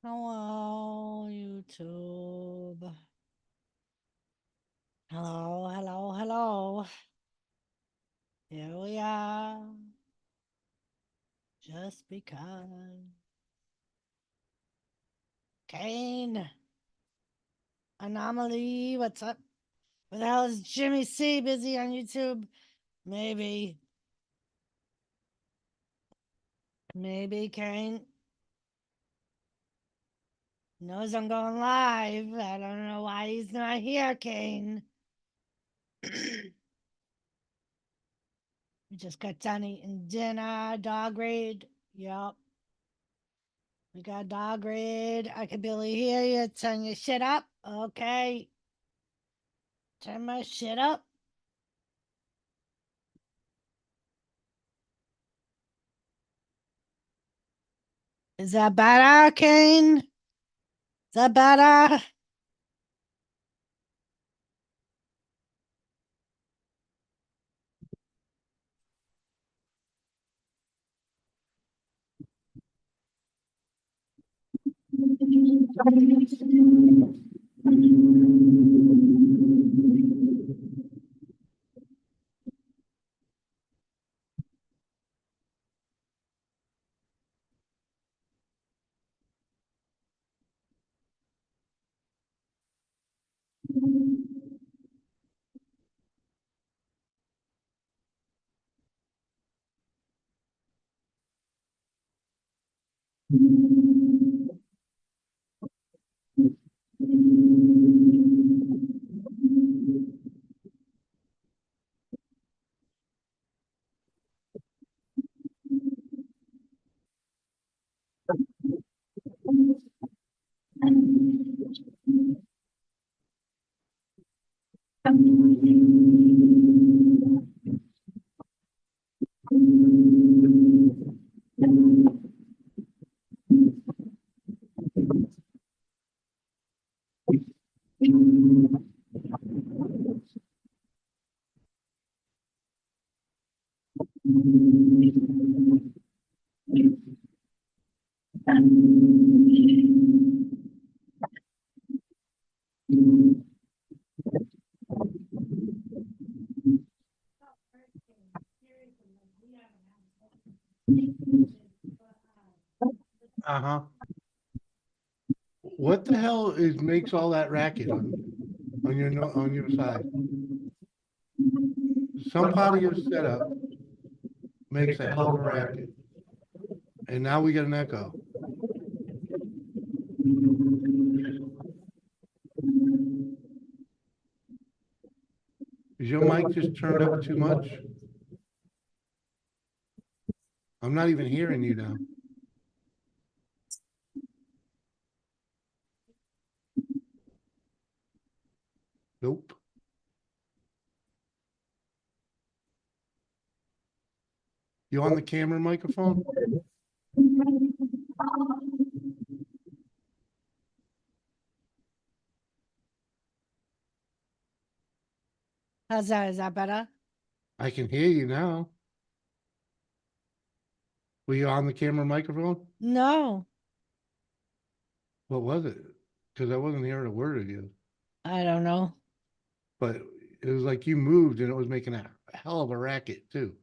Hello, YouTube. Hello, hello, hello. Here we are. Just because. Kane. Anomaly. What's up? Where the hell is Jimmy C? Busy on YouTube? Maybe. Maybe Kane knows I'm going live. I don't know why he's not here, Kane. We just got done eating dinner, dog raid. Yup. We got dog raid. I can barely hear you. Turn your shit up. Okay. Turn my shit up. Is that better, Kane? Is that better? Uh-huh. What the hell is makes all that racket on your on your side? Some part of your setup makes a hell of a racket, and now we get an echo. Is your mic just turned up too much? I'm not even hearing you now. Nope. You on the camera microphone? How's that? Is that better? I can hear you now. Were you on the camera microphone? No, What was it? Because I wasn't hearing a word of you. I don't know. But it was like you moved and it was making a hell of a racket too.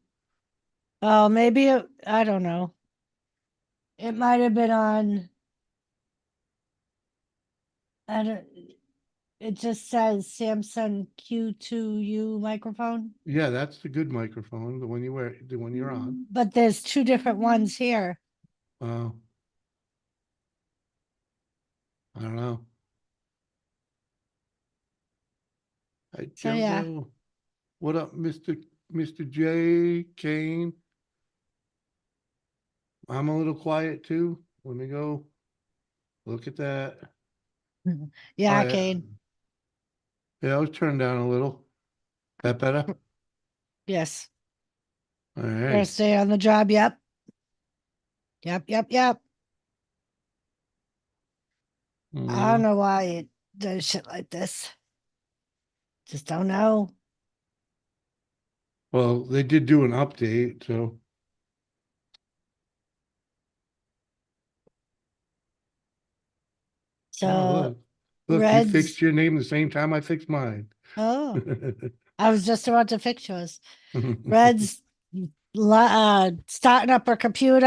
Oh, maybe I don't know. It might have been on. I don't. It just says Samsung Q2U microphone, Yeah, that's the good microphone, the one you wear, the one you're on. but there's two different ones here. Uh, I don't know. Hi, So yeah, Jumbo. What up, Mr. J Kane? I'm a little quiet too. Let me go look at that. Oh yeah, yeah. Kane. Yeah, I was turned down a little. That better? Yes. All right. First day on the job. Yep. Yep. Yep. Yep. I don't Mm, know why it does shit like this. Just don't know. well, they did do an update, so So Look, you fixed Reds, your name the same time I fixed mine. oh, I was just about to fix yours. Red's starting up her computer.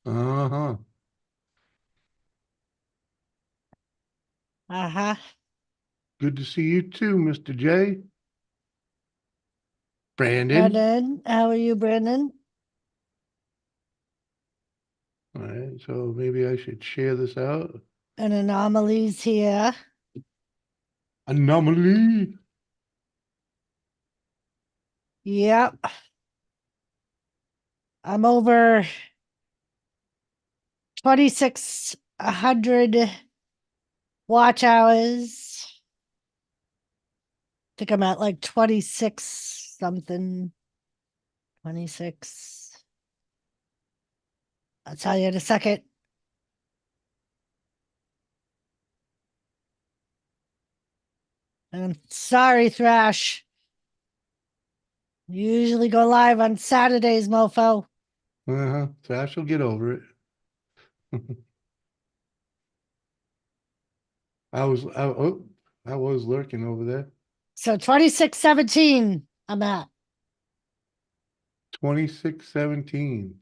Uh-huh. Uh-huh. Good to see you too, Mr. J. Brandon. Brandon, how are you, Brandon? All right, so maybe I should share this out. An Anomalies here. Anomaly. Yep. I'm over 2,600 watch hours. I think I'm at like 26 something. 26. I'll tell you in a second. And I'm sorry, Thrash. You usually go live on Saturdays, mofo. Uh-huh. So I shall get over it. I was lurking over there. So 2617, I'm at. 2617.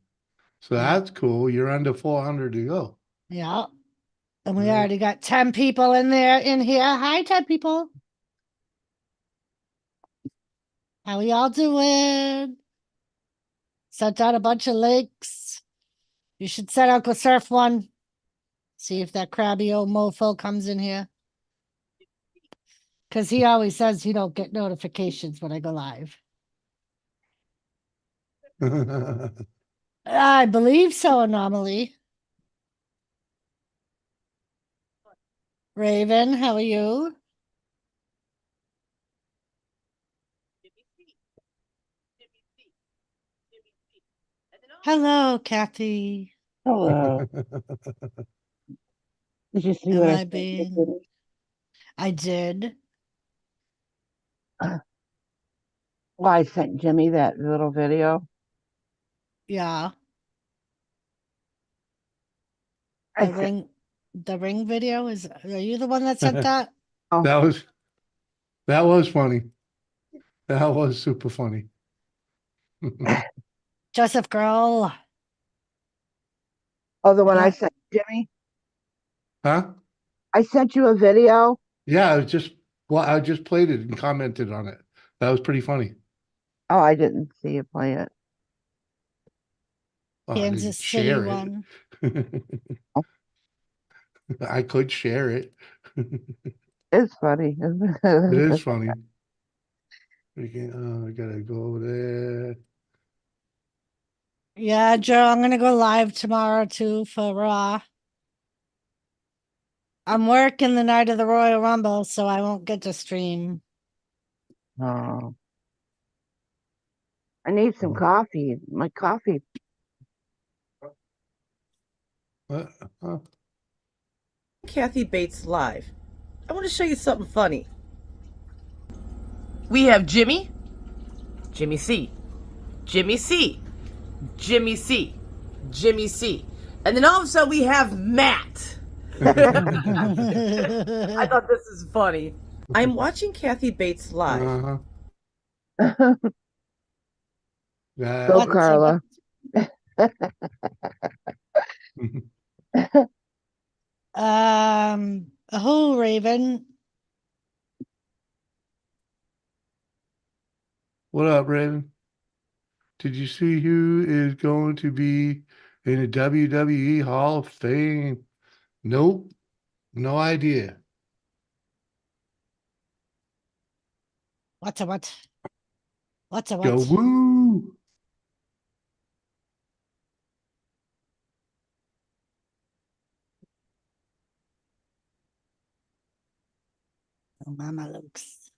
So Yeah. that's cool. You're under 400 to go. Yeah. And we Right. already got 10 people in here. Hi, 10 people. How y'all doing? Sent out a bunch of links. You should set Uncle Surf one. See if that crabby old mofo comes in here. Because he always says he don't get notifications when I go live. I believe so, Anomaly. Raven, how are you? Hello, Kathy. Hello. Did you see Am what I I sent being? you? I did. Well, I sent Jimmy that little video. Yeah. I The sent, ring the ring video is, are you the one that sent that? oh, that was funny. That was super funny. Joseph girl. oh, the one I Yeah. sent Jimmy. Huh? I sent you a video. Yeah, I just played it and commented on it. That was pretty funny. Oh, I didn't see you play it. Oh, I Kansas didn't City share one. it. I could share it. It's funny. It is funny. I gotta go over there. Yeah, Joe, I'm gonna go live tomorrow too for Raw. I'm working the night of the Royal Rumble, so I won't get to stream. Oh, I need some coffee. My coffee. Uh, uh, Kathy Bates Live. I want to show you something funny. We have Jimmy, Jimmy C, Jimmy C, Jimmy C, Jimmy C. And then all of a sudden we have Matt. I thought this is funny. I'm watching Kathy Bates Live. uh-huh. Go, What's Carla. Who, Raven? What up, Raven? Did you see who is going to be in the WWE Hall of Fame? Nope. No idea. What's a what? What's a Go what? woo. Oh, Mama Luke's.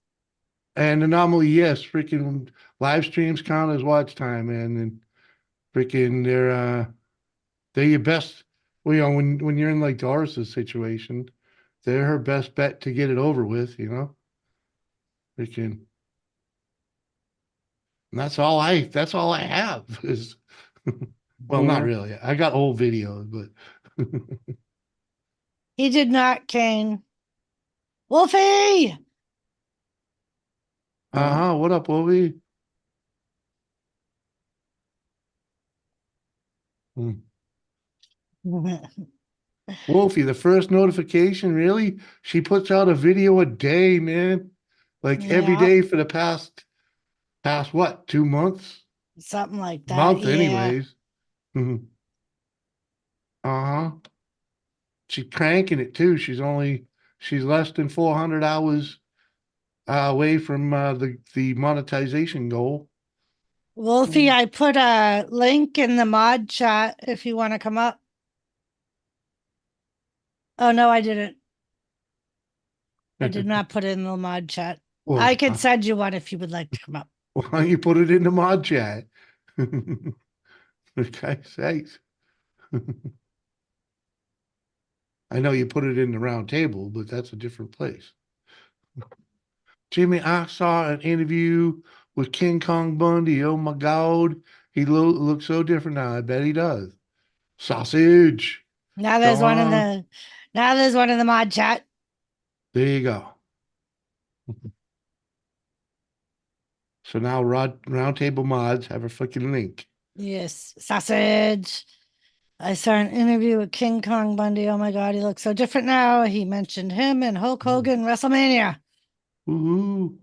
And Anomaly, yes, freaking live streams count as watch time, man. And freaking they're your best. Well, when you're in like Doris's situation, they're her best bet to get it over with, you know? Freaking and that's all I have is well, not Yeah. really. I got old videos, but He did not, Kane. Wolfie! Uh-huh. What up, Wolfie? Hmm. Wolfie, the first notification, really? She puts out a video a day, man. Like every Yeah. day for the past what, 2 months? Something like that. Month Yeah. anyways. Mhm. Uh-huh. She's cranking it too. She's less than 400 hours away from the monetization goal. Wolfie, I put a link in the mod chat if you want to come up. Oh, no, I didn't. I did not put it in the mod chat. Well, I can send you one if you would like to come up. why don't you put it in the mod chat? For Christ's sakes. I know you put it in the round table, but that's a different place. Jimmy, I saw an interview with King Kong Bundy. Oh my God. He looks so different now. I bet he does. Sausage. Now there's one in Dawn. the mod chat. There you go. So now Roundtable Mods have a freaking link. Yes, sausage. I saw an interview with King Kong Bundy. Oh my God, he looks so different now. He mentioned him and Hulk Hogan WrestleMania Woohoo.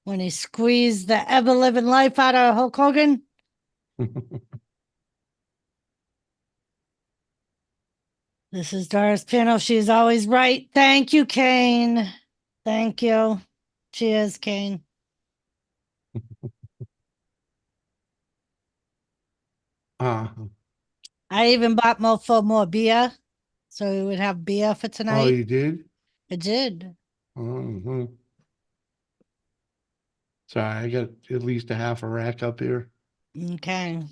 when he squeezed the ever living life out of Hulk Hogan. This is Doris Pano. She's always right. Thank you, Kane. Thank you. Cheers, Kane. uh, I even bought Mofo more beer, so we would have beer for oh, tonight. you did? I did. Uh-huh. Sorry, I got at least a half a rack up here. Okay.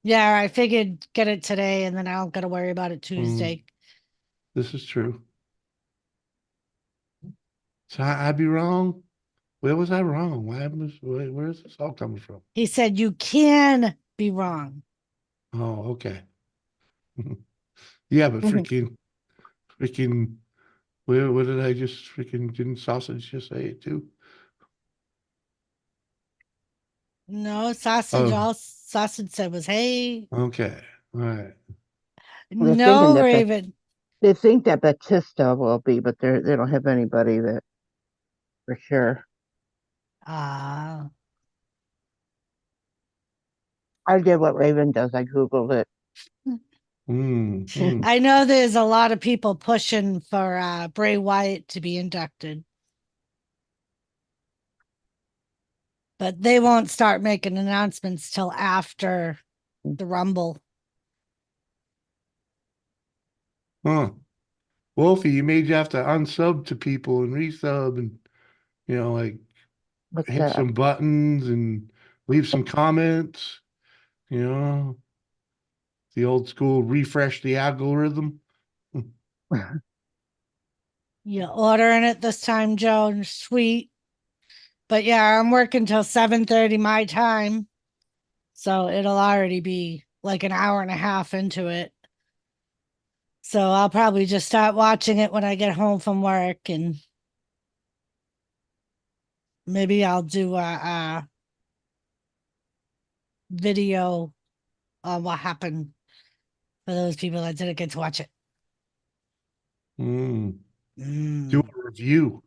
Yeah, I figured get it today and then I don't got to worry about it Tuesday. This is true. So I'd be wrong. Where was I wrong? Where's this all coming from? He said you can be wrong. Oh, okay. Yeah, but freaking, where did I just didn't sausage just say it too? No, sausage. Oh. All sausage said was, hey. Okay, all right. They're No, thinking that Raven. they think that Batista will be, but they don't have anybody that for sure. Ah. I did what Raven does. I Googled it. I know there's a lot of people pushing for Bray Wyatt to be inducted. But they won't start making announcements till after the Rumble. Huh. Wolfie, you made you have to unsub to people and resub and, like What's hit that? some buttons and leave some comments, the old school refresh the algorithm. You ordering it this time, Joe? Sweet. But yeah, I'm working till 7:30 my time. So it'll already be like an hour and a half into it. So I'll probably just start watching it when I get home from work and maybe I'll do a video on what happened for those people that didn't get to watch it. Do Mm. a review.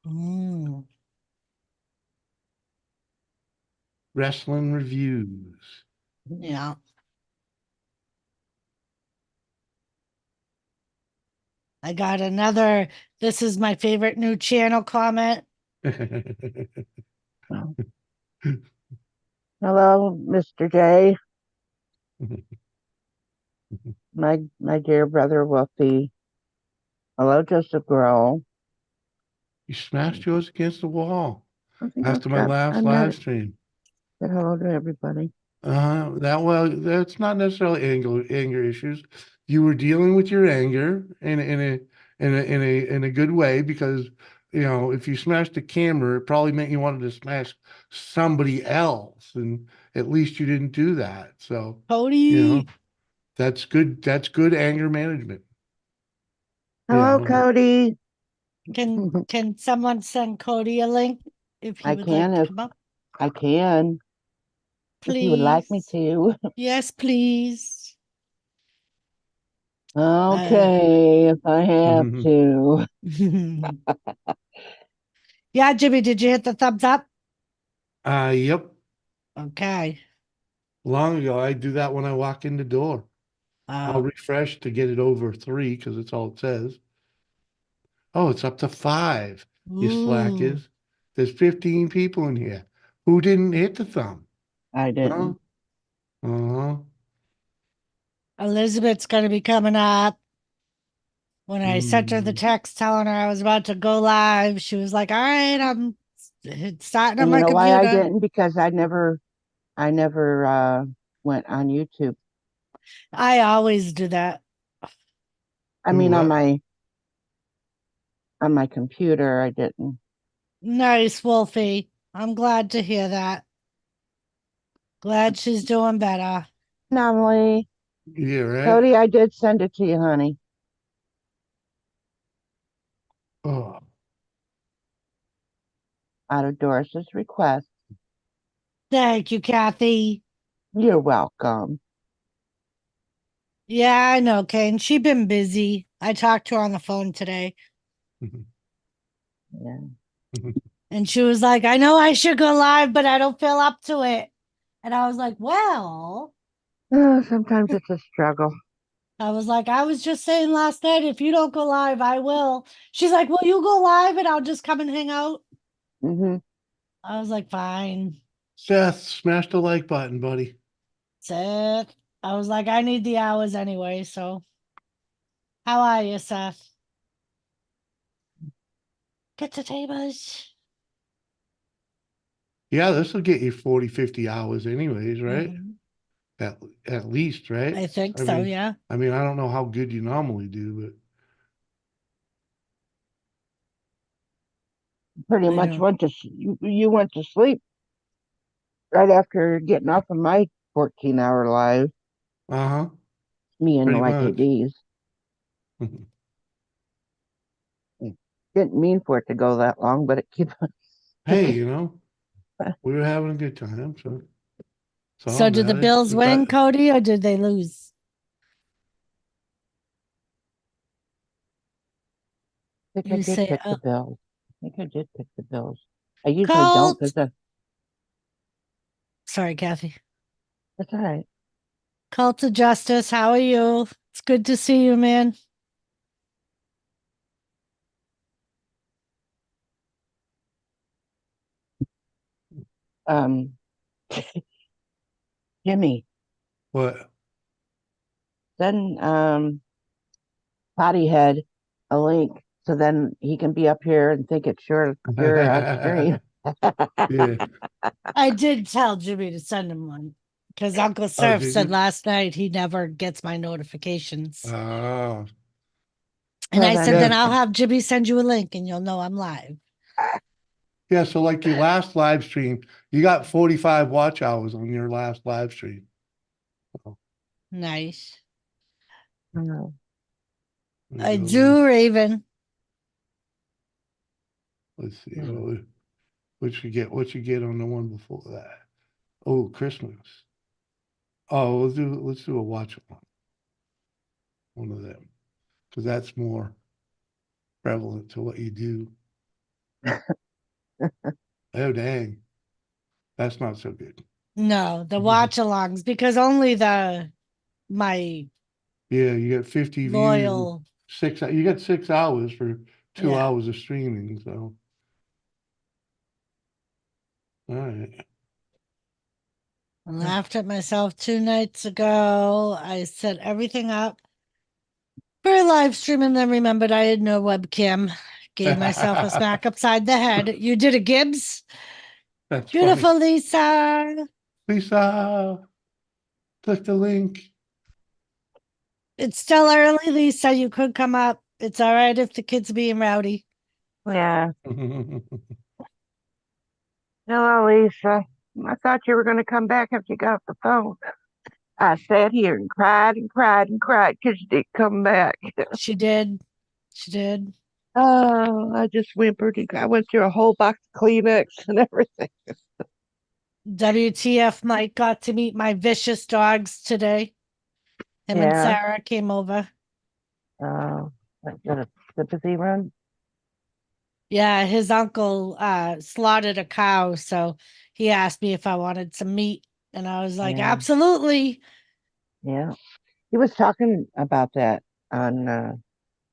Mm. Wrestling reviews. Yeah. I got another, this is my favorite new channel comment. Hello, Mr. J. My dear brother Wolfie. Hello, Joseph Grohl. You smashed yours against the wall I think after I've my got- last I'm not- live stream. Said hello to everybody. That's not necessarily anger issues. You were dealing with your anger in a good way because if you smashed the camera, it probably meant you wanted to smash somebody else, and at least you didn't do that. So Cody. That's good. That's good anger management. Hello, Yeah, Cody. Can someone send Cody a link if he I would like can to if come up? I can, if you would like me Please. to. Yes, please. Okay, if I have to. Yeah, Jimmy, did you hit the thumbs up? yep. Okay. Long ago, I do that when I walk in the door. I'll Uh, refresh to get it over 3 because it's all it says. Oh, it's up to 5. You slack ooh. is. There's 15 people in here. Who didn't hit the thumb? I didn't. Huh? Uh-huh. Elizabeth's going to be coming up. When I sent her the Mm. text telling her I was about to go live, she was like, all right, I'm starting on And you my know why I computer. didn't? Because I never went on YouTube. I always do that. I Do mean, what? on my computer, I didn't. Nice, Wolfie. I'm glad to hear that. Glad she's doing better. Normally, Yeah, right? Cody, I did send it to you, honey. Oh, Out of Doris's request. Thank you, Kathy. You're welcome. Yeah, I know, Kane. She been busy. I talked to her on the phone today, Yeah. and she was like, I know I should go live, but I don't feel up to it. And I was like, well, Oh, sometimes it's a struggle. I was like, I was just saying last night, if you don't go live, I will. She's like, will you go live and I'll just come and hang out? Hmm. I was like, fine. Seth, smash the like button, buddy. Seth. I was like, I need the hours anyway, so how are you, Seth? Get the tables. Yeah, this will get you 40, 50 hours anyways, right? Mhm. At least, right? I think I so, mean, yeah. I mean, I don't know how good you normally do, Pretty I much know. you went to sleep right after getting off of my 14-hour live, but uh-huh, me and the pretty much. YKDs. Didn't mean for it to go that long, but it kept Hey, we were having a good time, so it's all So did the that. Bills win, Cody, or did they lose? I think I You did say, pick the Bills. I think I did pick the Bills. I usually don't Colt. because Sorry, Kathy. that's all right. Cult of Justice, how are you? It's good to see you, man. Um, Jimmy, What? send Pottyhead a link so then he can be up here and think it's your stream. Yeah. I did tell Jimmy to send him one because Uncle Oh, Surf did said you? last night he never gets my notifications. Oh, And Well I said, then, then yeah, I'll have Jimmy send you a link and you'll know I'm live. yeah. So like your last live stream, you got 45 watch hours on your last live stream. Nice. uh, There I you go. do, Raven. Let's see. What you get on the one before that? Oh, Christmas. Oh, let's do a watch one of them because that's more prevalent to what you do. Oh, dang, that's not so good. No, the watch alongs because only my Yeah, you got 50 views and loyal, you got 6 hours for 2 yeah. hours of streaming. So, all right. I laughed at myself 2 nights ago. I set everything up for a live stream and then remembered I had no webcam. Gave myself a smack upside the head. You did a Gibbs? That's funny. Beautiful, Lisa. Lisa, click the link. It's still early, Lisa. You could come up. It's all right if the kid's being rowdy. yeah. Hello, Lisa. I thought you were going to come back after you got off the phone. I sat here and cried and cried and cried because she didn't come back. She did. She did. Oh, I just whimpered and I went through a whole box of Kleenex and everything. WTF Mike got to meet my vicious dogs today. Him and Yeah. Sarah came over. Got a sympathy run. Yeah, his uncle slaughtered a cow, so he asked me if I wanted some meat, and I was like, Yeah. absolutely. Yeah. He was talking about that on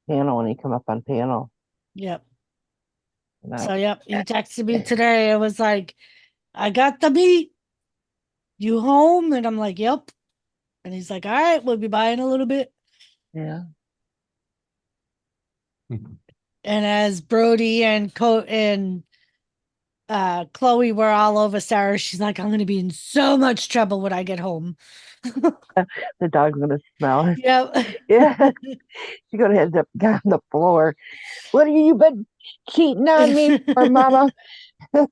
panel when he come up on panel. Yep. about- So yep, he texted me today. It was like, I got the meat. You home? And I'm like, yep. And he's like, all right, we'll be buying a little bit. yeah. And as Brody and Chloe were all over Sarah, she's like, I'm gonna be in so much trouble when I get home. The dog's gonna smell it. Yep. Yeah. She's gonna end up on the floor. What have you been cheating on me for, Mama? And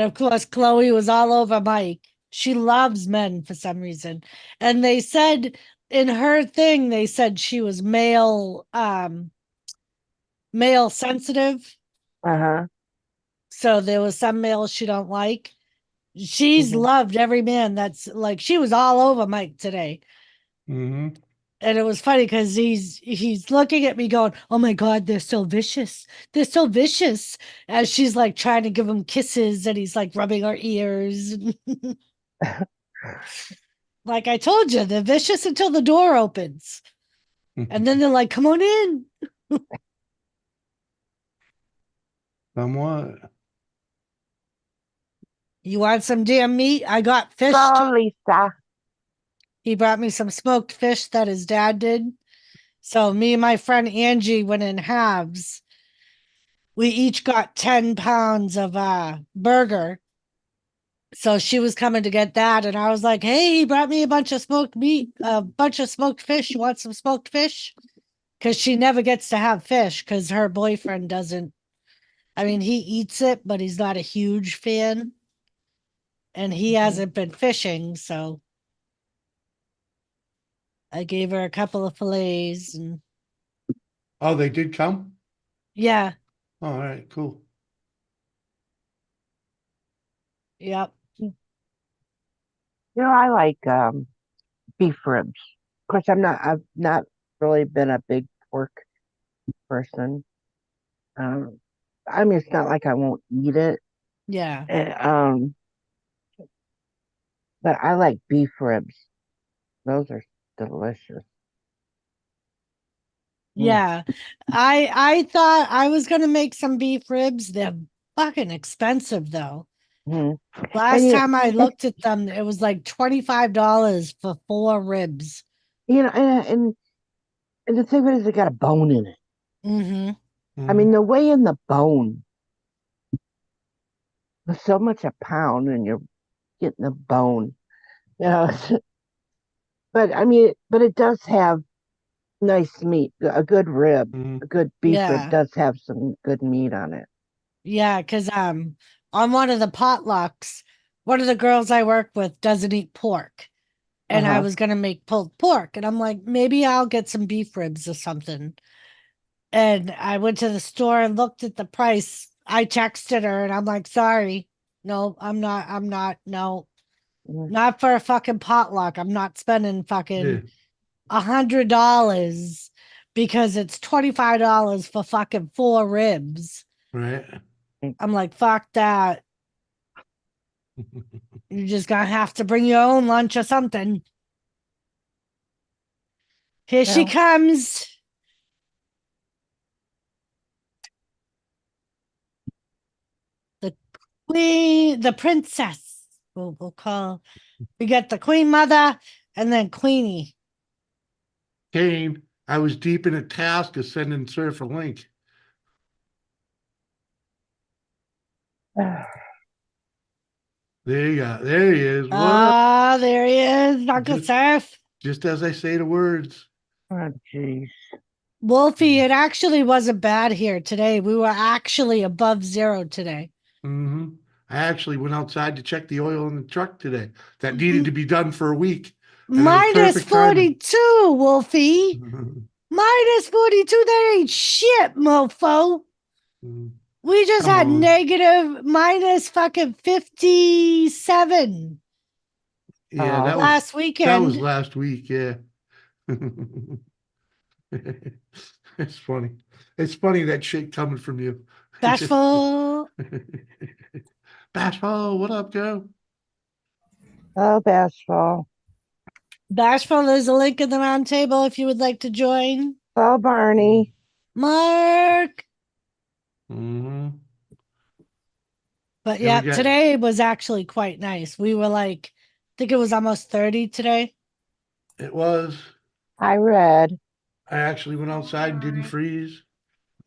of course, Chloe was all over Mike. She loves men for some reason. And they said in her thing, they said she was male sensitive. Uh-huh. So there was some males she don't like. She's Mhm. loved every man that's like, she was all over Mike today. Mm-hmm. And it was funny because he's looking at me going, oh my God, they're so vicious. They're so vicious. As she's like trying to give him kisses and he's like rubbing her ears. Like I told you, they're vicious until the door opens. And then they're like, come on in. Somewhat. You want some damn meat? I got fish. Oh, Lisa. He brought me some smoked fish that his dad did. So me and my friend Angie went in halves. We each got 10 pounds of burger. So she was coming to get that. And I was like, hey, he brought me a bunch of smoked meat, a bunch of smoked fish. You want some smoked fish? Because she never gets to have fish because her boyfriend doesn't. I mean, he eats it, but he's not a huge fan. And he hasn't been fishing. So I gave her a couple of fillets and Oh, they did come? yeah, Oh, all right, cool. yep. You know, I like beef ribs. Of course, I've not really been a big pork person. I mean, it's not like I won't eat it. Yeah. But I like beef ribs. Those are delicious. Yeah. I thought I was gonna make some beef ribs. They're fucking expensive though. Mhm. Last you- time I looked at them, it was like $25 for 4 ribs. You know, and the thing is, it got a bone in it. Mm-hmm. I mean, the way in the bone was so much a pound, and you're getting the bone. You know, but I mean, but it does have nice meat. A good rib, Mhm. a good beef Yeah. rib does have some good meat on it. Yeah, because on one of the potlucks, one of the girls I work with doesn't eat pork. And I Uh-huh. was gonna make pulled pork. And I'm like, maybe I'll get some beef ribs or something. And I went to the store and looked at the price. I texted her and I'm like, sorry. No, I'm not, no, Mhm. not for a fucking potluck. I'm not spending Yeah, fucking $100 because it's $25 for fucking 4 ribs. right. I'm like, fuck that. You're just gonna have to bring your own lunch or something. Here she Well. comes. The queen, the princess. We'll call. We got the queen mother and then Queenie. Kane, I was deep in a task of sending Surf a link. There you go. There he is. What up? Ah, there he is, Uncle Just- Surf. Just as I say the words. Oh, jeez. Wolfie, it actually wasn't bad here today. We were actually above 0 today. I actually went outside to check the oil in the truck today. That needed to be done for a week. And it was Minus perfect timing. 42, Wolfie. Minus 42. That ain't shit, mofo. We just Come had on. negative minus fucking 57 Yeah, Oh. that last was weekend. last week. Yeah. It's funny. It's funny that shit coming from you. Bashful. Bashful, what up, Joe? Oh, Bashful. Bashful, there's a link in the round table if you would like to join. Oh, Barney. Mark. Mm-hmm. But And we yeah, got- today was actually quite nice. We were like, I think it was almost 30 today. It was. I read. I actually went outside and didn't freeze.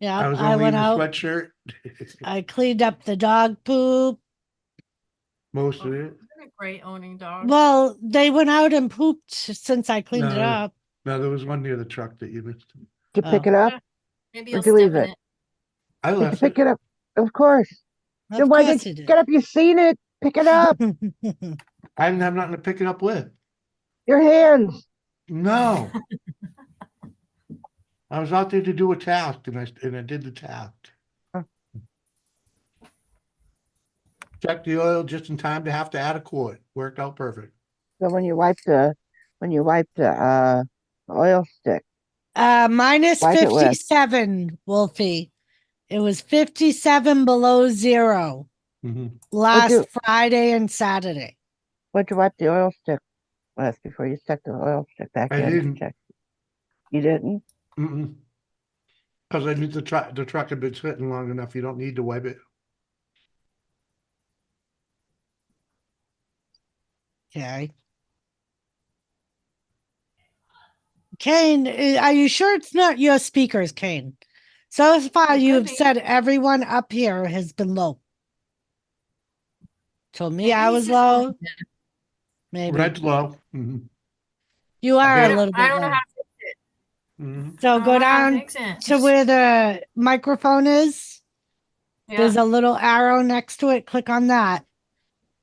Yeah, I was I only went in a out. sweatshirt. I cleaned up the dog poop. Most of it. Isn't it great owning dogs? Well, they went out and pooped since I cleaned it No. up. No, there was one near the truck that you missed. Did you pick Oh. it up? Maybe Or you'll do you leave step in it? I Did you left pick it. it up? Of course. Of Then why course did you it get up? You seen it? Pick it up. I didn't have nothing to pick it up with. Your hands. No. I was out there to do a task and I did the task. Huh. Checked the oil just in time to have to add a quart. Worked out perfect. So when you wipe the oil stick, Minus Wipe it with. 57, Wolfie. It was 57 below zero Mhm. last do- Friday and Saturday. what'd you wipe the oil stick with before you stuck the oil stick back I in? to didn't. check? You didn't? Because I knew the truck had been sitting long enough. You don't need to wipe it. Okay. Kane, are you sure it's not your speakers, Kane? So far, It you could have be. said everyone up here has been low. Told me I Maybe was he's just low. listening. Maybe Red's low. Mhm. you are I a don't- little bit I don't know low. how to fix it. Mhm. So I go don't know how to down fix it. to where the microphone is. Yeah. There's a little arrow next to it. Click on that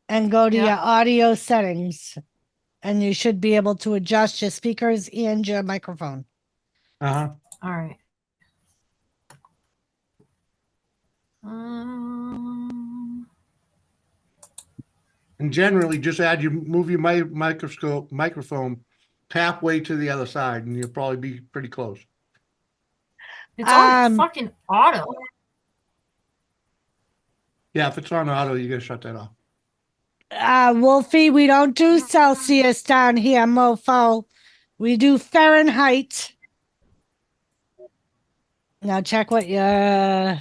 and go to Yeah. your audio settings. And you should be able to adjust your speakers and your microphone. Uh-huh. All right. And generally, just move your microphone halfway to the other side, and you'll probably be pretty close. It's on Um, fucking auto. Yeah, if it's on auto, you gotta shut that off. Wolfie, we don't do Celsius down here, mofo. We do Fahrenheit. Now check what your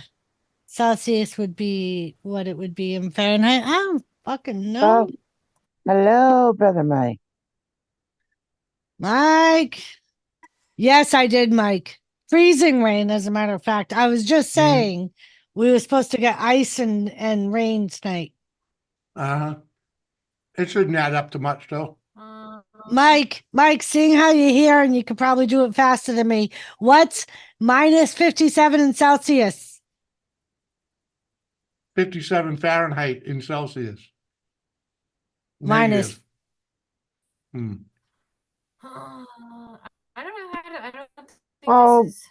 Celsius would be, what it would be in Fahrenheit. I don't fucking know. Oh, hello, brother Mike. Mike. Yes, I did, Mike. Freezing rain, as a matter of fact. I was just saying we were supposed to get ice and rain tonight. Uh-huh. It shouldn't add up to much, though. Mike, seeing how you're here and you could probably do it faster than me. What's minus 57 in Celsius? 57 Fahrenheit in Celsius. Minus. Negative. I don't know how to. I don't think Oh, this is.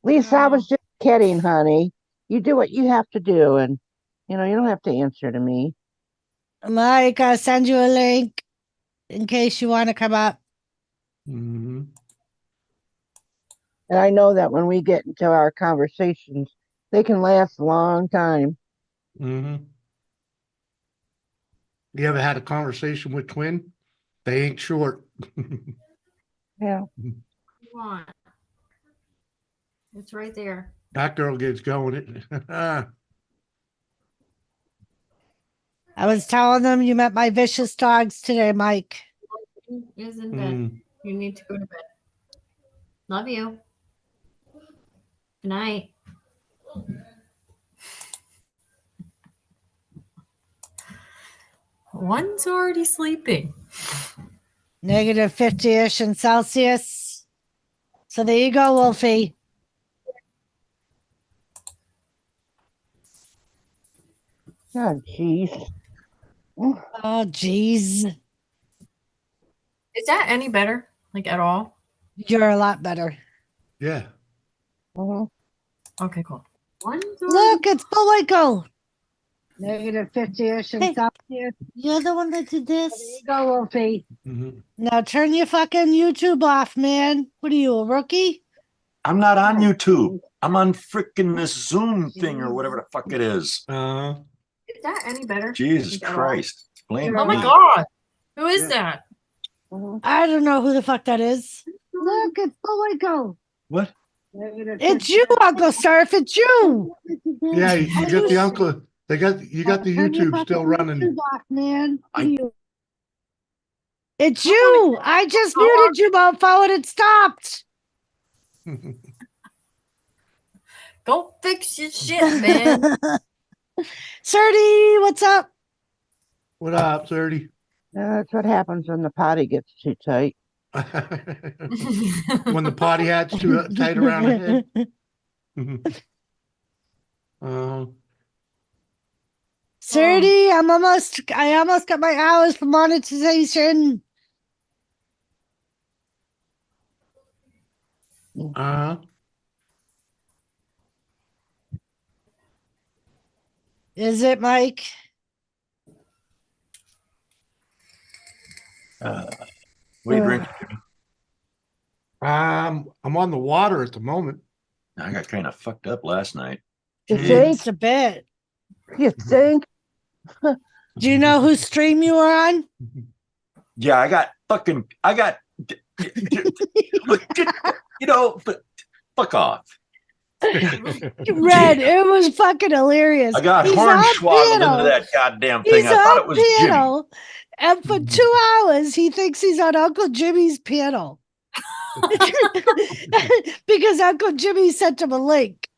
Lisa, I was just kidding, honey. You do what you have to do, and you don't have to answer to me. Mike, I'll send you a link in case you want to come up. Mm-hmm. And I know that when we get into our conversations, they can last a long time. Mm-hmm. You ever had a conversation with twin? They ain't short. Yeah. Come on. It's right there. That girl gets going. I was telling them you met my vicious dogs today, Mike. Isn't it? Mm. You need to go to bed. Love you. Good night. One's already sleeping. Negative 50-ish in Celsius. So there you go, Wolfie. Oh, jeez. Oh, jeez. Is that any better? Like at all? You're a lot better. Yeah. Mhm. Okay, cool. Look, it's Bullwinkle. -50-ish and Hey. Celsius. You're the one that did There this. you go, Wolfie. Mhm. Now turn your fucking YouTube off, man. What are you, a rookie? I'm not on YouTube. I'm on freaking this Zoom thing or whatever the fuck it is. Is that any better? Jesus Like, at all? Christ. Blame Oh my me. god. Who is Yeah. that? Mhm. I don't know who the fuck that is. Look, it's Bullwinkle. What? It's you, Uncle Surf. It's you. Yeah, you got the uncle. You got the Turn your YouTube fucking still running. YouTube off, man. What I- are you? It's you. I just muted you, mofo, and it stopped. Go fix your shit, man. Surdy, what's up? What up, 30? That's what happens when the potty gets too tight. When the potty hat's too tight around the head. Surdy, I almost got my hours for monetization. Uh, Is it, Mike? What are you drinking? I'm on the water at the moment. I got kind of fucked up last night. You Mm. think? Just a bit. You think? Do you know whose stream you were on? Yeah, I got you know, but fuck off. Red, it was fucking hilarious. I got He's on hornswoggled piano. into that goddamn He's thing. I thought on it was Jimmy. piano, and for 2 hours he thinks he's on Uncle Jimmy's piano because Uncle Jimmy sent him a link.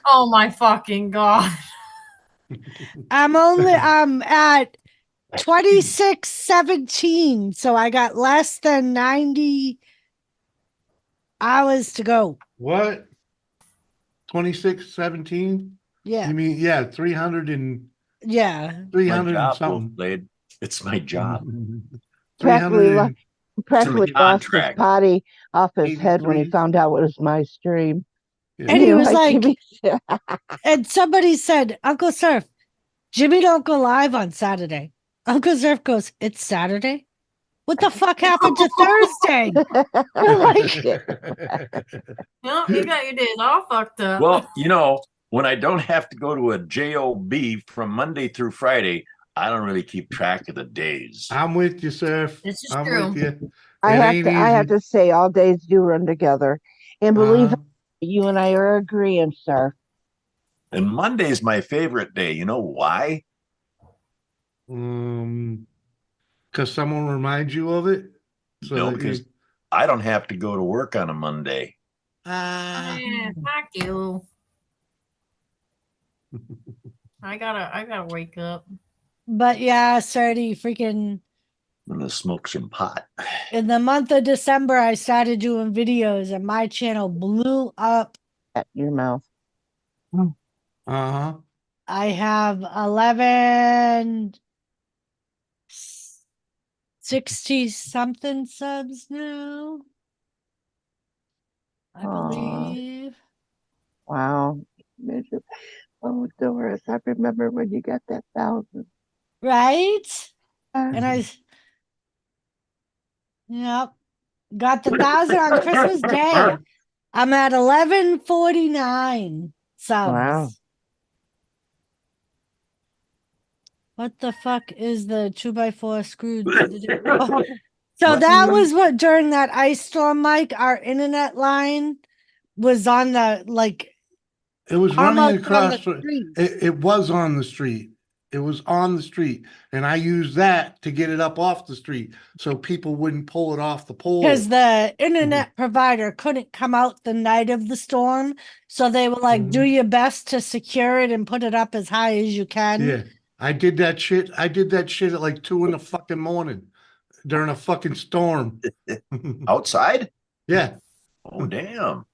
Oh my fucking god. I'm at 26:17, so I got less than 90 hours to go. What? 2617? Yeah, You mean, yeah, 300 and yeah. 300 My and job, something. Blade. It's my job. 300 and- Practically lost his contract. potty off his head when he 83. found out it was my stream. yeah. And he You was like, Jimmy? and somebody said, Uncle Surf, Jimmy don't go live on Saturday. Uncle Surf goes, it's Saturday? What the fuck happened to Thursday? We're like, Well, you got your days all fucked up. Well, you know, when I don't have to go to a job from Monday through Friday, I don't really keep track of the days. I'm with you, Surf. This is I'm true. with you. I It have ain't to. I have easy. to say, all days do run together, and believe Uh-huh. you and I are agreeing, sir. And Monday's my favorite day. You know why? Because someone reminds you of it. So No, that because you, I don't have to go to work on a Monday. Yeah, fuck you. I gotta wake up. but yeah, Sardy, freaking I'm gonna smoke some pot. in the month of December, I started doing videos and my channel blew up. At your mouth. uh-huh. I have 60 something subs now. I Aw. believe. Wow. Oh, Doris, I remember when you got that 1,000. Right? And yep, got the 1,000 on Christmas Day. I'm at 1149 subs. Wow. What the fuck is the 2x4 screwed? So that was what during that ice storm, Mike, our internet line was on the It was almost running on across. the street. It was on the street. It was on the street. And I used that to get it up off the street so people wouldn't pull it off the pole. Because the internet provider couldn't come out the night of the storm. So they were like, do your best to secure it and put it up as high as you can. Yeah. I did that shit. I did that shit at like 2 in the fucking morning during a fucking storm. Outside? Yeah. Oh damn.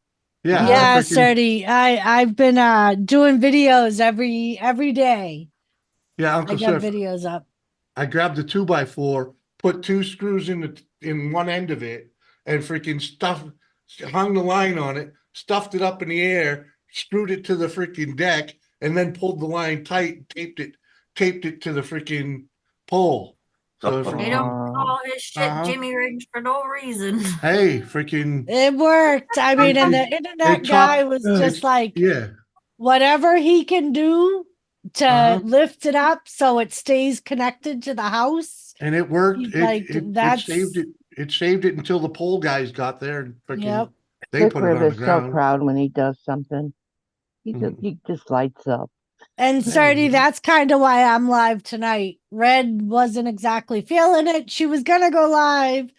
Yeah. I Yeah, freaking- Serdy. I've been doing videos every day. Yeah, I Uncle got Surf. videos up. I grabbed the 2x4 put 2 screws in one end of it, and freaking hung the line on it, stuffed it up in the air, screwed it to the freaking deck, and then pulled the line tight, taped it to the freaking pole. So They They don't call his shit Uh-huh. Jimmy Rigs for no reason. hey, freaking It worked. I mean, and the internet guy was just like, yeah. whatever he can do to Uh-huh. lift it up so it stays connected to the house. And it worked. He's It, like, it that's saved it. It saved it until the pole guys got there and freaking Yep. they put it on Quick the Rib is so ground. proud when he does something. Mhm. He just lights up. And Sardy, that's kind of why I'm live tonight. Red wasn't exactly feeling it. She was gonna go live,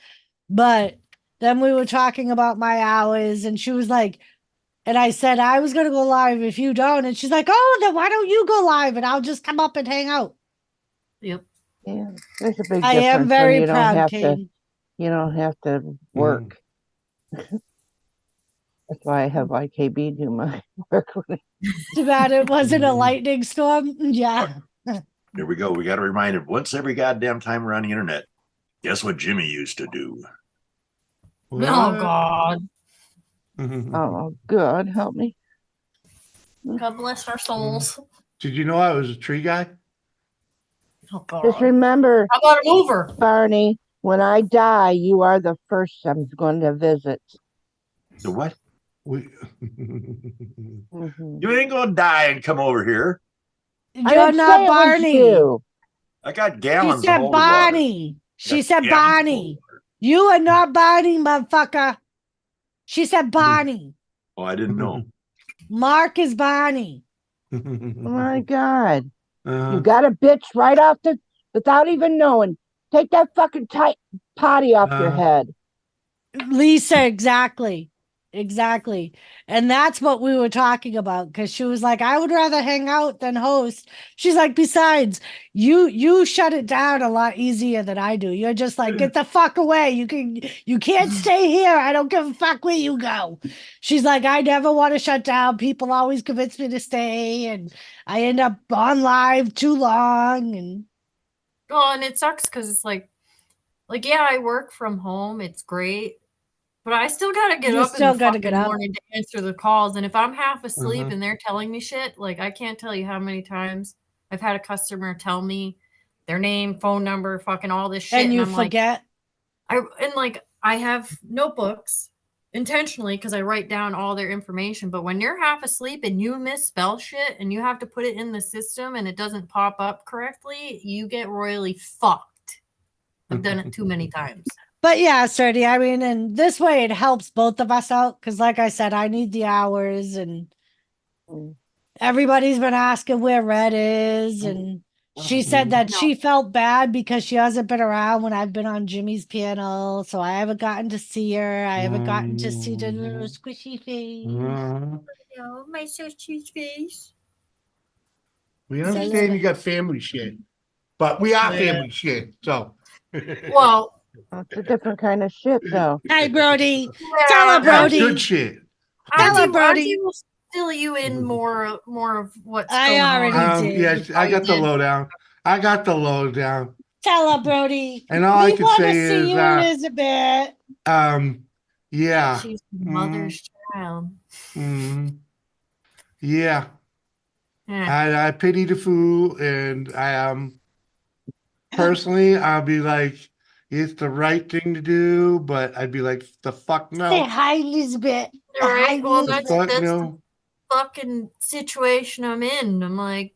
but then we were talking about my hours, and she was like, and I said I was gonna go live if you don't, and she's like, oh, then why don't you go live and I'll just come up and hang out. Yep. Yeah, there's a big I difference am when very you don't proud, have Kane. to. You don't have to work. That's why I have IKB do my work. Too bad it wasn't a lightning storm. Yeah. Here we go. We got to remind him once every goddamn time we're on the internet. Guess what Jimmy used to do? Oh God. Oh, God, help me. God bless our souls. Did you know I was a tree guy? Oh God. Just remember, How about a mover? Barney, when I die, you are the first I'm going to visit. The what? We. Mhm. You ain't gonna die and come over here. I You're didn't say not it was Barney. you. I got She gallons of said holy water. Barney. She Got said gallons of holy Barney. water. You are not Barney, motherfucker. She said Barney. Oh, I didn't know. Mark is Barney. Oh my God. You Uh, got a bitch right off the, without even knowing. Take that fucking tight potty off your head. Lisa, exactly. Exactly. And that's what we were talking about, because she was like, I would rather hang out than host. She's like, besides, you shut it down a lot easier than I do. You're just like, get the fuck away. You can't stay here. I don't give a fuck where you go. She's like, I never want to shut down. People always convince me to stay, and I end up on live too long. And Well, and it sucks because it's like, yeah, I work from home. It's great. But I still gotta get You up in still the gotta fucking get up. morning to answer the calls. And if I'm half asleep Uh-huh. and they're telling me shit, like I can't tell you how many times I've had a customer tell me their name, phone number, fucking all this shit. and you I'm like, forget. I have notebooks intentionally because I write down all their information. But when you're half asleep and you misspell shit and you have to put it in the system and it doesn't pop up correctly, you get royally fucked. I've done it too many times. But yeah, Sturdy, I mean, and this way it helps both of us out, because like I said, I need the hours, and Mm. everybody's been asking where Red is, and she said that she felt bad because she hasn't been around when I've been on Jimmy's panel, so I haven't gotten to see her. I haven't gotten to see the little squishy face. Oh, my sister's face. We understand you got family shit, but we are family shit. So. Well, It's a different kind of shit, though. Hey, Brody. yeah, Tell her, Yeah, Brody. good shit. Tell her, Auntie, Brody. Auntie will fill you in more of what's I going already on. did. Yes, I got the did. lowdown. I got the lowdown. Tell her, Brody. And all I We can want to say see is, you, Elizabeth. yeah. She's the mother's child. Mm, yeah. Yeah. I pity the fool, and I personally, I'll be like, it's the right thing to do, but I'd be like, the fuck Say no. hi, Elizabeth. All right. Well, The that's fuck the no. fucking situation I'm in. I'm like,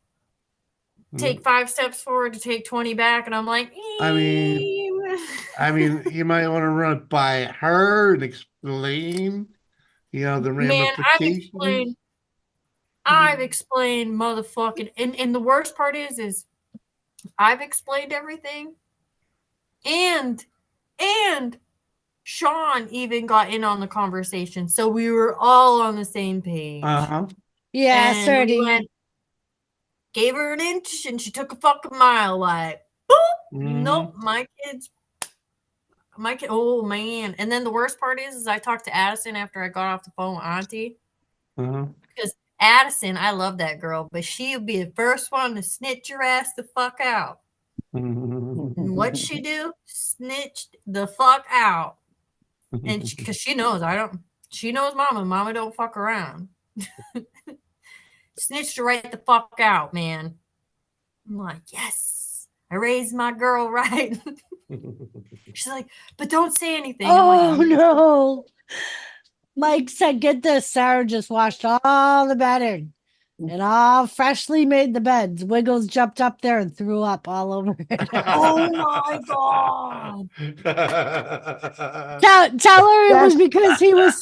take 5 steps forward to take 20 back, and I'm like, I mean, you might want to run it by her and explain, the man, ramifications. I've explained motherfucking, and the worst part is I've explained everything, and Sean even got in on the conversation, so we were all on the same page. Uh-huh. Yeah, And Sturdy. we went, gave her an inch, and she took a fucking mile. Like, boop. Nope, my kid. Oh man! And then the worst part is I talked to Addison after I got off the phone with Auntie. Uh-huh. Because Addison, I love that girl, but she'll be the first one to snitch your ass the fuck out. And what'd she do? Snitched the fuck out. And because she knows she knows mama don't fuck around. Snitched her right the fuck out, man. I'm like, yes, I raised my girl right. She's like, but don't say anything. I'm Oh like, no. Mike said, get this. Sarah just washed all the bedding and all freshly made the beds. Wiggles jumped up there and threw up all over it. oh my god. Tell her it was Yes. because he was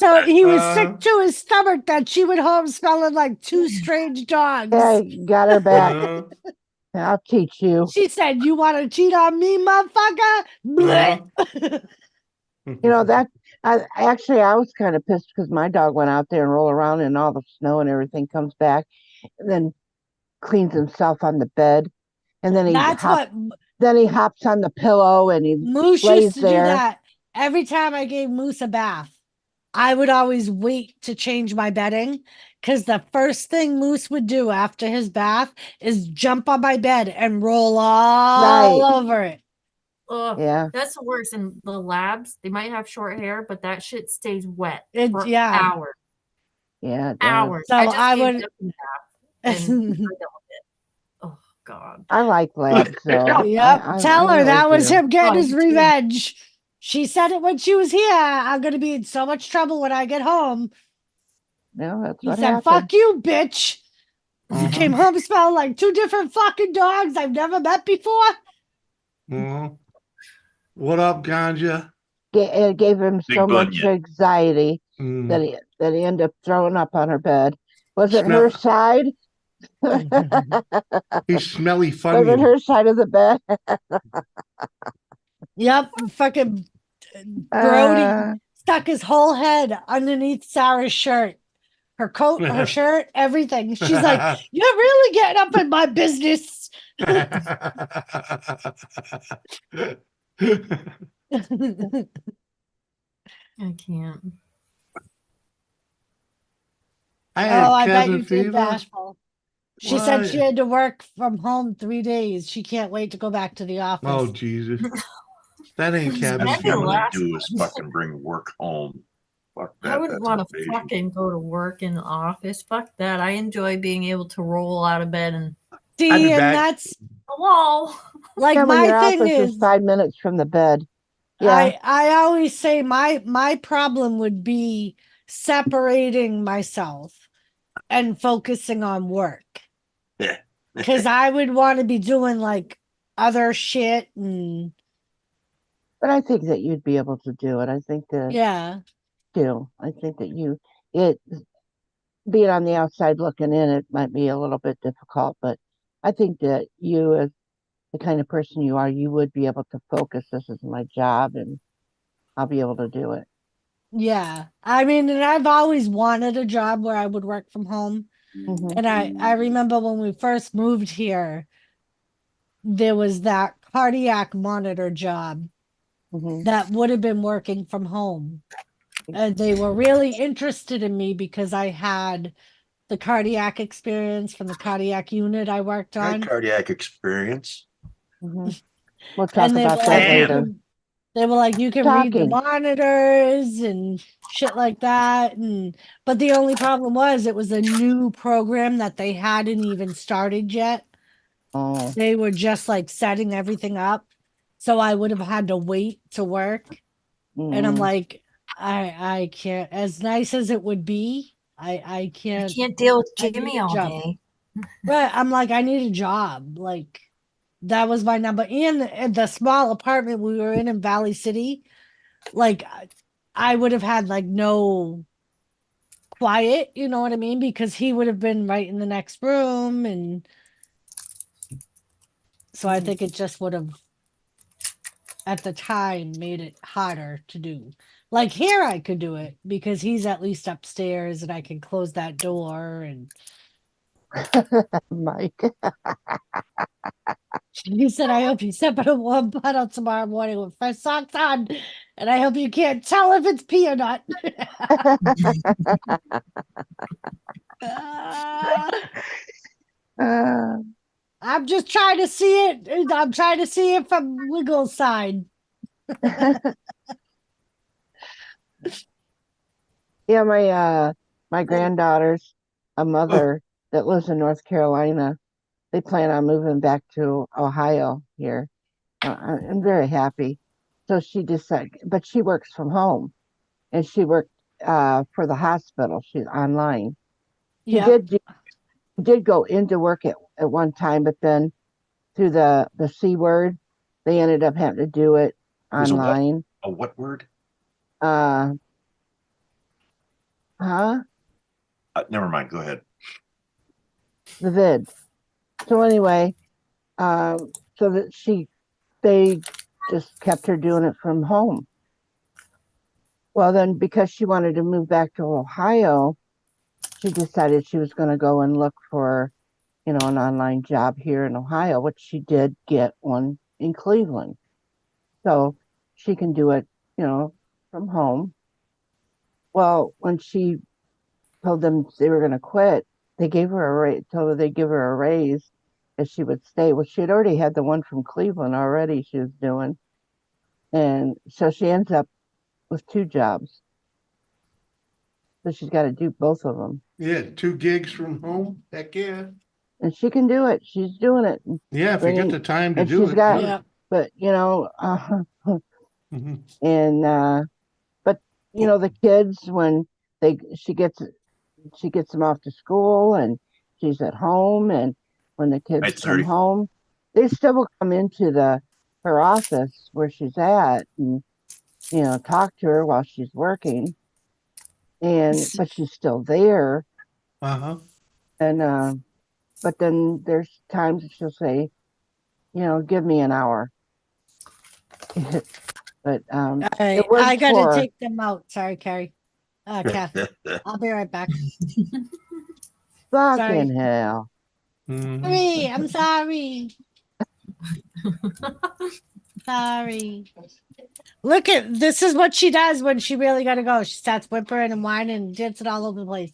sick to his stomach that she went home smelling like two strange dogs. Yeah, got her back. I'll teach you. She said, you want to cheat on me, motherfucker? Blech. You know that I was kind of pissed because my dog went out there and rolled around in all the snow and everything, comes back and then cleans himself on the bed, and then he That's what hops on the pillow and he Moose lays used to there. do that. Every time I gave Moose a bath, I would always wait to change my bedding because the first thing Moose would do after his bath is jump on my bed and roll all over it. Ugh, Yeah. that's the worst. And the labs, they might have short hair, but that shit stays wet for Yeah. hours. Yeah, it does. Hours. So just I gave would- Duffy a bath and we're done with it. Oh god. I like labs though. Yep. Tell her really that was do. him getting Oh, his me too. revenge. She said it when she was here. I'm going to be in so much trouble when I get home. No, that's He what said, happened. fuck you, bitch. You Mhm. came home smelling like two different fucking dogs I've never met before. Mhm. What up, Ganja? It gave him Big so much bunion. anxiety Mm. that he ended up throwing up on her bed. Was it Smell- her side? He's smelly Was funny. it her side of the bed? Yep. Fucking Brody Uh, stuck his whole head underneath Sarah's shirt. Her coat, her shirt, everything. She's like, you're really getting up in my business. I can't. I had I bet cabin you did, fever. Bashful. She said she What? had to work from home 3 days. She can't wait to go back to the office. Oh Jesus, that ain't cabin That'd Best be thing fever. the to last do is fucking bring work home. Fuck that. I wouldn't that's want to invasion. fucking go to work in the office. Fuck that. I enjoy being able to roll out of bed and I'd be See, and back. that's hello. like yeah, when your my thing office is is 5 minutes from the bed. Yeah. I always say my problem would be separating myself and focusing on work. Yeah. Because I would want to be doing like other shit and But I think that you'd be able to do it. I think that yeah. I think that being on the outside looking in, it might be a little bit difficult, but I think that you, as the kind of person you are, you would be able to focus. This is my job and I'll be able to do it. Yeah. I mean, and I've always wanted a job where I would work from home. Mhm. And I remember when we first moved here, there was that cardiac monitor job Mhm. that would have been working from home. They were really interested in me because I had the cardiac experience from the cardiac unit I worked My on. cardiac experience. Mhm. We'll talk And they about were that like, later. they were like, you can read the Shocking. monitors and shit like that. But the only problem was it was a new program that they hadn't even started yet. Oh, They were just like setting everything up. So I would have had to wait to work. And I'm mhm. like, I can't, as nice as it would be, I I can't. can't deal with I need Jimmy a all job. day. But I'm like, I need a job. Like that was my number. And the small apartment we were in Valley City, like I would have had like no quiet, you know what I mean? Because he would have been right in the next room. And so I think it just would have at the time made it harder to do. Like here I could do it because he's at least upstairs and I can close that door. And Mike. he said, I hope you step in a warm puddle tomorrow morning with fresh socks on. And I hope you can't tell if it's pee or not. Ah. Uh, I'm just trying to see it. I'm trying to see it from legal side. Yeah, my granddaughters, a mother that lives in North Carolina, they plan on moving back to Ohio here. I'm very happy. So she decided, but she works from home, and she worked for the hospital. She's online. She Yep. did go into work at one time, but then through the C word, they ended up having to do it There's online. a what word? Uh, huh? Never mind. Go ahead. The vid. So anyway, so that they just kept her doing it from home. Well, then because she wanted to move back to Ohio, she decided she was going to go and look for, an online job here in Ohio, which she did get one in Cleveland. So she can do it, from home. Well, when she told them they were going to quit, they gave her a raise, told her they'd give her a raise if she would stay. Well, she had already had the one from Cleveland already she was doing. And so she ends up with two jobs. So she's got to do both of them. Yeah, 2 gigs from home. Heck yeah. And she can do it. She's doing it. Yeah, if you get Bringing- the time to and do she's it. got- do it. Yep. But, Mhm. and, but, the kids, when she gets them off to school and she's at home, and when the kids Right, come 30. home, they still will come into her office where she's at and, talk to her while she's working. But she's still there. Uh-huh. And, but then there's times that she'll say, give me an hour. But All right. it works I gotta for her. take them out. Sorry, Carrie. Kathy. I'll be right back. Fucking hell. Mhm. Sorry, I'm sorry. Sorry. Look at this is what she does when she really gotta go. She starts whimpering and whining and dancing all over the place.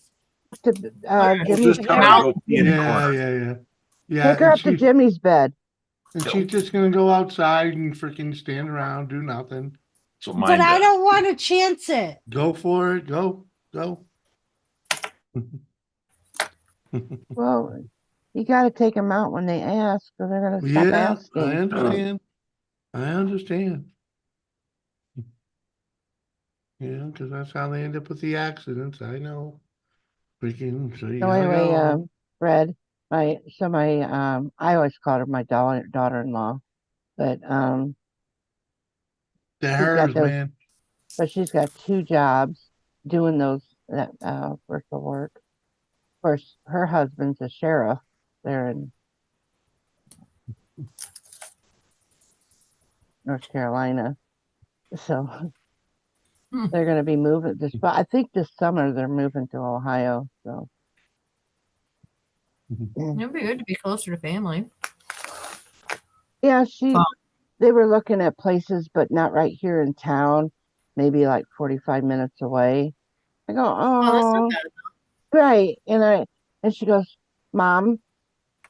Jimmy's, Just come and go pee in the Yeah, corner. yeah. Yeah, take her and up to Jimmy's bed. she's just gonna go outside and freaking stand around, do nothing. So But mine I does. don't want to chance it. Go for it. Go. Well, you got to take them out when they ask, or they're going to stop Yeah, asking. I understand. I understand. Yeah, because that's how they end up with the accidents. I know. Freaking. So you So gotta anyway, go. Fred, I always called her my daughter-in-law, but To she's got hers, those, man. but she's got two jobs doing that virtual work. Of course, her husband's a sheriff there in North Carolina, so they're going to be moving this. But I think this summer they're moving to Ohio. So It'd be good to be closer to family. yeah, Fun. they were looking at places, but not right here in town. Maybe like 45 minutes away. I go, Oh, that's not oh, bad. right. And she goes, Mom.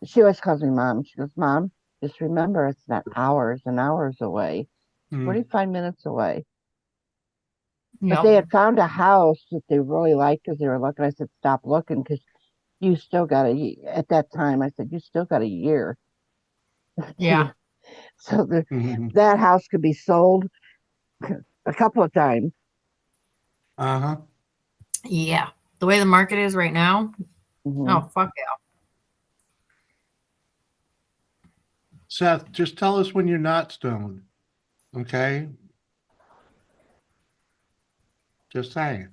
She always calls me Mom. She goes, Mom, just remember it's not hours and hours away. Hmm. 45 minutes away. But Yep. they had found a house that they really liked because they were looking. I said, stop looking because you still got at that time, I said, you still got a year. Yeah. So Mhm. that house could be sold a couple of times. Uh-huh. Yeah. The way the market is right now. Mhm. Oh, fuck yeah. Seth, just tell us when you're not stoned. Okay? Just saying.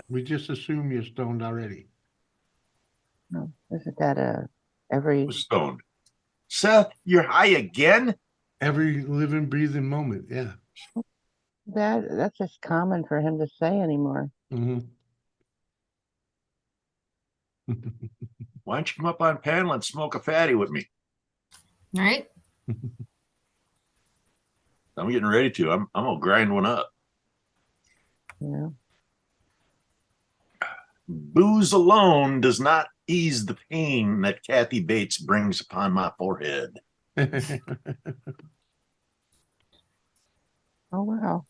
We just assume you're stoned already. No, isn't that every Was stoned. Seth, you're high again? Every living, breathing moment. Yeah. that's just common for him to say anymore. Mm-hmm. Why don't you come up on panel and smoke a fatty with me? Right? I'm getting ready to. I'm gonna grind one up. You know, Booze alone does not ease the pain that Kathy Bates brings upon my forehead. Oh, wow.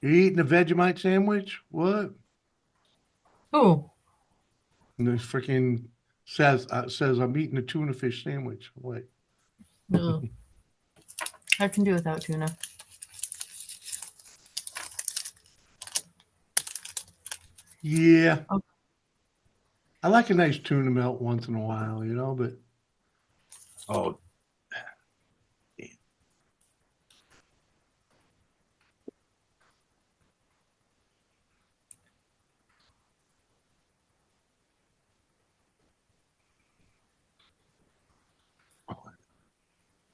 You eating a Vegemite sandwich? What? Ooh, And this freaking says I'm eating a tuna fish sandwich. What? ugh. I can do without tuna. Yeah. Oh. I like a nice tuna melt once in a while, you know, but Oh,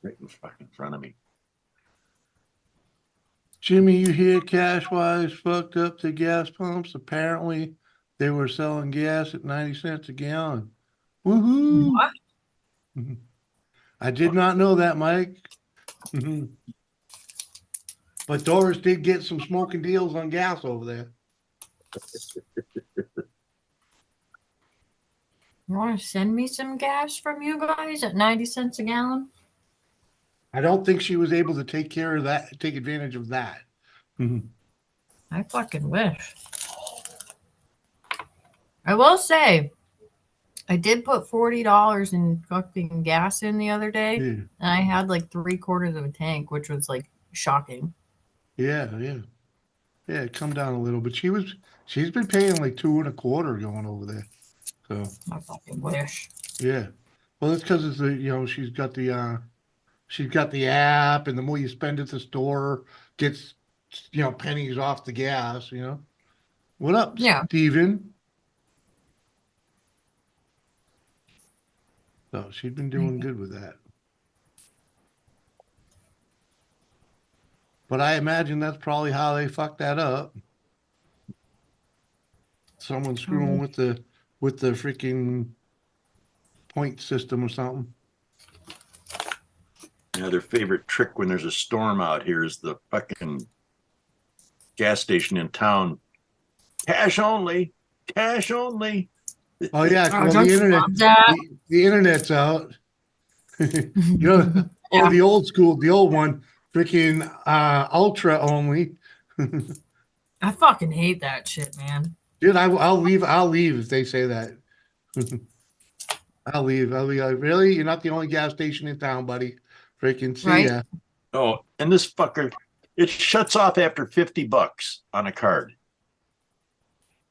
right in front of me. Jimmy, you hear Cashwise fucked up the gas pumps? Apparently they were selling gas at 90 cents a gallon. Woohoo! What? Mhm. I did not know that, Mike. Mhm. But Doris did get some smoking deals on gas over there. You want to send me some gas from you guys at 90 cents a gallon? I don't think she was able to take care of that, take advantage of that. Mhm. I fucking wish. I will say, I did put $40 in fucking gas in the other day, Yeah, and I had like 3/4 of a tank, which was like shocking. yeah, yeah. Yeah, it come down a little, but she's been paying like 2.25 going over there. So I fucking wish. yeah. Well, it's because it's she's got the app, and the more you spend at the store, gets pennies off the gas, you know. What up, Yeah. Steven? So she's been doing good with that. But I imagine that's probably how they fucked that up. Someone screwing with the freaking point system or something. Yeah, their favorite trick when there's a storm out here is the fucking gas station in town. Cash only, cash only. Oh yeah, Oh, well don't the you internet, love that? the internet's out. Or Yeah. the old school, the old one, freaking ultra only. I fucking hate that shit, man. Dude, I'll leave if they say that. I'll leave. I'll be like, really? You're not the only gas station in town, buddy. Freaking see Right? ya. Oh, and this fucker, it shuts off after $50 on a card.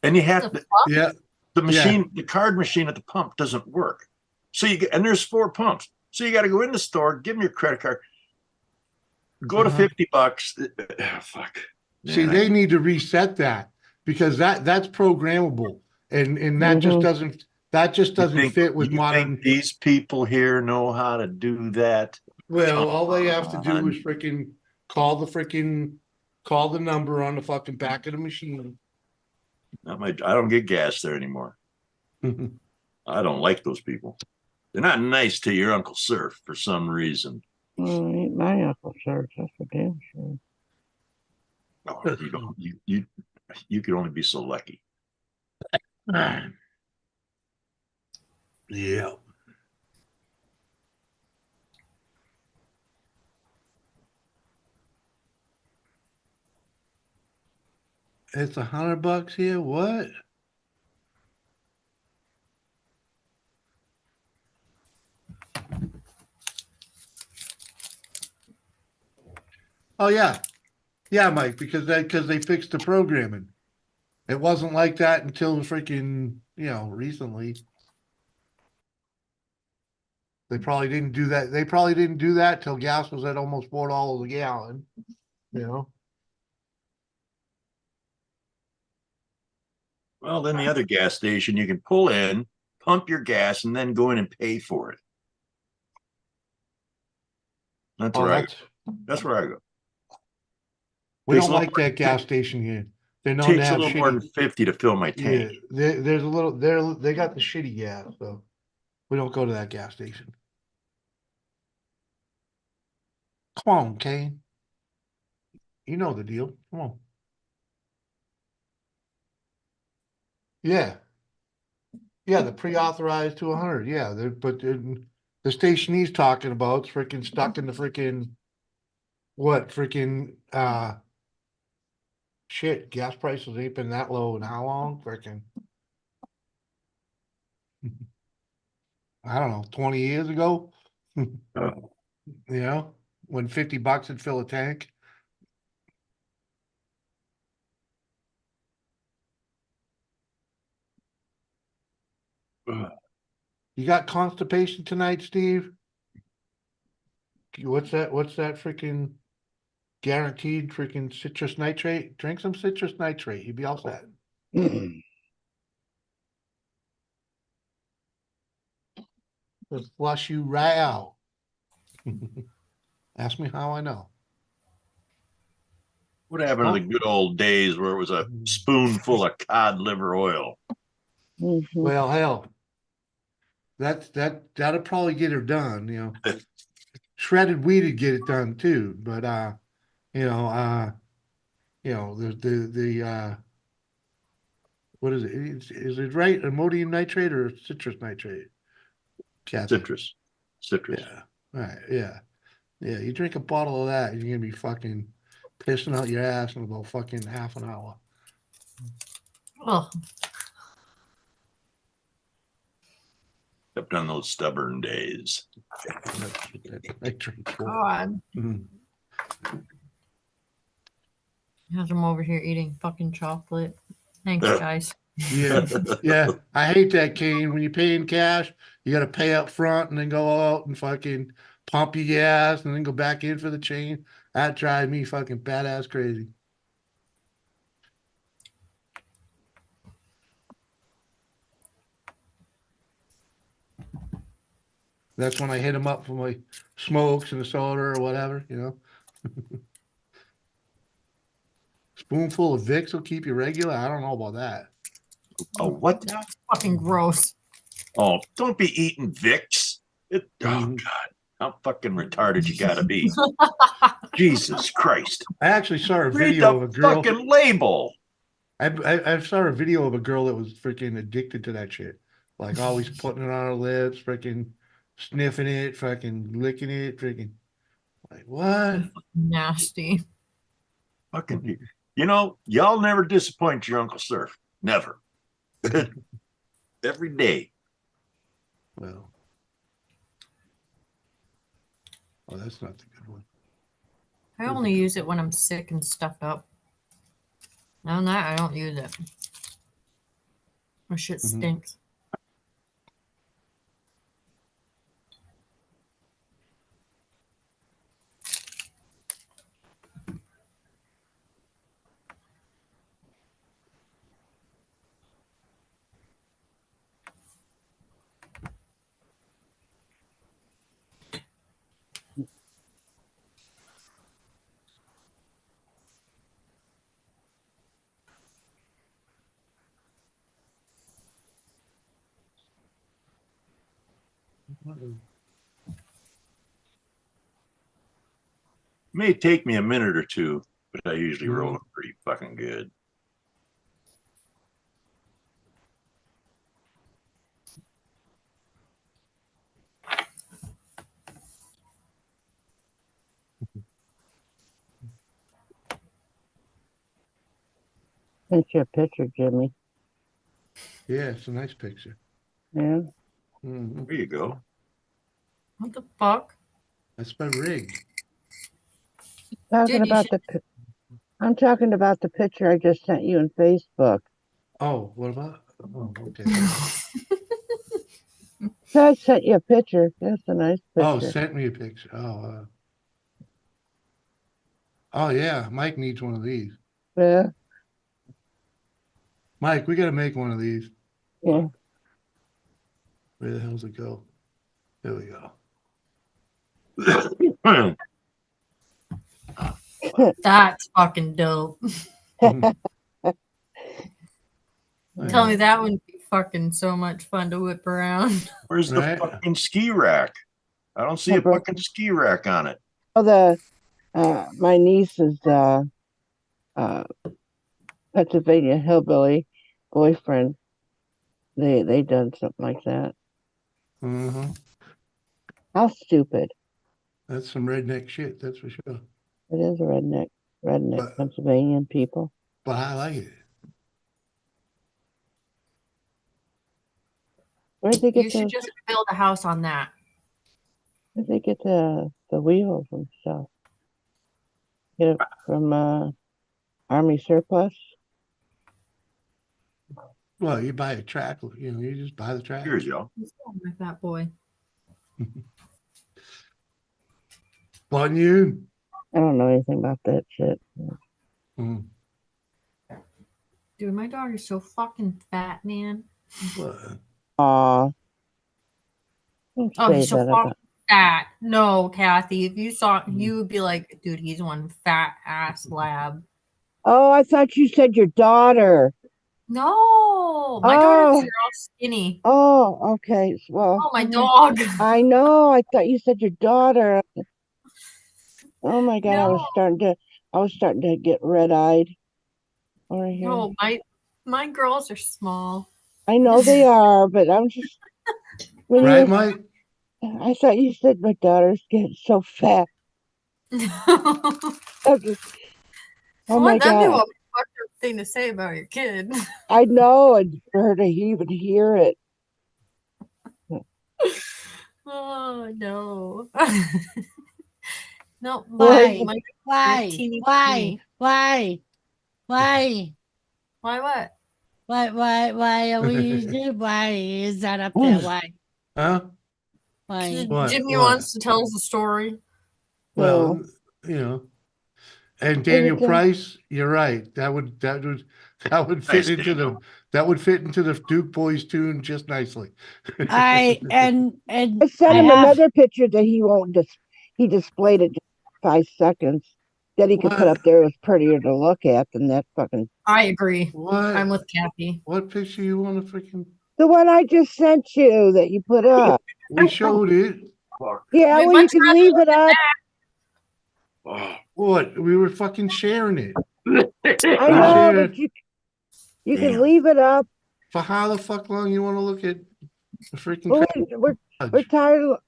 And you have The to, fuck? Yeah. the machine, the card machine at the pump doesn't work. So and there's 4 pumps. So you got to go in the store, give them your credit card, go to Uh-huh. $50. Fuck. See, Man, they need to reset that because that's programmable, and that just Mhm. doesn't fit with you modern. think these people here know how to do that? Well, all they have to do Come is freaking call the number on the fucking back of the machine. I don't get gas there anymore. I don't like those people. They're not nice to your Uncle Surf for some reason. Ain't my Uncle Surf, that's for damn sure. Oh, you don't. You could only be so lucky. Yeah. It's $100 here. What? Oh yeah, yeah, Mike. Because they fixed the programming. It wasn't like that until freaking recently. They probably didn't do that. They probably didn't do that till gas was at almost $4 a gallon. You know. Well, then the other gas station, you can pull in, pump your gas, and then go in and pay for it. That's Oh, where that's where I go. we Takes don't a like that gas station here. They're known to Takes a have little more than shitty. 50 to fill my Yeah, tank. there's a little. They got the shitty gas, so we don't go to that gas station. Come on, Kane. You know the deal. Come on. Yeah. Yeah, the pre-authorized to 100. Yeah, but the station he's talking about's freaking stuck in the freaking what freaking shit. Gas prices ain't been that low in how long? Freaking I don't know, 20 years ago. Oh. You know, when $50 would fill a tank. You got constipation tonight, Steve? What's that? What's that freaking guaranteed freaking citrus nitrate? Drink some citrus nitrate. You'd be all set. It'll flush you right out. Ask me how I know. What happened to the good old days where it was a spoonful of cod liver oil? Mhm. Well, hell, that'll probably get her done, you know. Shredded wheat would get it done too, but you know, the what is it? Is it right? Ammonium nitrate or citrus nitrate? Kathy? Citrus. Yeah. Right. Yeah. Yeah. You drink a bottle of that, you're gonna be fucking pissing out your ass in about fucking half an hour. Oh, Except on those stubborn days. I drink for. God. Mhm. Has him over here eating fucking chocolate. Thanks, guys. Yeah. Yeah. I hate that, Kane. When you pay in cash, you gotta pay up front and then go out and fucking pump your gas and then go back in for the chain. That drives me fucking badass crazy. That's when I hit him up for my smokes and the soda or whatever, you know. Spoonful of Vicks will keep you regular. I don't know about that. Oh, what? That's fucking gross. Oh, don't be eating Vicks. Oh, Mhm. God. How fucking retarded you gotta be. Jesus Christ. I actually saw a Read video of the a girl. fucking label. I saw a video of a girl that was freaking addicted to that shit. Like always putting it on her lips, freaking sniffing it, fucking licking it, freaking like what? Nasty. Fucking, you know, y'all never disappoint your Uncle Surf. Never. Every day. Well, oh, that's not the good one. I only use it when I'm sick and stuffed up. Other than that, I don't use it. My shit Mhm. stinks. May take me a minute or two, but I usually Mhm. roll it pretty fucking good. Sent you a picture, Jimmy. Yeah, it's a nice picture. Yeah. Mhm. There you go. What the fuck? That's my rig. Talking Dude, you about should. I'm talking about the picture I just sent you in Facebook. Oh, what about? Oh, okay. So I sent you a picture. That's a nice Oh, picture. sent me a picture. Oh yeah, Mike needs one of these. Yeah. Mike, we gotta make one of these. Yeah. Where the hell's it go? There we go. That's fucking dope. Mhm. Tell me Yeah. that would be fucking so much fun to whip around. Where's the Right. fucking ski rack? I don't see a Pepper. fucking ski rack on it. Oh, my niece's Pennsylvania hillbilly boyfriend. They done something like that. Uh-huh. How stupid! That's some redneck shit, that's for sure. It is a redneck But Pennsylvanian people. but I like it. Where'd they You get should the just build a house on that. where'd they get the wheels and stuff? Get it from Army surplus? Well, you buy a tractor, you just buy the tractor. Here, Joe. Like that boy. Bunyan. I don't know anything about that shit. Mm. Dude, my dog is so fucking fat, man. What? Aw. Don't Oh, say he's so that fucking about fat. No, Kathy, if you saw, Mm. you would be like, dude, he's one fat ass lab. Oh, I thought you said your daughter. No, my daughters Oh. are all skinny. Oh, okay. Well, Oh, my dog. I know. I thought you said your daughter. Oh my God, No, I was starting to get red-eyed over here. no, my girls are small. I know they are, but I'm just when Right, you Mike? I thought you said my daughter's getting so fat. I'm just, oh my That'd be a God. fucked up thing to say about your kid. I know, and for her to even hear it. Oh no. No, Why? my Why? teeny Why? tiny. Why? Why? Why what? Why are we why is that up there? Why? Huh? Why? What? Jimmy What? wants to tell us a story. Well, So, and Daniel Anything. Price, you're right. That would Nice, fit into Daniel. the Duke Boys tune just nicely. and I sent I him have another picture that he won't he displayed it just 5 seconds that he could put up What? there. It was prettier to look at than that fucking I agree. I'm What? with Kathy. What picture you want to freaking? the one I just sent you that you put up. We showed it. Yeah, We'd well, you much can rather leave it up. Oh, What? We were fucking sharing it. I We know, shared but you can Damn. leave it up. for how the fuck long you want to look at the freaking Well, we're garage? tired of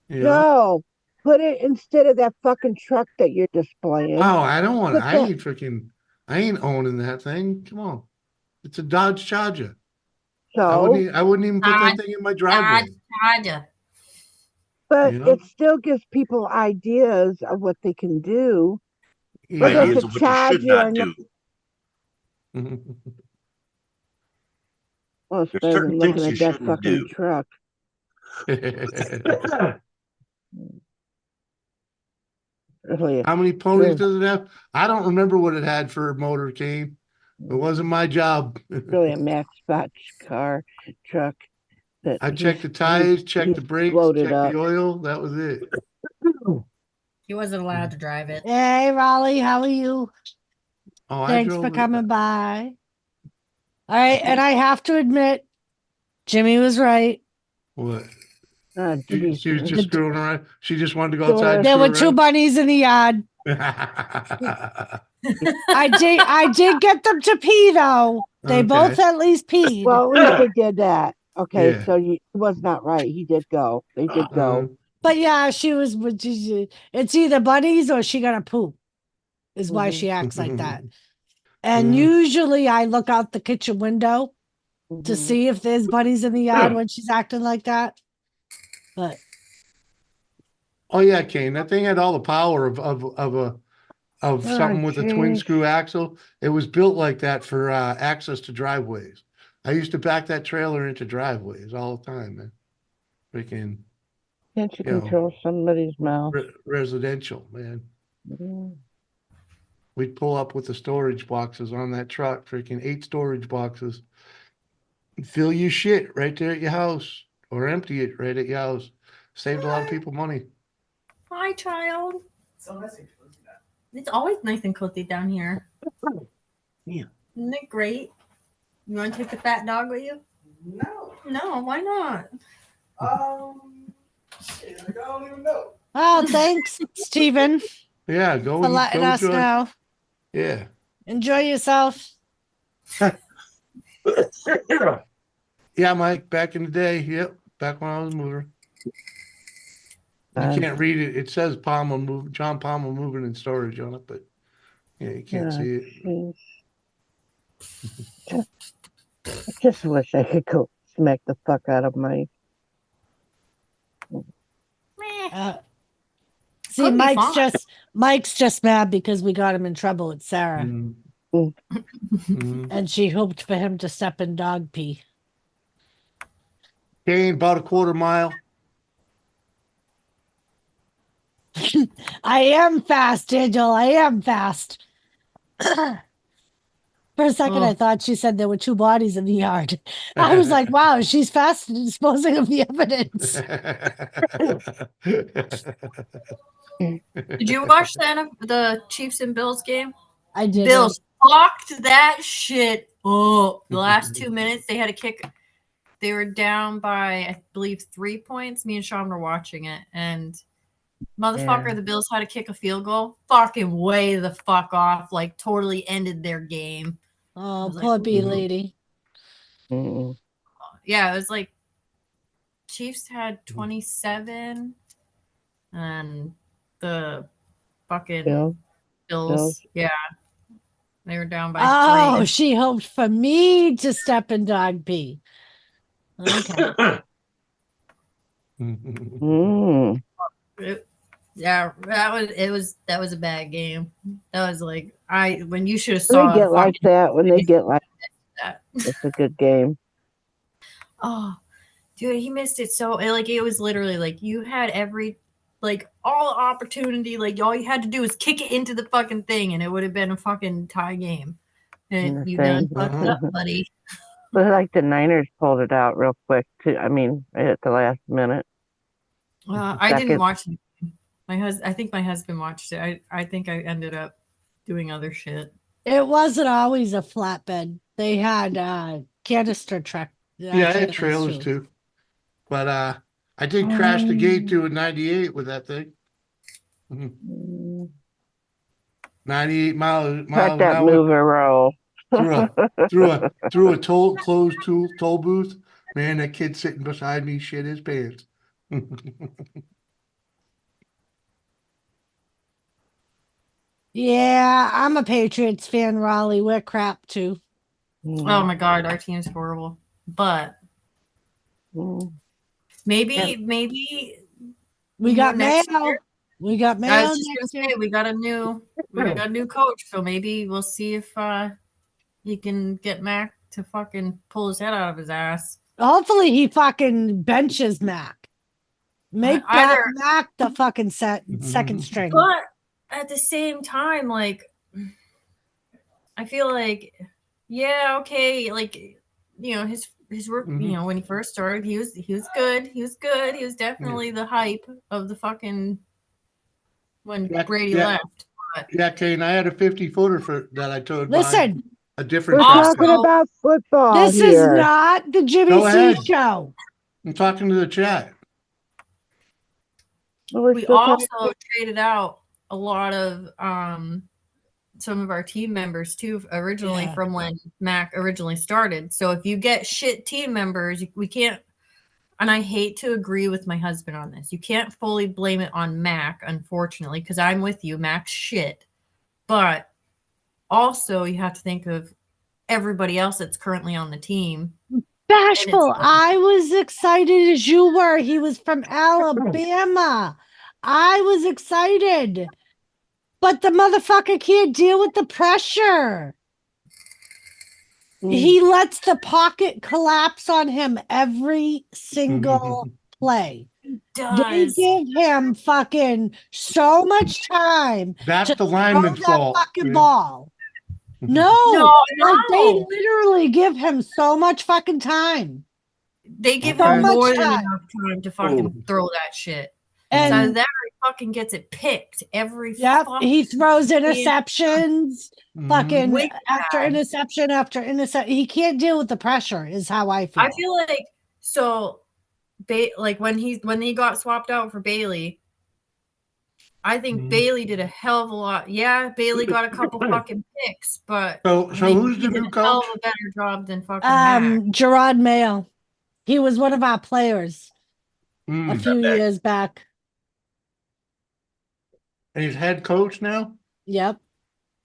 You know? no. Put it instead of that fucking truck that you're displaying. Oh, I don't want. Put that. I ain't owning that thing. Come on, it's a Dodge Charger. So, I wouldn't even put that Dodge, thing in my driveway. but You know? it still gives people ideas of what they can do. Yeah. Whether ideas it's a of what you should Charger or not not. do. Well, it's There's better certain than things looking you at that shouldn't fucking do. truck. Really, How many ponies really, does it have? I don't remember what it had for a motor cane. It wasn't my job. really a Max Botch car, truck that I checked the tires, checked the brakes, loaded checked up. the oil. That was it. He wasn't allowed to drive it. Hey Raleigh, how are you? Oh, I Thanks for drove it. coming by. All right, and I have to admit, Jimmy was right. What? She Jimmy's was just The- screwing around. She just wanted to go outside and There were screw two around. bunnies in the yard. I did get them to pee though. They both Okay. at least peed. well, at least they did that. Okay, Yeah. so it was not right. He did go. They did go. But yeah, she was. It's either bunnies or she gonna poop. Is why Mhm. she acts like that. And Mhm. usually I look out the kitchen window to Mhm. see if there's bunnies in the yard when she's acting like that. But Oh yeah, Kane. That thing had all the power of something with a twin jeez. screw axle. It was built like that for access to driveways. I used to back that trailer into driveways all the time, man. Freaking Can't you you know, control somebody's mouth? residential, man. Mhm. We'd pull up with the storage boxes on that truck, freaking 8 storage boxes. Fill your shit right there at your house or empty it right at your house. Saved a lot of people money. Hi, child. It's always nice and cozy down here. Yeah. Isn't it great? You want to take the fat dog with you? No. No, why not? Shit, like, I don't even know. Oh, thanks, Stephen, Yeah, go for and letting go us enjoy. know. Yeah. Enjoy yourself. Yeah, Mike, back in the day. Yep. Back when I was a mover. You Um, can't read it. It says Palmer move, John Palmer moving and storage on it, but yeah, you can't yeah, see it. I just wish I could go smack the fuck out of Mike. Uh, see, Could be fun. Mike's just mad because we got him in trouble with Sarah, Mhm. Mm. Mhm. and she hoped for him to step in dog pee. Kane, about a quarter mile. I am fast, Angel. I am fast. For a second, I Oh. thought she said there were two bodies in the yard. I was like, wow, she's fast at disposing of the evidence. Did you watch the Chiefs and Bills game? I did. Bills fucked that shit up. The last 2 minutes, they had to kick. They were down by, I believe, 3 points. Me and Sean were watching it, and motherfucker, Yeah. the Bills had to kick a field goal. Fucking way the fuck off. Like, totally ended their game. Oh, was like, poor bee Mhm. lady. Mm-mm. Yeah, it was like Chiefs had 27, and the fucking Bill, Bills, yeah, they were down by Oh, 3. she hoped for me to step in dog pee. Okay. mm. Yeah, that was a bad game. That was like when you should have When saw they get like fucking that, when they get like that. it's a good game. Oh, dude, he missed it so like it was literally like you had every like all opportunity, like all you had to do was kick it into the fucking thing and it would have been a fucking tie game. And The you done same. fucked up, buddy. But like the Niners pulled it out real quick too. I mean, right at the last minute. I didn't Second. watch it. I think my husband watched it. I think I ended up doing other shit. It wasn't always a flatbed. They had canister truck. Yeah, I had trailers too. But I did crash the gate too in 98 with that thing. Mhm. Mm. 98 miles Let an that hour mover roll. through a closed toll booth. Man, that kid sitting beside me shit his pants. Yeah, I'm a Patriots fan, Raleigh. We're crap too. Oh my god, our team's horrible. But Mm. maybe We got next Mayo. year- We got I Mayo was just next gonna year. say we got a new coach, so maybe we'll see if he can get Mac to fucking pull his head out of his ass. Hopefully he fucking benches Mac. Make that Either, Mac the fucking second string. but at the same time, like I feel like, yeah, okay, like his work, Mhm. when he first started, he was good. He was good. He was definitely the hype of the fucking when Yeah, Brady yeah. left. Yeah, Kane, I had a 50-footer that I towed Listen, by a We're different Also- talking about football this here. is not the Jimmy Go C ahead. show. I'm talking to the chat. We're We still talking- also traded out a lot of some of our team members too originally Yeah. from when Mac originally started. So if you get shit team members, we can't, and I hate to agree with my husband on this, you can't fully blame it on Mac, unfortunately, because I'm with you, Mac's shit. But also you have to think of everybody else that's currently on the team. Bashful. I was excited as you were. He was from Alabama. I was excited. But the motherfucker can't deal with the pressure. Mm. He lets the pocket collapse on him every single play. They Does give him fucking so much time That's to the throw lineman's that fault. fucking man. ball. No, like they no. literally give him so much fucking time. They give Okay. him So more much than time. enough time to fucking throw that shit. And So that he fucking gets it picked every yep, fucking he throws damn Mhm. interceptions, fucking Wicked after bad. interception after interception. He can't deal with the pressure, is how I feel. I feel like so like when he got swapped out for Bailey, I think Mhm. Bailey did a hell of a lot. Yeah, Bailey got a couple fucking picks, but So I think who's he the did new a hell coach? of a better job than fucking Mac. Gerard Mayo. He was one of our players a Mm. few years back. And he's head coach now? Yep.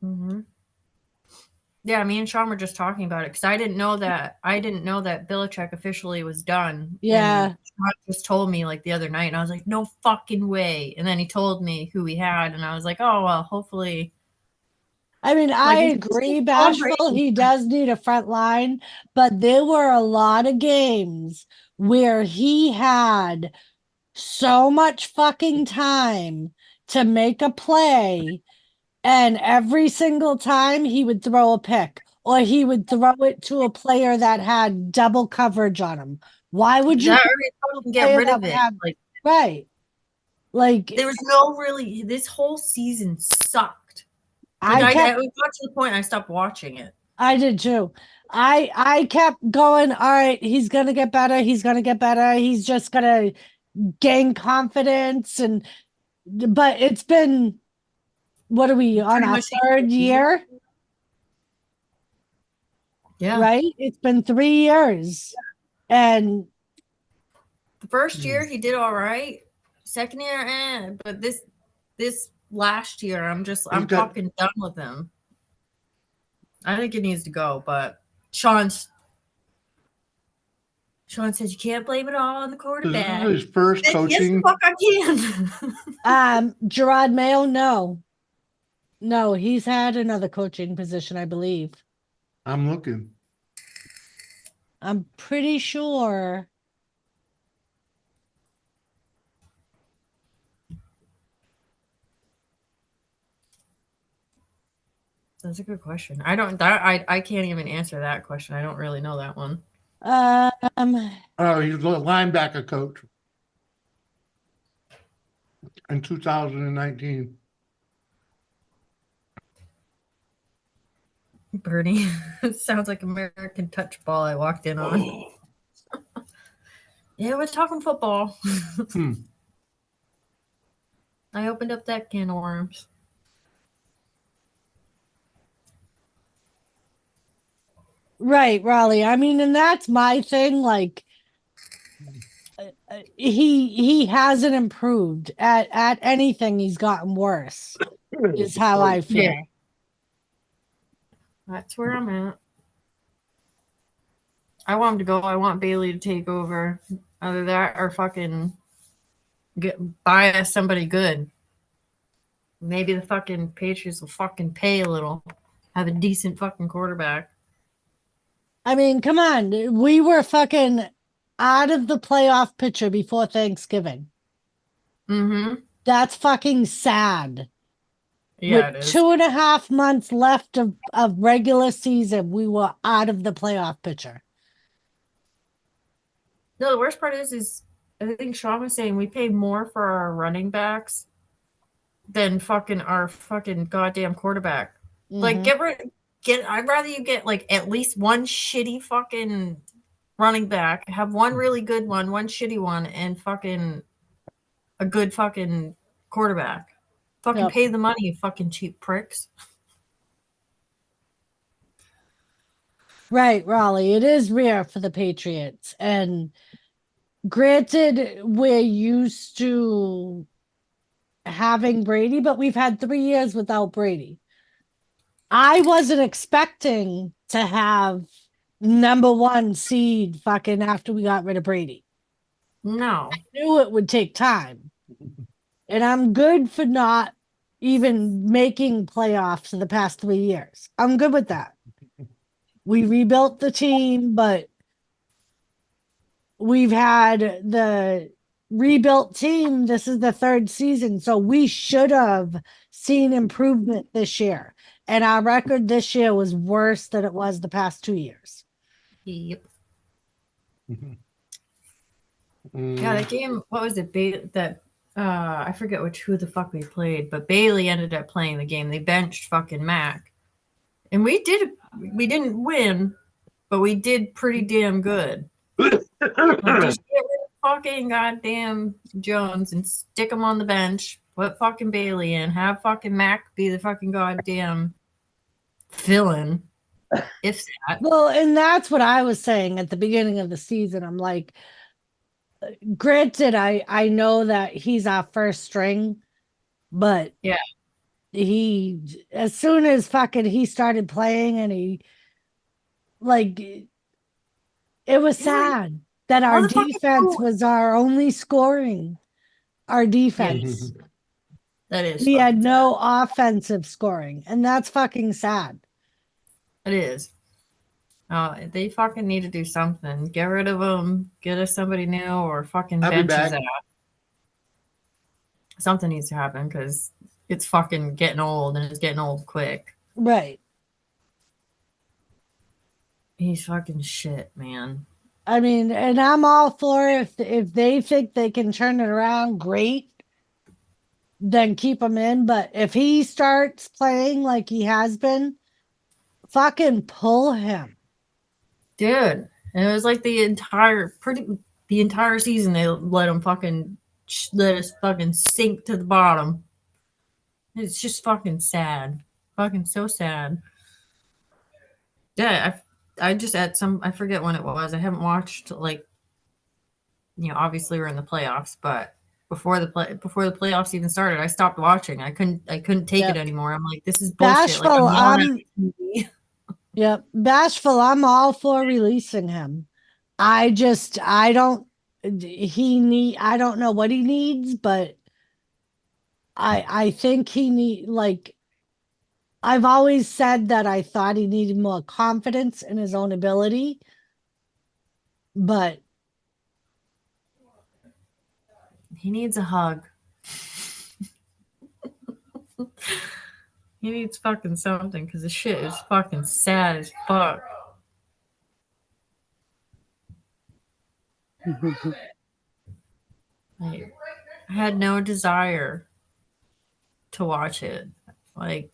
Mm-hmm. Yeah, me and Sean were just talking about it because I didn't know that Belichick officially was done. Yeah. And Sean just told me like the other night, and I was like, no fucking way. And then he told me who he had, and I was like, oh well, hopefully. I mean, I it's just agree, Tom Bashful. Brady. He does need a front line, but there were a lot of games where he had so much fucking time to make a play, and every single time he would throw a pick or he would throw it to a player that had double coverage on him. Why would you That throw already it to a fucking get player rid that of would it. have- Like right? Like there was no really. This whole season sucked. Like, I I kept, got to the point I stopped watching it. I did too. I kept going, all right, he's gonna get better, he's gonna get better, he's just gonna gain confidence, and but it's been, what are we on Pretty our much the third season. year? Yeah. Right? It's been 3 years. And The first year he did all right. Second year, but this last year, I'm got- fucking done with him. I think it needs to go, but Sean says you can't blame it all on the This quarterback. is his first Yes, the coaching. fuck I can. Gerard Mayo, no, he's had another coaching position, I believe. I'm looking. I'm pretty sure. That's a good question. I can't even answer that question. I don't really know that one. Oh, he's a linebacker coach in 2019. Bernie. Sounds like American touch ball I walked in on. Yeah, we're talking football. I opened up that can of worms. Right, Raleigh. I mean, and that's my thing. Like, he hasn't improved at anything. He's gotten worse. Is how I feel. Yeah. That's where I'm at. I want him to go. I want Bailey to take over. Either that or fucking buy us somebody good. Maybe the fucking Patriots will fucking pay a little. Have a decent fucking quarterback. I mean, come on. We were fucking out of the playoff picture before Thanksgiving. Mm-hmm. That's fucking sad. Yeah, With it is. 2.5 months left of regular season, we were out of the playoff picture. No, the worst part is I think Sean was saying we pay more for our running backs than fucking our fucking goddamn quarterback. Like Mhm. I'd rather you get like at least one shitty fucking running back, have one really good one shitty one, and fucking a good fucking quarterback. Fucking Yep. pay the money, you fucking cheap pricks. Right, Raleigh. It is rare for the Patriots. And granted, we're used to having Brady, but we've had 3 years without Brady. I wasn't expecting to have number 1 seed fucking after we got rid of Brady. No. Knew it would take time. And I'm good for not even making playoffs in the past 3 years. I'm good with that. We rebuilt the team, but we've had the rebuilt team. This is the 3rd season, so we should have seen improvement this year. And our record this year was worse than it was the past 2 years. Yep. Mm. Yeah, that game, what was it? I forget who the fuck we played, but Bailey ended up playing the game. They benched fucking Mac. And we didn't win, but we did pretty damn good. Like, just get rid of fucking goddamn Jones and stick him on the bench. Put fucking Bailey in. Have fucking Mac be the fucking goddamn villain. If that. Well, and that's what I was saying at the beginning of the season. I'm like, granted, I know that he's our first string, but Yeah. he, as soon as fucking he started playing and he, like, it was sad that our Motherfucking defense fool. was our only scoring. Our defense. That is. We had fucking sad. no offensive scoring, and that's fucking sad. It is. They fucking need to do something. Get rid of him. Get us somebody new, or fucking I'll be bench his back. ass. Something needs to happen because it's fucking getting old, and it's getting old quick. Right. He's fucking shit, man. I mean, and I'm all for if they think they can turn it around, great. Then keep him in. But if he starts playing like he has been, fucking pull him. Dude, and it was like the entire season they let him fucking let us fucking sink to the bottom. It's just fucking sad. Fucking so sad. Yeah, I just at some I forget when it was. I haven't watched like obviously we're in the playoffs, but before the playoffs even started, I stopped watching. I couldn't take Yep. it anymore. I'm like, this is bullshit. Like, Bashful, I'm yelling at the TV. Yep. Bashful, I'm all for releasing him. I don't know what he needs, but I think he need, like, I've always said that I thought he needed more confidence in his own ability, but He needs a hug. He needs fucking something because the shit is fucking sad as fuck. Like, I had no desire to watch it. Like,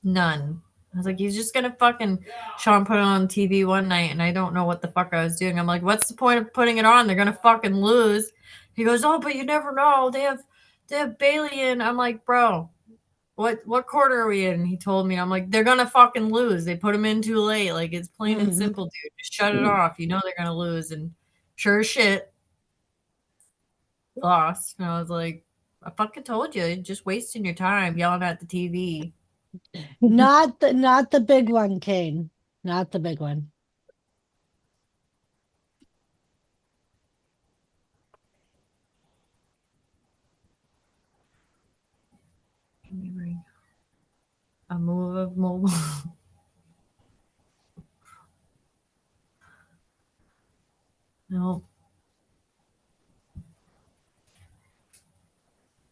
none. I was like, he's just gonna fucking. Sean put it on TV one night, and I don't know what the fuck I was doing. I'm like, what's the point of putting it on? They're gonna fucking lose. He goes, oh, but you never know. They have Bailey in. I'm like, bro, what quarter are we in? And he told me. I'm like, they're gonna fucking lose. They put him in too late. Like, it's plain and Mhm. simple, dude. Just shut it off. You know they're gonna lose. And sure as shit, lost. And I was like, I fucking told you. You're just wasting your time yelling at the TV. not the big one, Kane. Not the big one. Give me a ring. A move of mobile. No.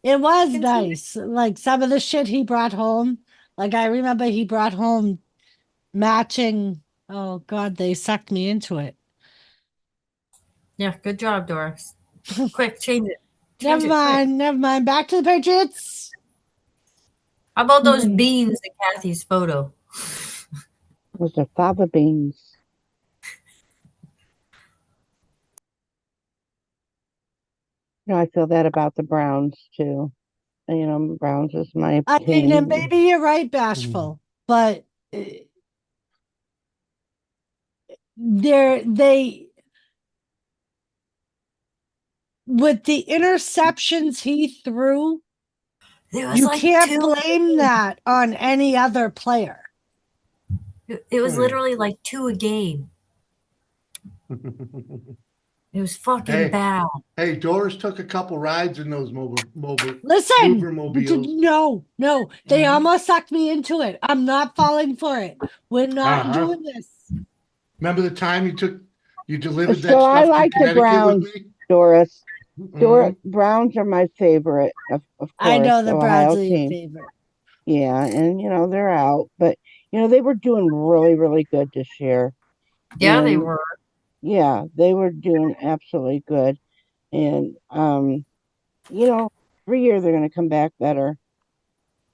It was Can see- nice. Like some of the shit he brought home. Like I remember he brought home matching. Oh God, they sucked me into it. Yeah, good job, Doris. Quick, change it. Never Change it, quick. mind, never mind. Back to the Patriots. How about those beans in Kathy's photo? Those are fava beans. I feel that about the Browns too. Browns is my I mean, team. and maybe you're right, Bashful, but they with the interceptions he threw, It was you like can't blame that on any other player. It was Right. literally like 2 a game. It was fucking Hey. bad. Hey, Doris took a couple rides in those Listen, Ubermobiles. no, they Mhm. almost sucked me into it. I'm not falling for it. We're not Uh-huh. doing this. Remember the time you delivered that So stuff I to like the Connecticut Browns, with me? Doris. Mhm. Browns are my favorite, of course. I know the Ohio Browns are your team. favorite. Yeah, and they're out, but they were doing really, really good this year. Yeah, they And, were. Yeah, they were doing absolutely good, and every year they're going to come back better.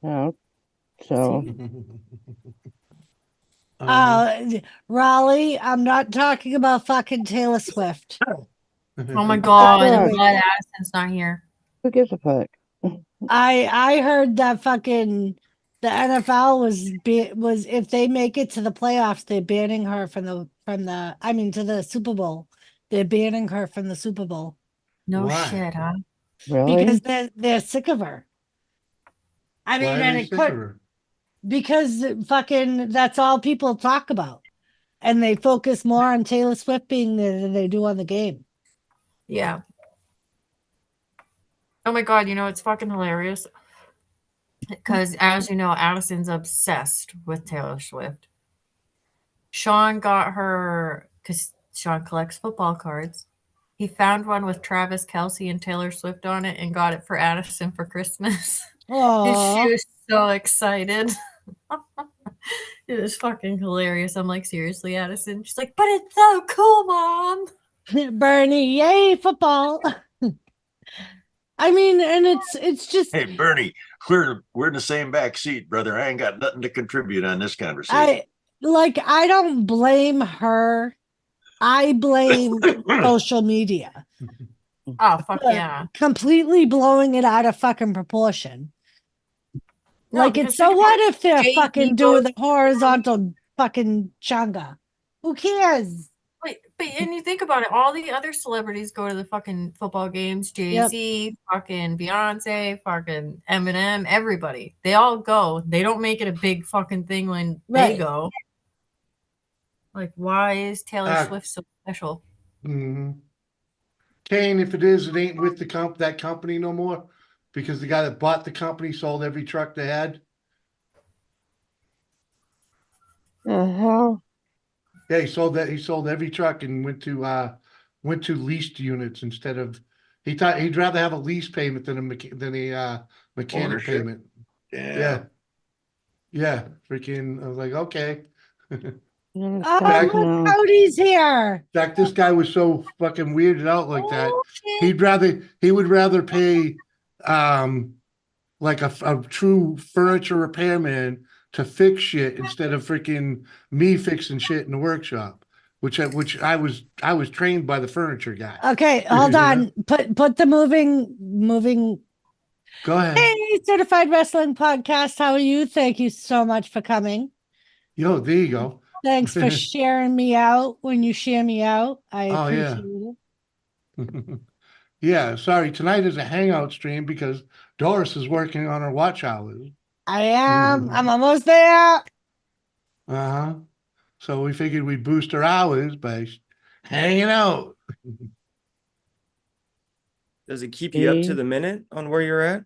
So Raleigh, I'm not talking about fucking Taylor Swift. Oh my god, By the I'm way. glad Addison's not here. who gives a fuck? I heard that fucking the NFL was if they make it to the playoffs, they're banning her from the I mean to the Super Bowl. They're banning her from the Super Bowl No Why? shit, huh? Really? because they're sick of her. I Why mean, are and they it sick of could her? because fucking that's all people talk about, and they focus more on Taylor Swift being there than they do on the game. Yeah. Oh my god, it's fucking hilarious. Because as you know, Addison's obsessed with Taylor Swift. Sean got her because Sean collects football cards. He found one with Travis Kelsey and Taylor Swift on it and got it for Addison for Christmas. And she Oh, was so excited. It was fucking hilarious. I'm like, seriously, Addison? She's like, but it's so cool, Mom. Bernie, yay football! I mean, and it's just Hey, Bernie, we're in the same back seat, brother. I ain't got nothing to contribute on this conversation. I don't blame her. I blame social media. Oh, fuck for yeah. Completely blowing it out of fucking proportion. No, Like because it's so think about what it. if they're Jay-Z fucking doing goes- the horizontal fucking changa? Who cares? Wait, but and you think about it, all the other celebrities go to the fucking football games. Jay-Z, fucking Beyonce, fucking Eminem, everybody. They all go. They don't make it a big fucking thing when they Right. go. Like, why is Taylor Ah. Swift so special? Mhm. Kane, if it is, it ain't with that company no more, because the guy that bought the company sold every truck they had. The hell? Yeah, he sold every truck and went to leased units instead of, he thought he'd rather have a lease payment than a mechanic Ownership. payment. Yeah. Yeah, freaking, I was like, okay. I'm gonna Oh, stop Back- look, now. Cody's here. In fact, this guy was so fucking weirded out like that. Oh, shit. He would rather pay like a true furniture repairman to fix shit instead of freaking me fixing shit in the workshop, which I was trained by the furniture guy. Okay, hold Yeah. on. Put the moving. Go ahead. Hey, Certified Wrestling Podcast. How are you? Thank you so much for coming. Yo, there you go. Thanks for sharing me out when you share me out. I Oh, yeah. appreciate it. Yeah, sorry. Tonight is a hangout stream because Doris is working on her watch hours. I am. I'm almost there. Uh-huh. So we figured we'd boost her hours by hanging out. Does it keep you up to Okay. the minute on where you're at?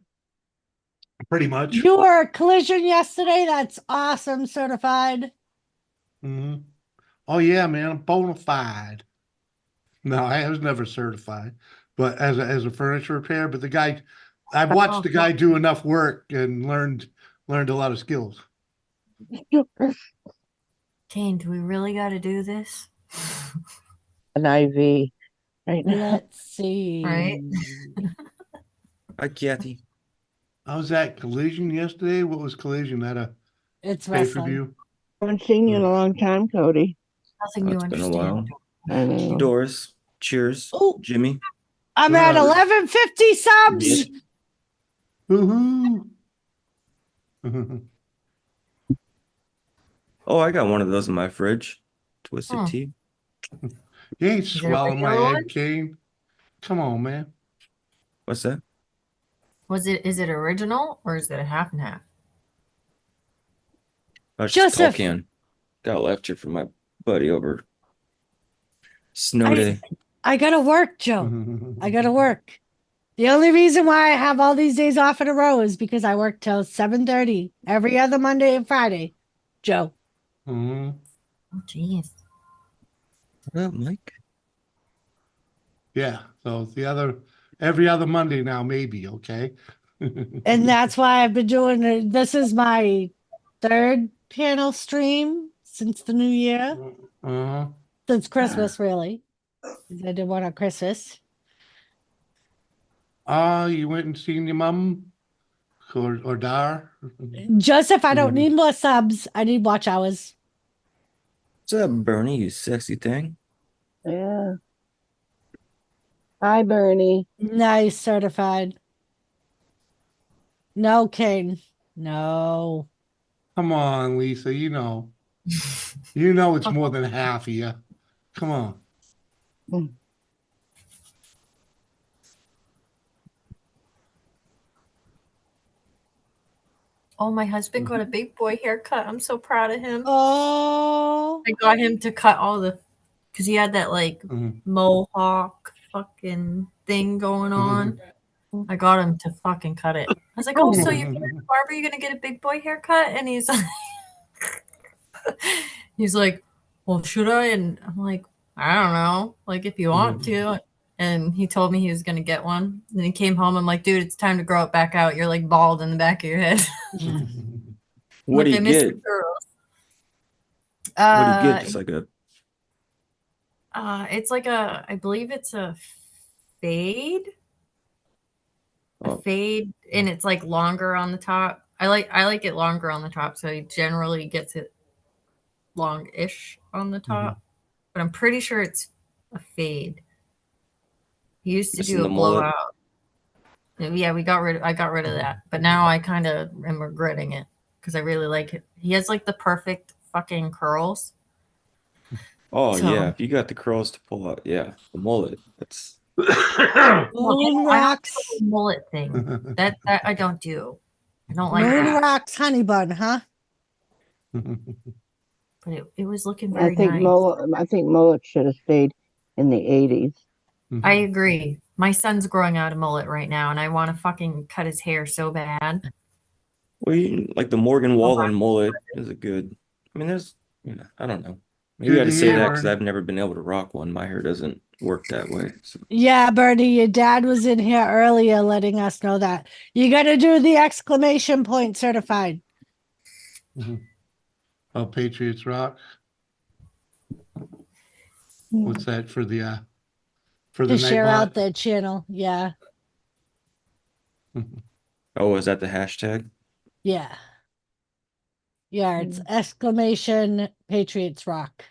Pretty much. You were a collision yesterday. That's awesome. Certified. Hmm. Oh yeah, man, I'm bona fide. No, I was never certified, but as a furniture repair. But I've watched the guy do enough work and learned a lot of skills. Kane, do we really got to do this? An IV right now. Let's see. Right. Hi, Kathy. I was at Collision yesterday. What was Collision at a It's pay per wrestling. view? Haven't seen you in a long time, Cody. Nothing you It's been a understand. while. I know. Doris, cheers. Oh. Jimmy. I'm at Wow. 1150 subs. Woohoo! Oh, I got one of those in my fridge. Twisted Huh. tea. You ain't it a swallowing my regular egg, one? Kane. Come on, man. What's that? Is it original or is it a half and half? Oh, it's just Joseph. Tolkien. Got a lecture from my buddy over snow I- day. I gotta work, Joe. I gotta work. The only reason why I have all these days off in a row is because I work till 7:30 every other Monday and Friday. Joe. Mhm. Oh, jeez. What up, Mike? Yeah. So every other Monday now, maybe. Okay. And that's why I've been doing it. This is my third panel stream since the new year, Uh-huh. since Christmas, really. 'Cause I did one on Christmas. You went and seen your mom or Dar? Joseph, I don't Mhm. need more subs. I need watch hours. What's up, Bernie, you sexy thing? Yeah. Hi, Bernie. Nice, certified. No, Kane. No. Come on, Lisa. You know it's more than half of you. Come on. Oh, my husband got a big boy haircut. I'm so proud of him. Oh. I got him to cut all the, because he had that like Mhm. mohawk fucking thing going on. I got him to fucking cut it. I was like, oh, so you're going to the barber, you're going to get a big boy haircut? And he's like, he's like, well, should I? And I'm like, I don't know. Like, if you want to. And he told me he was going to get one. And he came home. I'm like, dude, it's time to grow it back out. You're like bald in the back of your head. What do Like, you I miss get? the curls. What do you get? Just like a It's like I believe it's a fade. Oh. A fade, and it's like longer on the top. I like it longer on the top, so he generally gets it long-ish on the top. But I'm pretty sure it's a fade. He used to Missing do a the mullet. blowout. Yeah, I got rid of that. But now I kind of am regretting it because I really like it. He has like the perfect fucking curls. Oh So- yeah, if you got the curls to pull out, yeah, the mullet. That's Moon I don't rocks. do the mullet thing. That I don't do. I don't like Moon that. rocks honey bun, huh? But it was looking I very think nice. I think mullet should have stayed in the 80s. I agree. My son's growing out a mullet right now, and I want to fucking cut his hair so bad. well, like the Morgan Wallen mullet is a good. I mean, I don't know. Maybe Good I had to to say hear, that because Vern. I've never been able to rock one. My hair doesn't work that way. So. Yeah, Bernie, your dad was in here earlier letting us know that. You got to do the exclamation point certified. Oh, Patriots Rock. What's that for the To share out Nightbot? their channel. Yeah. Oh, is that the hashtag? Yeah. Yeah, it's exclamation Patriots rock.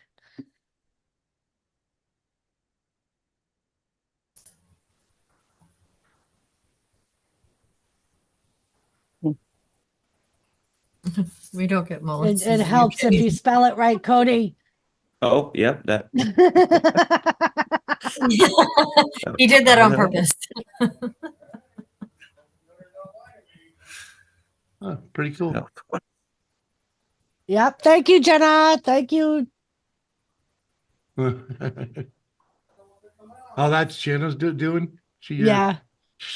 We don't get mullets. It helps if you spell it right, Cody. Oh, yep, that. He did that on purpose. Oh, pretty cool. Yep. Thank you, Jenna. Thank you. Oh, that's Jenna's doing. She Yeah.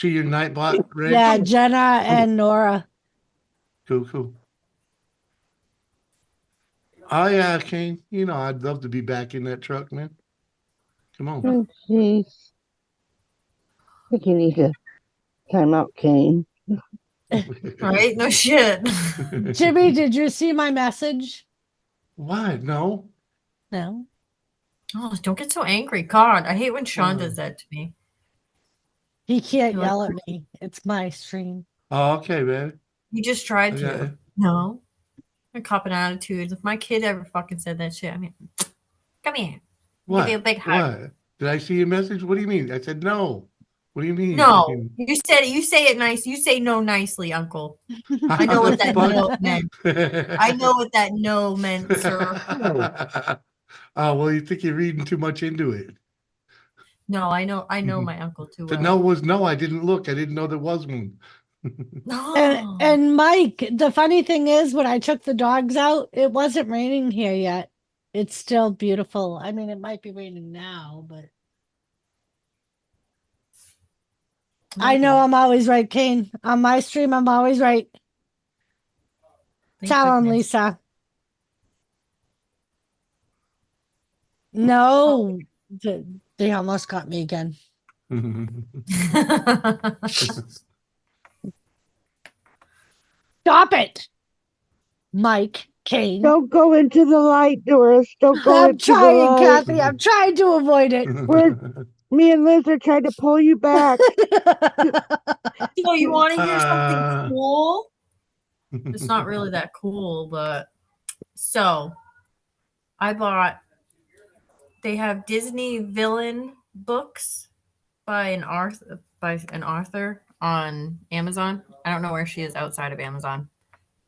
your Nightbot, Rich? Yeah, Jenna and Nora. Cool. Oh yeah, Kane. I'd love to be back in that truck, man. Come on. Oh, jeez. I think you need to time out, Kane. Right? No shit. Jimmy, did you see my message? What? No. No. Oh, don't get so angry. God, I hate when Sean does that to me. He can't You're like- yell at me. It's my stream. Oh, okay, man. He just tried I to. got it. No. A cop an attitude. If my kid ever fucking said that shit, I mean, come here. What? Give you a big hug. What? Did I see your message? What do you mean? I said no. What do you mean? No, you said it. You say it nice. You say no nicely, Uncle. I know what that no meant. I know what that no meant, sir. Oh, well, you think you're reading too much into it. No, I know my uncle too The well. no was no. I didn't look. I didn't know there was one. No. And Mike, the funny thing is, when I took the dogs out, it wasn't raining here yet. It's still beautiful. I mean, it might be raining now, but I know I'm always right, Kane. On my stream, I'm always right. Thank Tell him, goodness. Lisa. No, they almost got me again. Stop it, Mike, Kane. Don't go into the light, Doris. Don't go I'm into the trying, light. Kathy. I'm trying to avoid it. Me and Liz are trying to pull you back. So you want to hear something Uh. cool? It's not really that cool, but so they have Disney villain books by an author. on Amazon. I don't know where she is outside of Amazon,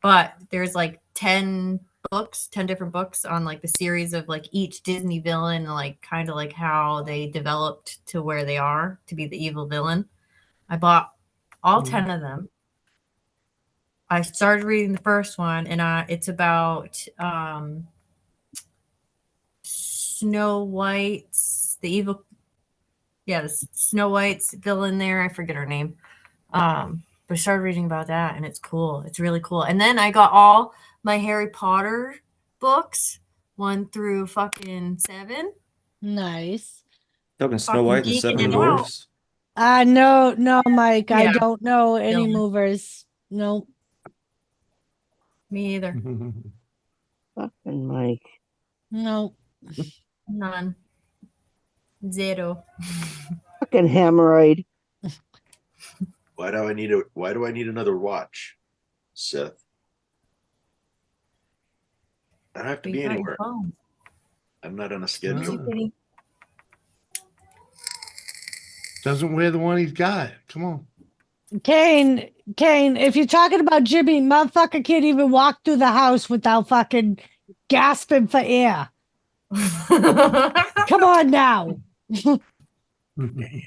but there's like 10 books, 10 different books on like the series of like each Disney villain, like kind of like how they developed to where they are to be the evil villain. I bought all 10 of them. I started reading the first one, and it's about Snow White's the evil, the Snow White's villain there. I forget her name. But I started reading about that, and it's cool. It's really cool. And then I got all my Harry Potter books, 1 through fucking 7. Nice. Talking Snow Fucking White and the geeking Seven it out. Dwarfs. No, Mike, I Yeah. don't know any Really? movers. Nope. Me either. Fucking Mike. Nope. None. Zero. Fucking hemorrhoid. Why do I need another watch, Seth? I don't have to You be got your anywhere. phone. I'm not on a Easy schedule. kitty. Doesn't wear the one he's got. Come on. Kane, if you're talking about Jimmy, motherfucker can't even walk through the house without fucking gasping for air. Come on now. Excuse me.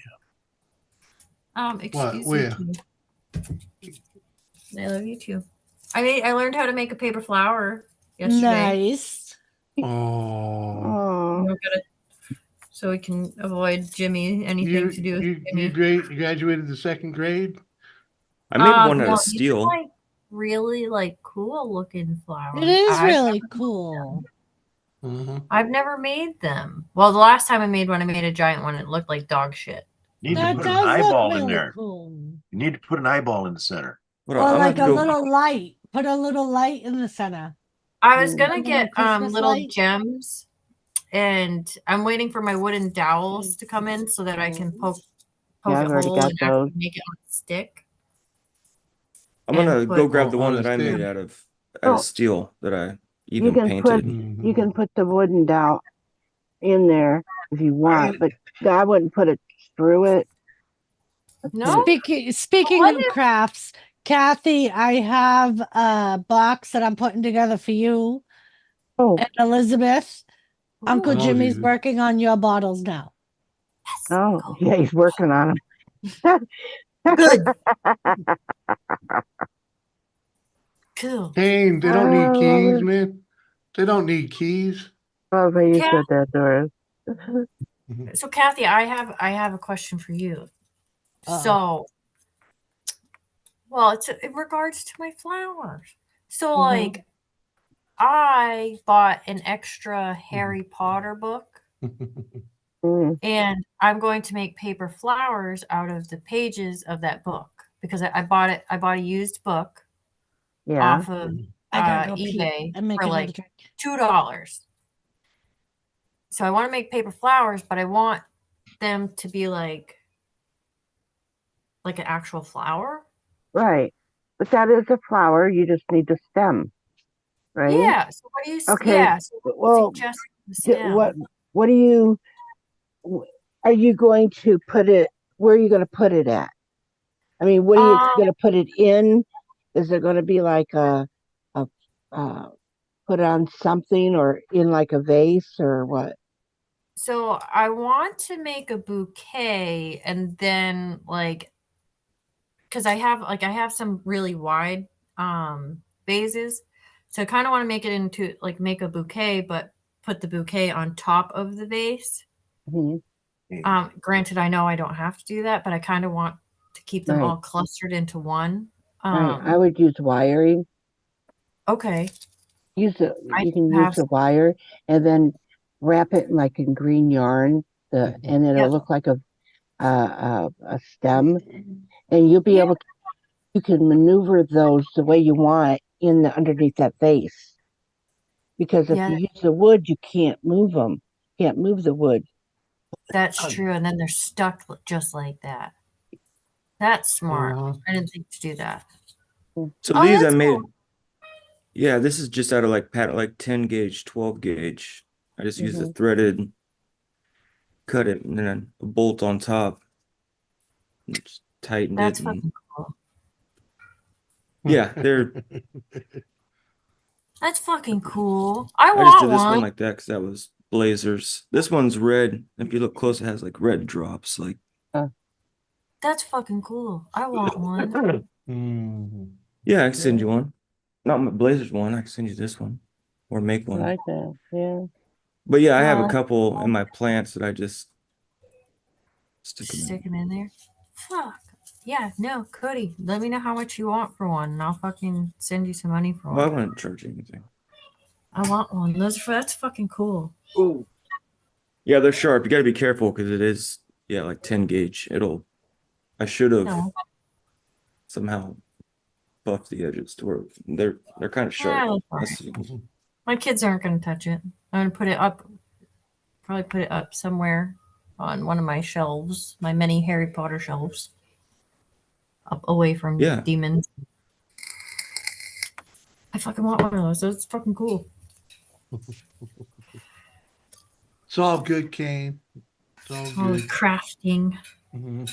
Where? too. I love you too. I learned how to make a paper flower yesterday. Nice. Oh, Oh, You know, so we can avoid Jimmy anything you to do with you Jimmy. you graduated the 2nd grade. I made one out no, of these are, steel. like really like cool looking flowers. It is really cool. I've never made them. Well, the last time I made one, I made a giant one. It looked like dog shit. You need to That put an does look eyeball in really there. cool. You need to put an eyeball in the center. Hold Or on, I'm gonna like have a to go. little light. Put a little light in the center. I was Mm. gonna Little get Christmas little light? gems, and I'm waiting for my wooden dowels to come in so that I can poke Yeah, it I've already hole got and actually those. make it on a stick. I'm gonna and go put- grab the one on that a I made stand. out of Oh. steel that I even can put- painted. You can put the wooden dowel in there if you want, but I wouldn't put it through it. No, Speaking What of if- crafts, Kathy, I have a box that I'm putting together for you Oh, and Elizabeth. Uncle Ooh. Jimmy's Jeez. working on your bottles now. oh, yeah, he's working on them. good, cool. Kane, they don't need Oh, keys, Lord. man. They don't need keys. Oh, but you Cat- said that, Doris. So, Kathy, I have a question for you. Uh-oh. So, well, it's in regards to my flowers. So, Mhm. like, I bought an extra Harry Potter book, Mm, and I'm going to make paper flowers out of the pages of that book because I bought it. I bought a used book yeah. off of I gotta go pee eBay and make for another like drink. $2. So I want to make paper flowers, but I want them to be like an actual flower. Right. But that is a flower. You just need the stem, right? Yeah. So what do you? Okay, Yeah. So what do you well, suggest the D- stem? What do you? Are you going to put it? Where are you going to put it at? I mean, what are you going to put it in? Is it going to be like a put on something or in like a vase or what? So I want to make a bouquet and then because I have some really wide vases. So I kind of want to make it into make a bouquet, but put the bouquet on top of the vase. Mhm. Granted, I know I don't have to do that, but I kind of want to keep them Right. all clustered into one. Right. I would use wiring. Okay. You can have use the wire and then wrap it in green yarn, and it'll Yeah. look like a stem, and you'll be Yeah. able to. You can maneuver those the way you want underneath that vase. Because if Yeah. you use the wood, you can't move them. Can't move the wood. That's true. And then they're stuck just like that. That's smart. Uh-huh. I didn't think to do that. So Oh, these I that's made. cool. Yeah, this is just out of like 10 gauge, 12 gauge. I just used the threaded, cut it, and then a bolt on top. And just tightened That's it. And, fucking cool. yeah, they're. That's fucking cool. I I just want did this one one. like that because that was Blazers. This one's red. If you look close, it has like red drops. Like, That's fucking cool. I want one. Mhm. yeah, I can send you one. Not my Blazers one. I can send you this one, or make I one. like that. Yeah. But yeah, I have a Well, couple in my plants that I just stick them in. Stick them in there. Fuck. Yeah, no, Cody, let me know how much you want for one, and I'll fucking send you some money for Well, I one. wouldn't charge you anything. I want one. That's fucking cool. Ooh. Yeah, they're sharp. You got to be careful because it is, yeah, like 10 gauge. I should have No. somehow buffed the edges to where they're kind of sharp. Yeah, Let's see. my kids aren't gonna touch it. I'm gonna put it up, probably put it up somewhere on one of my shelves, my many Harry Potter shelves, up away from Yeah. demons. I fucking want one of those. That's fucking cool. It's all good, Kane. It's all All the good. crafting. Mhm.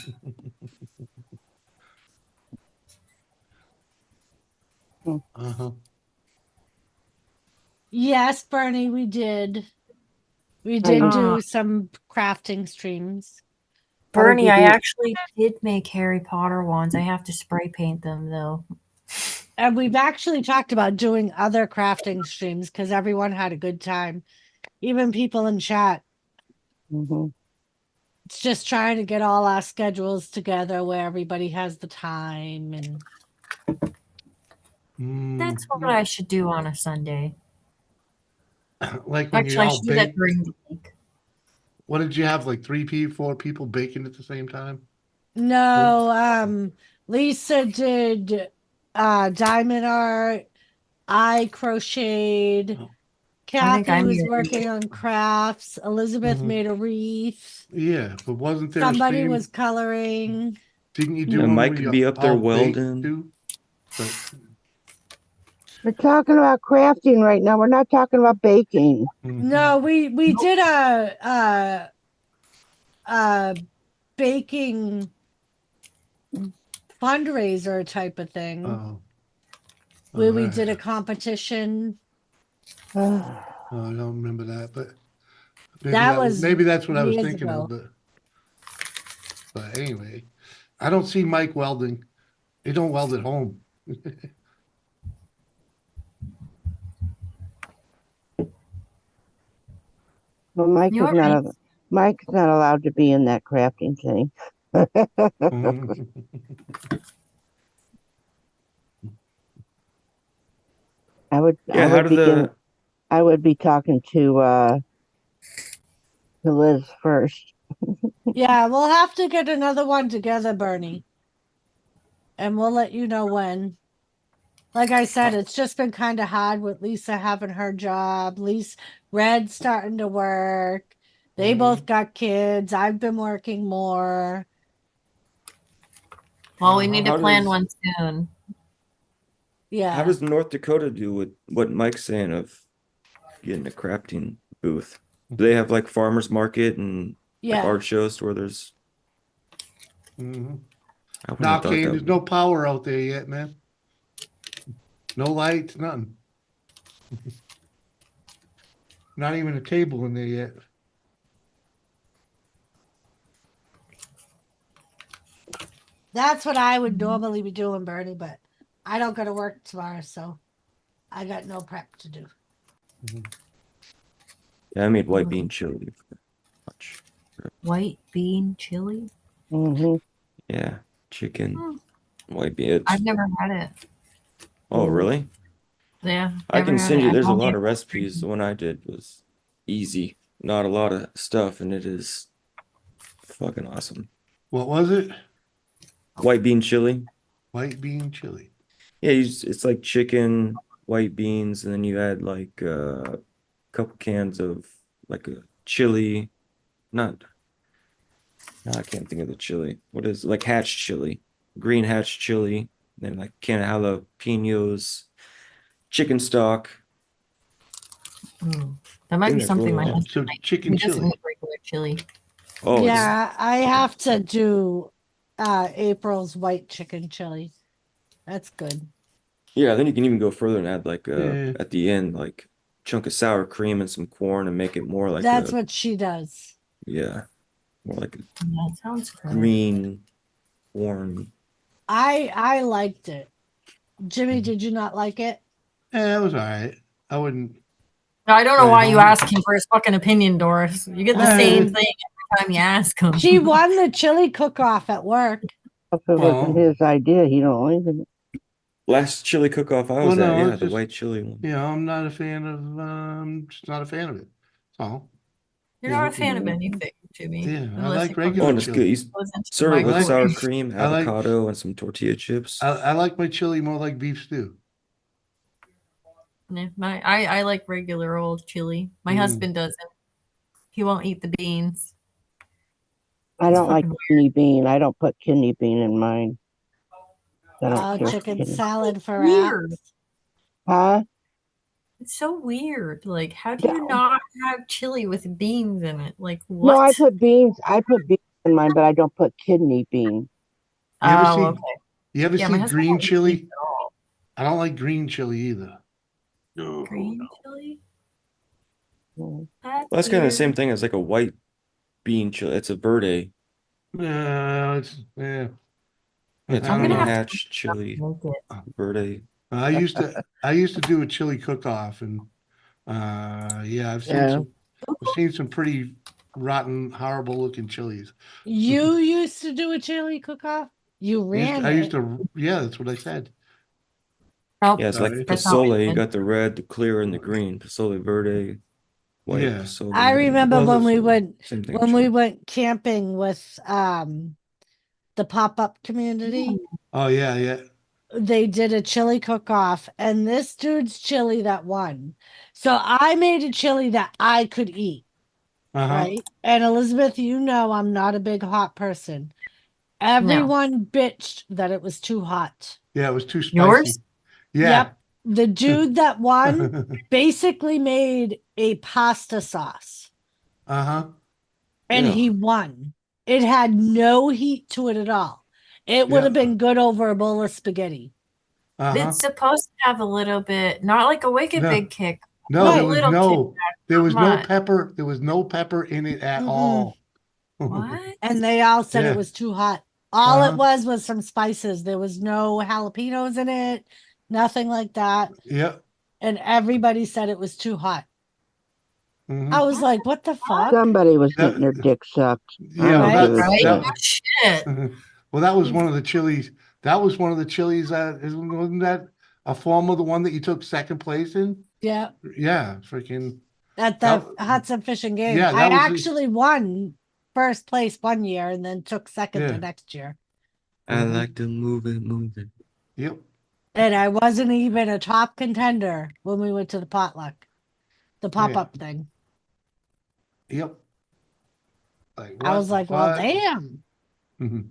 Uh-huh. Yes, Bernie, we did. We did you- do some crafting streams. How did Bernie, you I do- actually did make Harry Potter ones. I have to spray paint them though. And we've actually talked about doing other crafting streams because everyone had a good time. Even people in chat. Mhm. It's just trying to get all our schedules together where everybody has the time and That's what Mhm. I should do on a Sunday. Like when you Actually, I all should do that bake. during the week. What did you have? Like 4 people baking at the same time? no, Lisa did diamond art. I crocheted. Oh. I think Kathy I was made a working on crafts. Elizabeth Mhm. made a wreath. Yeah, but wasn't there a Somebody stream? was coloring. Didn't you do Yeah, one Mike where could you be up there all baked welding. too? But We're talking about crafting right now. We're not talking about baking. mhm. No, we did a baking fundraiser type of thing Oh. where Oh, we I- did a competition. Oh, Oh, I don't remember that, but maybe That was maybe that's what I was years thinking ago. of. But anyway, I don't see Mike welding. He don't weld at home. well, Mike You're is not right. a, Mike's not allowed to be in that crafting thing. Mhm. Yeah, how do the I would be talking to Liz first. Yeah, we'll have to get another one together, Bernie. And we'll let you know when. Like I said, it's just been kind of hard with Lisa having her job. Red's starting to work. They both got kids. I've been working more. Well, we need to How plan does- one soon. how Yeah. does North Dakota do with what Mike's saying of getting a crafting booth? Do they have like farmers market and like Yeah. art shows where there's Mhm. I wouldn't Now, have thought Kane, that there's no power out there yet, man. No lights, nothing. Not even a table in there yet. That's what I would normally be doing, Bernie, but I don't go to work tomorrow, so I got no prep to do. Yeah, I made white bean chili for lunch. White bean chili. Hmm. Yeah, chicken, Hmm. white bean. I've never had it. Oh, really? Yeah. I never can had send it. you. I've There's a only lot of ever recipes. The drinking. one I did was easy, not a lot of stuff, and it is fucking awesome. What was it? White bean chili. White bean chili. Yeah, it's like chicken, white beans, and then you add like a couple cans of like a chili. Not, no, I can't think of the chili. What is like hatch chili, green hatch chili, then like can of jalapenos, chicken stock. Mm. That might think be that's something my really husband So likes. chicken He doesn't chili. eat regular chili. Oh, it's Yeah, I have to do April's white chicken chili. That's good. Yeah, then you can even go further and add like Yeah. at the end like chunk of sour cream and some corn and make it more like That's a what she does. yeah, more like a That sounds good. green corn. I liked it. Jimmy, did you not like it? Yeah, it was all right. I wouldn't. I don't know Right why you on. ask him for his fucking opinion, Doris. You get the same thing every time you ask him. She won the chili cook-off at work. If it wasn't Well- his idea, he don't like it. Last chili cook-off I Well, was no, at, yeah, it's the just- white chili one. You know, I'm not a fan of. Just not a fan of it. So You're not a fan of anything, Jimmy. Yeah, I unless like it regular Oh, comes- and it's good. You goes into the serve it with like- sour microwave. cream, I like- avocado, and some tortilla chips. I like my chili more like beef stew. Yeah, I like regular old chili. My Mm. husband doesn't. He won't eat the beans. I don't like fucking kidney bean. I don't put kidney bean in mine. I don't care for Chicken kidney. salad for Weird. apps. Huh? It's so weird. Like, how do you Yeah. not have chili with beans in it? Like, what? No, I put beans. I put beans in mine, but I don't put kidney bean. You ever Oh, see- okay. You ever Yeah, my see husband green won't eat chili? beans at all. I don't like green chili either. No, Green no. chili? Mm. Well, that's kind of the weird. same thing as like a white bean chili. It's a verde. No, it's yeah. It's I don't gonna honey know. have to- hatch chili Make it. verde. I used to do a chili cook-off, and yeah, Yeah. I've seen some pretty rotten, horrible looking chilies. You used to do a chili cook-off? You ran I used it. to, yeah, that's what I said. Oh, Yeah, it's Sorry. like That's not Pozole. You good. got the red, the clear, and the green. Pozole verde, white Yeah. Pozole. I remember Well, when this- we went Same thing. when we went camping with the pop-up community. Oh yeah, yeah. They did a chili cook-off, and this dude's chili that won. So I made a chili that I could eat, Uh-huh. right? And Elizabeth, you know I'm not a big hot person. Everyone bitched that it was too hot. Yeah, it was too spicy. Yours? Yeah. Yep. The dude that won basically made a pasta sauce, Uh-huh. and Yeah. he won. It had no heat to it at all. It would have Yeah. been good over a bowl of spaghetti. Uh-huh. It's supposed to have a little bit, not like a wicked No. big kick. No, Right. there was Little no there was no much. pepper. There was no pepper in it at Mm-mm. all. What? And they all said Yeah. it was too hot. All Uh-huh. it was some spices. There was no jalapenos in it, nothing like that. Yep. And everybody said it was too hot. Mhm. I was like, what the fuck? Somebody was Yeah. getting their dick sucked. Yeah, Right, well, Right? that, Oh, shit. well, that was one of the chilies. That was one of the chilies wasn't that a form of the one that you took second place in? Yeah, Yeah, freaking at the That- Hudson Fishing Game. Yeah, I that was the- actually won first place one year and then took second Yeah. the next year. I Mhm. like to move it, move it. yep. And I wasn't even a top contender when we went to the potluck, the pop-up thing. Yep. Like, I what was the like, well, fuck? damn. Mhm.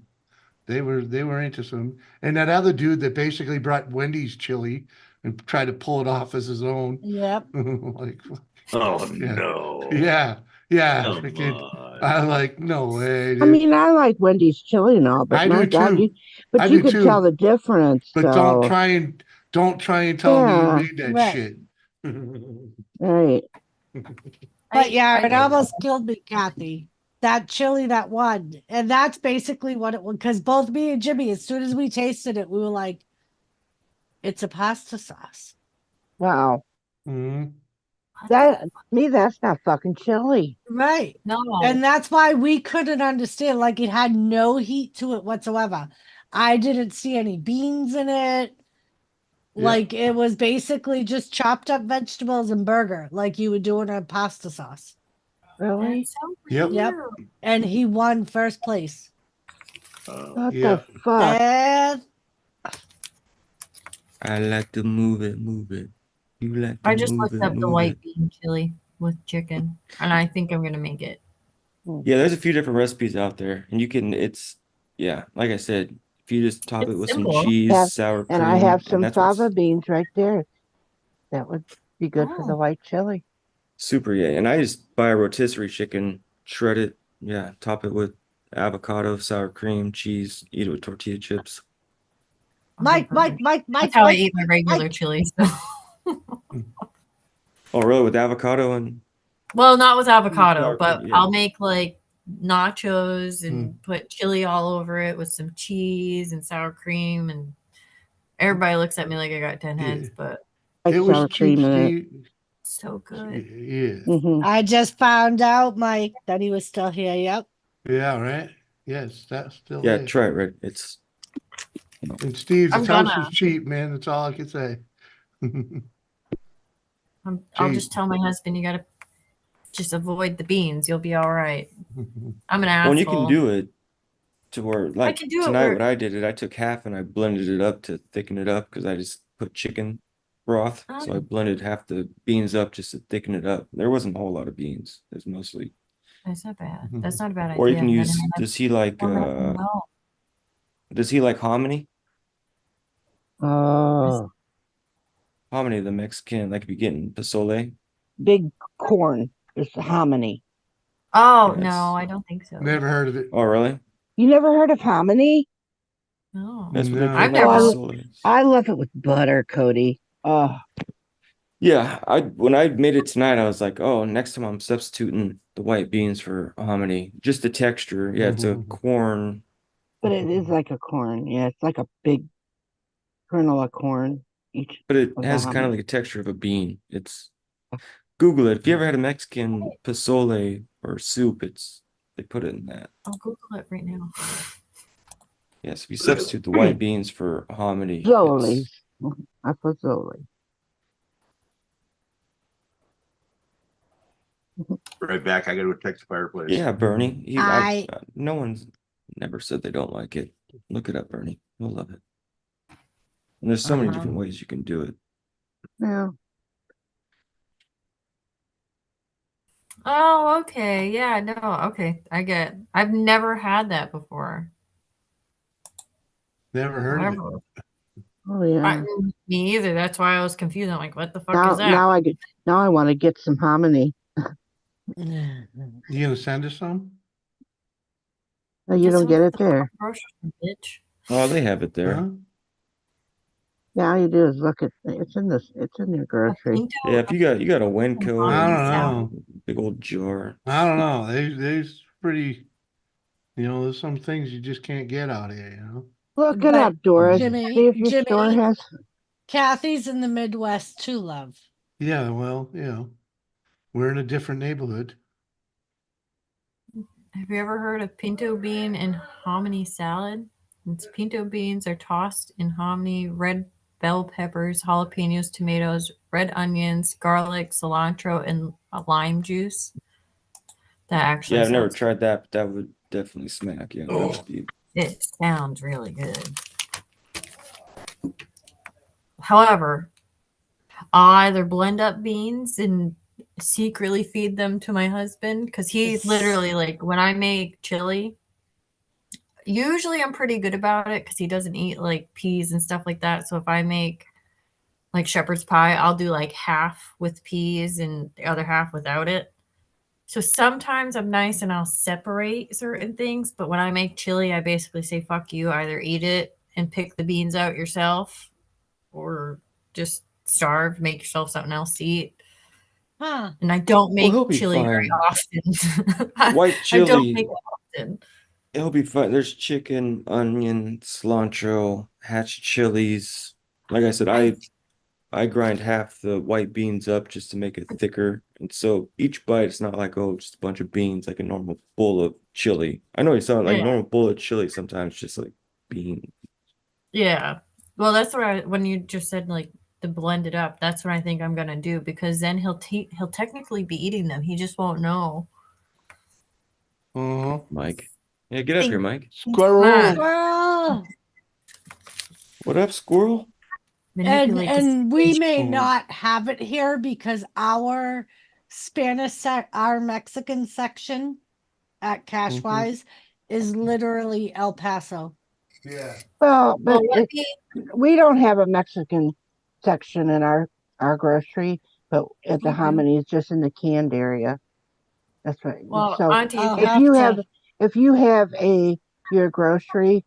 They were into some, and that other dude that basically brought Wendy's chili and tried to pull it off as his own. Yep. Like, Oh Yeah. no. yeah, yeah. Come Freaking, on. I like no way. I dude. mean, I like Wendy's chili and all, but I my do God, too. you, but I you do could too. tell the difference. But so, don't try and tell Yeah. me you made that Right. shit. right. But yeah, it I- almost killed me, Kathy. That chili that won. And that's basically what it was. Because both me and Jimmy, as soon as we tasted it, we were like, it's a pasta sauce. Wow. Mhm. That's not fucking chili. Right. No. And that's why we couldn't understand. Like it had no heat to it whatsoever. I didn't see any beans in it. Yeah. Like it was basically just chopped up vegetables and burger, like you would do in a pasta sauce. Really? That's so Yep. Yep. weird. And he won first place. What Yeah. the fuck? And I like to move it, move it. You like to I just move looked it, up the move white it. bean chili with chicken, and I think I'm gonna make it. Yeah, there's a few different recipes out there, and you can. Yeah, like I said, if you just top it It's with simple. some cheese, Yeah, sour cream, And I have some that's what's fava beans right there. That would be good for the Oh. white chili. super. Yeah, and I just buy a rotisserie chicken, shred it. Yeah, top it with avocado, sour cream, cheese. Eat it with tortilla chips. Mike, That's Mike, how I Mike, eat my regular Mike. chili. So. Oh, really? With avocado and Well, not with avocado, sour but cream, yeah. I'll make like nachos and Mm. put chili all over it with some cheese and sour cream. And everybody looks at me like I got 10 heads, Yeah. but Like It was sour cheap, cream in it. Steve. it's so good. Yeah. Hmm. I just found out, Mike, that he was still here. Yep. Yeah, right? Yes, that's still Yeah, there. try it, Rick. It's And Steve's I'm house gonna. is cheap, man. That's all I can say. I'll just tell my husband you gotta just avoid the beans. You'll be all right. I'm an well, and you can asshole. do it to where like can do it tonight where- what I did it, I took half and I blended it up to thicken it up because I just put chicken broth. So I Oh. blended half the beans up just to thicken it up. There wasn't a whole lot of beans. It was mostly. That's not bad. That's not a bad idea. Or you can Then use I does he like have- no. hominy? Oh, Hominy, the Mexican, like if you're getting pozole. big corn is the hominy. Oh Yeah, no, it's- I don't think so. Never heard of it. Oh, really? You never heard of hominy? No. That's what they No. put I've in never- like Oh, pozole. I love it with butter, Cody. Oh, Yeah, when I made it tonight, I was like, oh, next time I'm substituting the white beans for hominy. Just the texture. Yeah, it's a Mhm. corn. but it is like a corn. Yeah, it's like a big kernel of corn. Each But it of the has kind of hominy. like a texture of a bean. It's Google it. If you ever had a Mexican pozole or soup, they put it in that. I'll Google it right now. Yes, if you substitute the white beans for hominy, Zoli. it's I put Zoli. Right back. I got to text the fireplace. yeah, Bernie. I- No one's never said they don't like it. Look it up, Bernie. You'll love it. And there's so many different ways you can do it. Yeah. Oh, okay. Yeah, no, okay. I've never had that before. Never heard of it. However, Oh yeah. me either. That's why I was confused. I'm like, what the fuck Now, is that? now I want to get some hominy. You gonna send us some? No, you Get don't some get at it the there. grocery store, bitch. Oh, they have it there. Huh? Yeah, all you do is look at it's in your A grocery. pinto Yeah, if you got a Wenco, I don't know. big old jar. I don't know. There's pretty, there's some things you just can't get out here, Look it But up, Doris. Jimmy- See if your store Jimmy- has. Kathy's in the Midwest too, love. Yeah, well, we're in a different neighborhood. Have you ever heard of pinto bean and hominy salad? It's pinto beans are tossed in hominy, red bell peppers, jalapenos, tomatoes, red onions, garlic, cilantro, and lime juice. That actually Yeah, I've never sounds- tried that, but that would definitely smack. Yeah, that would be. It sounds really good. However, I either blend up beans and secretly feed them to my husband because he's literally like when I make chili. Usually I'm pretty good about it because he doesn't eat like peas and stuff like that. So if I make like shepherd's pie, I'll do like half with peas and the other half without it. So sometimes I'm nice and I'll separate certain things, but when I make chili, I basically say, fuck you, either eat it and pick the beans out yourself or just starve, make yourself something else to eat. Huh. And I don't make he'll be chili very fine. often. White I don't chili. make it often. It'll be fun. There's chicken, onion, cilantro, hatch chilies. Like I said, I grind half the white beans up just to make it thicker. And so each bite, it's not like, oh, just a bunch of beans, like a normal bowl of chili. I know you sound like a Yeah. normal bowl of chili sometimes, just like bean. Yeah. Well, that's what when you just said like to blend it up, that's what I think I'm gonna do because then he'll technically be eating them. He just won't know. Uh-huh. Mike. Yeah, get up here, Mike. Squirrel. Come Well, What up, squirrel? Manipulate the and we may situation. not have it here because our our Mexican section at Cashwise is literally El Paso. Yeah. Well, but Well, let me- we don't have a Mexican section in our grocery, but at the Okay. hominy is just in the canned area. That's right. well, So Auntie, I'll if have you to- have if you have your grocery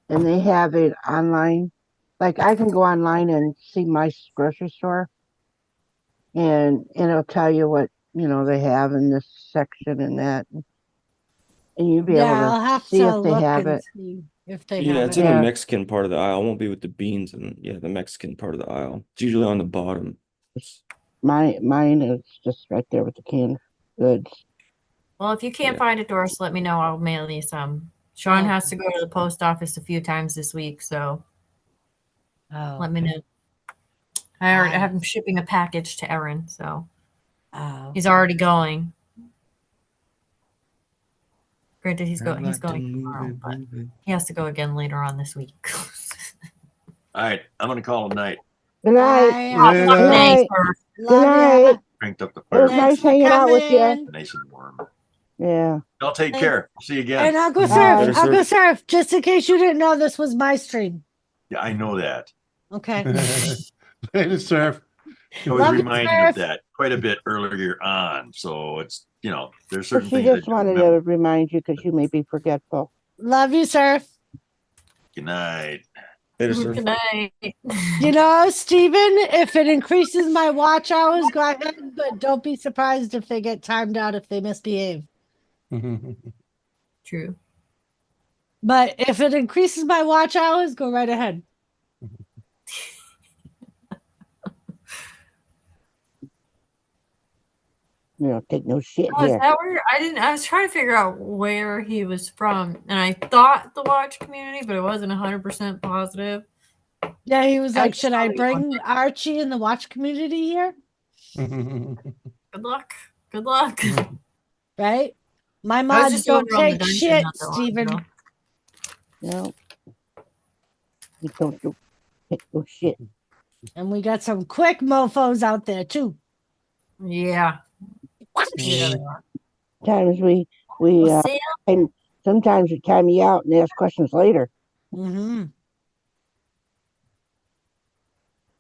and they have it online, like I can go online and see my grocery store and it'll tell you what, they have in this section and that. And you'll be Yeah, able I'll to have see to if they look have and it. see if they Yeah, have it's it. in the Yeah. Mexican part of the aisle. I won't be with the beans and the Mexican part of the aisle. It's usually on the bottom. Mine is just right there with the canned goods. Well, if you can't Yeah. find it, Doris, let me know. I'll mail you some. Sean Oh. has to go to the post office a few times this week, so Oh, let me know. I already Ah. have him shipping a package to Erin, so oh. he's already going. Granted, he's I going like to tomorrow, move but it. he has to go again later on this week. All right, I'm gonna call it night. Good night. Bye. Later. Good Good night. Thanks, sir. Love night. ya. Cranked up the It was fire. nice Thanks for hanging out with you. coming. Nice and warm. Yeah. Y'all take Thanks. care. See you again. And I'll go Bye. surf. Later, I'll go sir. surf. Just in case you didn't know, this was my stream. Yeah, I know that. Okay. Later, surf. I was Love you, reminded of Surf. that quite a bit earlier on. So it's, there's But certain she things I just do wanted remember. to remind you because you may be forgetful. Love you, surf. Good night. Later, sir. Good night. You know, Steven, if it increases my watch hours, go ahead, but don't be surprised if they get timed out if they misbehave. True. But if it increases my watch hours, go right ahead. You don't take no shit Oh, is here. that where I was trying to figure out where he was from, and I thought the watch community, but it wasn't 100% positive. Yeah, he was I like, just should saw I that he was bring Archie in the watch community here? Good luck. Good luck. Right? My I was mods just don't over on the take dungeon shit, not that long Steven. ago. No. You don't take no shit. And we got some quick mofos out there too. Yeah. Yeah, they are. Sometimes we Well, Sam, and sometimes we time you out and ask questions later. Mm-hmm.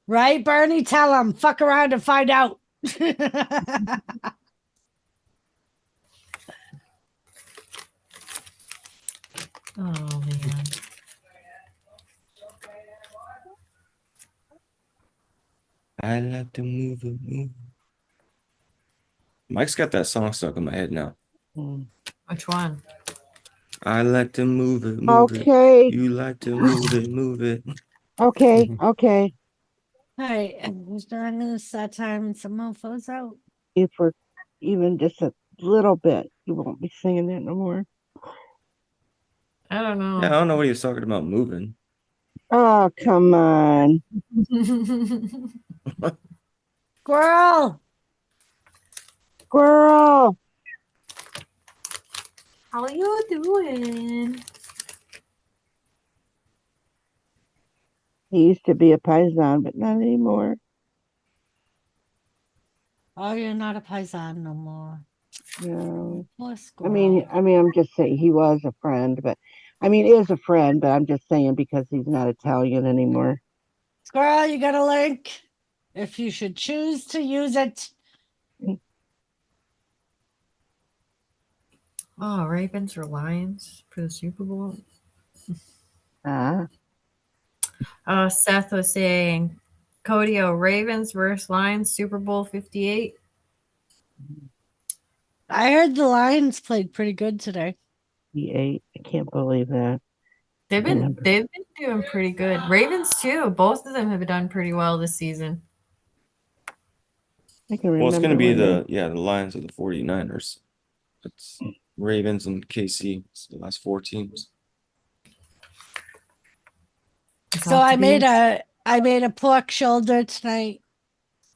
Right, Bernie? Tell him. Fuck around and find out. oh man. I like to move it, move it. Mike's got that song stuck in my head now. Mm. Which one? I like to move it, move it. Okay. You like to move it, move it. Okay. Okay. All right, I'm going to start timing some mofos out. If we're even just a little bit, you won't be singing that no more. I don't know. Yeah, I don't know what he was talking about moving. Oh, come on. Squirrel! Squirrel. How you doing? He used to be a paisan, but not anymore. Oh, you're not a paisan no more. No. Poor I squirrel. mean, I'm just saying he was a friend, but is a friend, but I'm just saying because he's not Italian anymore. Squirrel, you got a link. If you should choose to use it. Oh, Ravens or Lions for the Super Bowl? Ah, Seth was saying Cody Ravens versus Lions Super Bowl 58. I heard the Lions played pretty good today. he ate. I can't believe that. They've been doing pretty good. Ravens too. Both of them have done pretty well this season. I can Well, it's going to be remember the Lions of the 49ers. It's Ravens and KC. It's the last 4 teams. So I made a pork shoulder tonight.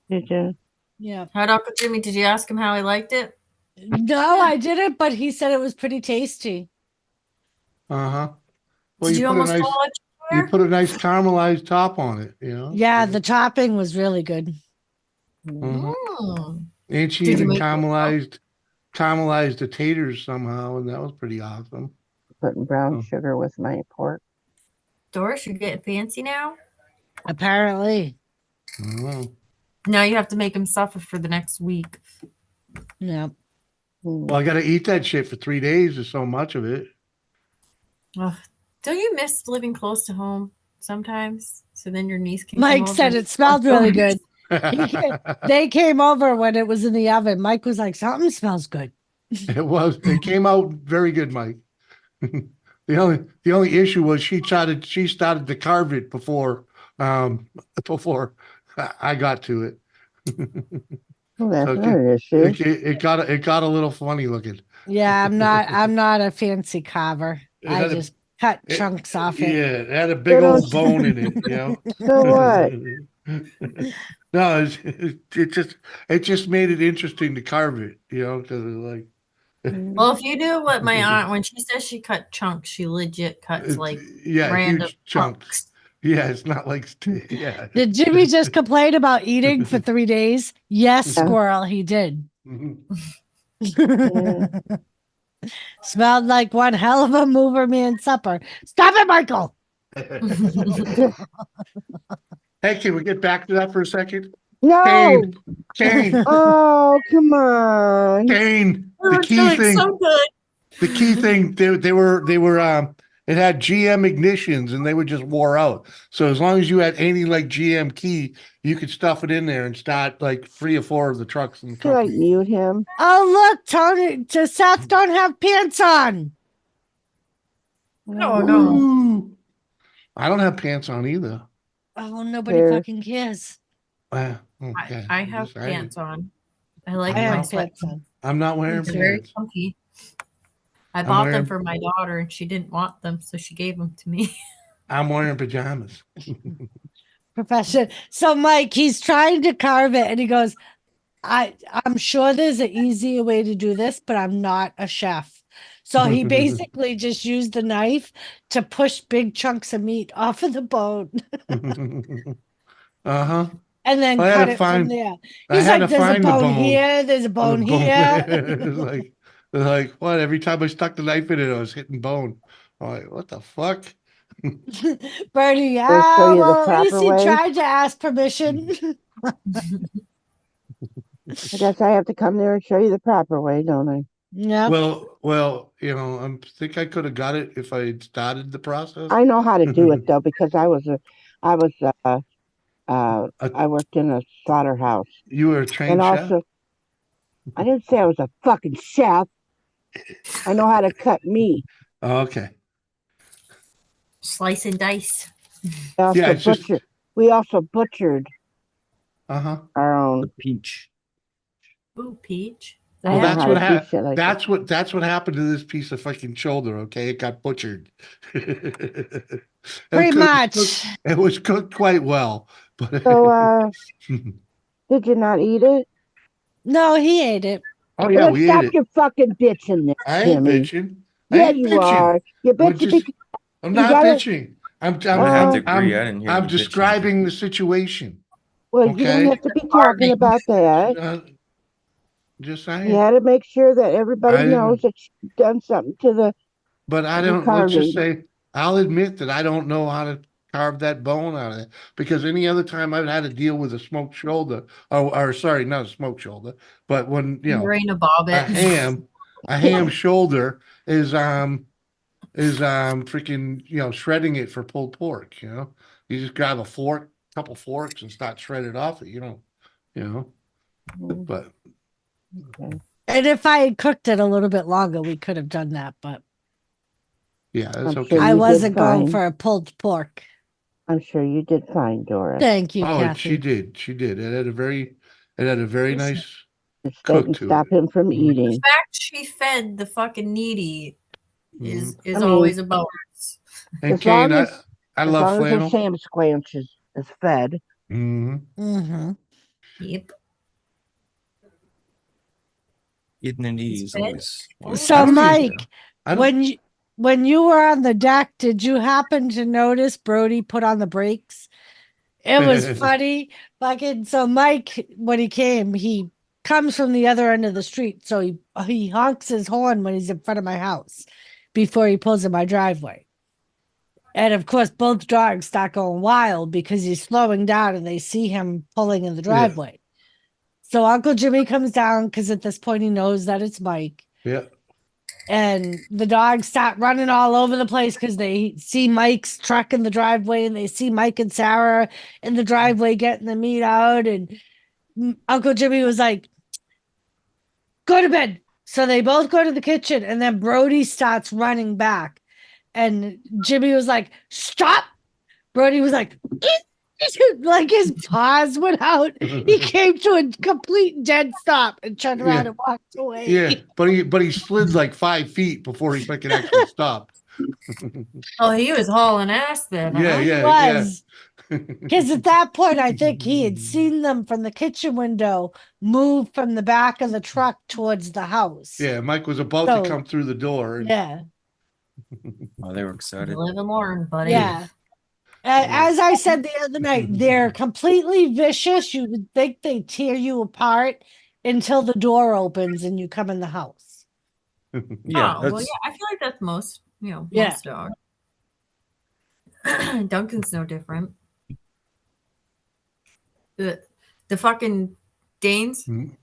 Did you? Yeah. How'd Uncle Jimmy? Did you ask him how he liked it? No, I didn't, but he said it was pretty tasty. Uh-huh. Well, Did you put a almost nice, fall out you your chair? put a nice caramelized top on it, you know? Yeah, the topping was really good. Mhm. Mm. And she Did you even make caramelized the taters somehow, and that was pretty awesome. Putting brown Oh. sugar with my pork. Doris, you're getting fancy now? Apparently. Oh. Now you have to make him suffer for the next week. Yeah. Well, I gotta eat that shit for 3 days. There's so much of it. Ugh. Don't you miss living close to home sometimes? So then your niece can. Mike come over said and it smelled really stories. good. They came over when it was in the oven. Mike was like, something smells good. It came out very good, Mike. The only issue was she started to carve it before before I got to it. Well, that's So not an issue. it got a little funny looking. Yeah, I'm not a fancy carver. It I had a- just cut it- chunks off Yeah, it. it had a big They old don't- bone in it, you know. So what? No, it just made it interesting to carve it, you know, because like Well, if you do what my aunt, when she says she cut chunks, she legit cuts it's, like yeah, random huge chunks. chunks. Yeah, it's not like yeah. Did Jimmy just complain about eating for 3 days? Yes, Yeah. squirrel, he did. Mhm. Smelled like one hell of a mover man supper. Stop it, Michael. Hey, can we get back to that for a second? No. Kane, Oh, come on. Kane. We The were key doing thing, so good. the key thing, they were it had GM ignitions and they were just wore out. So as long as you had any like GM key, you could stuff it in there and start like 3 or 4 of the trucks in the Should I company. mute him? Oh, look, Tony, Seth don't have pants on. No, no. Ooh. I don't have pants on either. Oh, nobody Here. fucking cares. Okay. I I'm have just saying. pants on. I like I I'm my have not- sweat. pants on. I'm not wearing It's very pants. comfy. I I'm bought wearing- them for my daughter and she didn't want them, so she gave them to me. I'm wearing pajamas. Profession. So Mike, he's trying to carve it and he goes, I'm sure there's an easier way to do this, but I'm not a chef. So he basically just used the knife to push big chunks of meat off of the bone Uh-huh. and then I had cut to it find- from there. I He's had like, to there's a find the bone bone. here, there's a bone here. It's like what? Every time I stuck the knife in it, I was hitting bone. I'm like, what the fuck? Bernie, show you the well, at least proper he way? tried to ask permission. I guess I have to come there and show you the proper way, don't I? Yeah. Well, you know, I think I could have got it if I had started the process. I know how to do it though, because I worked in a slaughterhouse. You were a trained And chef? also, I didn't say I was a fucking chef. I know how to cut meat. Oh, okay. Slice and dice. We also butchered Uh-huh. our own. The peach. Ooh, peach. I Well, know that's how what to do happened. shit like that. That's what happened to this piece of fucking shoulder, okay? It got butchered. It Pretty cooked- much. It was cooked quite well, but So, did you not eat it? No, he ate it. oh yeah, Well, we stop ate it. your fucking bitching there, I ain't Timmy. bitching. I Yeah, ain't you bitching. are. You We're bitch just- because I'm You not gotta- bitching. I'm gonna have to Oh. agree. I didn't hear I'm you bitching. describing the situation. well, you Okay. don't have to be talking about that. Just saying. You had to make sure that I everybody didn't- knows that you've done something to the. But I the don't, let's just carving. say, I'll admit that I don't know how to carve that bone out of it. Because any other time I've had to deal with a smoked shoulder, or sorry, not a smoked shoulder, but when, you know, Lorena Bobbitt. a ham shoulder is freaking, you know, shredding it for pulled pork, you know? You just grab a fork, couple forks and start shredding off it, you know, but And if I had cooked it a little bit longer, we could have done that, but yeah, it's I'm okay. sure I you did wasn't going fine. for a pulled pork. I'm sure you did fine, Doris. Thank you, Oh, Kathy. she did. It had a very nice, Just didn't cook to stop it. him from Mhm. The eating. fact she fed the fucking needy is I mean, always a bonus. And As long Kane, as- I As love long as flannel. her Sam Squanch is fed. hmm Mm-hmm. Yep. Eating and eating is fed. always. So, I don't Mike, I don't, when you were on the deck, did you happen to notice Brody put on the brakes? It was funny. Fucking so Mike, when he came, he comes from the other end of the street, so he honks his horn when he's in front of my house before he pulls in my driveway. And of course, both dogs start going wild because he's slowing down and they see him pulling in the driveway. So Uncle Jimmy comes down because at this point he knows that it's Mike. Yeah. And the dogs start running all over the place because they see Mike's truck in the driveway and they see Mike and Sarah in the driveway getting the meat out. And Uncle Jimmy was like, go to bed. So they both go to the kitchen and then Brody starts running back. And Jimmy was like, stop. Brody was like, like his paws went out. He came to a complete dead stop and turned around Yeah. and walked away. Yeah, but he slid like 5 feet before he fucking actually stopped. Oh, he was hauling ass then. Yeah, huh? He yeah, was. Because at that point, I think he had seen them from the kitchen window move from the back of the truck towards the house. Yeah, Mike was about So- to come through the door. And, Yeah. Oh, they were excited. Live and learn, buddy. Yeah. As I said the other night, they're completely vicious. You would think they tear you apart until the door opens and you come in the house. Yeah, Oh, well, that's yeah. I feel like that's most, Yeah. most dogs. Duncan's no different. The fucking Danes, Mhm.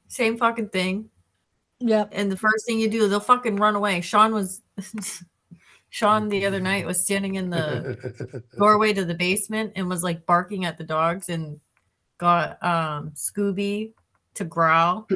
same fucking thing. Yep. And the first thing you do, they'll fucking run away. Sean the other night was standing in the doorway to the basement and was like barking at the dogs and got Scooby to growl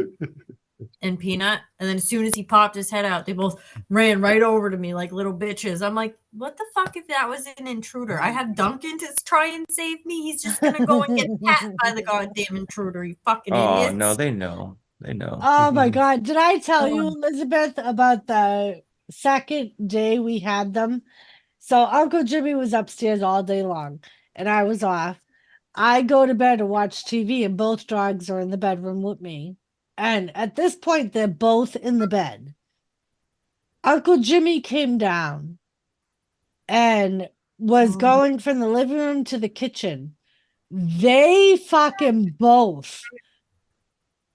and Peanut. And then as soon as he popped his head out, they both ran right over to me like little bitches. I'm like, what the fuck if that was an intruder? I have Duncan to try and save me. He's just gonna go and get pat by the goddamn intruder, you fucking oh idiots. no, they know. They know. Oh my Mhm. God. Did I tell you, Um, Elizabeth, about the second day we had them? So Uncle Jimmy was upstairs all day long and I was off. I go to bed to watch TV and both dogs are in the bedroom with me. And at this point, they're both in the bed. Uncle Jimmy came down and was Oh. going from the living room to the kitchen. They fucking both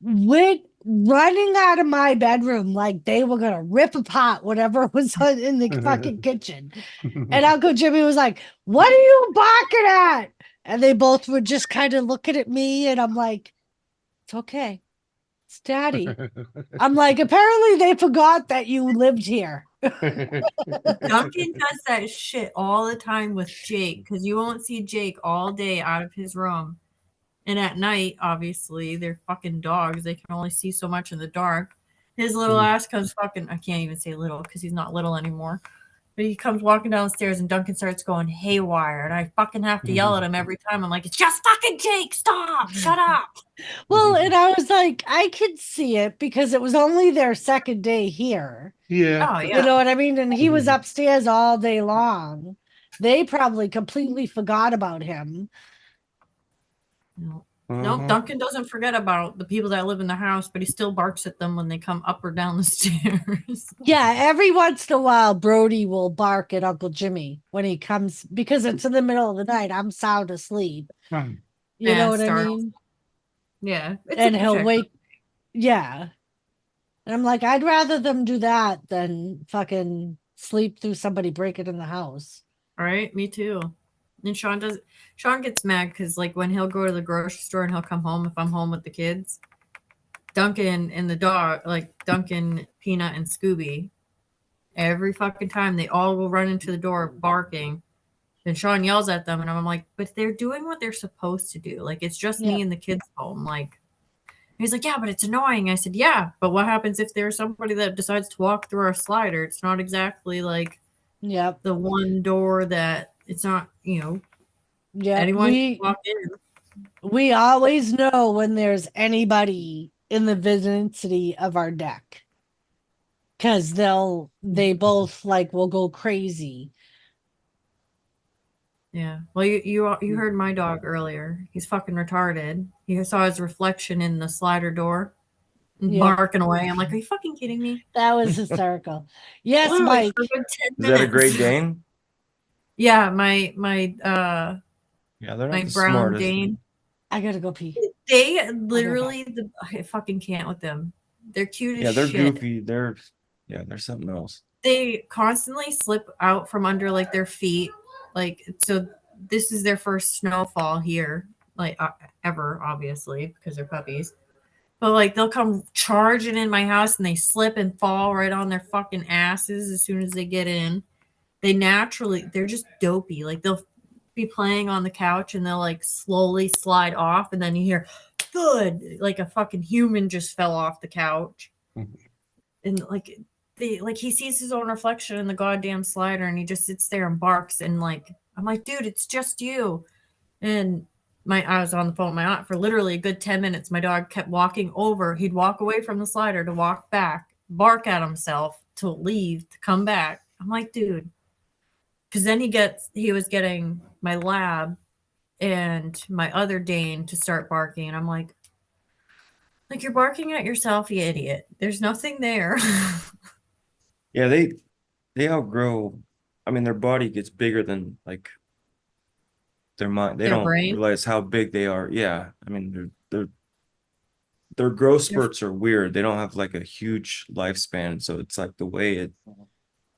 went running out of my bedroom like they were gonna rip apart whatever was in the fucking kitchen. And Uncle Jimmy was like, what are you barking at? And they both were just kind of looking at me, and I'm like, it's okay. It's daddy. I'm like, apparently they forgot that you lived here. Duncan does that shit all the time with Jake because you won't see Jake all day out of his room. And at night, obviously, they're fucking dogs. They can only see so much in the dark. His little ass comes fucking, I can't even say little because he's not little anymore. But he comes walking downstairs and Duncan starts going haywire. And I fucking have to yell at him every time. I'm like, it's just fucking Jake. Stop. Shut up. Well, and I was like, I could see it because it was only their second day here. Yeah. Oh, You yeah. know what I mean? And he was Mhm. upstairs all day long. They probably completely forgot about him. No, Uh-huh. Duncan doesn't forget about the people that live in the house, but he still barks at them when they come up or down the stairs. Yeah, every once in a while, Brody will bark at Uncle Jimmy when he comes because it's in the middle of the night. I'm sound asleep. Fine. You Yeah, know what I startled. mean? Yeah. It's a And he'll protector. wake. Yeah. And I'm like, I'd rather them do that than fucking sleep through somebody breaking in the house. All right, me too. And Sean gets mad because like when he'll go to the grocery store and he'll come home if I'm home with the kids, Duncan and the dog, like Duncan, Peanut, and Scooby, every fucking time they all will run into the door barking. And Sean yells at them, and I'm like, but they're doing what they're supposed to do. Like it's just Yeah. me and the kids home. Like he's like, yeah, but it's annoying. I said, yeah, but what happens if there's somebody that decides to walk through our slider? It's not exactly like Yep. the one door that it's not, Yeah. anyone can walk in. We always know when there's anybody in the vicinity of our deck. Cause they both like will go crazy. Yeah. Well, you heard my dog earlier. He's fucking retarded. He saw his reflection in the slider door and Yeah. barking away. I'm like, are you fucking kidding me? That was hysterical. Yes, Literally Mike. for a good 10 Is that a minutes. Great Dane? Yeah, my Yeah, they're not my the brown smartest. Dane. I gotta go pee. They literally I fucking can't with them. They're cute as Yeah, they're shit. goofy. They're something else. They constantly slip out from under like their feet. Like so this is their first snowfall here, like ever, obviously, because they're puppies. But like they'll come charging in my house and they slip and fall right on their fucking asses as soon as they get in. They're just dopey. Like they'll be playing on the couch and they'll like slowly slide off and then you hear thud, like a fucking human just fell off the couch. Mhm. And he sees his own reflection in the goddamn slider and he just sits there and barks and like I'm like, dude, it's just you. And I was on the phone with my aunt for literally a good 10 minutes. My dog kept walking over. He'd walk away from the slider to walk back, bark at himself to leave, to come back. I'm like, dude. Because then he was getting my lab and my other Dane to start barking. And I'm like, you're barking at yourself, you idiot. There's nothing there. Yeah, they outgrow. I mean, their body gets bigger than like their mind. They Their don't brain? realize how big they are. Yeah, I mean, their growth spurts are weird. They don't have like a huge lifespan, so it's like the way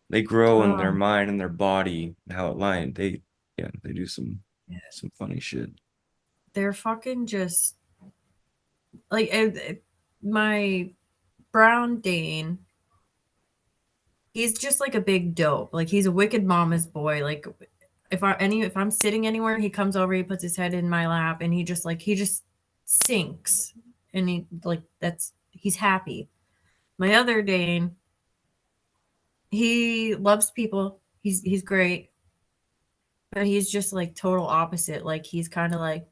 they grow in their Oh. mind and their body, how it lined. They do some Yeah. funny shit. They're fucking just like my brown Dane. He's just like a big dope. Like he's a wicked mama's boy. Like if I'm sitting anywhere, he comes over, he puts his head in my lap, and he just sinks, and he's happy. My other Dane, he loves people. He's great, but he's just like total opposite. Like he's kind of like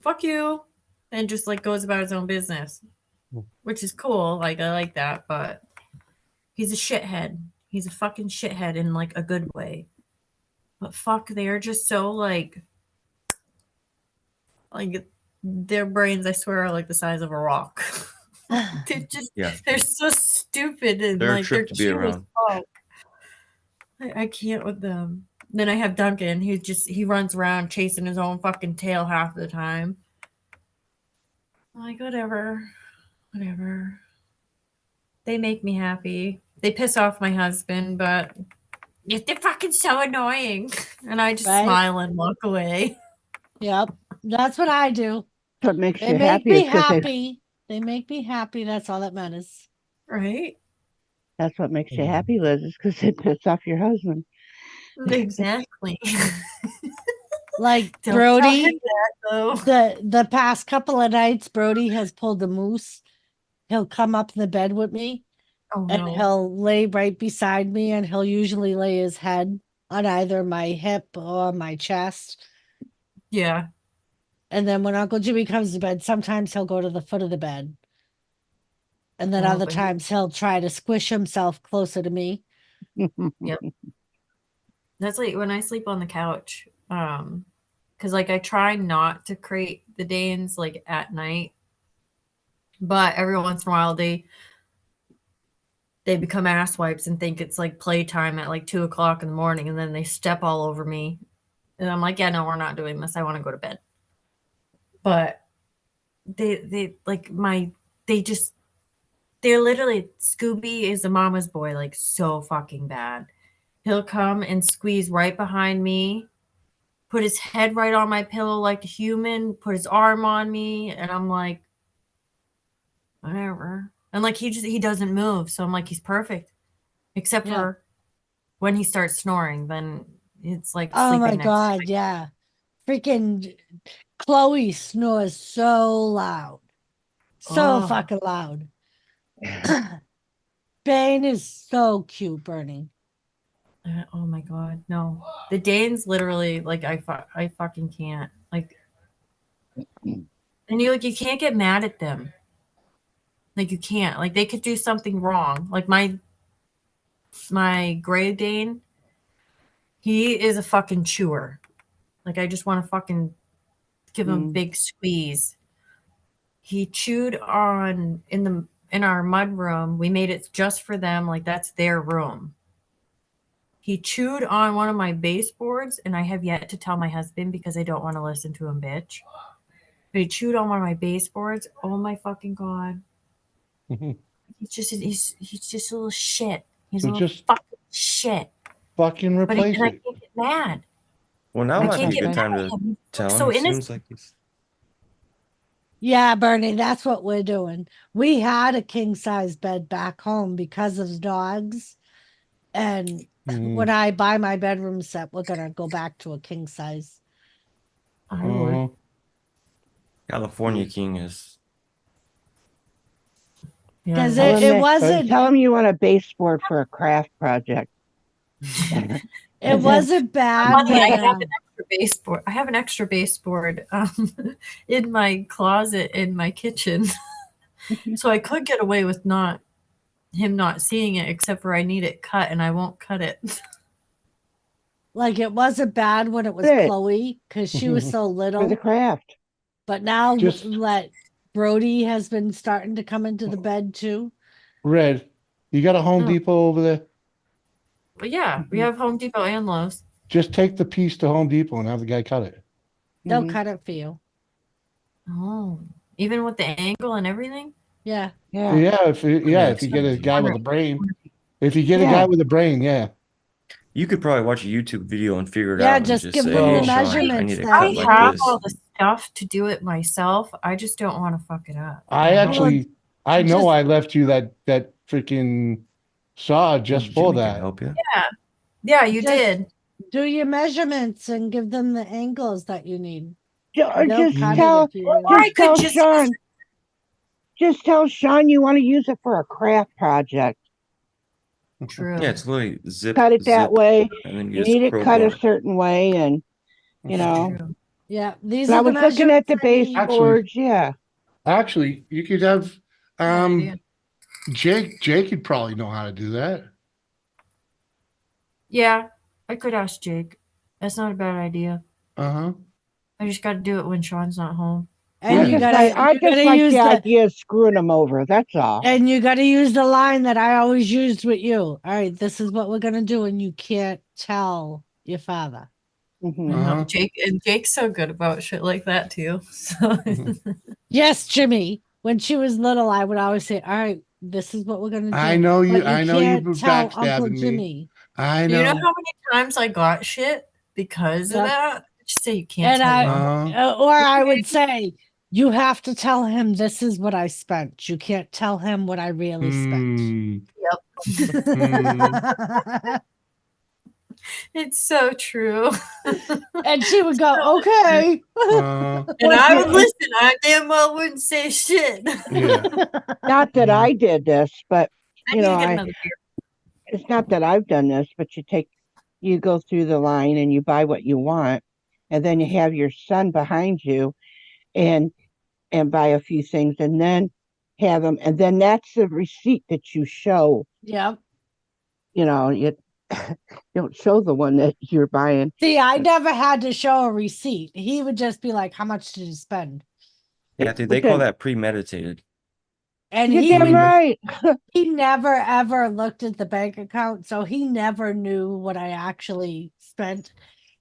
fuck you, and just like goes about his own business, which is cool. Like I like that, but he's a shithead. He's a fucking shithead in like a good way. But fuck, they are just so like their brains, I swear, are like the size of a rock. They're so stupid and They're a like trip to be cute as around. fuck. I can't with them. Then I have Duncan. He runs around chasing his own fucking tail half the time. I'm like, whatever. They make me happy. They piss off my husband, but they're fucking so annoying. And I just Right? smile and walk away. Yep. That's what I do. What makes They you make happy me is because happy. They make me happy. That's all that matters. Right? that's what makes you Mhm. happy, Liz, is because they piss off your husband. Exactly. Like Don't tell him Brody, that, though. the past couple of nights, Brody has pulled a moose. He'll come up in the bed with me Oh and no. he'll lay right beside me and he'll usually lay his head on either my hip or my chest. Yeah. And then when Uncle Jimmy comes to bed, sometimes he'll go to the foot of the bed. And then Oh, other but he- times he'll try to squish himself closer to me. That's like when I sleep on the couch. Because like I try not to crate the Danes like at night, but every once in a while they become asswipes and think it's like playtime at like 2:00 in the morning, and then they step all over me, and I'm like, yeah, no, we're not doing this. I want to go to bed. But they're literally, Scooby is a mama's boy, like so fucking bad. He'll come and squeeze right behind me, put his head right on my pillow like a human, put his arm on me, and I'm like, whatever. And like he doesn't move, so I'm like, he's perfect, except Yeah. for when he starts snoring. Then it's like Oh sleeping my next to God. me. Yeah. Freaking Chloe snores so loud. So Oh. fucking loud. Bane is so cute, Bernie. Oh my God, no. The Danes literally, like, I fucking can't. Like, and you can't get mad at them. Like, you can't. Like, they could do something wrong. Like, my Great Dane, he is a fucking chewer. Like, I just want to fucking give him a big squeeze. He chewed on in our mud room. We made it just for them. Like, that's their room. He chewed on one of my baseboards, and I have yet to tell my husband because I don't want to listen to him, bitch. But he chewed on one of my baseboards. Oh my fucking God. He's just a little shit. He's So a little just fucking shit. fucking But replace I it. can't get mad. Well, now I might can't be a get good time mad at to him. He tell looks him. so He seems innocent. like he's Yeah, Bernie, that's what we're doing. We had a king size bed back home because of the dogs. And Mm, when I buy my bedroom set, we're gonna go back to a king size. I would. uh-huh. California King is Yeah, Because Tell it him wasn't tell him you want a baseboard for a craft project. it wasn't bad funny, I when have an extra baseboard. I have an extra baseboard in my closet in my kitchen. So I could get away with him not seeing it, except for I need it cut and I won't cut it. like it wasn't bad when it was Good. Chloe because she was so For the little. craft. But now Just- let Brody has been starting to come into the bed too. Red, you got a Home Oh. Depot over there? But yeah, we have Home Depot and Lowe's. Just take the piece to Home Depot and have the guy cut it. They'll Mhm. cut it for you. Oh, even with the angle and everything? Yeah. Yeah. Yeah, if you get a it's guy with a brain. If you get a Yeah. guy with a brain, yeah. you could probably watch a YouTube video and figure it Yeah, out and just just give say, them the hey, Sean, I measurements need it then. cut I like have this. all the stuff to do it myself. I just don't want to fuck it up. I actually, I know just- I left you that freaking saw just for Jimmy can that. help you. Yeah, you Just- did. Do your measurements and give them the angles that you need. Or They'll just cut it tell if you Or I just tell could just Sean. Just tell Sean you want to use it for a craft project. True. Yeah, it's literally zip. Cut it that zip, way. and then You you just need it cut crowbar a it. certain way, and you know. True. Yeah, these And I are the was looking at the measurements I need. baseboards. Yeah. Actually, you could have Good idea. Jake could probably know how to do that. Yeah, I could ask Jake. That's not a bad idea. Uh-huh. I just got to do it when Sean's not home. And I you just gotta, like, I you just gotta like use the the idea of screwing them over. That's all. and you gotta use the line that I always used with you. All right, this is what we're gonna do, and you can't tell your father. Mhm. I know Uh-huh. Jake's so good about shit like that too. So Mhm. Yes, Jimmy. When she was little, I would always say, "All right, this is what we're gonna do." I know you- but I know you've can't been tell Uncle backstabbing me. Jimmy. I you know know. how many times I got shit because Yep. of that? Just say you can't And tell I, your uncle. or I would say, you have to tell him this is what I spent. You can't tell him what I really spent. It's so true. And she would go, "Okay." And I would listen. I damn well wouldn't say shit. Yeah. Not that I did this, but I you need know, to get I another beer. it's not that I've done this, but you go through the line and you buy what you want, and then you have your son behind you and buy a few things and then have them, and then that's the receipt that you show. Yep. You know, you don't show the one that you're buying. See, I never had to show a receipt. He would just be like, "How much did you spend?" Yeah, dude, they call that premeditated. And You're he damn would- right. he never ever looked at the bank account, so he never knew what I actually spent.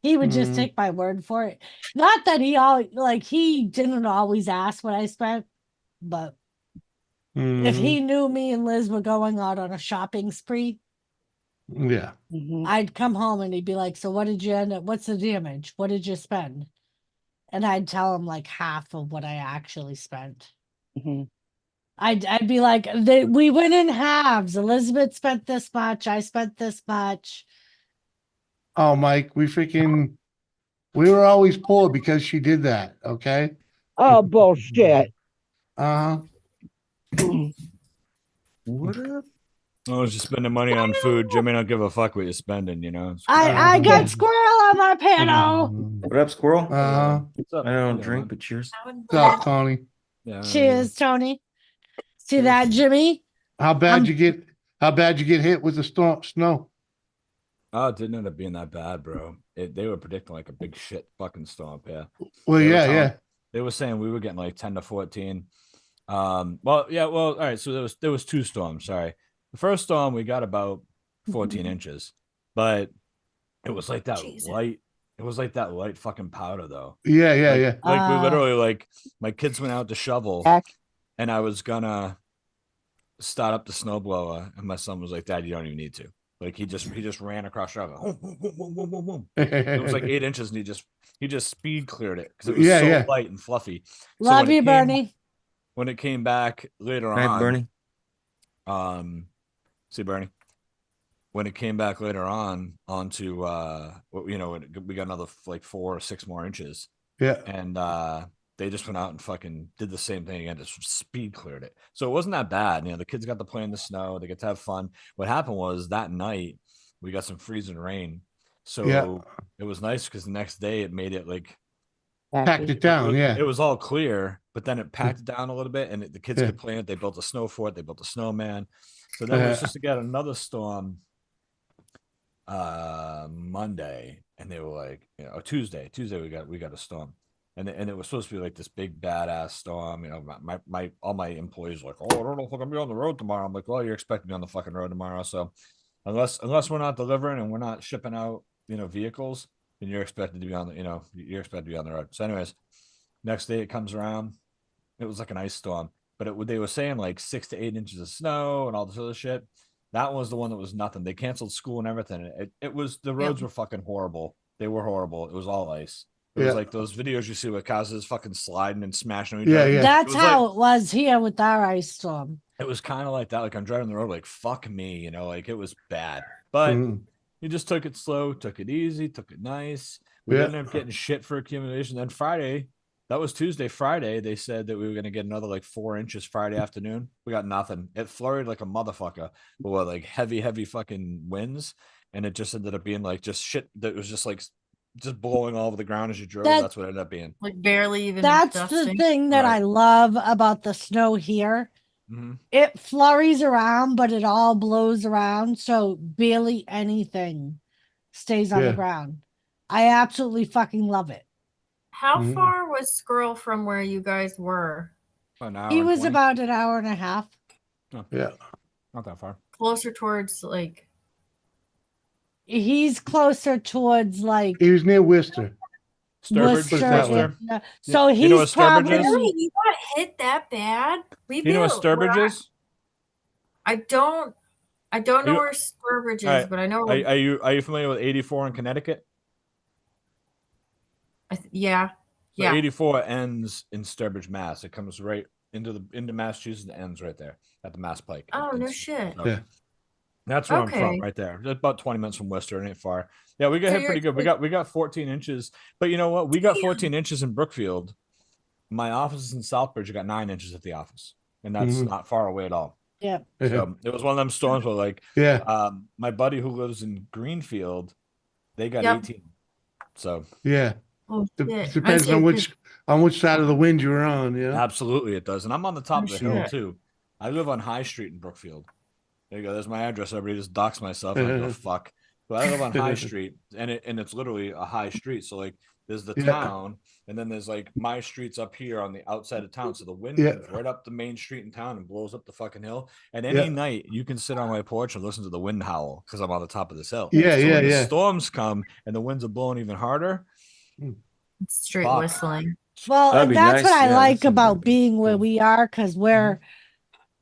He would just Mhm. take my word for it. Not that he didn't always ask what I spent, but if Mhm. he knew me and Liz were going out on a shopping spree, Yeah. Mhm. I'd come home and he'd be like, "So what did you end up? What's the damage? What did you spend?" And I'd tell him like half of what I actually spent. Mhm. I'd be like, we went in halves. Elizabeth spent this much. I spent this much. Oh, Mike, we were always poor because she did that. Okay. Oh, bullshit. Uh-huh. What up? I was just spending money on food. Jimmy don't give a fuck what you're spending, you know. I Mhm. got squirrel on my panel. What up, squirrel? What's up? I don't Yeah, drink, man. but cheers. What's up, Tony? Yeah, Cheers, Tony. See that, Jimmy? How bad Um, you get hit with the snow? Oh, it didn't end up being that bad, bro. They were predicting like a big shit fucking storm. Yeah. Well, They were yeah, telling- yeah. They were saying we were getting like 10 to 14. Well, yeah, well, all right. So there was two storms. Sorry. The first storm we got about 14 inches, but it was like that Jesus. light. It was like that light fucking powder though. Yeah, yeah, Like, yeah. Like we Ah. literally like my kids went out to shovel Heck. and I was gonna start up the snowblower, and my son was like, "Dad, you don't even need to." Like he just ran across the road. It was like 8 inches, and he just speed cleared it because it was Yeah, so yeah. light and fluffy. So Love when it you, came- Bernie. When it came back later Right, on, Bernie? see Bernie. When it came back later on onto we got another like 4 or 6 more inches, Yeah. and they just went out and fucking did the same thing again, just speed cleared it. So it wasn't that bad. The kids got to play in the snow, they get to have fun. What happened was that night we got some freezing rain, so Yeah. it was nice because the next day it made it like Packed it down. Yeah. it was all clear, but then it packed it down a little bit, and the kids Yeah. could play in it. They built a snow fort, they built a snowman. So then we were supposed to get another storm Monday, and they were like, Tuesday we got a storm, and it was supposed to be like this big badass storm. My all my employees were like, oh, I don't know if I'm gonna be on the road tomorrow. I'm like, well, you're expecting me on the fucking road tomorrow, so unless we're not delivering and we're not shipping out vehicles, then you're expected to be on the you're expected to be on the road. So anyways, next day it comes around, it was like an ice storm, but they were saying like 6 to 8 inches of snow and all this other shit. That was the one that was nothing. They canceled school and everything. It was, the roads were fucking horrible. They were horrible. It was all ice. It was like those videos you see where cars is fucking sliding and smashing each other. Yeah. That's It was how like- it was here with our ice storm. It was kind of like that. Like I'm driving the road, like fuck me, like it was bad. But Mhm. you just took it slow, took it easy, took it nice. We Yeah. ended up getting shit for accumulation. Then Friday, that was Tuesday. Friday, they said that we were gonna get another like 4 inches Friday afternoon. We got nothing. It flurried like a motherfucker, but with like heavy fucking winds, and it just ended up being like just shit that was just like just blowing all over the ground as you drove. That- That's what it ended up being. Like barely even. That's the dusting. thing that Right. I love about the snow here. Mhm. It flurries around, but it all blows around, so barely anything stays on Yeah. the ground. I absolutely fucking love it. How Mhm. far was Squirrel from where you guys were? About an hour He and was 20. about an hour and a half. Yeah. Not that far. Closer towards like. He's closer towards like He was near Worcester. Worcester. that way. area. So You know what he's Sturbridge probably is? Really, you got hit that bad? We You know what built- Sturbridge is? I don't know You- where Sturbridge is, Alright, but I know. Are you familiar with 84 in Connecticut? Yeah, So yeah. 84 ends in Sturbridge, Mass. It comes right into Massachusetts and ends right there at the Mass Pike. Oh, no It's- shit. so Yeah. That's where I'm Okay. from, right there. Just about 20 minutes from Worcester, it ain't far. Yeah, we got So hit pretty good. We got 14 inches, but you know what? We got 14 inches in Brookfield. My office is in Southbridge. I got 9 inches at the office, and that's Mhm. not far away at all. yeah. So it was one of them storms where, like, Yeah. my buddy who lives in Greenfield, they got Yep. 18. So Yeah. Oh, It shit. depends I on see, which side of the wind you're on. Yeah. absolutely, it does. And I'm on the top Oh, of the hill shit. too. I live on High Street in Brookfield. There you go. There's my address. Everybody just dox myself. I don't give a fuck. But I live on High Street, and it's literally a high street. So like, there's the Yeah. town, and then there's like my streets up here on the outside of town. So the wind Yeah. comes right up the main street in town and blows up the fucking hill. And any Yeah. night you can sit on my porch and listen to the wind howl because I'm on the top of this hill. Yeah, So yeah, when the yeah. storms come and the winds are blowing even harder. It's straight Fuck. whistling. Well, That'd and be that's what nice, I yeah, like that sounds about good. being where Cool. we are, because we're,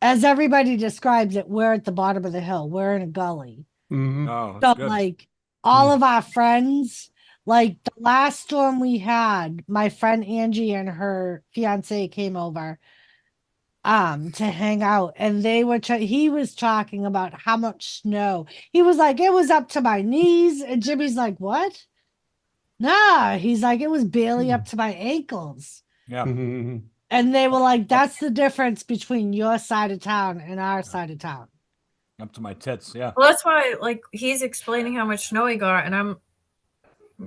as everybody describes it, we're at the bottom of the hill. We're in a gully. Mhm. Oh, So, that's good. like, all of our friends, like the last storm we had, my friend Angie and her fiance came over to hang out, and they were he was talking about how much snow. He was like, it was up to my knees, and Jimmy's like, what? Nah, he's like, it was barely up to my ankles. Yeah. Mhm. And they were like, that's the difference between your side of town and our side of town. Up to my tits. Yeah. Well, that's why, like, he's explaining how much snow he got, and I'm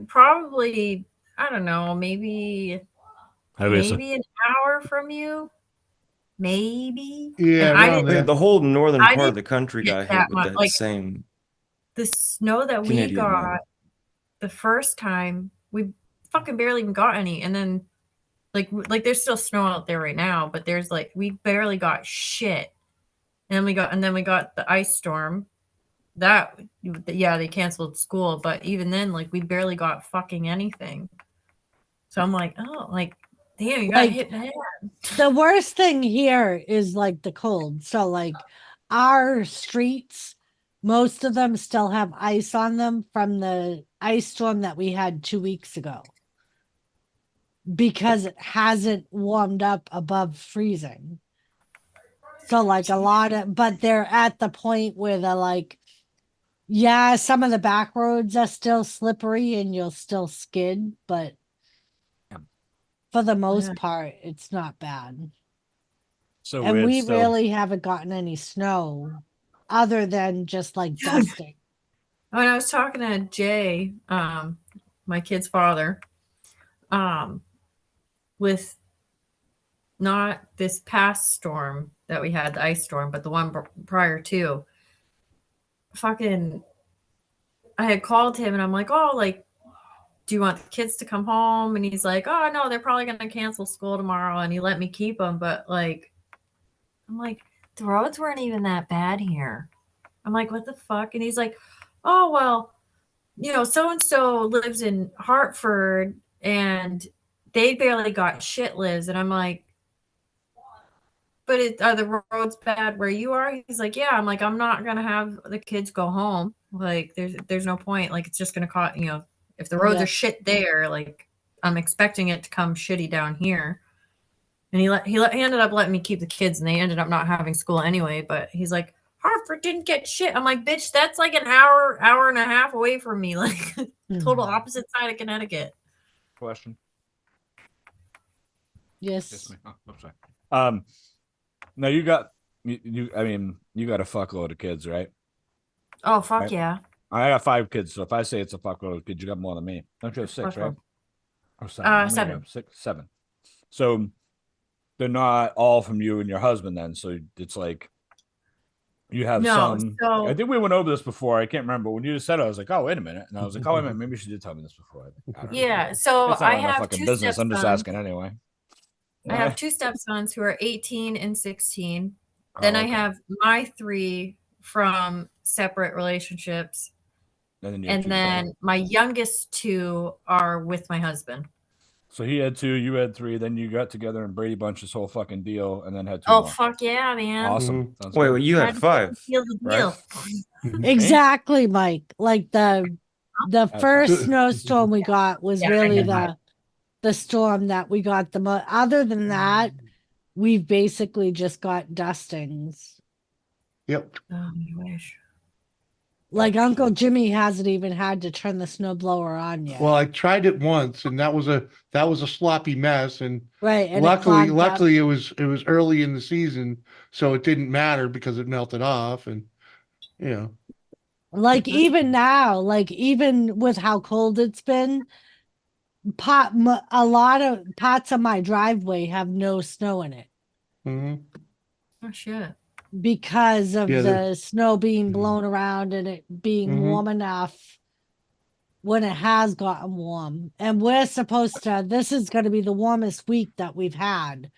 probably, I don't know, maybe an hour from you, maybe. Yeah, And I around didn't- there. Yeah, the whole northern I part of didn't the country get got that hit with much, that like- same The snow that we Canadian got wind. the first time, we fucking barely even got any, and then like there's still snow out there right now, but there's like we barely got shit, and then we got the ice storm. That yeah, they canceled school, but even then, like we barely got fucking anything. So I'm like, oh, like damn, you got Like- hit in the head. The worst thing here is like the cold. So like our streets Most of them still have ice on them from the ice storm that we had 2 weeks ago. Because it hasn't warmed up above freezing. So like a lot of, but they're at the point where they're like, yeah, some of the back roads are still slippery and you'll still skid, but Yeah. for the most Yeah. part, it's not bad. So And we're we still, really haven't gotten any snow other than just like dusting. When I was talking to Jay, my kid's father, with not this past storm that we had, the ice storm, but the one prior to, fucking, I had called him and I'm like, oh, like, do you want the kids to come home? And he's like, oh, no, they're probably going to cancel school tomorrow. And he let me keep them. But like, I'm like, the roads weren't even that bad here. I'm like, what the fuck? And he's like, oh, well, you know, so and so lives in Hartford and they barely got shit, Liz. And I'm like, but are the roads bad where you are? He's like, yeah. I'm like, I'm not gonna have the kids go home. Like, there's no point. Like, it's just gonna cost, you know, if the roads Yeah. are shit there, like, I'm expecting it to come shitty down here. And he ended up letting me keep the kids, and they ended up not having school anyway. But he's like, Hartford didn't get shit. I'm like, bitch, that's like an hour and a half away from me, like total opposite side of Connecticut. question. Yes. Yes, ma'am. Oh, sorry. Now you got I mean, you got a fuckload of kids, right? Oh fuck Right. yeah. I got 5 kids, so if I say it's a fuckload of kids, you got more than me. Don't you have 6, First right? one. Or 7? How many do you 7. have? 6, 7. So they're not all from you and your husband then. So it's like you have No, some. so- I think we went over this before. I can't remember. When you just said it, I was like, oh, wait a minute. And I was like, oh, wait a minute. Maybe she did tell me this before. I don't know. Yeah, so It's not I on my have fucking 2 business. I'm just stepsons. asking anyway. I have 2 stepsons who are 18 and 16. Oh, Then I okay. have my 3 from separate relationships. And then, you have And 2 then total. my youngest 2 are with my husband. So he had 2, you had 3, then you got together and Brady Bunch this whole fucking deal, and then had 2 Oh, more. fuck yeah, man. Awesome. Sounds Wait, good. wait, you Had had to 5, seal the right? deal. Exactly, Mike. Like the first So- snowstorm we got was Yeah, I really had the storm that we got the most. Other than that, we've basically just got dustings. Yep. Oh, I wish. Like Uncle Jimmy hasn't even had to turn the snow blower on yet. Well, I tried it once and that was a sloppy mess, and right. And luckily it clogged up. it was early in the season, so it didn't matter because it melted off, and you know. Like even now, like even with how cold it's been, a lot of parts of my driveway have no snow in it Mhm. Oh, shit. because of Yeah, the snow being Mhm. blown around and it being Mhm. warm enough when it has gotten warm. And we're supposed to, this is going to be the warmest week that we've had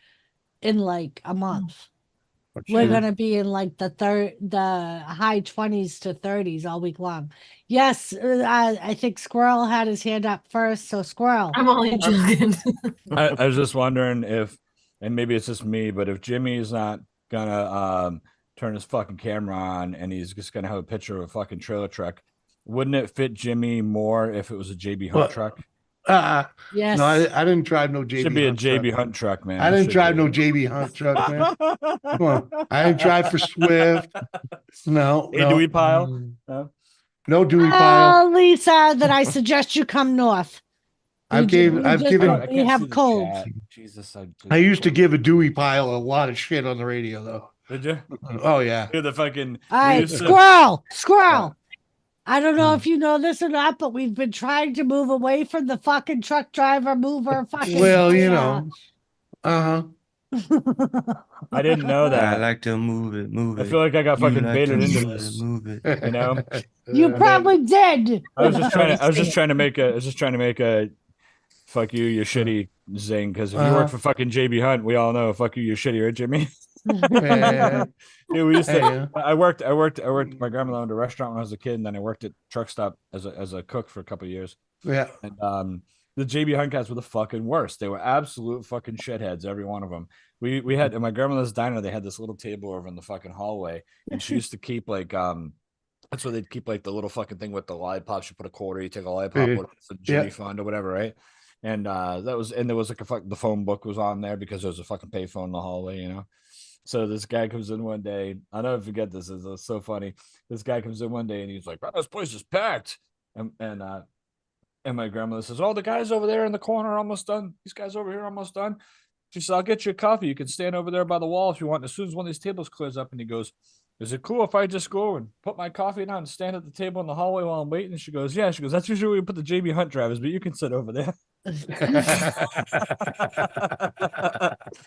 in like a month. We're Sure. going to be in like the high 20s to 30s all week long. Yes, I think Squirrel had his hand up first. So Squirrel. I'm only joking. I was just wondering if, and maybe it's just me, but if Jimmy's not gonna turn his fucking camera on and he's just gonna have a picture of a fucking trailer truck, wouldn't it fit Jimmy more if it was a JB Hunt What? truck? Yes. No, I didn't drive no JB. Should be a Hunt JB truck. Hunt truck, man. I It didn't should drive be. no JB Hunt truck, man. Come on. I didn't drive for Swift. No, Hey, no. Dewey Pile. No? No Dewey Pile. Lisa, that I suggest you come north. I've given We have cold. Jesus, I used to give a Dewey Pile a lot of shit on the radio though. Did you? Oh yeah. Dude, the fucking. All we right, used to- squirrel. I don't know if you know this or not, but we've been trying to move away from the fucking truck driver mover fucking. Well, you know. Uh-huh. I didn't know I that. like to move it, move it. I feel like I got You fucking like baited to into move this. it, move it. You know? You probably did. I was just trying to. I was just Say it. trying to make a. I was just trying to make a. Fuck you, you shitty zing. Because if you work for fucking JB Hunt, we all know. Fuck you, you shitty, right, Jimmy? Yeah. Dude, we used to. Yeah. I worked. My grandmother owned a restaurant when I was a kid, and then I worked at truck stop as a cook for a couple of years. Yeah. And the JB Hunt guys were the fucking worst. They were absolute fucking shitheads, every one of them. We had in my grandmother's diner, they had this little table over in the fucking hallway, and she used to keep like That's where they'd keep like the little fucking thing with the lollipops. You put a quarter, you take a lollipop, Yeah. put it for Jimmy Yeah. Fund or whatever, right? And there was like the phone book was on there because there was a fucking payphone in the hallway, you know. So this guy comes in one day. I'll never forget this. It's so funny. This guy comes in one day and he's like, "Oh, this place is packed." And my grandmother says, "Oh, the guys over there in the corner are almost done. These guys over here are almost done." She said, "I'll get you a coffee. You can stand over there by the wall if you want." As soon as one of these tables clears up, and he goes, "Is it cool if I just go and put my coffee down and stand at the table in the hallway while I'm waiting?" And she goes, "Yeah." She goes, "That's usually where we put the JB Hunt drivers, but you can sit over there."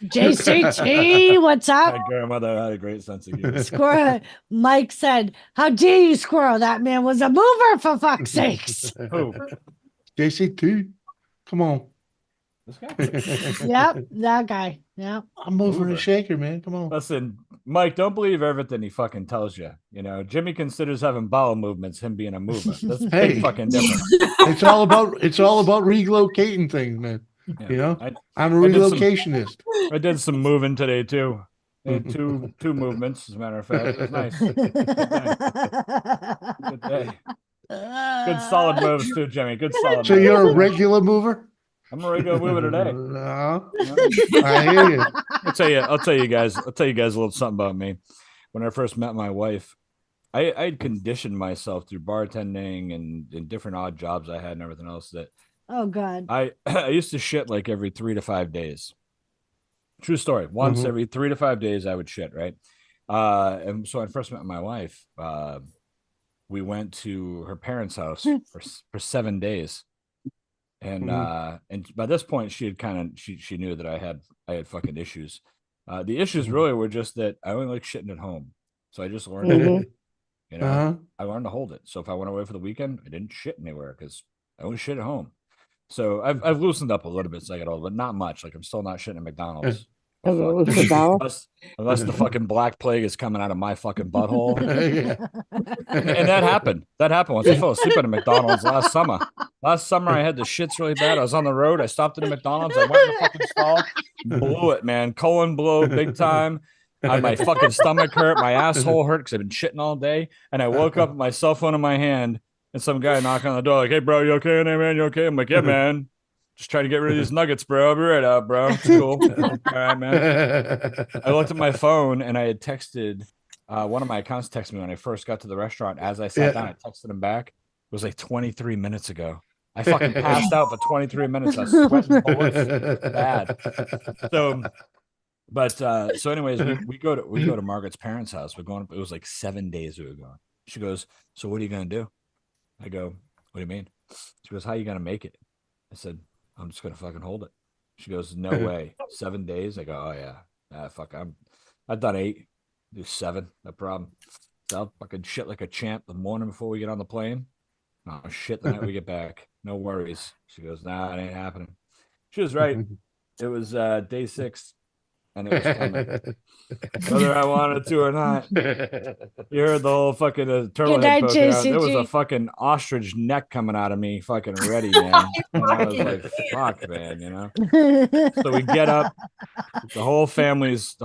JCT, what's up? My grandmother had a great sense of humor. Squirrel. Mike said, "How dare you, Squirrel? That man was a mover, for fuck's sakes." Who? JC2, come on. This guy? Yep, that guy. Yep. I'm moving Mover. a shaker, man. Come on. Listen, Mike, don't believe everything he fucking tells you. You know, Jimmy considers having bowel movements him being a mover. That's a Hey. big fucking difference. It's all about relocating things, man. Yeah. You know, I I'm a I did some- relocationist. I did some moving today too. I had two movements, as a matter of fact. It was nice. Good day. Good solid moves too, Jimmy. Good solid. So moves. you're a regular mover? I'm a regular mover today. No, You know? I hear you. I'll tell you guys a little something about me. When I first met my wife, I'd conditioned myself through bartending and different odd jobs I had and everything else that Oh God. I used to shit like every 3 to 5 days. True story. Once Mhm. every 3 to 5 days I would shit, right? And so when I first met my wife, we went to her parents' house for 7 days. And and by this point she had she knew that I had fucking issues. The issues really were just that I only like shitting at home. So I just learned Mhm. it. You know, Uh-huh. I learned to hold it. So if I went away for the weekend, I didn't shit anywhere because I only shit at home. So I've loosened up a little bit as I get older, but not much. Like I'm still not shitting at McDonald's. Hello, Fuck. Mr. Bell. Unless the fucking black plague is coming out of my fucking butthole. Yeah. And that happened. That happened once. I fell asleep at a McDonald's last summer. Last summer I had the shits really bad. I was on the road. I stopped at a McDonald's. I went in the fucking stall, blew it, man. Colon blow big time. My fucking stomach hurt. My asshole hurt because I've been shitting all day. And I woke up with my cell phone in my hand and some guy knocking on the door like, "Hey, bro, you okay in there, man? You okay?" I'm like, "Yeah, man. Just trying to get rid of these nuggets, bro. I'll be right out, bro." It's cool. All right, man. I looked at my phone and I had texted one of my accounts texted me when I first got to the restaurant. As I sat down, I texted him back. It was like 23 minutes ago. I fucking passed out for 23 minutes. I was sweating bullets. Bad. So anyways, we go to Margaret's parents' house. We're going. It was like 7 days we were going. She goes, "So what are you gonna do?" I go, "What do you mean?" She goes, "How are you gonna make it?" I said, "I'm just gonna fucking hold it." She goes, "No way, 7 days." I go, "Oh yeah, fuck. I've done 8, do 7, no problem." So I'll fucking shit like a champ the morning before we get on the plane. No shit the night we get back. No worries. She goes, "Nah, it ain't happening." She was right. It was day 6. And it was coming, whether I wanted to or not. You heard the whole fucking turtle Good head night, poking out. There was a JCG. fucking ostrich neck coming out of me, fucking ready, man. And I was like, "Fuck, man," you know. So we get up. The whole family's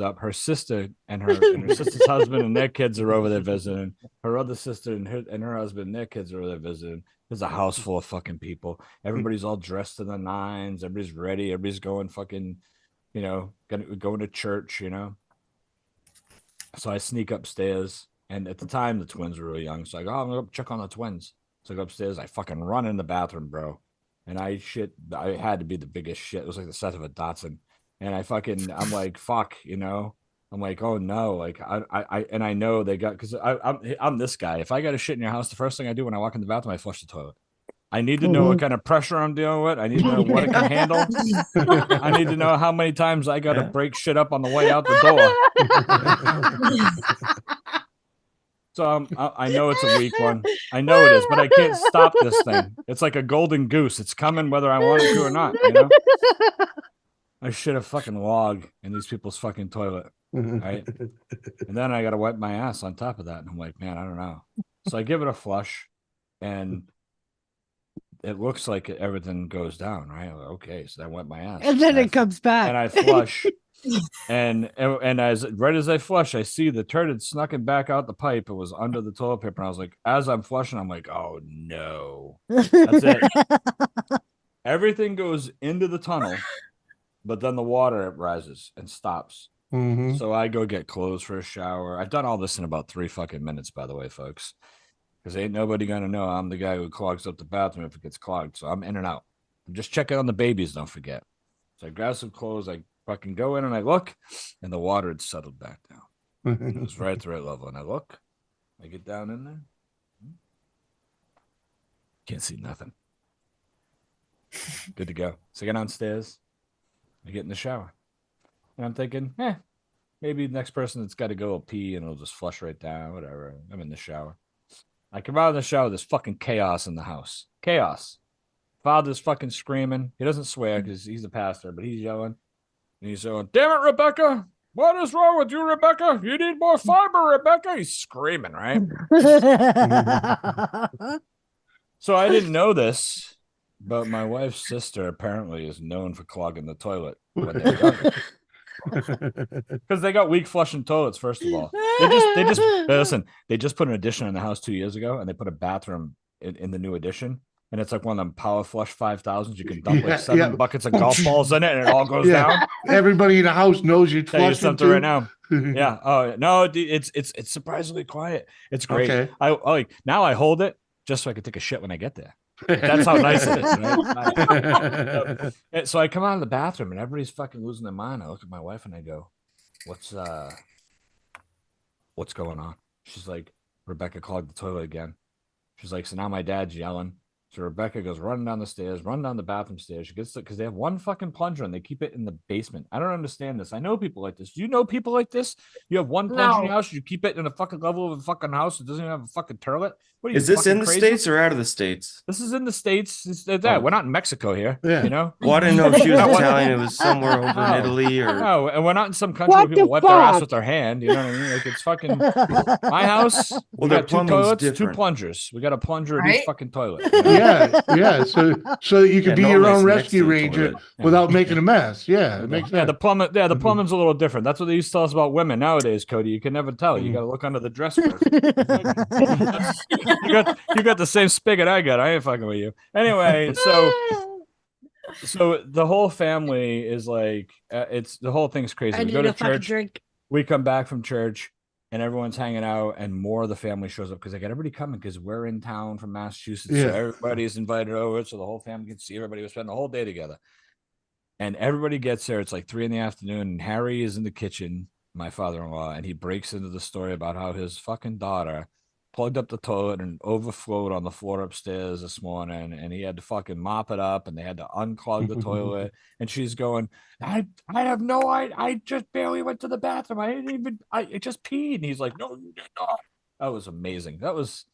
up. Her sister and her sister's husband and their kids are over there visiting. Her other sister and her husband and their kids are over there visiting. There's a house full of fucking people. Everybody's all dressed to the nines. Everybody's ready. Everybody's going fucking, you know, going to church, you know. So I sneak upstairs, and at the time the twins were really young. So I go, "I'm gonna go check on the twins." So I go upstairs. I fucking run in the bathroom, bro, and I shit. I had to be the biggest shit. It was like the size of a Datsun, and I'm like, "Fuck," you know. I'm like, "Oh no!" Like I know they got, because I'm this guy. If I got a shit in your house, the first thing I do when I walk in the bathroom, I flush the toilet. I need to know what kind of pressure I'm dealing with. I need to know what it can handle. I need to know how many times I got to break shit up on the way out the door. So I know it's a weak one. I know it is, but I can't stop this thing. It's like a golden goose. It's coming whether I want it to or not, you know? I shit a fucking log in these people's fucking toilet, right? And then I got to wipe my ass on top of that. And I'm like, man, I don't know. So I give it a flush, and it looks like everything goes down, right? Like, okay, so that went my ass. And then I it comes back. and I flush, and as right as I flush, I see the turd had snuck it back out the pipe. It was under the toilet paper, and I was like, as I'm flushing, I'm like, oh no, that's it. Everything goes into the tunnel, but then the water rises and stops. Mhm. So I go get clothes for a shower. I've done all this in about 3 fucking minutes, by the way, folks. Because ain't nobody gonna know I'm the guy who clogs up the bathroom if it gets clogged. So I'm in and out. I'm just checking on the babies, don't forget. So I grab some clothes, I fucking go in and I look, and the water had settled back down. It was right at the right level. And I look, I get down in there. Can't see nothing. Good to go. So I get downstairs, I get in the shower. And I'm thinking, maybe the next person that's got to go will pee and it'll just flush right down, whatever. I'm in the shower. I come out of the shower, there's fucking chaos in the house. Chaos. Father's fucking screaming. He doesn't swear because he's a pastor, but he's yelling. And he's going, damn it, Rebecca. What is wrong with you, Rebecca? You need more fiber, Rebecca. He's screaming, right? So I didn't know this, but my wife's sister apparently is known for clogging the toilet when they're younger. Because they got weak flushing toilets, first of all. They just put an addition in the house 2 years ago, and they put a bathroom in the new addition. And it's like one of them Power Flush 5000s. You can dump like 7 buckets of golf balls in it, and it all goes down. Everybody in the house knows you're Tell you flushing something too. right now. Yeah. Oh no, it's surprisingly quiet. It's great. Okay. I like now I hold it just so I can take a shit when I get there. That's how nice it is, right? So I come out of the bathroom and everybody's fucking losing their mind. I look at my wife and I go, what's going on? She's like, Rebecca clogged the toilet again. She's like, so now my dad's yelling. So Rebecca goes running down the stairs, running down the bathroom stairs. She gets because they have one fucking plunger and they keep it in the basement. I don't understand this. I know people like this. Do you know people like this? You have one plunger in your house, you keep it in a fucking level of a fucking house. It doesn't even have a fucking toilet. What are you, Is this in the crazy? States or out of the States? This is in the States. We're not in Mexico here. Yeah. You know? Well, I didn't know if she was Italian. It was somewhere over in Italy or. No, and we're not in some country What where people the wipe their ass fuck? with their hand. You know what I mean? Like it's fucking my house. Well, We their got 2 plumbing's toilets, 2 different. plungers. We got a plunger in each Right? fucking toilet. You know? Yeah. So you can Yeah, be no your one own makes next rescue to the ranger toilet. without making a mess. Yeah, it makes Yeah, sense. the plumbing's a little different. That's what they used to tell us about women nowadays, Cody. You can never tell. You got to look under the dress first. you got the same spigot I got. I ain't fucking with you. Anyway, so the whole family is like, it's the whole thing's crazy. I We go need to a fucking church. drink. We come back from church and everyone's hanging out and more of the family shows up because they got everybody coming because we're in town from Massachusetts. So Yeah. everybody's invited over so the whole family can see everybody. We spend the whole day together. And everybody gets there. It's like 3 PM, and Harry is in the kitchen, my father-in-law, and he breaks into the story about how his fucking daughter plugged up the toilet and overflowed on the floor upstairs this morning, and he had to fucking mop it up, and they had to unclog the toilet. And she's going, I have no idea. I just barely went to the bathroom. I just peed. And he's like, no, you did not. That was amazing. That was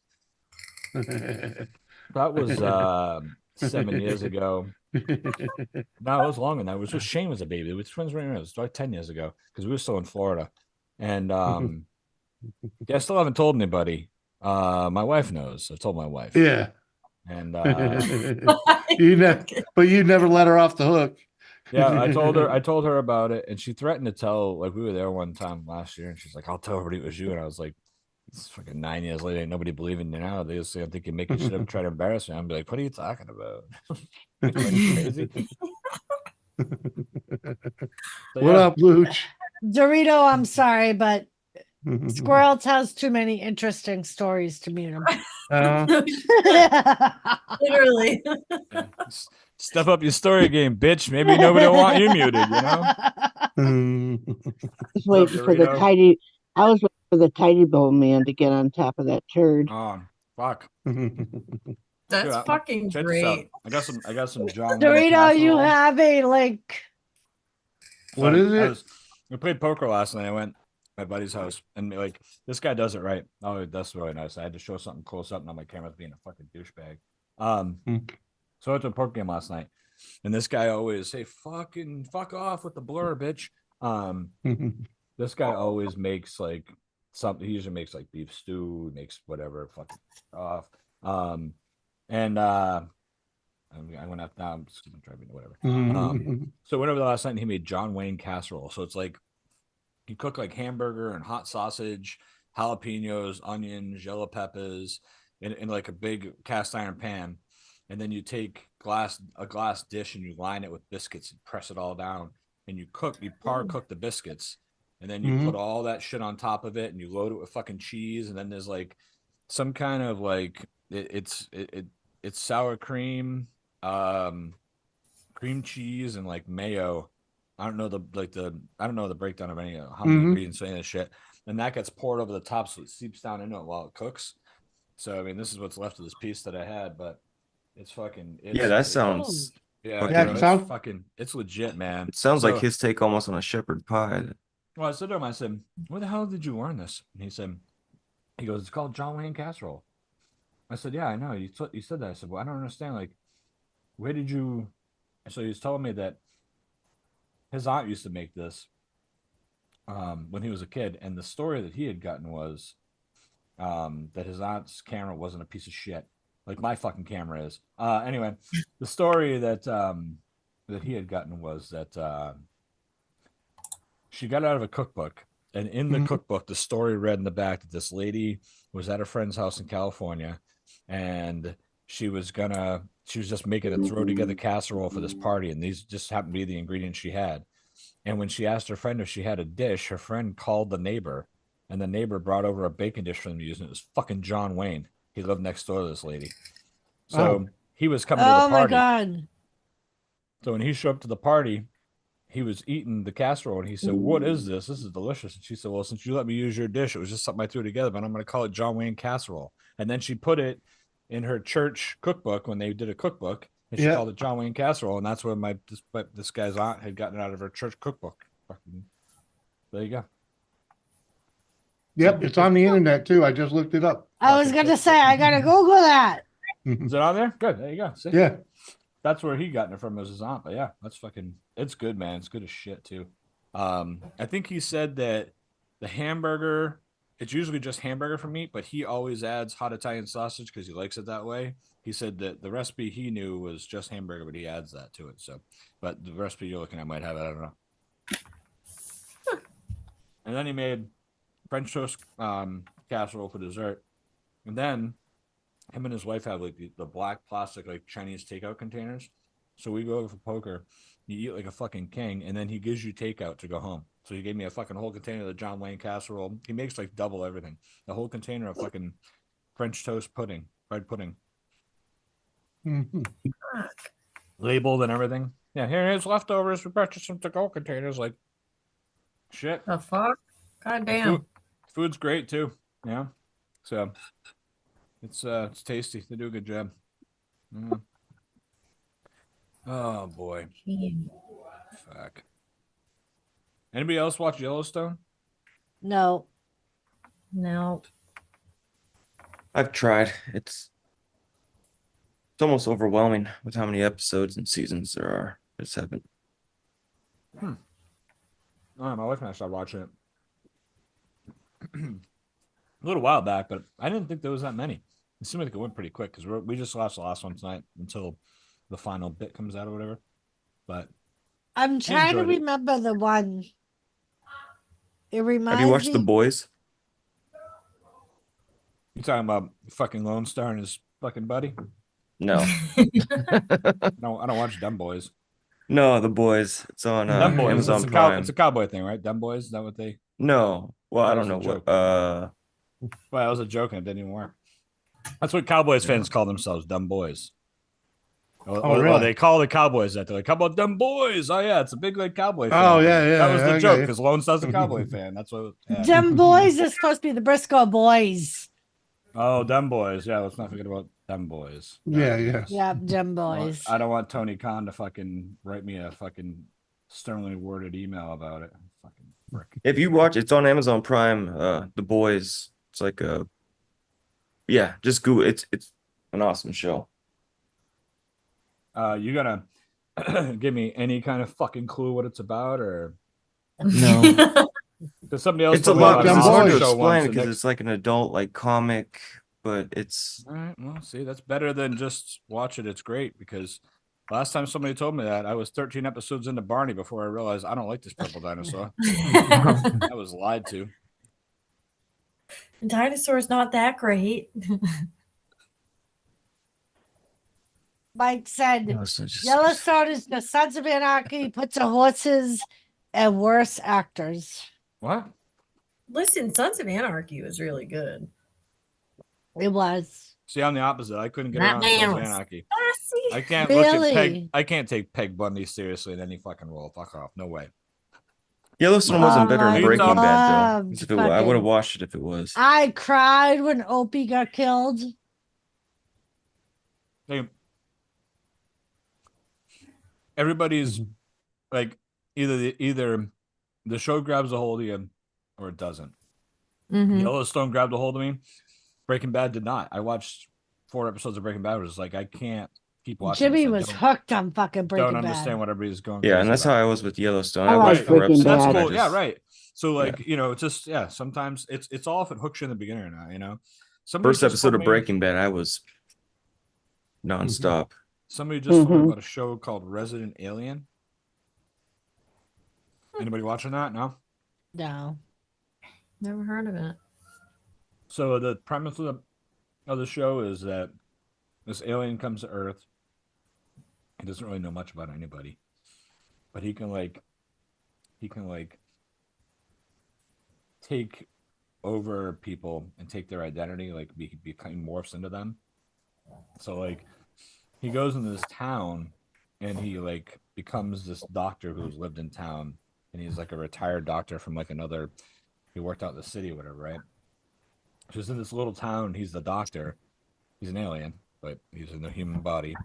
7 years ago. No, it was longer than that. It was when Shane was a baby. It was twins right now. It was like 10 years ago because we were still in Florida. And yeah, I still haven't told anybody. My wife knows. I told my wife. Yeah. And But you never let her off the hook. yeah, I told her about it, and she threatened to tell. Like, we were there one time last year, and she's like, I'll tell everybody it was you. And I was like, it's fucking 9 years later, ain't nobody believing you now. They just think you're making shit up, try to embarrass me. I'm like, what are you talking about? Are you crazy? So, What yeah. up, Luch? Dorito, I'm sorry, but Squirrel tells too many interesting stories to mute him. Literally. Step up your story game, bitch. Maybe nobody will want you muted, you know? was waiting for the Dorito? tidy. I was waiting for the tidy bowl man to get on top of that turd. Oh, fuck. That's Yeah, fucking check this out. great. I got some John. Dorito, you have a link. What is it? We played poker last night. I went to my buddy's house, and like this guy does it right. Oh, that's really nice. I had to show something close up, and my camera's being a fucking douchebag. So I went to a poker game last night, and this guy always say fuck off with the blur, bitch. This guy always makes like something. He usually makes like beef stew, makes whatever fucking off. And I'm gonna have to. I'm just gonna try to whatever. Mhm. So whenever the last night he made John Wayne casserole. So it's like you cook like hamburger and hot sausage, jalapenos, onions, yellow peppers in like a big cast iron pan, and then you take a glass dish and you line it with biscuits and press it all down, and you par cook the biscuits, and then you put all that shit on top of it, and you load it with fucking cheese, and then there's like some kind of like it's sour cream, cream cheese, and like mayo. I don't know the breakdown of any how many ingredients or any of this shit, and that gets poured over the top so it seeps down into it while it cooks. So I mean, this is what's left of this piece that I had, but it's fucking. Yeah, that sounds. Yeah, fucking- Yeah, bro, sound- it's fucking. It's legit, man. It sounds like So- his take almost on a shepherd pie. Well, I said to him, I said, "Where the hell did you learn this?" And he goes, "It's called John Wayne casserole." I said, "Yeah, I know. You said that." I said, "Well, I don't understand. Like, where did you?" So he was telling me that his aunt used to make this when he was a kid, and the story that he had gotten was that his aunt's camera wasn't a piece of shit, like my fucking camera is. Anyway, the story that he had gotten was that she got out of a cookbook, and in the cookbook, the story read in the back that this lady was at a friend's house in California, and she was just making a throw together casserole for this party, and these just happened to be the ingredients she had. And when she asked her friend if she had a dish, her friend called the neighbor, and the neighbor brought over a bacon dish for them to use, and it was fucking John Wayne. He lived next door to this lady. So he was coming to the Oh my party. God. So when he showed up to the party, he was eating the casserole, and he said, "What is this? This is delicious." And she said, "Well, since you let me use your dish, it was just something I threw together, but I'm going to call it John Wayne casserole." And then she put it in her church cookbook when they did a cookbook, and she Yeah. called it John Wayne casserole, and that's where this guy's aunt had gotten it out of her church cookbook. Fucking, there you go. Yep, it's on the internet too. I just looked it up. I was gonna say I gotta Google that. Is it on there? Good. There you go. See? Yeah. That's where he got it from, was his aunt. But yeah, that's fucking. It's good, man. It's good as shit too. I think he said that the hamburger, it's usually just hamburger for meat, but he always adds hot Italian sausage because he likes it that way. He said that the recipe he knew was just hamburger, but he adds that to it. So, but the recipe you're looking at might have it. I don't know. And then he made French toast casserole for dessert, and then him and his wife have like the black plastic like Chinese takeout containers. So we go over for poker, you eat like a fucking king, and then he gives you takeout to go home. So he gave me a fucking whole container of the John Wayne casserole. He makes like double everything. The whole container of fucking French toast pudding, fried pudding, Mhm. labeled and everything. Yeah, here's leftovers. We purchased some to-go containers. Like, shit. The fuck? God damn. Food's great too. Yeah. So it's tasty. They do a good job. Mm. Oh boy. Fuck. Anybody else watch Yellowstone? No. No. I've tried. It's almost overwhelming with how many episodes and seasons there are. I just haven't. Oh, my wife and I started watching it a little while back, but I didn't think there was that many. It seemed like it went pretty quick because we just watched the last one tonight until the final bit comes out or whatever. But I'm trying to enjoyed it. remember the one. It reminds Have you watched me. The Boys? you talking about fucking Lone Star and his fucking buddy? No. No, I don't watch Dumb Boys. No, The Boys. It's on Dumb Boys. Amazon It's a, Prime. it's a cowboy thing, right? Dumb Boys. Is that what they? No. Well, I That don't was know a what. joke. Well, that was a joke and it didn't even work. That's what Cowboys fans call themselves, Dumb Boys. Or really? they call the Cowboys that. They're like, "How about Dumb Boys?" Oh yeah, it's a big like cowboy. Fan. Oh, yeah, That was yeah, the I joke got you. because Lone Star's a cowboy fan. That's what. Yeah. Them boys are supposed to be the Briscoe boys. Oh, Dumb Boys. Yeah, let's not forget about Dumb Boys. Yeah, yeah. Yeah, them Well, boys. I don't want Tony Khan to fucking write me a fucking sternly worded email about it. Fucking frick. If you watch, it's on Amazon Prime. The Boys. It's like a. Yeah, just Google. It's an awesome show. You gonna give me any kind of fucking clue what it's about, or No. because somebody else It's a told me lot. about Dumb It's an hard Boys. to show once, explain and because next- it's like an adult like comic but it's All right. Well, see, that's better than just watch it. It's great because last time somebody told me that, I was 13 episodes into Barney before I realized I don't like this purple dinosaur. I was lied to. Dinosaur's not that great. Mike said Yellowstone just- Yellowstone is the Sons of Anarchy, puts the horses and worse actors. What? Listen, Sons of Anarchy was really good. It was. See, I'm the opposite. I couldn't get That around man Sons of was Anarchy. Sassy. I can't look at Peg. Really? I can't take Peg Bundy seriously in any fucking role. Fuck off. No way. Yellowstone wasn't better I than Breaking Bad though. loved 'Cause if it, I would have fucking- watched it if it was. I cried when Opie got killed. Hey, everybody's like either the show grabs a hold of you or it doesn't. Mhm. Yellowstone grabbed a hold of me. Breaking Bad did not. I watched 4 episodes of Breaking Bad. It was like I can't keep watching. Jimmy this. I was don't- hooked on fucking Breaking Don't understand Bad. what everybody's going. Yeah, crazy and that's about. how I was with Yellowstone. I I like watched 4 Breaking episodes. That's Bad. and I cool. Yeah, just- right. So like it's just sometimes it's all if it hooks you in the beginning or not. Somebody First just episode told of me- Breaking Bad, I was nonstop. Somebody just told me Mhm. about a show called Resident Alien. Anybody watching that? No. No. Never heard of it. So the premise of the show is that this alien comes to Earth. He doesn't really know much about anybody, but he can take over people and take their identity, like become morphs into them. So like he goes into this town and he like becomes this doctor who's lived in town, and he's like a retired doctor from like another. He worked out in the city or whatever, right? Just in this little town, he's the doctor. He's an alien, but he's in the human body.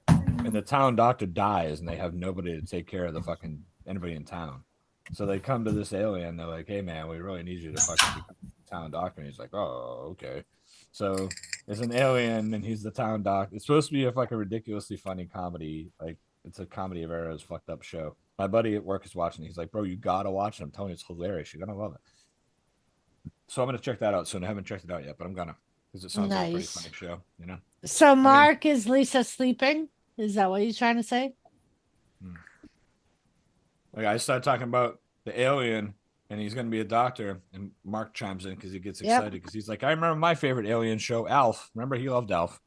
And the town doctor dies, and they have nobody to take care of the fucking anybody in town. So they come to this alien. They're like, "Hey, man, we really need you to fucking become the town doctor." And he's like, "Oh, okay." So there's an alien, and he's the town doctor. It's supposed to be like a ridiculously funny comedy. Like it's a comedy of errors, fucked up show. My buddy at work is watching. He's like, "Bro, you gotta watch it." I'm telling you, it's hilarious. You're gonna love it. So I'm gonna check that out soon. I haven't checked it out yet, but I'm gonna because it sounds like a pretty Nice. funny show. So Mark, is Lisa sleeping? Is that what he's trying to say? Like I started talking about the alien, and he's gonna be a doctor, and Mark chimes in because he gets Yep. excited because he's like, "I remember my favorite alien show, Alf. Remember he loved Alf."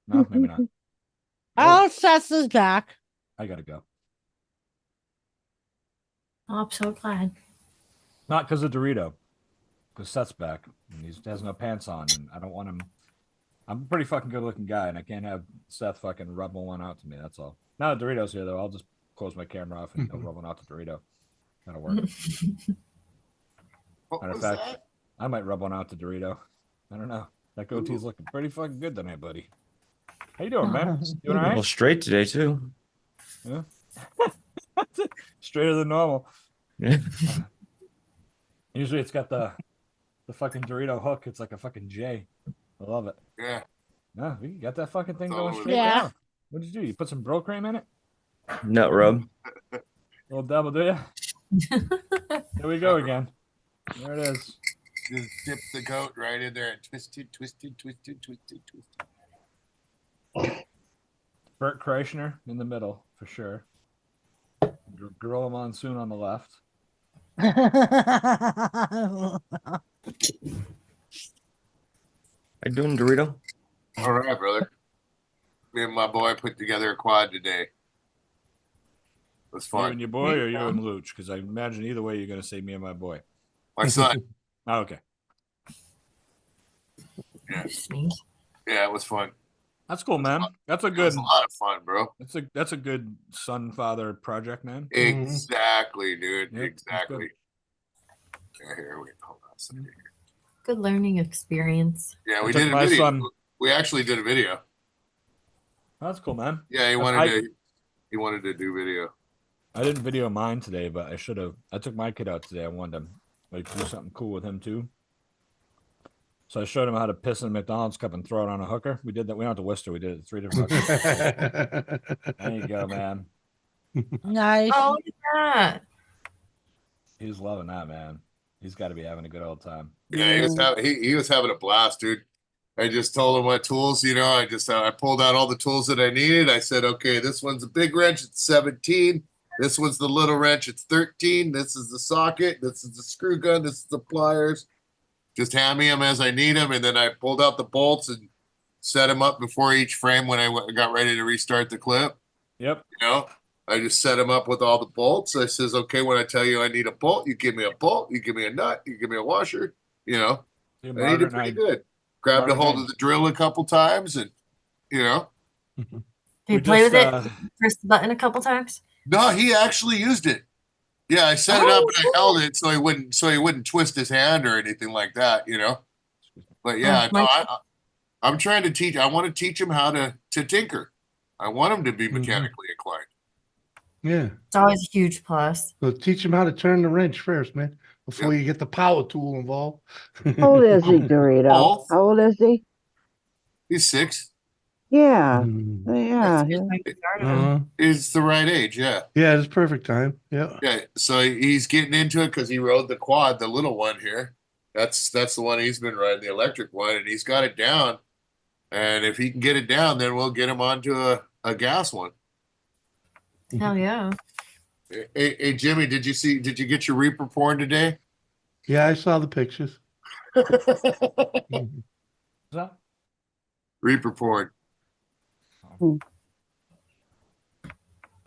No, maybe not. Oh, Seth is back. I gotta go. Oh, I'm so glad. Not because of Dorito, because Seth's back and he has no pants on, and I don't want him. I'm a pretty fucking good looking guy, and I can't have Seth fucking rubbing one out to me. That's all. Now that Dorito's here, though, I'll just close my camera off and he'll rub one out to Dorito. That'll work. Matter of fact, I might rub one out to Dorito. I don't know. That goatee's looking pretty fucking good tonight, buddy. How you doing, man? Doing all Well, right? straight today too. Straighter than normal. Yeah. Usually it's got the fucking Dorito hook. It's like a fucking J. I love it. Yeah. No, you got that fucking thing It's going all straight Yeah. down. What did you do? You put some bro cream in it? Nut rub. Little double, do you? Here we go again. There it is. Just dip the goat right in there and twist it, twist it, twist it, twist it, twist it. Bert Kreischer in the middle for sure. Gorilla Monsoon on the left. How you doing, Dorito? All right, brother. Me and my boy put together a quad today. It was You fun. and your boy, or you and Luch? Because I imagine either way you're gonna say me and my boy. My son. Oh, okay, Sneak. Yeah, it was fun. that's cool, man. That's a It was good. a lot of fun, bro. That's a good son father project, man. Exactly, dude. Yep, that's Exactly. Yeah, here we hold on a second. Good learning experience. Yeah, I we took did a my video. son- We actually did a video. That's cool, man. Yeah, he wanted to do video. I didn't video mine today, but I should have. I took my kid out today. I wanted to like do something cool with him too. So I showed him how to piss in a McDonald's cup and throw it on a hooker. We did that. We went out to Worcester. We did it at 3 different hookers. There you go, man. Nice. Oh, look at that. He's loving that, man. He's got to be having a good old time. Yeah, he was having a blast, dude. I just told him what tools, I pulled out all the tools that I needed. I said, okay, this one's a big wrench, it's 17. This one's the little wrench, it's 13. This is the socket, this is the screw gun, this is the pliers. Just hand me them as I need them, and then I pulled out the bolts and set them up before each frame when I got ready to restart the clip. Yep. I just set them up with all the bolts. I says, okay, when I tell you I need a bolt, you give me a bolt, you give me a nut, you give me a washer. Yeah, I need it pretty good. Grabbed a hold of the drill a couple times, and Did you play with it? Press the button a couple times? No, he actually used it. Yeah, I set it up and I held it so he wouldn't twist his hand or anything like that, But yeah, I'm trying to teach. I want to teach him how to tinker. I want him to be mechanically inclined. Yeah. It's always a huge plus. So teach him how to turn the wrench first, man, before you get the power tool involved. How old is he, Dorito? Both. How old is he? He's 6. Yeah. Mm. Yeah. It's the right age, yeah. Yeah, it's perfect time. Yeah. Yeah, so he's getting into it because he rode the quad, the little one here. That's the one he's been riding, the electric one, and he's got it down. And if he can get it down, then we'll get him onto a gas one. Hell yeah. Hey, Jimmy, did you get your Reaper porn today? Yeah, I saw the pictures. Reaper porn.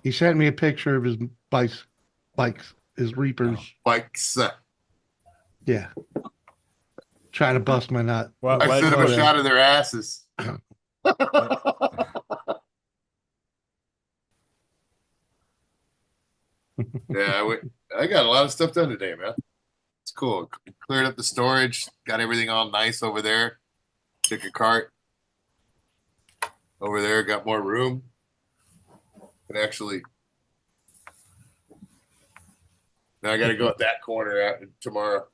He sent me a picture of his bikes, his Reapers. Bikes. Yeah. Trying to bust my nut. I sent him a shot of their asses. Yeah, I got a lot of stuff done today, man. It's cool. Cleared up the storage, got everything all nice over there. Took a cart over there, got more room. And actually, now I got to go at that corner tomorrow.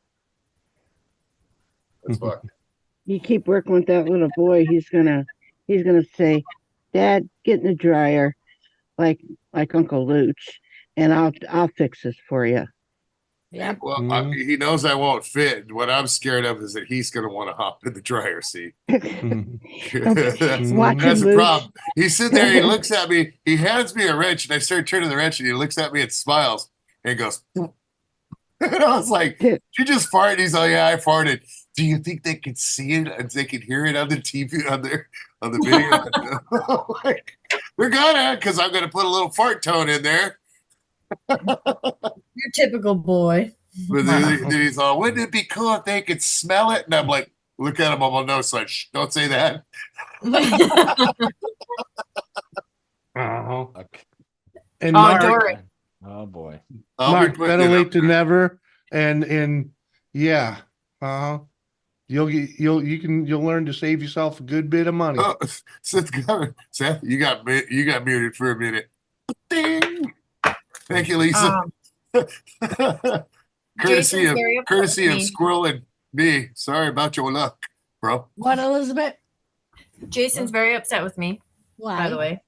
That's fucked. You keep working with that little boy, he's gonna say, "Dad, get in the dryer," like Uncle Luch, and I'll fix this for you. Yep. Well, he knows I won't fit. What I'm scared of is that he's going to want to hop in the dryer seat. That's the problem. He's sitting there, he looks at me, he hands me a wrench, and I start turning the wrench, and he looks at me and smiles, and goes, and I was like, "Did you just fart?" And he's like, "Yeah, I farted." Do you think they could see it and they could hear it on the TV, on the video? Like, we're gonna, because I'm going to put a little fart tone in there. Your typical boy. But then he's all, "Wouldn't it be cool if they could smell it?" And I'm like, look at him on my nose, like, "Shh, don't say that." And Mark, Dory. Oh boy. Mark, better late than never. And yeah, you'll learn to save yourself a good bit of money. Oh, Seth, you got muted for a minute. Ding. Thank you, Lisa. Courtesy of Squirrel and me. Sorry about your luck, bro. What, Elizabeth? Jason's very upset with me, Why? by the way,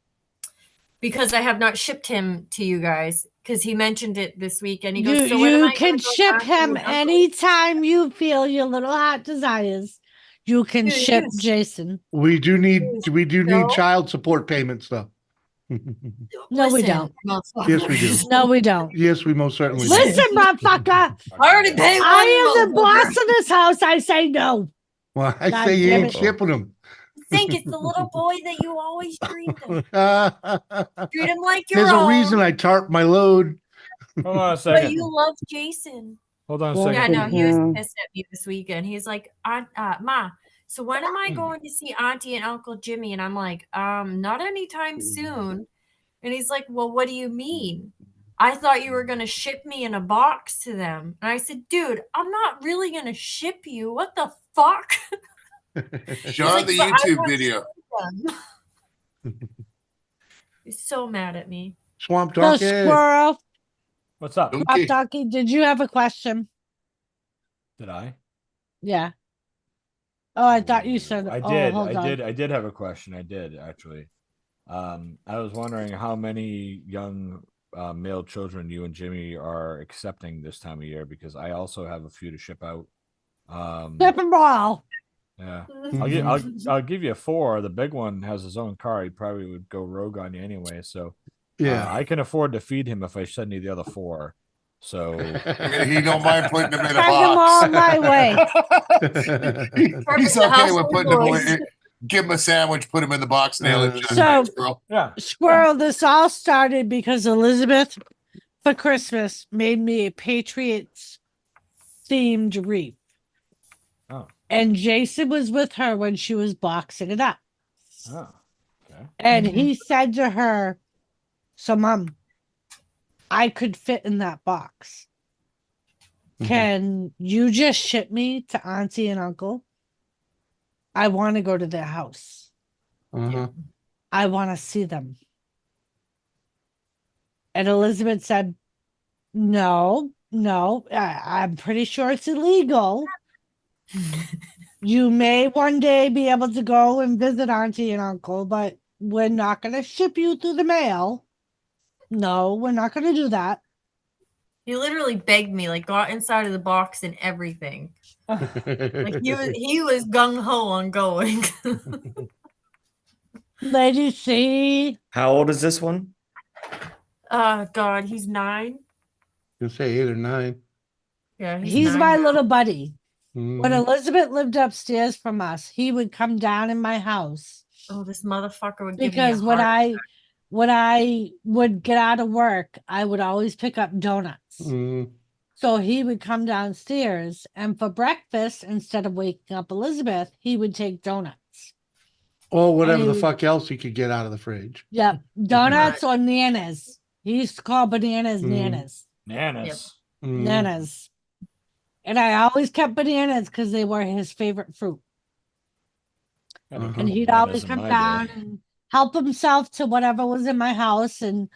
because I have not shipped him to you guys, because he mentioned it this week, and he goes, "So when am You I can gonna go ship back to him Uncle?" anytime you feel your little heart desires. You can Dude, ship yes. Jason. We do need No. child support payments though. No, we Listen, don't. motherfucker. Yes, we do. No, we don't. Yes, we most certainly do. Listen, motherfucker. I already paid one. I am the boss motherfucker. of this house. I say no. Well, I God say you damn ain't it. shipping them. Think it's the little boy that you always dreamed of. There's Treat him like your a own. reason I tarp my load. Hold on a But second. you love Jason. Hold on a Well, second. Yeah, no, he was Yeah. pissed at me this weekend. He's like, Ma, so when am I going to see Auntie and Uncle Jimmy? And I'm like, not anytime soon. And he's like, well, what do you mean? I thought you were going to ship me in a box to them. And I said, dude, I'm not really going to ship you. What the fuck? Show like, the "But I YouTube want video. He's so mad at me. Swamp So, Donkey. Squirrel, What's up? Don't Swamp get- Donkey, did you have a question? Did I? Yeah. Oh, I thought you said. I oh, did. hold on. I did have a question. I did actually. I was wondering how many young male children you and Jimmy are accepting this time of year, because I also have a few to ship out. Flip and ball. Yeah. Mm-hmm. I'll give you a 4. The big one has his own car. He probably would go rogue on you anyway. So Yeah. I can afford to feed him if I send you the other 4. So He don't mind putting them in a Send them all box. my way. He's The okay house with of putting them boys. away. Give him a sandwich, put him in the box, nail it shut. So- Thanks, bro. yeah. Squirrel, this all started because Elizabeth, for Christmas, made me a Patriots themed wreath. Oh. And Jason was with her when she was boxing it up. Oh. Okay. And Mhm. he said to her, "So, Mom, I could fit in that box. Mhm. Can you just ship me to Auntie and Uncle? I want to go to their house. Uh-huh. I want to see them." And Elizabeth said, No, I'm pretty sure it's illegal. You may one day be able to go and visit Auntie and Uncle, but we're not going to ship you through the mail. No, we're not going to do that. He literally begged me, like got inside of the box and everything. Like he was gung ho on going. Lady C. How old is this one? God, he's 9. You say 8 or 9. Yeah, He's 9 my now. little buddy. When Mhm. Elizabeth lived upstairs from us, he would come down in my house. Oh, this motherfucker would give Because me a when heart I would get out of work, I would always pick up donuts. Mhm. So he would come downstairs, and for breakfast, instead of waking up Elizabeth, he would take donuts. Or whatever And the he- fuck else you could get out of the fridge. Yep, donuts or nanas. He used to call bananas Mm. nanas. Nanas. Mhm. Nanas. And I always kept bananas because they were his favorite fruit. Uh-huh. And he'd Bananas always in come my down day. and help himself to whatever was in my house. And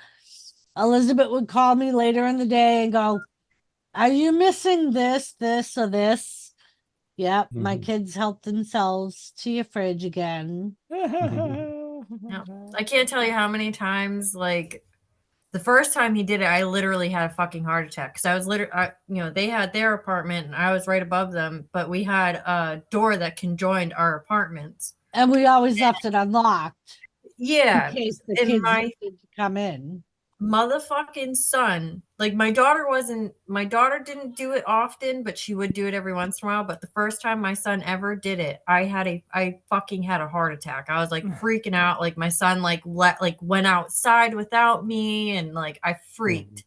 Elizabeth would call me later in the day and go, "Are you missing this, or this?" Yep, my Mhm. kids helped themselves to your fridge again. I can't tell you how many times, like, the first time he did it, I literally had a fucking heart attack because I was literally, they had their apartment and I was right above them, but we had a door that conjoined our apartments. And we always left it unlocked Yeah, in case the and kids my needed to come in. motherfucking son, like my daughter didn't do it often, but she would do it every once in a while. But the first time my son ever did it, I fucking had a heart attack. I was like freaking out. Like my son went outside without me, and like I freaked.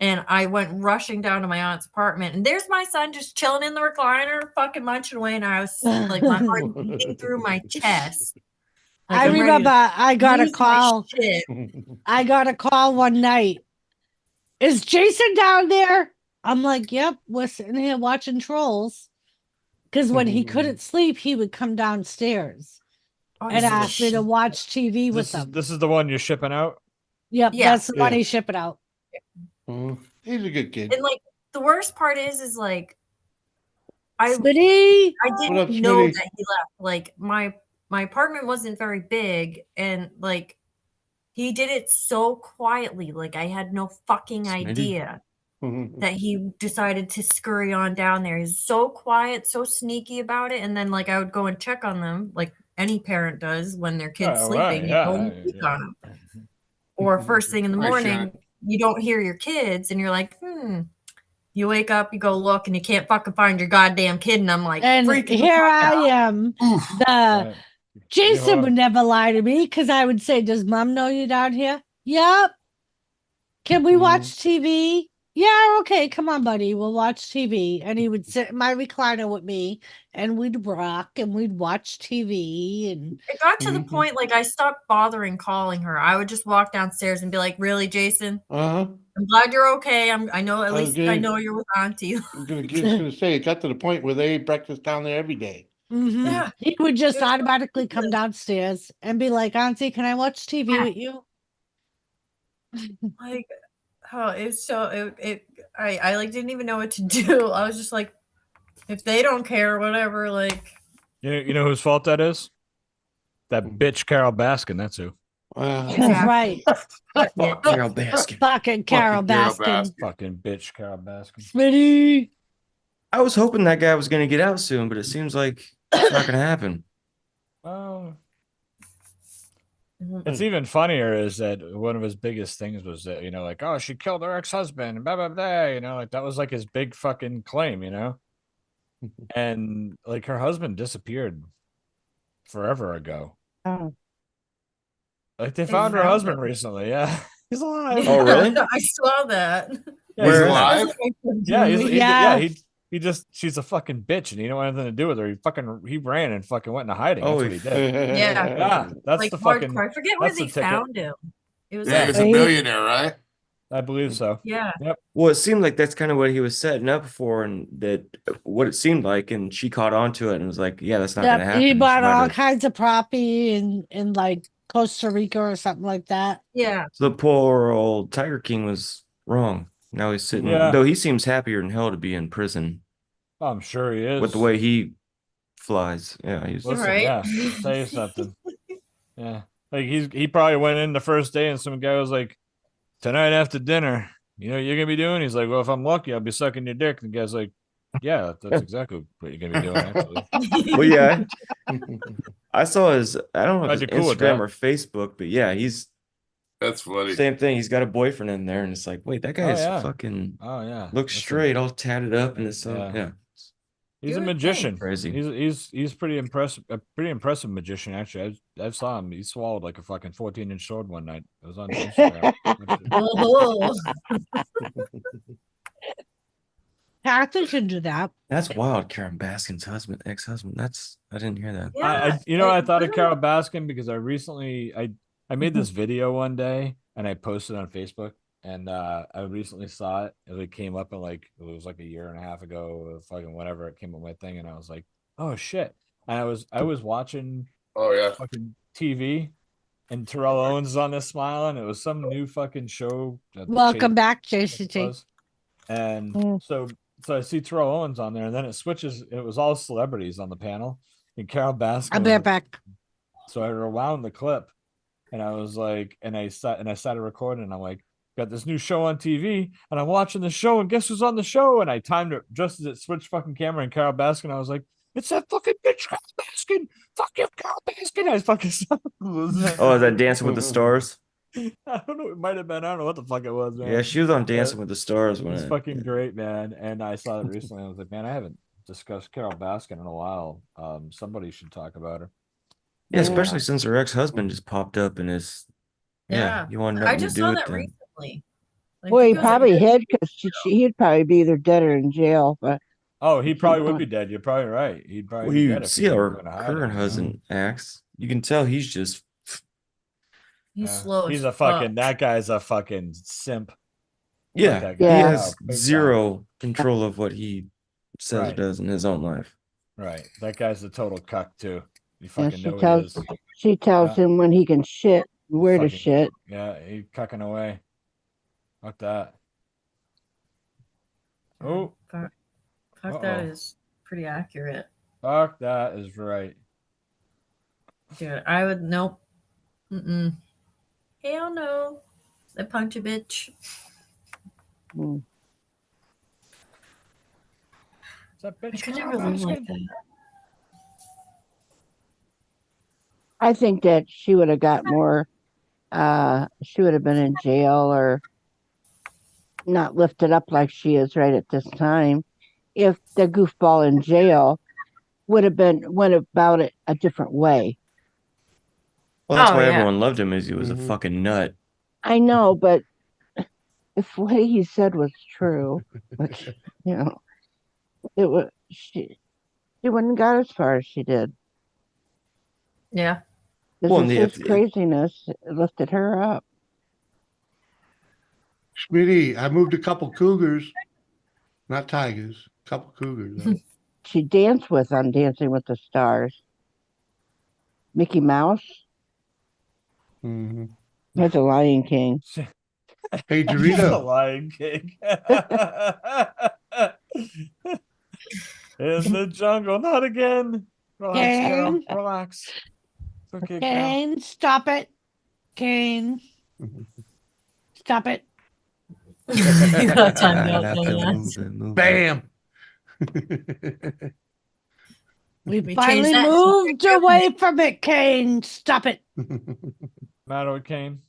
And I went rushing down to my aunt's apartment, and there's my son just chilling in the recliner, fucking munching away, and I was like, my heart beating through my chest. Like, I I'm ready to remember I got a lose my call. shit. I got a call one night. "Is Jason down there?" I'm like, "Yep, we're sitting here watching Trolls." Because when he couldn't sleep, he would come downstairs Oh, and he's the ask me to shit. watch TV with them. This is the one you're shipping out. Yep, Yeah. that's the one Yeah. he's shipping out. Mhm. He's a good kid. And like the worst part is like I Smitty, I What didn't up, know Smitty? that he left. Like my apartment wasn't very big, and like he did it so quietly. Like I had no fucking Smitty? idea Mhm. that he decided to scurry on down there. He's so quiet, so sneaky about it. And then like I would go and check on them, like any parent does when their kid's Oh, sleeping. right, You go and yeah, check yeah. on them. Or first thing in the Hi, morning, Sean. you don't hear your kids, and you're like, You wake up, you go look, and you can't fucking find your goddamn kid. And I'm like, and freaking the here fuck I out. am. The Right. Jason Yeah. would never lie to me because I would say, "Does Mom know you're down here?" "Yep." "Can we watch TV?" "Yeah, okay, come on, buddy, we'll watch TV." And he would sit in my recliner with me, and we'd rock, and we'd watch TV. And It got to the Mhm. point like I stopped bothering calling her. I would just walk downstairs and be like, "Really, Jason? Uh-huh. I'm glad you're okay. I know at I was least I getting- know you're with Auntie." I'm gonna say it got to the point where they ate breakfast down there every day. Yeah. he would just It was automatically come ridiculous. downstairs and be like, "Auntie, can I watch TV with you?" Like, oh, it's so I like didn't even know what to do. I was just like, if they don't care, whatever. Like, You know whose fault that is? That bitch Carol Baskin. That's who. That's Exactly. right. yeah. Carol Baskin. Fucking Carol Carol Baskin. Fucking bitch Carol Baskin. Smitty. I was hoping that guy was gonna get out soon, but it seems like it's not gonna happen. Well, Mhm. it's even funnier is that one of his biggest things was that, like, oh, she killed her ex-husband, and blah blah blah, like that was like his big fucking claim, and like her husband disappeared forever ago. Oh, Like they They found her found husband him. recently. Yeah, he's alive. Oh, really? I saw that. Yeah, He's Where- alive? Yeah, Yeah. he just she's a fucking bitch, and he didn't want anything to do with her. He ran and fucking went into hiding. That's Oh, what he did. Yeah. Yeah, that's Like the fucking. hardcore. I forget where that's they the ticket. found him. It was Yeah, like, he's a Right. millionaire, right? I believe so. yeah. Well, it seemed like that's kind of what he was setting up for, and that what it seemed like, and she caught on to it and was like, "Yeah, that's not gonna Yep, happen." he She bought might all have- kinds of property in like Costa Rica or something like that. Yeah. So the poor old Tiger King was wrong. Now he's sitting, Yeah. though he seems happier than hell to be in prison I'm sure he is. with the way he flies. Yeah, he's Listen, Right. yeah, I'll tell you something. Yeah, like he probably went in the first day, and some guy was like, "Tonight after dinner, what you're gonna be doing?" He's like, "Well, if I'm lucky, I'll be sucking your dick." And the guy's like, "Yeah, that's exactly what you're gonna be doing." Actually, well, yeah. I saw his, I don't know if Glad it's you're cool with Instagram that. or Facebook, but yeah, he's That's funny. same thing. He's got a boyfriend in there, and it's like, wait, that guy Oh, is yeah. fucking oh yeah, looks Listen, straight, all tatted up, and it's so Yeah. yeah. He's You a would magician. think. Crazy. He's pretty impressive. A pretty impressive magician, actually. I saw him. He swallowed like a fucking 14-inch sword one night. It was on Instagram. Oh. Catherine should do that. That's wild. Karen Baskin's ex-husband. I didn't hear that. Yeah. I thought of literally- Carol Baskin because I recently I made this video one day and I posted on Facebook, and I recently saw it. It came up in it was like a year and a half ago, or fucking whatever. It came up my thing, and I was like, oh shit. And I was watching Oh yeah. fucking TV, and Terrell Owens is on there smiling. It was some new fucking show. Welcome back, Chase JCT. was. And Mm. so I see Terrell Owens on there, and then it switches. It was all celebrities on the panel, and Carol Baskin. I'll was be like- right back. So I rewound the clip, and I was like, and I started recording, and I'm like, got this new show on TV, and I'm watching the show, and guess who's on the show? And I timed it just as it switched fucking camera, and Carol Baskin. I was like, it's that fucking bitch, Carol Baskin. Fuck you, Carol Baskin. I fucking. Oh, is that Dancing with the Stars? I don't know. It might have been. I don't know what the fuck it was, man. Yeah, she was on Yeah. Dancing with the Stars when It's it, fucking great, man. And I saw it recently. I was like, man, I haven't discussed Carol Baskin in a while. Somebody should talk about her. yeah, especially since her ex-husband just popped up and is Yeah. you want I nothing to just do saw with that them. recently. Like, Well, he it was like probably a- hid because he'd probably be either dead or in jail. But Oh, he probably would be dead. You're probably right. He'd probably Well, be you dead if see he how didn't her go into hiding, current you know? husband acts. You can tell he's just He's Yeah. slow. He's as a fucking. fuck. That guy's a fucking simp. yeah. that He guy. has Big time. zero control of what he says or Right. does in his own life. Right. That guy's a total cuck too. You yeah, fucking she know he tells is. she tells Yeah. him when he can shit, where to Fucking- shit. Yeah, he cucking away. Fuck that. Oh, Fuck, that Uh-oh. is pretty accurate. fuck that is right. Dude, I would nope. Mm-mm. Hell no. I punch a bitch. Mm. Is that I bitch could Carol never live like Baskin? that. I think that she would have got more. She would have been in jail or not lifted up like she is right at this time if the goofball in jail went about it a different way. Well, that's Oh, why yeah. everyone loved him, is he was Mhm. a fucking nut. I know, but if what he said was true, which it was she wouldn't got as far as she did. Yeah. This Well, is and his if- craziness lifted her up. Schmitty, I moved a couple cougars, not tigers, a couple cougars. though. She danced with on Dancing with the Stars. Mickey Mouse. Mhm. That's a Lion King. Hey, He's the Dorito, Lion King. In the jungle, not again. Relax, Carol. Kane? Relax. It's okay, Carol. Kane, stop it. Kane, stop it. You got time I'd out have there, to yeah. move. bam. We We finally changed that. moved away from it, Kane. Stop it. Matter with Kane.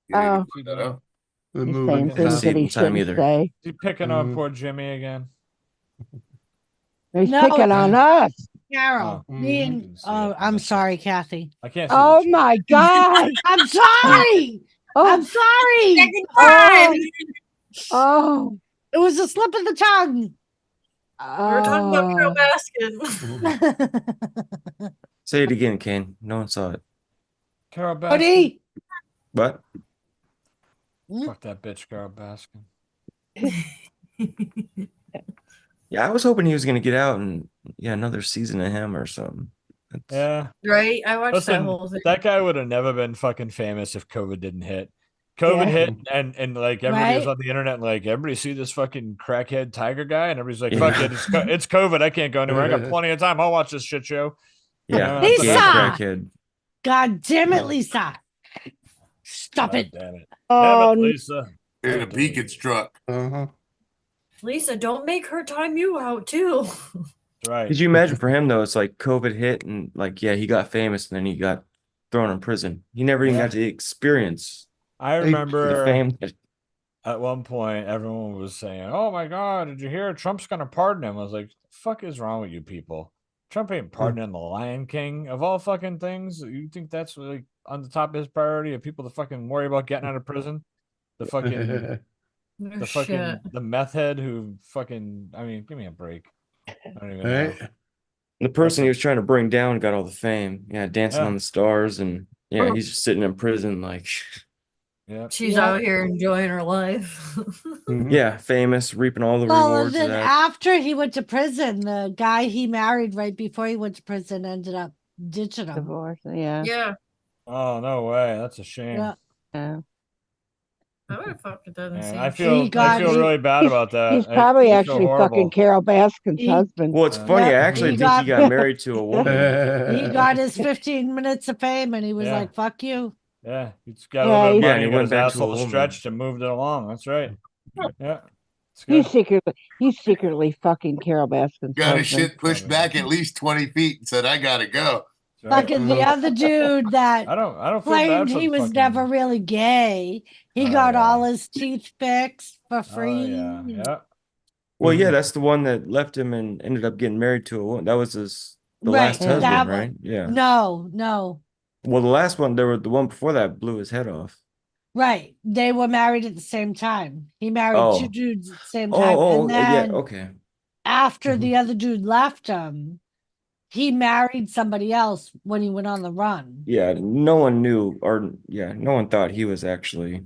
Yeah, you Oh. can find that out. The He's moving saying Didn't things stuff. see that it he in time shouldn't either. say. Is he picking on Mhm. poor Jimmy again? He's No, picking on us. Carol, Oh, me mhm. and Didn't see oh, it. I I'm missed it. sorry, Kathy. I can't see. the Oh chat. my God. I'm sorry. I'm Oh, sorry. Second Oh. time. oh, It was a slip of the tongue. We were talking about Carol oh. Baskin. Say it again, Kane. No one saw it. Carol Baskin. Cody. What? Fuck that bitch, Carol Baskin. Yeah, I was hoping he was gonna get out and another season of him or something. Yeah. Right? I watched that Listen, whole thing. that guy would have never been fucking famous if COVID didn't hit. COVID Yeah. hit and like everybody was Right? on the internet like everybody see this fucking crackhead tiger guy and everybody's like Yeah. fuck it it's COVID, I can't go anywhere, I got plenty of time, I'll watch this shit show. Yeah, Lisa! gay crackhead. God damn it, Lisa. Stop God it. damn it. Oh, Damn it, Lisa. In a God damn beacon it. struck. Uh-huh. Lisa, don't make her time you out too. That's right. Did you imagine for him though? It's like COVID hit and like he got famous and then he got thrown in prison. He never even Yeah. got to experience I the remember fame. at one point everyone was saying, oh my god, did you hear Trump's gonna pardon him? I was like, the fuck is wrong with you people? Trump ain't pardoning the Lion King of all fucking things. You think that's like on the top of his priority of people to fucking worry about getting out of prison? The fucking No the shit. fucking the meth head who fucking, I mean, give me a break. I don't even Right? know. The person he was trying to bring down got all the fame. Yeah, Dancing Yeah. on the Stars, and he's just sitting in prison, like Yeah. She's Yeah. out here enjoying her life. Mhm. famous, reaping all the Well, and rewards of then that. after he went to prison, the guy he married right before he went to prison ended up ditching him. divorce. Yeah. Yeah. Oh no way. That's a shame. Yeah. Yeah. I would have fucked with that. Man, I He feel got- really bad he's- about that. He's I probably feel actually horrible. fucking Carol Baskin's He- husband. Well, it's funny. Yeah, I actually he think he got- got married to a woman. He got his 15 minutes of fame and he was Yeah. like, fuck you. Yeah, he's got a Yeah, little bit of he- Yeah, money, and he he got went his back to a asshole woman. stretched and moved it along. That's right. Yeah. It's He's good. secretly fucking Carol Baskin's Got his husband. shit pushed back at least 20 feet and said, I gotta go. That's right. Fucking the other dude that I don't feel bad claimed for he the was fucking- never really gay. He Oh, got yeah. all his teeth fixed for Oh, free. yeah, yeah. Well, yeah, that's the one that left him and ended up getting married to a woman. That was the Right, last husband, that right? one. Yeah. No. Well, the last one, the one before that blew his head off. Right. They were married at the same time. He married Oh. two dudes at the same time. Oh, and yeah, then okay. after the other dude left him, he married somebody else when he went on the run. Yeah, no one knew, or no one thought he was actually,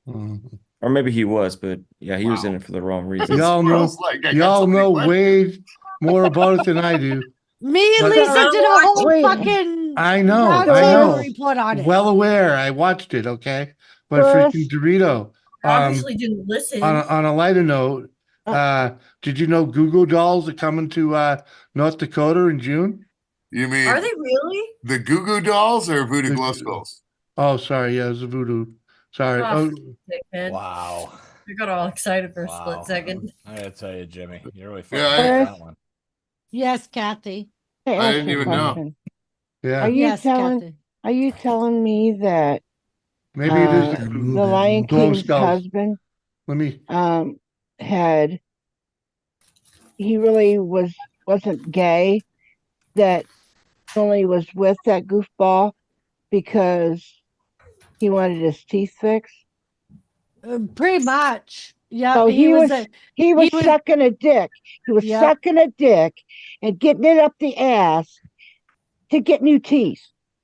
Mhm. or maybe he was, but yeah, he was in Wow. it for the wrong reason. Y'all know, Smells like I got y'all so many know questions. way more about it than I do. Me and But- Lisa did a whole Wait. fucking I know, roundtable report on it. Well aware. I watched it, okay? But Chris? freaking Dorito. Obviously didn't listen. On a lighter note, did you know Google Dolls are coming to North Dakota in June? You mean Are they really? the Goo Goo Dolls or Voodoo The- Glow Skulls? Oh, sorry, yeah, it was a voodoo. Sorry. Oh, Oh, Dickhead. Wow. I got all excited for a Wow. split second. I gotta tell you, Jimmy, you're really Yeah, fucking I- with that one. Yes, Kathy. Hey, I ask didn't you a even know. question. yeah, Are you Yes, telling? Kathy. Are you telling me that maybe it is the the Lion Glow King's Skulls. husband Let me. had he really wasn't gay, that only was with that goofball because he wanted his teeth fixed? Pretty much. Yeah, So he was he was was- sucking a dick. He was Yep. sucking a dick and getting it up the ass to get new teeth.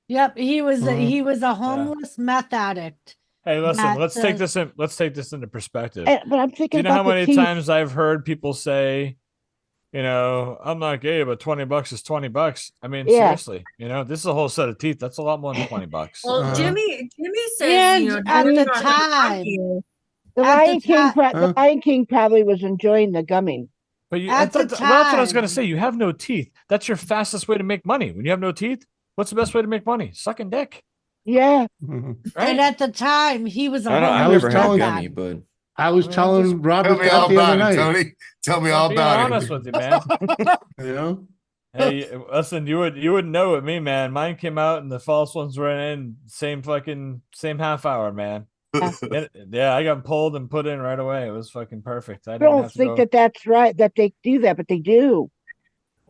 Yep, he was Mhm. he was a homeless meth addict. Hey, listen, That's let's take a- this in. Let's take this into perspective. But I'm Do thinking you know how about the many teeth. times I've heard people say, you know, I'm not gay, but $20 is $20. I mean, Yeah. seriously, you know, this is a whole set of teeth. That's a lot more than $20. Well, Uh-huh. Jimmy says, And you know, at Jimmy's the not gonna talk time- to you. The At the Lion King, ti- the Lion King probably was enjoying the gumming. But you, At the that's what I was gonna time- say. You have no teeth. That's your fastest way to make money. When you have no teeth, what's the best way to make money? Sucking dick. Yeah, Mhm. Right? And at the time, he was a I homeless never had telling- gummy, meth but addict. I was Well, telling just- Tell Robert me that all the other about it, night. Tony. Tell me I'm all being about honest it. with you, man. You know? Hey, listen, you would know with me, man. Mine came out and the false ones were in same half hour, man. Yeah, I got pulled and put in right away. It was fucking perfect. I I didn't don't have to think go. that that's right that they do that, but they do.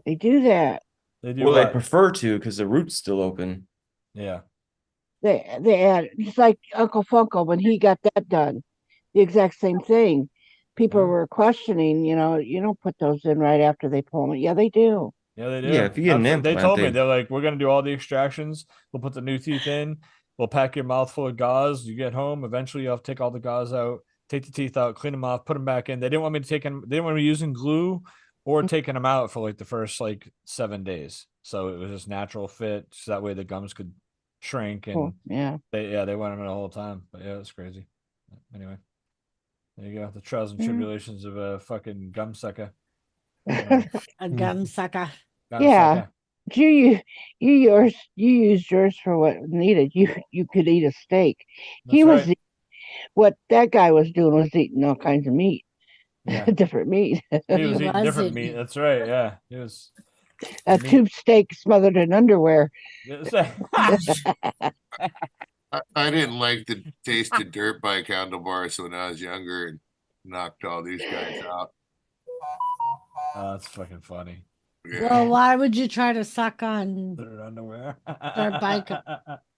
They do that. They do Well, they what? prefer to because the route's still open. Yeah. They add. It's like Uncle Funko when he got that done. The exact same thing. People Yeah. were questioning. You don't put those in right after they pull them. Yeah, they do. Yeah, they do. Yeah, if you get an Absolutely. They implant, told me they- they're like, we're gonna do all the extractions. We'll put the new teeth in. We'll pack your mouth full of gauze. You get home. Eventually, you'll have to take all the gauze out, take the teeth out, clean them off, put them back in. They didn't want me to take them. They didn't want me using glue or taking them out for like the first like 7 days. So it was just natural fit, so that way the gums could shrink. And Cool. Yeah. they went on it the whole time. But yeah, it's crazy. Anyway, there you go. The trials and Yeah. tribulations of a fucking gum sucker. A gum sucker. Gum Yeah. sucker. You used yours for what needed. You could eat a steak. He That's was right. what that guy was doing was eating all kinds of meat, Yeah. different meat. He was He eating was different eating- meat. That's right. Yeah, he was. A meat. tube steak smothered in underwear. I didn't like the taste of dirt bike handlebars when I was younger and knocked all these guys out. Oh, that's fucking funny. Yeah. Well, why would you try to suck on Their underwear. bike.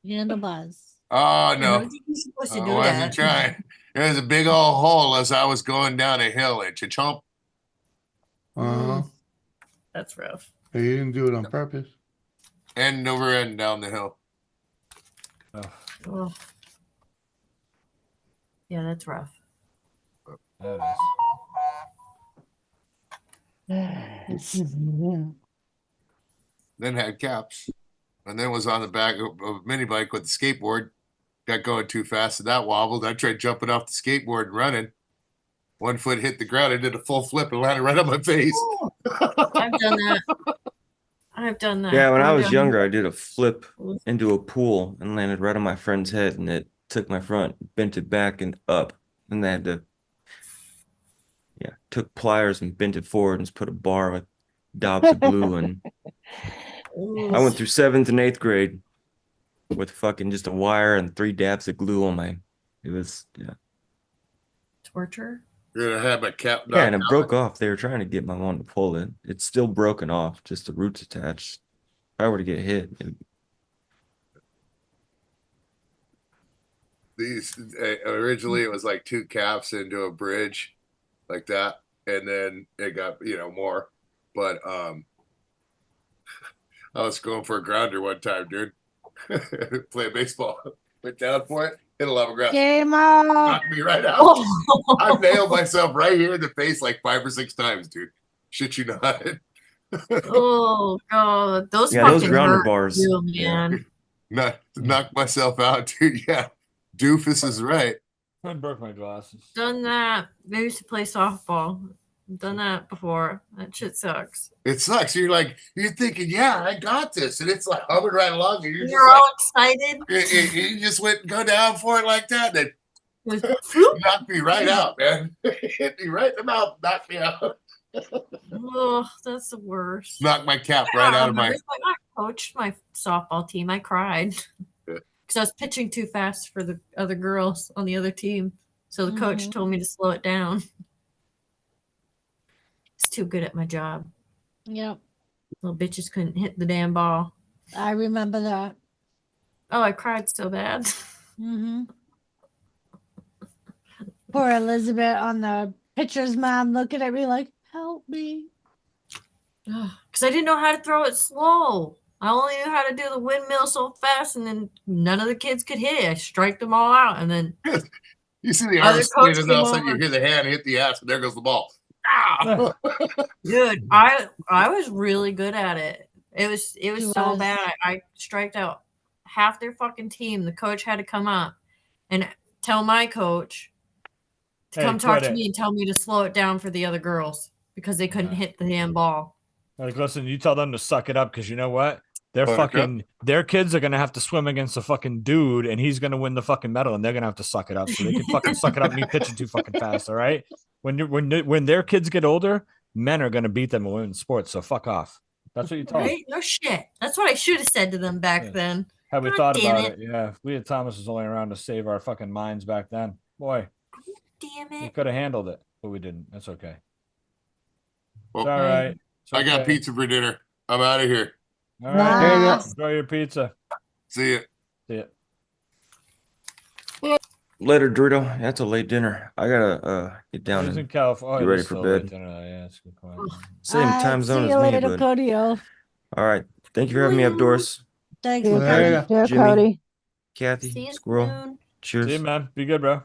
handlebars? Oh I no, don't think you're supposed to I do wasn't that. trying. There was a big old hole as I was going down a hill at Chomp. Uh-huh. That's rough. You didn't do it on purpose. End over end down the hill. Oh, Oh. Yeah, that's rough. that is. Then had caps, and then was on the back of a mini bike with the skateboard. Got going too fast and that wobbled. I tried jumping off the skateboard and running. 1 foot hit the ground. I did a full flip and landed right on my face. I've done that. I've done that. Yeah, when I I've was done- younger, I did a flip into a pool and landed right on my friend's head, and it took my front, bent it back and up, and they had to, took pliers and bent it forward and just put a bar with daubs of glue, and I went through 7th and 8th grade with fucking just a wire and 3 dabs of glue on my. It was torture. You're gonna have my cap. yeah, and it knocked out. broke off. They were trying to get my mom to pull it. It's still broken off, just the roots attached. If I were to get hit, These originally it was like 2 caps into a bridge, like that, and then it got more. But I was going for a grounder one time, dude. Playing baseball, went down for it, hit a level ground, Game on. knocked me right out. Oh. I nailed myself right here in the face like 5 or 6 times, dude. Shit you not. Oh god, those yeah, those fucking grounder hurt bars. real, man. Knocked myself out, dude. Yeah, doofus is right. I broke my glasses. Done that. I used to play softball. Done that before. That shit sucks. It sucks. You're thinking, yeah, I got this, and it's like humming right along, and you're just You're like, all excited. you just went go down for it like that, and With then knocked me right out, man. Hit me right in the mouth, knocked me out, oh, that's the worst. knocked my cap right out of my. I coached my softball team. I cried Yeah. because I was pitching too fast for the other girls on the other team. So the coach Mhm. told me to slow it down. It's too good at my job. Yep. Little bitches couldn't hit the damn ball. I remember that. Oh, I cried so bad. Mm-hmm. Poor Elizabeth on the pitcher's mound looking at me like, help me. Because I didn't know how to throw it slow. I only knew how to do the windmill so fast, and then none of the kids could hit it. I striked them all out, and then You see the Other arm coach swing, and all of a came sudden you over. hear the hand hit the ass, and there goes the ball. Ah! dude, I was really good at it. It was You so was. bad. I striked out half their fucking team. The coach had to come up and tell my coach to Hey, come talk to credit. me and tell me to slow it down for the other girls because they couldn't hit the damn ball. Like, listen, you tell them to suck it up because you know what? They're Buttercup. fucking. Their kids are gonna have to swim against a fucking dude, and he's gonna win the fucking medal, and they're gonna have to suck it up. So they can fucking suck it up. Me pitching too fucking fast. All right. When their kids get older, men are gonna beat them in women's sports. So fuck off. That's what you tell them. Right? No shit. That's what I should have said to them back Yeah. then. Had we God thought damn about it, yeah. If Leah Thomas was only around to save our fucking minds back then, boy, Damn we it. could have handled it, but we didn't. That's okay. Well, It's all right. It's I got okay. pizza for dinner. I'm out of here. All right. Nice. Enjoy your pizza. See ya. See ya. Later, Dorito. That's a late dinner. I gotta get down He's in and California. get Oh, ready he's for still late bed. dinner, though. Yeah, that's a good point. same time zone See as you me, later, but Codio. all right. Thank you for having me up, Doris. Thanks See for you, There coming. you Cody. See you, Jimmy. Cody. Kathy, See you Squirrel. soon. Cheers. See you, man. Be good, bro.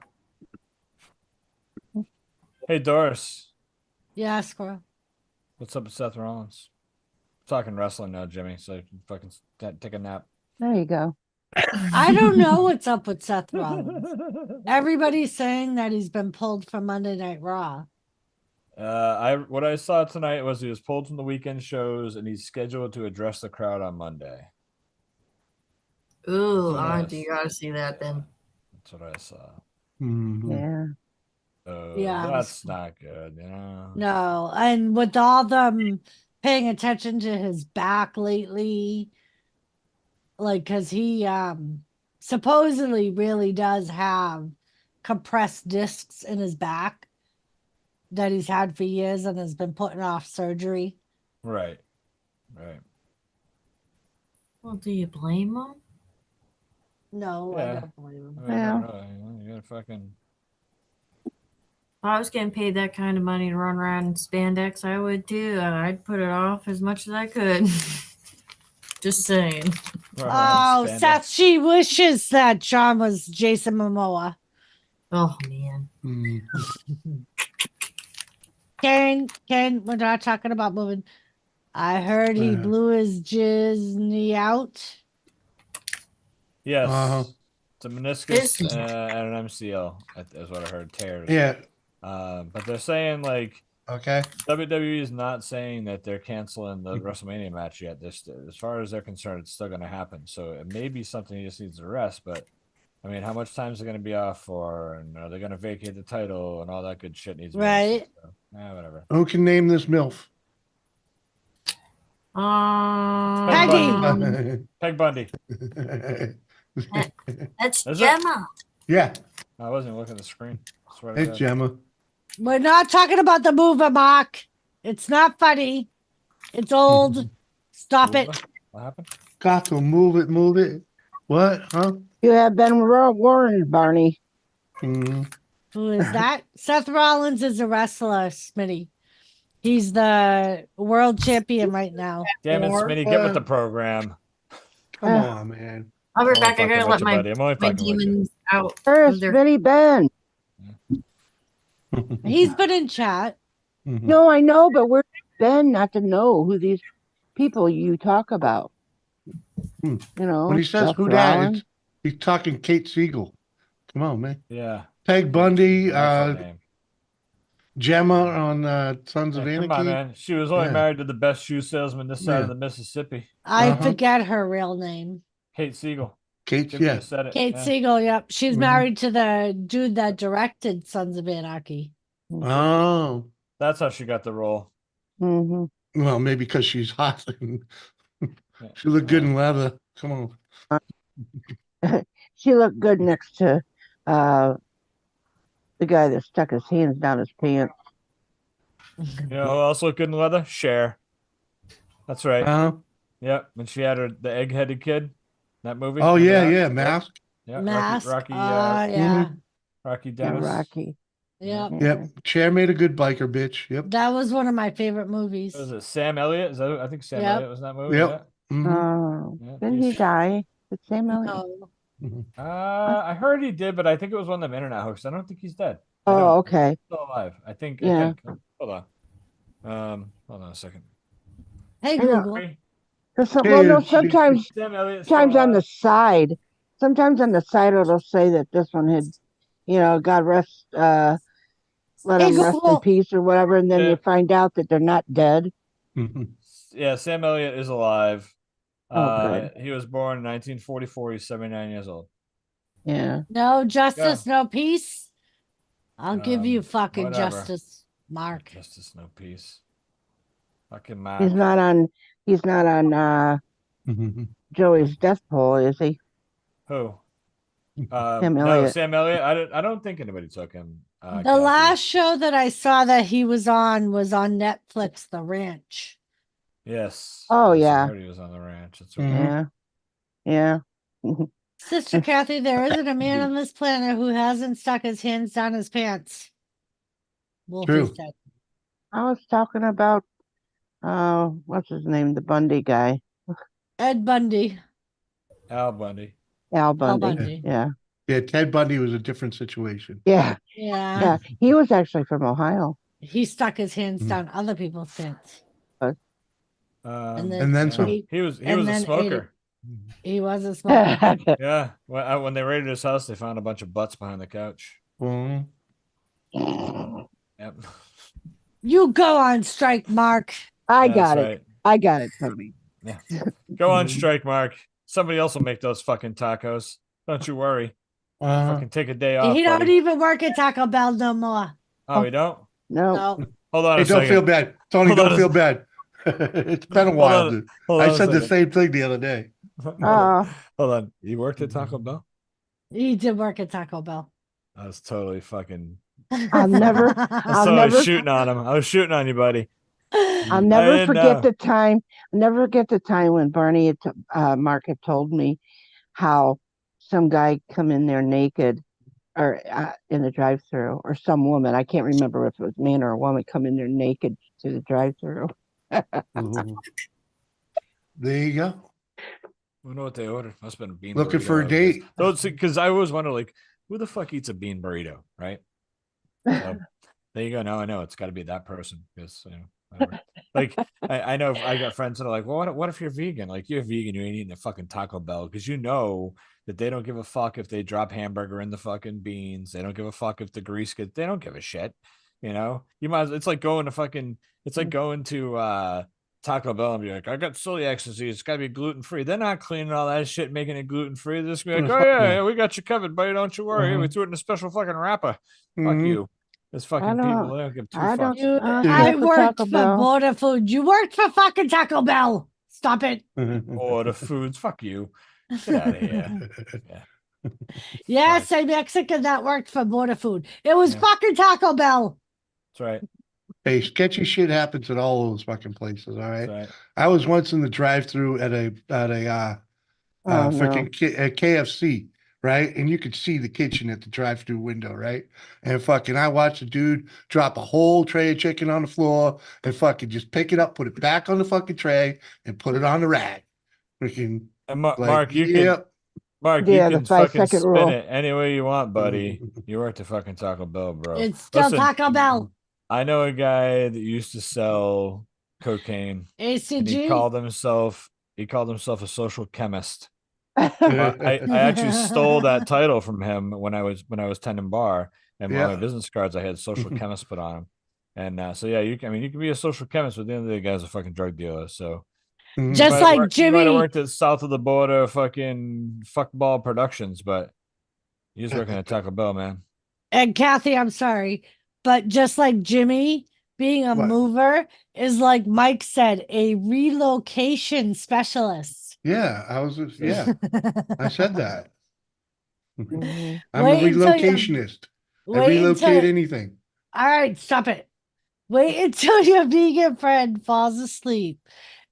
Hey, Doris. Yeah, squirrel. What's up with Seth Rollins? Talking wrestling now, Jimmy. So you can fucking take a nap. There you go. I don't know what's up with Seth Rollins. Everybody's saying that he's been pulled from Monday Night Raw. What I saw tonight was he was pulled from the weekend shows and he's scheduled to address the crowd on Monday. Ooh, Yes. you gotta see that then. That's what I saw. Mhm. Yeah. So Yeah. that's not good, you know. No, and with all them paying attention to his back lately, like, cause he supposedly really does have compressed discs in his back that he's had for years and has been putting off surgery. Right. Right. Well, do you blame him? No, Yeah. I don't blame him. I mean, Yeah. I don't know, you know, you gotta fucking If I was getting paid that kind of money to run around in spandex, I would too. I'd put it off as much as I could. Just saying. run around Oh, spandex. Seth, she wishes that John was Jason Momoa. Oh man. Mhm. Karen, we're not talking about moving. I heard he Yeah. blew his Disney out. Yes. Uh-huh. It's a meniscus Disney. and an MCL, is what I heard. Tears. Yeah. But they're saying like Okay. WWE is not saying that they're canceling the WrestleMania match yet. This, as far as they're concerned, it's still going to happen. So it may be something he just needs to rest. But I mean, how much time is it going to be off for? And are they going to vacate the title and all that good shit needs to be Right. answered, so, whatever. Who can name this MILF? Peggy. Peg Bundy. That's Is it? Gemma. Yeah, I wasn't even looking at the screen. I swear to it's God. Gemma. We're not talking about the mover, Mark. It's not funny. It's old. Stop it. What happened? Got to move it, move it. What? Huh? You have been warned, Barney. Mhm. Who is that? Seth Rollins is a wrestler, Smitty. He's the world champion right now. Damn it, Or- Smitty, get with the program. Come Uh, on, man. I'll be I'm only back. I fucking gotta with let you, my, buddy. I'm only my fucking with you. demons out. Where's of their- Smitty Ben? He's been in chat. Mhm. No, I know, but where's Ben not to know who these people you talk about? Hmm. You know, When he says Seth who that, Rollins. he's talking Kate Siegel. Come on, man. Yeah. Peg Bundy, That's her name. Gemma on Sons of Yeah, come Anarchy. on, man. She was only Yeah. married to the best shoe salesman this side Yeah. of the Mississippi. I Uh-huh. forget her real name. Kate Siegel. Kate, Jimmy yeah. just said it. Kate yeah. Siegel, yep. She's Mhm. married to the dude that directed Sons of Anarchy. Oh, That's how she got the role. Hmm. well, maybe because she's hot. Yeah. She looked good in leather. Come on. She looked good next to the guy that stuck his hands down his pants. You know who else looked good in leather? Cher. That's right. Yep. When she had the egg-headed kid, that movie. Oh, Remember yeah, that? yeah. Yep. Mask. Yeah. Mask. Rocky. Yeah. Rocky Yeah, Dennis. Rocky. Yep. Yep. Chair made a good biker bitch. Yep. That was one of my favorite movies. What was it? Sam Elliott? Is that? I think Sam Yep. Elliott was in that movie. Yep. Mhm. Oh, Yeah. didn't he die? Did Sam Elliott? No. I heard he did, but I think it was one of them internet hoaxes. I don't think he's dead. I Oh, don't. okay. He's still alive. I think. Yeah. Hold on a second. Hey, I know. Google. Well, no, Hey, sometimes Sam Elliott. sometimes on the side, it'll say that this one had, God rest, let Hey, him rest in Google. peace or whatever, and then Yeah. you find out that they're not dead. Mhm. Yeah, Sam Elliott is alive. good. He was born in 1944. He's 79 years old. Yeah. No justice, no peace. I'll give you fucking whatever. justice, Mark. Justice, no peace. Fucking He's Mark. not on. He's not on Joey's death poll, is he? Who? Sam No, Elliott. Sam Elliott. I don't think anybody took him. The Kathy. last show that I saw that he was on Netflix, The Ranch. Yes. Oh, yes, I yeah. heard he was on the ranch. That's right. Mhm. Yeah. Yeah. Sister Kathy, there isn't a man on this planet who hasn't stuck his hands down his pants. Wolfie True. said. I was talking about what's his name? The Bundy guy. Ed Bundy. Al Bundy. Al Bundy. Bundy. Yeah. Yeah, Ted Bundy was a different situation. Yeah. Yeah. Yeah. He was actually from Ohio. He stuck his hands Mhm. down other people's pants. And then some. He was and a then ate smoker. He was a smoker. Yeah. When they raided his house, they found a bunch of butts behind the couch. Mhm. Yep. You go on strike, Mark. I Yeah, got that's it. right. I got it, Toby. Yeah. Go on strike, Mark. Somebody else will make those fucking tacos. Don't you worry. Fucking take a day off. He don't buddy. even work at Taco Bell no more. Oh, you don't? No. No. Hold on Hey, a don't second. feel bad. Tony, Hold on don't a feel bad. It's been a Hold while. on- dude. hold I on a said the second. same thing the other day. Oh. Hold on. You worked at Taco Bell? He did work at Taco Bell. I was totally fucking. I'll never. I was I'll totally never. shooting on him. I was shooting on you, buddy. I'll I never didn't forget know. the time. Never forget the time when Barney, Mark had told me how some guy come in there naked, or in the drive-through, or some woman. I can't remember if it was a man or a woman come in there naked to the drive-through. Mhm. There you go. I don't know what they ordered. Must have been a bean Looking burrito, for a I guess. date. Those because I always wonder, like, who the fuck eats a bean burrito, right? So, there you go. Now I know it's got to be that person because whatever. Like I know I got friends that are like, well, what if you're vegan? Like you're vegan, you ain't eating a fucking Taco Bell because you know that they don't give a fuck if they drop hamburger in the fucking beans. They don't give a fuck if the grease gets. They don't give a shit. You know, you might. It's like going to fucking. It's like going to Taco Bell and be like, I got celiac disease. It's got to be gluten free. They're not cleaning all that shit, making it gluten free. They're just gonna be like, oh yeah, we got you covered, buddy. Don't you worry. We threw it in a special fucking wrapper. Fuck Mhm. you. There's fucking don't- people. They don't give two I don't- fucks. You, Yeah. I For worked Taco for Bell. Border Food. You worked for fucking Taco Bell. Stop it. Order foods. Fuck you. Get out of here. Yes, a Mexican that worked for Border Food. It was Yeah. fucking Taco Bell. That's right. Hey, sketchy shit happens at all those fucking places. All right. That's right. I was once in the drive-through at a Oh, no. freaking KFC, right? And you could see the kitchen at the drive-through window, right? And fucking, I watched a dude drop a whole tray of chicken on the floor and fucking just pick it up, put it back on the fucking tray, and put it on the rack. Freaking, And like, Mark, you can yep. Mark, Yeah, you the can fucking 5-second spin rule. it any way you want, buddy. You worked at fucking Taco Bell, bro. It's still Listen, Taco Bell. I know a guy that used to sell cocaine, and he ACG. called himself a social chemist. I actually stole that title from him when I was tending bar, and on my Yeah. business cards I had social chemist put on them. And so yeah, you can be a social chemist, but at the end of the day, the guy's a fucking drug dealer. So Mhm. Just might like work- you might have Jimmy. worked at south of the border fucking fuckball productions, but he's working at Taco Bell, man. And Kathy, I'm sorry, but just like Jimmy, being a What? mover is like Mike said, a relocation specialist. Yeah, yeah, I said that. Mhm. I'm Wait a until you- relocationist. I Wait relocate until, anything. all right, stop it. Wait until your vegan friend falls asleep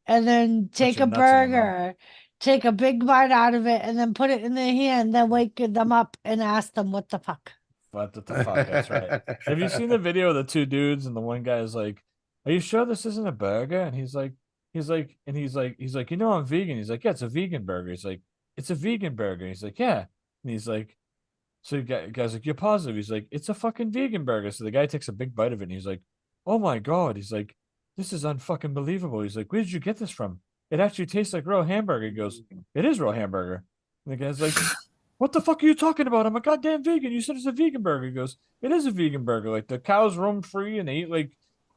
and then take your a nuts in the mouth. burger, take a big bite out of it, and then put it in their hand, then wake them up and ask them what the fuck. What the fuck? That's right. Have you seen the video of the two dudes and the one guy is like, "Are you sure this isn't a burger?" And he's like, you know, I'm vegan. He's like, yeah, it's a vegan burger. He's like, it's a vegan burger. He's like, yeah. And he's like, so the guy's like, you're positive? He's like, it's a fucking vegan burger. So the guy takes a big bite of it and he's like, oh my God. He's like, this is unfucking believable. He's like, where did you get this from? It actually tastes like real hamburger. He goes, it is real hamburger. And the guy's like, what the fuck are you talking about? I'm a goddamn vegan. You said it's a vegan burger. He goes, it is a vegan burger. Like the cows roam free and they eat like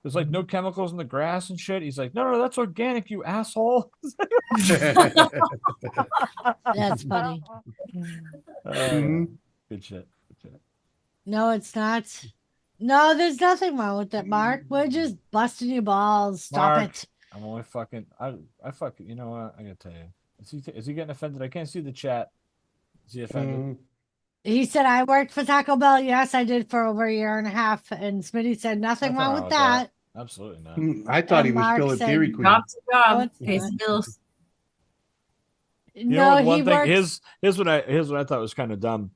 There's like no chemicals in the grass and shit. He's like, no, that's organic, you asshole. That's funny. Mhm. Good shit. Good shit. No, it's not. No, there's nothing wrong with that, Mark. We're just busting your balls. Stop Mark. it. I'm only fucking. I fucking. You know what? I gotta tell you. Is he getting offended? I can't see the chat. Is he offended? Mhm. He said, I worked for Taco Bell. Yes, I did for over a year and a half. And Smitty said, nothing wrong with that. Absolutely not. I thought he And was Mark still at said, Dairy Queen. Job's a No, job. it's Pays not. the bills. You know No, what, he one thing works. here's what I thought was kind of dumb.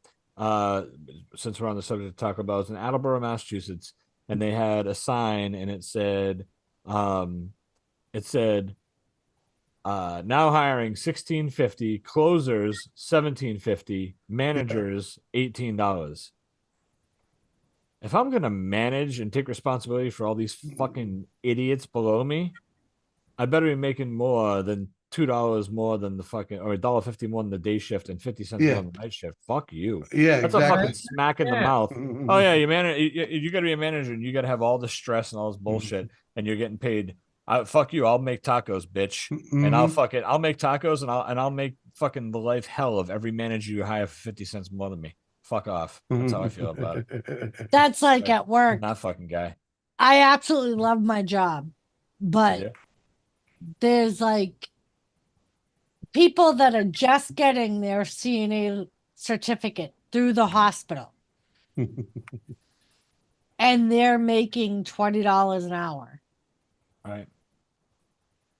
Since we're on the subject of Taco Bell, it's in Attleboro, Massachusetts, and they had a sign and it said now hiring $16.50, closers $17.50, managers $18. If I'm gonna manage and take responsibility for all these fucking idiots below me, I better be making more than $2 more than the fucking, or $1.50 more than the day shift and 50 cents Yeah. more than the night shift. Fuck you. Yeah, That's a exactly. fucking smack in the Yeah. mouth. Mhm. Oh yeah, you gotta be a manager and you gotta have all the stress and all this bullshit, and you're getting paid. Fuck you. I'll make tacos, bitch, and Mhm. I'll make tacos and I'll make fucking the life hell of every manager you hire for 50 cents more than me. Fuck off. That's how I feel about it. That's like Right. at work. That fucking guy. I absolutely love my job, but Yeah. there's like people that are just getting their CNA certificate through the hospital and they're making $20 an hour. Right.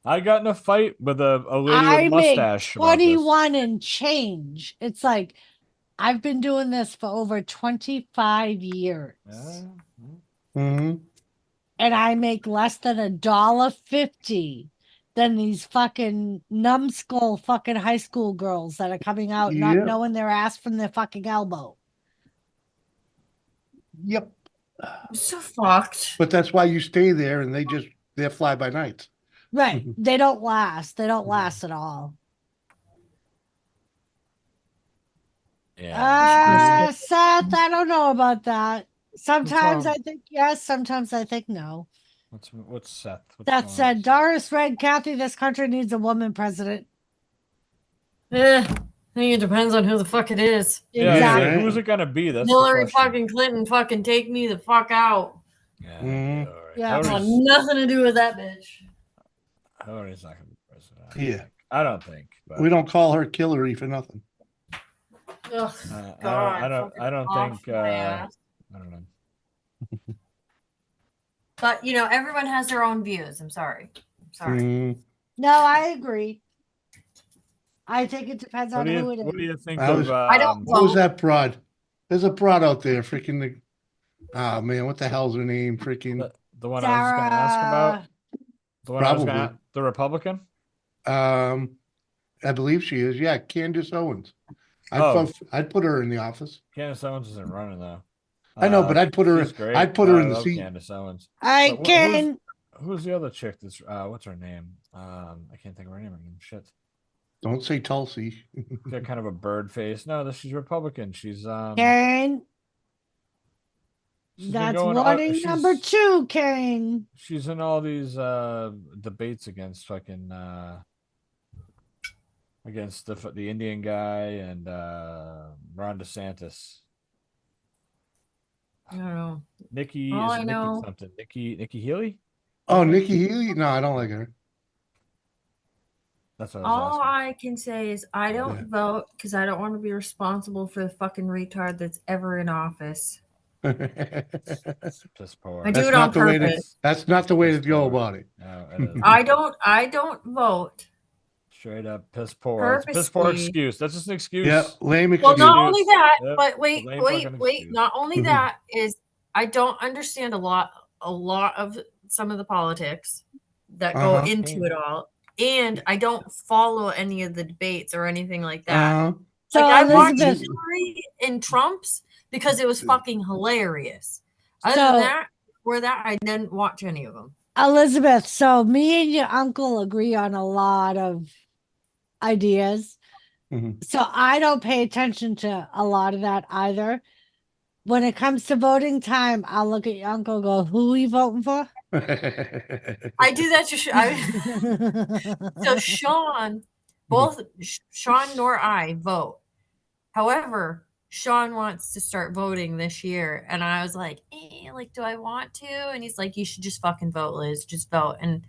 I got in a fight with a lady with I a make mustache about this. 21 and change. It's like I've been doing this for over 25 years. Yeah. Mhm. And I make less than $1.50 than these fucking numbskull fucking high school girls that are coming out not Yeah. knowing their ass from their fucking elbow. Yep. I'm so fucked. But that's why you stay there and they're fly by nights. Right. They don't last. They don't last at all. Yeah. Seth, I don't know about that. Sometimes wrong? I think yes, sometimes I think no. What's Seth? What's That going on said, with Seth? Doris read, Kathy, this country needs a woman president. I think it depends on who the fuck it is. Yeah, Exactly. right. who's it gonna be? That's Hillary the question. fucking Clinton fucking take me the fuck out. Yeah, Mhm. Hillary. Yeah. I want Hillary's nothing to do with that bitch. not gonna be president. Yeah. I don't think. But We don't call her Killary for nothing. Ugh, I God, don't fucking think. off my ass. I don't know. But you know, everyone has their own views. I'm sorry. Mhm. No, I agree. I think it depends What on do who it you What do is. you think I of? was- I don't What was vote. that broad? There's a broad out there, freaking. Oh man, what the hell's her name? Freaking. The one I was gonna ask about. Sarah. The one I was Probably. gonna. The Republican. I believe she is. Yeah, Candace Owens. Oh. I'd put her in the office. Candace Owens isn't running though. I know, but I'd put her. She's great. I'd put her I in the love seat. Candace Owens. I But can. Who's the other chick? That's what's her name? I can't think of her name. Shit. Don't say Tulsi. She's got kind of a bird face. No, she's Republican. She's Kane. she's been That's going warning she's- number 2, Kane. She's in all these debates against fucking against the Indian guy and Ron DeSantis. I don't know. Nikki All is I it Nikki know- something. Nikki Healy? Oh, Nikki Haley? No, I don't like her. That's what I was All asking. I can say is I don't Yeah. vote because I don't want to be responsible for the fucking retard that's ever in office. Piss poor. I do That's it on not the way to. purpose. That's not the way to Piss go poor. about it. No, it is. I don't vote. Straight up piss poor. It's a piss poor Purposely. excuse. That's just an excuse. Yeah, lame Well, excuse. not only that, Yep, but a wait, lame wait, fucking wait. excuse. Not only Mhm. that is I don't understand a lot of some of the politics that go Uh-huh. into it all, and I don't follow any of the debates or anything like that. Uh-huh. So Like I watched Elizabeth, Hillary and Trump's because it was fucking hilarious. Other So- than that, for that I didn't watch any of them. Elizabeth, so me and your uncle agree on a lot of ideas. Mhm. So I don't pay attention to a lot of that either. When it comes to voting time, I'll look at your uncle and go, who are you voting for? I do that to so Sean, both Sean nor I vote. However, Sean wants to start voting this year, and I was like, like, do I want to? And he's like, you should just fucking vote, Liz. Just vote. And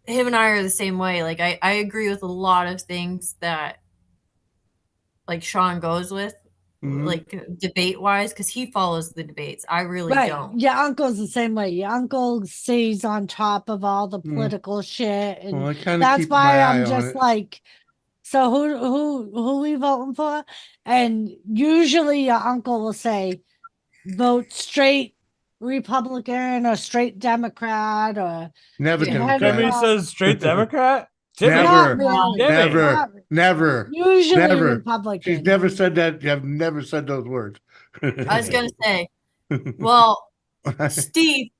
him and I are the same way. Like, I agree with a lot of things that like Sean goes with, Mhm. like debate wise, because he follows the debates. I really Right. don't. Your uncle's the same way. Your uncle stays on top of all the Mm. political shit. And Well, I kind of that's keep why my eye I'm on just it. like, so who we voting for? And usually your uncle will say, vote straight Republican or straight Democrat or Never Yeah. Democrat. Jimmy says straight Democrat. Jimmy, Never. not really. Jimmy. Never. Not- Never. Usually Never. Republican. She's never said that. I've never said those words. I was gonna say, well, Steve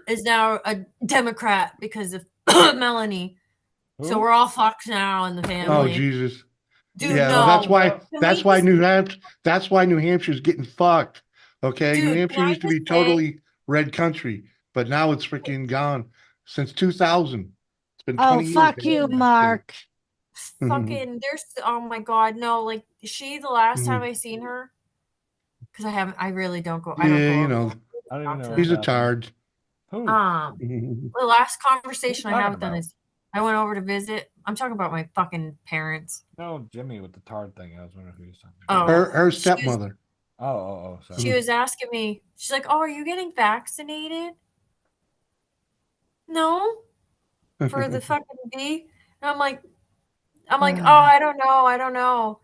is now a Democrat because of Melanie. So Who? we're all fucked now in the family. Oh Jesus. Dude, Yeah, no. well, that's why. Can That's we why just- New Hampshire. That's why New Hampshire's getting fucked. Okay, Dude, New can Hampshire I used to be just say- totally red country, but now it's freaking gone since 2000. It's been 20 Oh, years. fuck they you, haven't been Mark. Fucking, there's, oh my God, no, like, she, the last time I seen her, because I really don't go, I don't Yeah, go you over know, I don't even know. he's a what's happening. tard. Who? the last conversation I talking had with them about? is, I went over to visit, I'm talking about my fucking parents. No, Jimmy with the tard thing. I was wondering who he was talking Oh. about. Her She was- stepmother. Oh, sorry. She was asking me, she's like, oh, are you getting vaccinated? No, for the fucking V. And I'm like, oh, I don't know.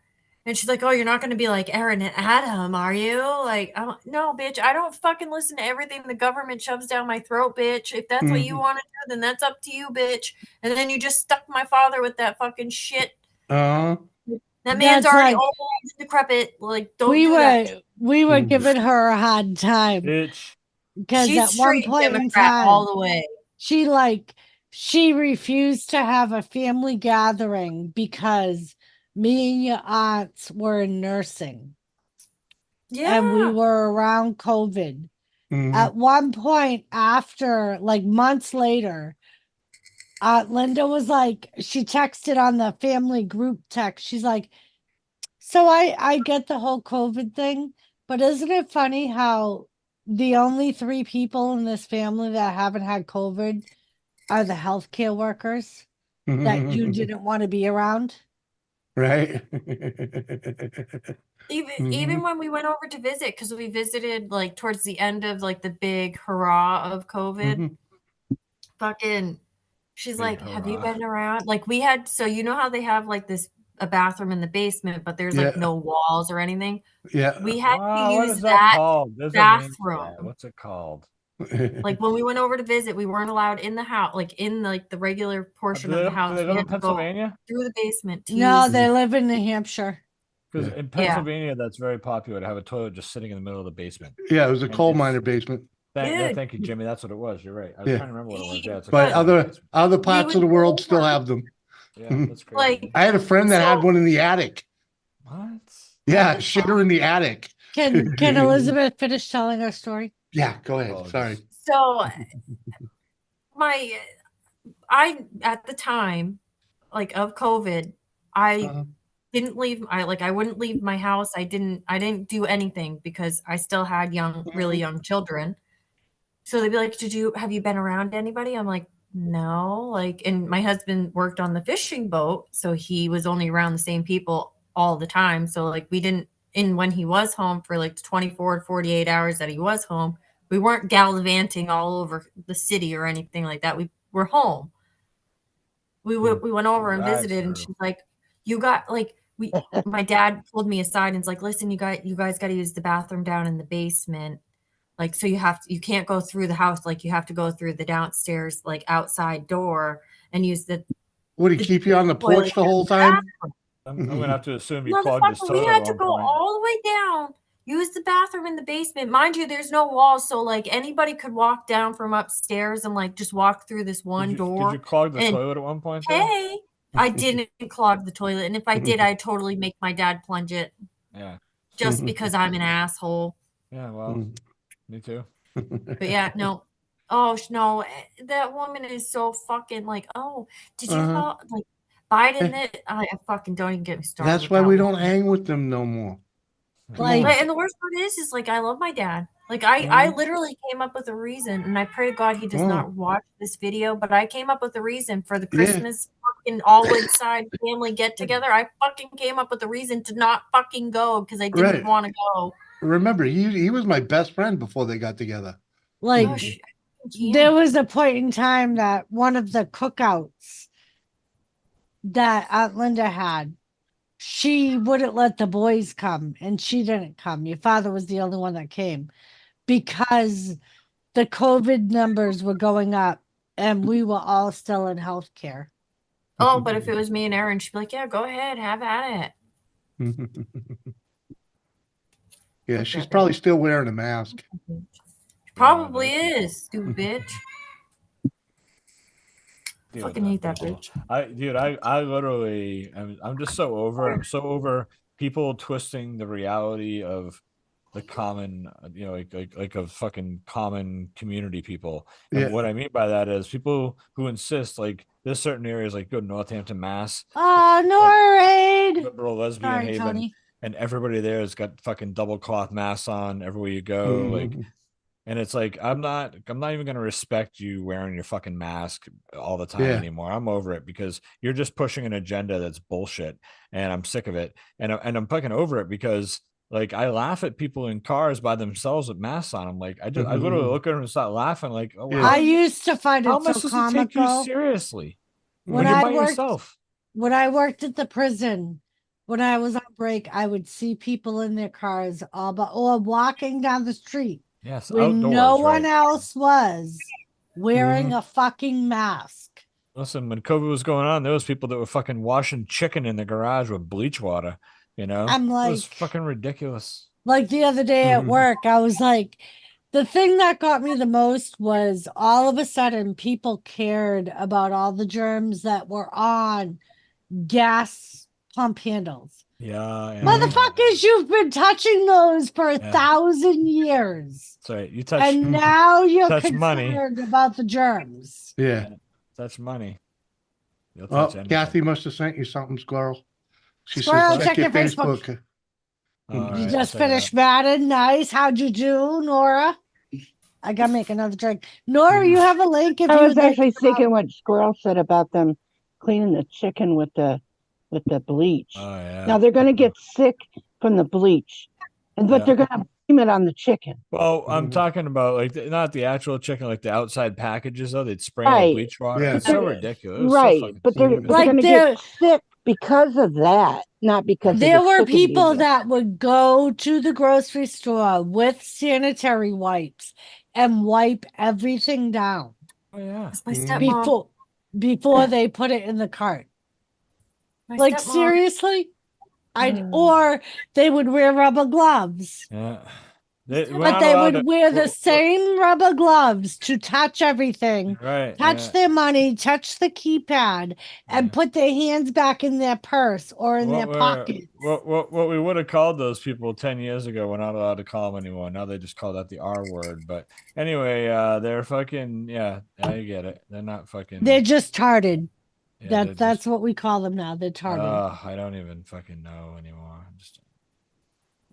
And she's like, oh, you're not going to be like Aaron and Adam, are you? Like, I'm like, no, bitch, I don't fucking listen to everything the government shoves down my throat, bitch. If that's what you Mhm. want to do, then that's up to you, bitch. And then you just stuck my father with that fucking shit. Uh, That man's That's already like- old and decrepit. Like, don't we do that. were Mhm. giving her a hard time Bitch. because She's at one straight point in Democrat time all the way. she refused to have a family gathering because me and your aunts were in nursing Yeah. and we were around COVID. mhm. At one point after, like months later, Linda was like, she texted on the family group text. She's like, so I get the whole COVID thing, but isn't it funny how the only 3 people in this family that haven't had COVID are the healthcare workers that you didn't want to be around? Right. Even when we went over to visit, because we visited like towards the end of like the big hurrah of COVID, Mhm. fucking, she's Big like, have you hurrah. been around? Like we had, so you know how they have like a bathroom in the basement, but there's like Yeah. no walls or anything. Yeah. We had Wow, to what use is that. called? There's a name for that. bathroom. What's it called? Like when we went over to visit, we weren't allowed in the house, like in like the regular portion Do of they, the do house. they We live in had to go Pennsylvania? through the basement. To No, use- they live in New Hampshire. Because Yeah. in Pennsylvania, that's very popular to have a toilet just sitting in the middle of the basement. Yeah, it was a And coal it's- miner basement. Dude. Thank you, Jimmy. That's what it was. You're right. I was Yeah. trying to remember what it was. Yeah, it's a But coal miner other basement. parts of the would world go still over- have them. Yeah, Mhm. that's crazy. Like- I had a friend that had So- one in the attic. What? Yeah, shitter in the attic. Can Elizabeth finish telling her story? Yeah, go ahead. Oh, Sorry. So I at the time, like of COVID, I Uh-huh. didn't leave. I wouldn't leave my house. I didn't do anything because I still had really young children. So they'd be like, have you been around anybody? I'm like, no. Like, and my husband worked on the fishing boat, so he was only around the same people all the time. So like when he was home for like 24 to 48 hours that he was home, we weren't gallivanting all over the city or anything like that. We were home. We went over and That's visited, and true. she's like, you got like my dad pulled me aside and was like, listen, you guys got to use the bathroom down in the basement. Like, so you can't go through the house. Like you have to go through the downstairs, like outside door and use the Would he keep you on the porch the whole time? I'm gonna have to assume you clogged his motherfucker. toilet We at had to one go point. all the way down, use the bathroom in the basement. Mind you, there's no walls. So like anybody could walk down from upstairs and like just walk through this one door. Did you clog the and toilet at one point? though? Hey, I didn't clog the toilet. And if I did, I'd totally make my dad plunge it Yeah. just because I'm an asshole. Yeah. Well, Mm. me too. But yeah, no. Oh no, that woman is so fucking like. Oh, did you Uh-huh. follow like Biden? Eh, That I fucking don't even get me started. That's with why that we don't woman. hang with them no more. Come Like- on. And the worst part is like I love my dad. Like I Mhm. literally came up with a reason, and I pray to God he does Oh. not watch this video. But I came up with a reason for the Yeah. Christmas fucking all inside family get together. I fucking came up with a reason to not fucking go because I didn't Right. want to go. Remember, he was my best friend before they got together. Like Oh, shit, I can't. there was a point in time that one of the cookouts that Aunt Linda had, she wouldn't let the boys come, and she didn't come. Your father was the only one that came because the COVID numbers were going up, and we were all still in healthcare. Oh, but if it was me and Aaron, she'd be like, "Yeah, go ahead, have at it." Yeah, she's probably still wearing a mask. Probably is, stupid bitch. Dude, Fucking hate that people. bitch. I literally, I'm just so over. I'm so over people twisting the reality of the common, like of fucking common community people. And Yeah. what I mean by that is people who insist, like, there's certain areas, like go to Northampton, Mass, Oh, Norade! liberal lesbian Sorry, haven, Tony. and everybody there has got fucking double cloth masks on everywhere you go, like. Mhm. And it's like I'm not even gonna respect you wearing your fucking mask all the time Yeah. anymore. I'm over it because you're just pushing an agenda that's bullshit, and I'm sick of it. And I'm fucking over it because like I laugh at people in cars by themselves with masks on. I'm like I literally look at them and start laughing like, oh, Yeah. how, I used to find how it am I so supposed to take you comical seriously when you're I by worked. yourself? When I worked at the prison, when I was on break, I would see people in their cars or walking down the street Yes, when outdoors. no one right. else was wearing Mhm. a fucking mask. Listen, when COVID was going on, there was people that were fucking washing chicken in the garage with bleach water. You know, I'm it was like- fucking ridiculous. Like the other day at Mhm. work, I was like, the thing that got me the most was all of a sudden people cared about all the germs that were on gas pump handles. Yeah, Motherfuckers, you've been touching those for Yeah. 1,000 years. Sorry, you touch And now you're touch money. concerned about the germs. Yeah. touch money. You'll Oh, touch anything. Kathy must have sent you something, Squirrel. She Squirrel, says check your Facebook. Facebook. All You right, I'll just check it out. finished Madden. Nice. How'd you do, Nora? I gotta make another drink. Nora, you have a link if I you was would like actually to- thinking what Squirrel said about them cleaning the chicken with the bleach. Oh yeah. Now they're gonna get sick from the bleach, but Yeah. they're gonna blame it on the chicken. Well, I'm Mhm. talking about like not the actual chicken, like the outside packages though. They'd spray it Right. with bleach water. Yeah. It's so ridiculous. It was so Right, fucking but they're, stupid. they're Like gonna they're- get sick because of that, not because of There the were chicken people being- that would go to the grocery store with sanitary wipes and wipe everything down Oh yeah. That's my Mhm. stepmom. before they put it in the cart. My Like stepmom. seriously? Or they would wear rubber gloves. Yeah. But they would wear the same rubber gloves to touch everything, Right. touch yeah. their money, touch the keypad, and Yeah. put their hands back in their purse or in their pocket. What we would have called those people 10 years ago, we're not allowed to call them anymore. Now they just call that the R word. But anyway, they're fucking I get it. They're not fucking They're just tarded. yeah, they're That's just- what we call them now. They're tarded. I don't even fucking know anymore. Just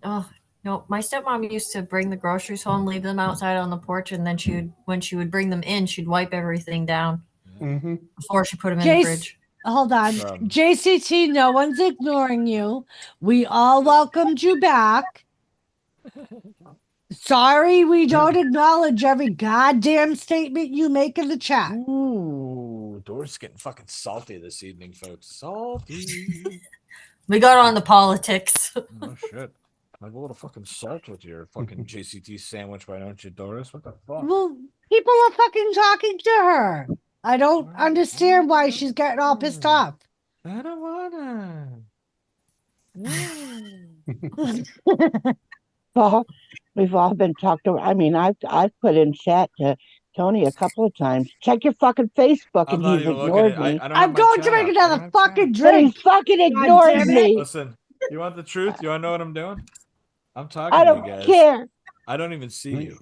Oh no, my stepmom used to bring the groceries home, leave them outside on the porch, and then when she would bring them in, she'd wipe everything down Mm-hmm. before she put them in Jace- the fridge. Hold on. Problem. JCT, no one's ignoring you. We all welcomed you back. Sorry, we don't acknowledge every goddamn statement you make in the chat. Ooh, Doris getting fucking salty this evening, folks. Salty. We got on the politics. Oh shit. Have a little fucking salt with your fucking JCT sandwich, why don't you, Doris? What the fuck? Well, people are fucking talking to her. I don't understand why she's getting all pissed off. I don't wanna. Well, we've all been talked over. I mean, I've put in chat to Tony a couple of times. Check your fucking Facebook, I'm and not he's even looking ignored at me. I don't have I'm my going to chat make up. I another don't have chat. fucking But he drink. fucking God ignores damn it. me. Listen, you want the truth? You want to know what I'm doing? I'm talking I to don't you guys. care. I don't even see you.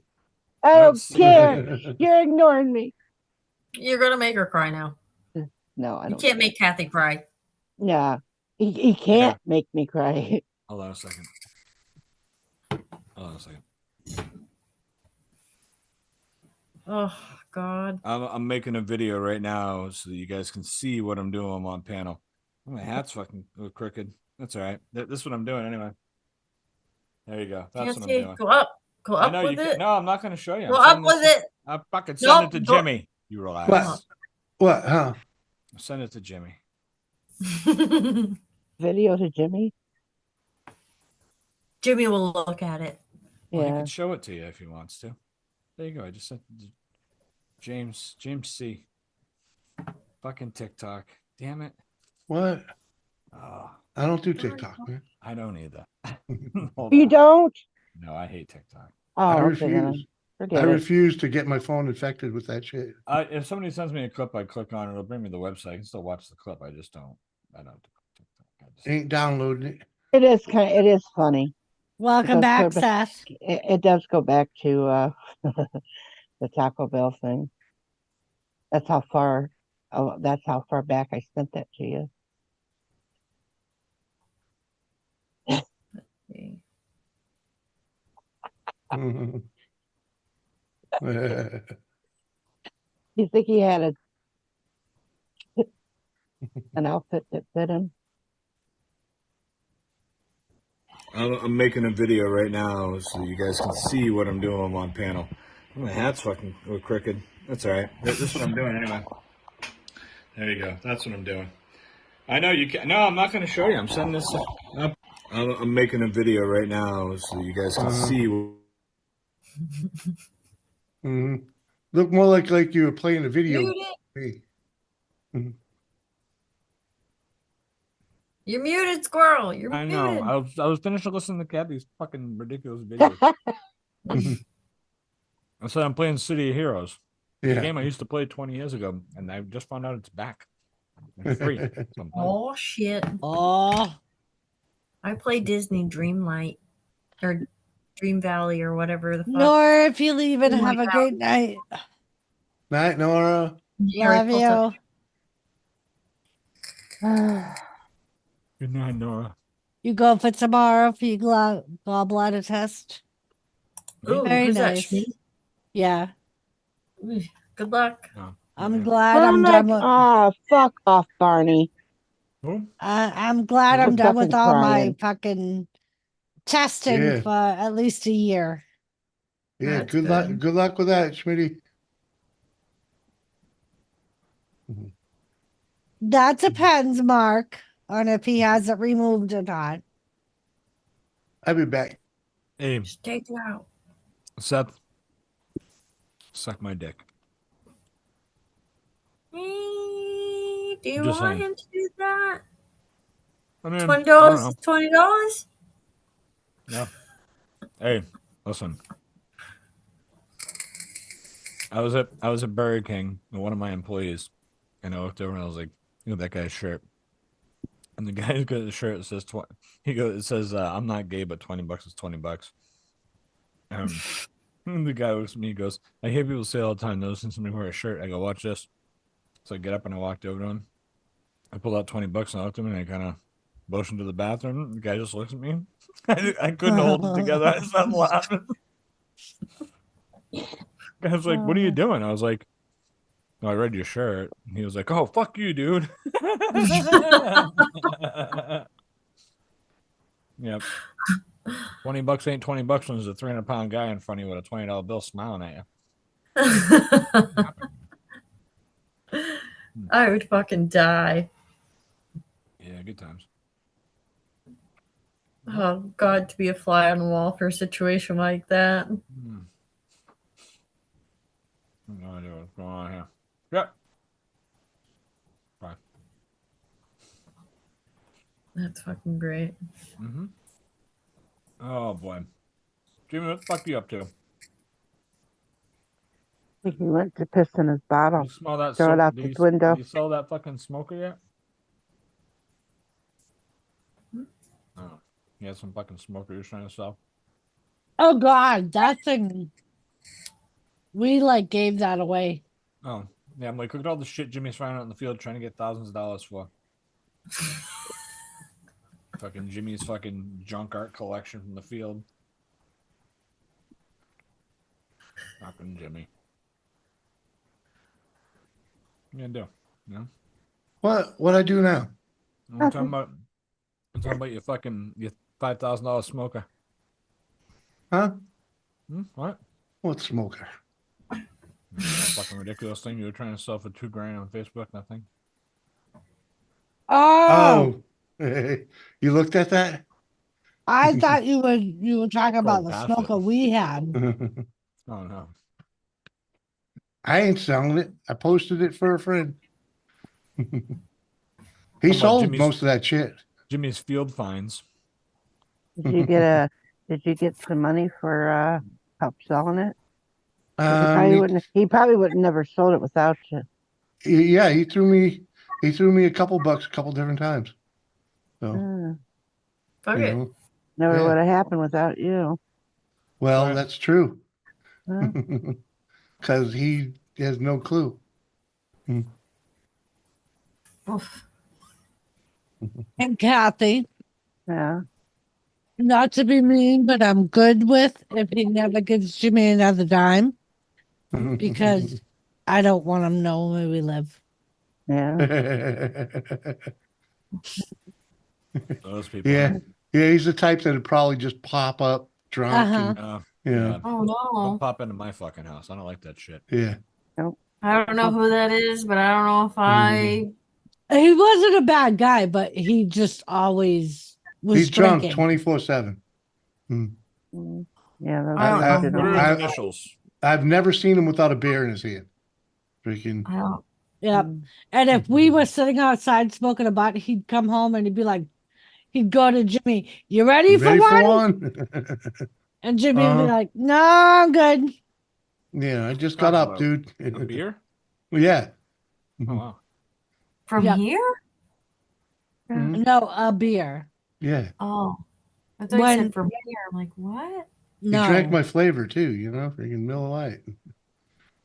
I don't That's- care. You're ignoring me. You're gonna make her cry now. No, I You don't. can't make Kathy cry. Yeah, he can't make me cry. Hold on a second. Hold on a second. Oh God. I'm making a video right now so that you guys can see what I'm doing on panel. Oh, my hat's fucking crooked. That's all right. This is what I'm doing anyway. There you go. That's Can't what I'm see. doing. Go up. Go I up know you with can't. it. No, I'm not going to show you. Go I'm up sending this with to- it. I fucking send it to Nope, go- Jimmy. You relax. What? Huh? Send it to Jimmy. Video to Jimmy. Jimmy will look at it. Well, he Yeah. can show it to you if he wants to. There you go. I just sent James C. Fucking TikTok. Damn it. What? Oh, I don't do TikTok, man. I don't either. Hold You on. don't? No, I hate TikTok. Oh, I okay, then refuse. forget I it. refuse to get my phone infected with that shit. If somebody sends me a clip, I click on it. It'll bring me the website. I can still watch the clip. I just don't. I don't do TikTok. I just, Ain't downloading it. It is funny. Welcome does back, go back- Seth. It does go back to the Taco Bell thing. That's how far. Oh, that's how far back I sent that to you. You think he had an outfit that fit him? I'm making a video right now so you guys can see what I'm doing on panel. My hat's fucking crooked. That's all right. This is what I'm doing anyway. There you go. That's what I'm doing. I know you can. No, I'm not going to show you. I'm sending this up. I'm making a video right now so you guys can see. Mhm. Look more like you were playing a video. Mute it. Hey. You're muted, squirrel. You're I muted. know. I was finishing listening to Kathy's fucking ridiculous videos. I said I'm playing City of Heroes. The Yeah. game I used to play 20 years ago, and I just found out it's back. And free. So I'm playing. Oh shit. Oh, I play Disney Dreamlight or Dream Valley or whatever the fuck. Nora, if you leave and Oh my have a God. great night. Night, Nora. Harry Love Potter. you. Good night, Nora. You go for tomorrow for your gallbladder test. Ooh, Very who's that? nice. Shmi? Yeah, Ooh, good luck. Oh, I'm okay. glad I'm done with. Fuck off, Barney. Who? I'm glad I'm Quit done with fucking all my crying. fucking testing Yeah. for at least a year. Yeah, That's good luck. good. Good luck with that, Schmitty. That depends, Mark, on if he has it removed or not. I'll be back. Hey, Just take it out. Seth. Suck my dick. Hey, do you Just want saying. him to do that? I mean, $20 I don't know. is $20? Yeah. Hey, listen. I was at Burger King and one of my employees, and I looked over and I was like, "Look at that guy's shirt." And the guy's got a shirt that says it says I'm not gay, but $20 is $20. And the guy looks at me, he goes, "I hear people say all the time, noticing somebody wear a shirt." I go, "Watch this." So I get up and I walked over to him. I pulled out $20 and I looked at him and I kind of motioned to the bathroom. The guy just looks at me. I couldn't hold it together. I started laughing. The guy was like, "What are you doing?" I was like, "Oh, I read your shirt." And he was like, "Oh, fuck you, dude." Yep. $20 ain't $20 when there's a 300-pound guy in front of you with a $20 bill smiling at you. I would fucking die. Yeah, good times. Oh God, to be a fly on the wall for a situation like that. No idea what's going on here. Yep. Bye. That's fucking great. Mm-hmm. Oh boy, Jimmy, what the fuck are you up to? He went to piss in his bottle. You smell that? Throw it out do the window. Do you sell that fucking smoker yet? Oh, you had some fucking smoker you're trying to sell. Oh God, that thing. We like gave that away. Oh, yeah. I'm like, look at all the shit Jimmy's finding out in the field trying to get thousands of dollars for. Fucking Jimmy's fucking junk art collection from the field. Fucking Jimmy. What you gonna do? You know? What I do now? I'm talking about your $5,000 smoker. Huh? What? What smoker? That fucking ridiculous thing you were trying to sell for $2,000 on Facebook. Nothing. Oh, You looked at that? I thought you were talking about the pass it. smoker we had. Oh no. I ain't selling it. I posted it for a friend. He about sold Jimmy's- most of that shit. Jimmy's field finds. Did you get did you get some money for help selling it? 'Cause he probably would never sold it without you. Yeah, he threw me a couple bucks a couple different times. So, Fuck you it. know, Never Yeah. would have happened without you. well, Right. that's true. Huh? Because he has no clue. Oof. And Kathy, Yeah. not to be mean, but I'm good with if he never gives Jimmy another dime because I don't want him knowing where we live. Yeah. Those people. yeah, he's the type that would probably just pop up drunk. Uh-huh. And, Yeah. Oh Don't no. pop into my fucking house. I don't like that shit. yeah. I don't know who that is, but I don't know if I. He wasn't a bad guy, but he just always was He's drunk drinking. 24/7. Mm. Yeah. Those I don't guys know. do What are not- his initials? I've never seen him without a beer in his hand. Freaking. I don't. Yep. And if we were sitting outside smoking a butt, he'd come home and he'd be like, he'd go to Jimmy, "You ready, You for ready one?" for one? And Jimmy would be Uh-huh. like, "No, I'm good." Yeah, I just got Talking up, about dude. A beer? Yeah. Oh wow. From Yeah. here? Mhm. No, a beer. Yeah. Oh. I thought you When- said from here. I'm like, what? He No. drank my flavor too, freaking Miller Lite.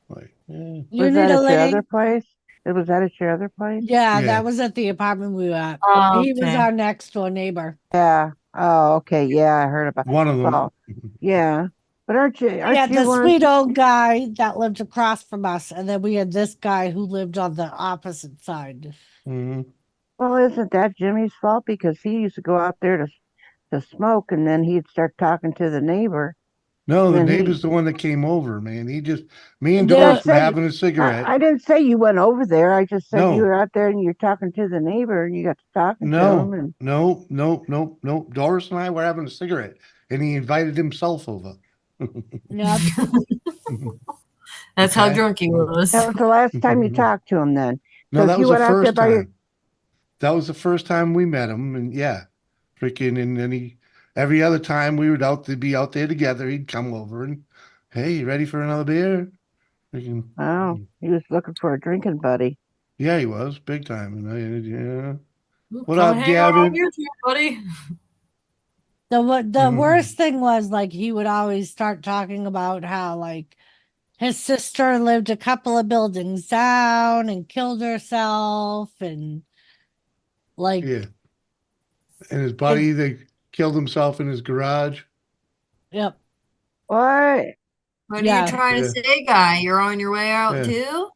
Like, yeah. You Was need that a at your lady. other place? Was that at your other place? Yeah, Yeah. that was at the apartment we were at. Oh, He was okay. our next door neighbor. Yeah. Oh, okay. Yeah, I heard about. One of them. Well, yeah. But aren't you We had the one? sweet old guy that lived across from us, and then we had this guy who lived on the opposite side. Mhm. Well, isn't that Jimmy's fault? Because he used to go out there to smoke, and then he'd start talking to the neighbor. No, the Then he- neighbor's the one that came over, man. Me and Yeah, Doris were say- having a cigarette. I didn't say you went over there. I just said you No. were out there and you're talking to the neighbor, and you got to talking to him. And No. Doris and I were having a cigarette, and he invited himself over. Yep. That's how Okay. drunk he was. that was the last time you talked to him. Then No, So that if was you the went out there first by your- time. That was the first time we met him, and yeah, freaking, and then every other time we would be out there together, he'd come over and, hey, you ready for another beer? Freaking, oh, he was looking for a drinking buddy. yeah, he was big time, and yeah. What Come up, hang out on Gavin? YouTube, buddy. The worst thing was like he would always start talking about how like his sister lived a couple of buildings down and killed herself and like Yeah. And his buddy that killed himself in his garage. yep. What? What Yeah. are you trying to Yeah. say, guy? You're on your way out Yeah. too?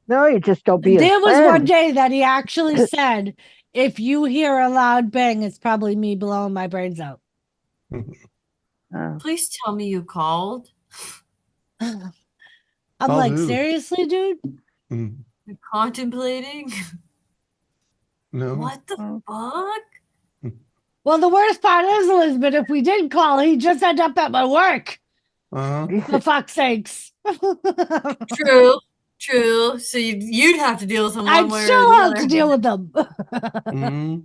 No, you just don't be. There his was one friend. day that he actually said, "If you hear a loud bang, it's probably me blowing my brains out." Oh. Please tell me you called. I'm Call like, who? seriously, dude? Mm, You're contemplating? no. What the Oh. fuck? Well, the worst part is, Elizabeth, if we did call, he'd just end up at my work. Uh-huh. For fuck's sakes. True. True. So you'd have to deal with him one I'd way or still the have other. to deal with them. Mhm.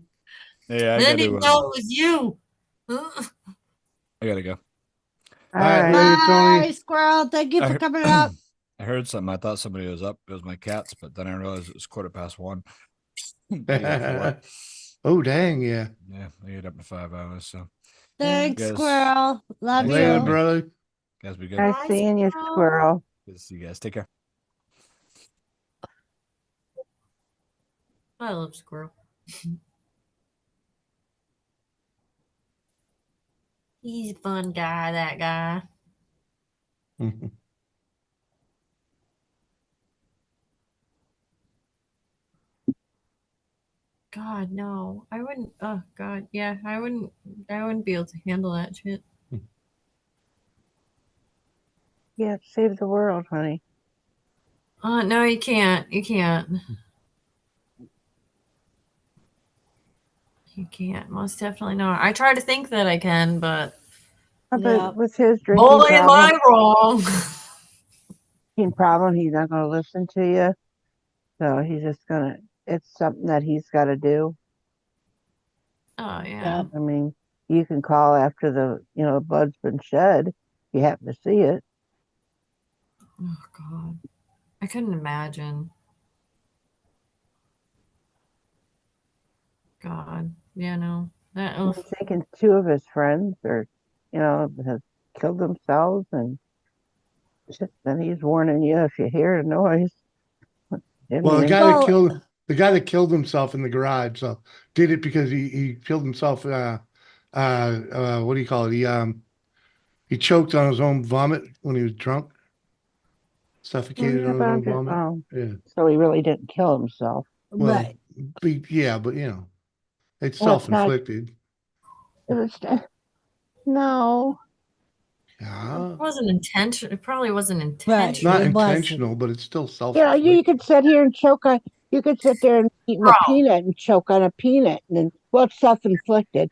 Yeah, Then he'd know it was you. I gotta go. All right, right. later, Bye, Tony. squirrel. Thank you I for heard- coming up. I heard something. I thought somebody was up. It was my cats, but then I realized it was 1:15. I got off work. Oh, dang, yeah. Yeah, I ate up to 5 hours. So Thanks, Yes. squirrel. Love Thanks, Later, you. Tony. brother. Guys, be good. Nice Bye, seeing you, squirrel. squirrel. Good to see you guys. Take care. I love squirrel. He's a fun guy, that guy. God, no. I wouldn't. Oh God, yeah. I wouldn't be able to handle that shit. Yeah, save the world, honey. No, you can't. You can't. You can't. Most definitely not. I try to think that I can, but But Yeah. with his drinking boy, am I wrong. problem, he's not going to listen to you. So he's just gonna. It's something that he's got to do. Oh yeah. Yeah. I mean, you can call after the blood's been shed. If you happen to see it. Oh God, I couldn't imagine. God, yeah, no. That. I'm Ugh. thinking 2 of his friends have killed themselves, and then he's warning you if you hear a noise. Didn't Well, even- the guy that killed himself in the garage, so did it because he killed himself. What do you call it? He choked on his own vomit when he was drunk, suffocated on his own vomit. Oh, Yeah. so he really didn't kill himself. Well, Right. yeah, but it's Well, it's not- self-inflicted. It was no. Yeah. It wasn't intentional. It probably wasn't Not intentional. It wasn't. intentional, but it's still You self-inflicted. could sit here and choke on. You could sit there and eat a Bro. peanut and choke on a peanut, and then it's self-inflicted.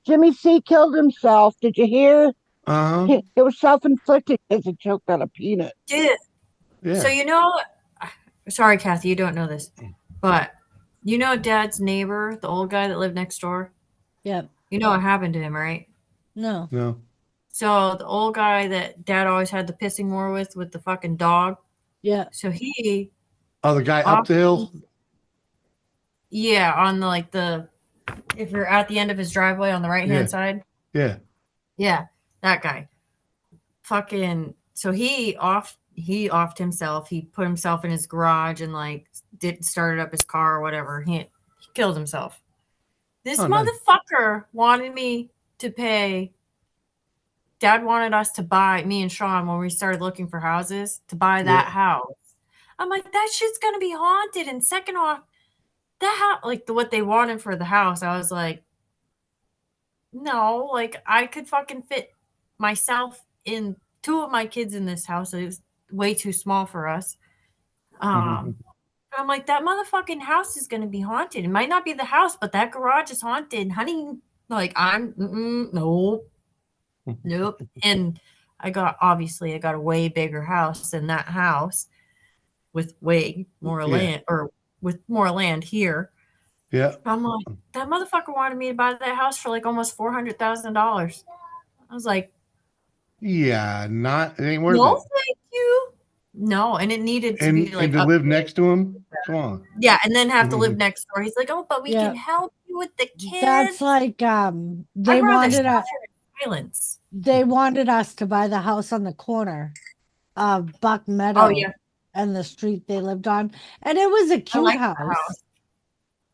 Jimmy C killed himself. Did you hear? Uh-huh. It was self-inflicted because he choked on a peanut. Did Yeah. so sorry, Kathy, you don't know this, but Dad's neighbor, the old guy that lived next door. Yep. You know what happened to him, right? No. No. So the old guy that Dad always had the pissing war with the fucking dog. Yeah. So he, Oh, the guy up the hill? yeah, on if you're at the end of his driveway on the right hand Yeah. side. Yeah. Yeah, that guy. Fucking. So he offed himself. He put himself in his garage and started up his car or whatever. He killed himself. This Oh, nice. motherfucker wanted me to pay. Dad wanted us to buy, me and Sean, when we started looking for houses, to buy that Yeah. house. I'm like, that shit's gonna be haunted. And second off, that house, what they wanted for the house, I was like, no, I could fucking fit myself in 2 of my kids in this house. It was way too small for us. I'm like, that motherfucking house is gonna be haunted. It might not be the house, but that garage is haunted, honey. Nope. And I got a way bigger house than that house with way more Yeah. land, or with more land here. Yeah. I'm like, that motherfucker wanted me to buy that house for almost $400,000. I was like, Yeah. It ain't worth no, it. thank you. No, and it needed to And be to live next to him? Come on. yeah, and then have to live next door. He's like, oh, but we Yeah. can help you with the kids. That's like they I'd rather wanted sit us here in silence. they wanted us to buy the house on the corner of Buck Meadow Oh yeah, and the street they lived on. And it was a I cute like house. the house.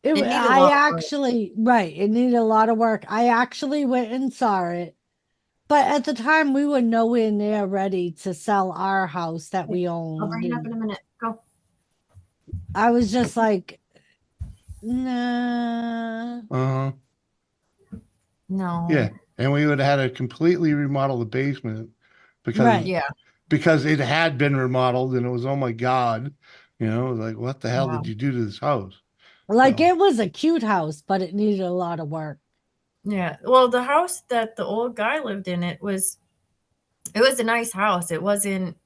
It, It needed a I lot of work. actually right, it needed a lot of work. I actually went and saw it. But at the time we were nowhere near ready to sell our house that we I'll owned. bring it up and in a minute. Go. I was just like, nah. Uh-huh. No. Yeah. And we would have had to completely remodel the basement because Right. Yeah. because it had been remodeled and it was, oh my God, like what the hell Wow. did you do to this house? Like So- it was a cute house, but it needed a lot of work. Yeah. Well, the house that the old guy lived in, it was a nice house. It wasn't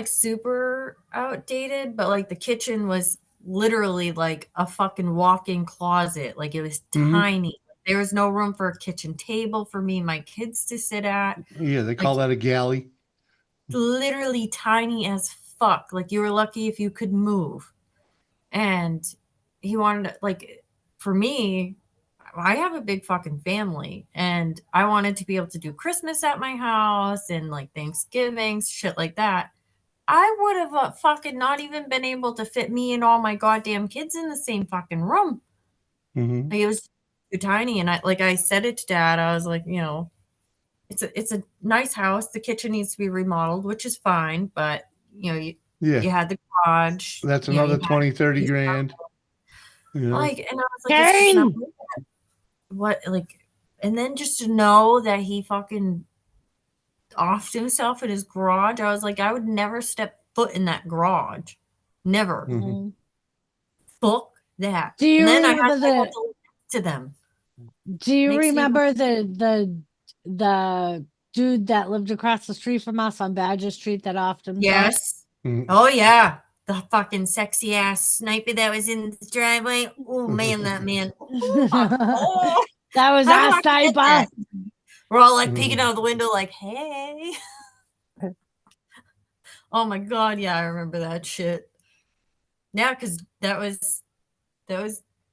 super outdated, but the kitchen was literally like a fucking walk-in closet. It was Mhm. tiny. There was no room for a kitchen table for me and my kids to sit at. Yeah, they call that a galley. Literally tiny as fuck. You were lucky if you could move. And he wanted for me, I have a big fucking family, and I wanted to be able to do Christmas at my house and like Thanksgivings, shit like that. I would have fucking not even been able to fit me and all my goddamn kids in the same fucking room. Mhm. Like, it was too tiny, and I said it to Dad. I was like, it's a nice house. The kitchen needs to be remodeled, which is fine, but you Yeah, had the garage. that's you know, you another had 20, 30 these- grand. You know? Like, and I was like, it's just not Kane! what, like, and then just to know that he fucking offed himself in his garage, I was like, I would never step foot in that garage. Never. Mhm. Fuck that. Do you and then I remember had the- to live next to them. Do you Makes you- remember the dude that lived across the street from us on Badger Street that often? Yes. Mhm. Oh yeah. The fucking sexy ass sniper that was in the driveway. Oh man, that man. Oh, That was how do our I forget sniper. that? We're all like peeking Mhm. out the window, like, hey. Oh my god, yeah, I remember that shit. Yeah, because that was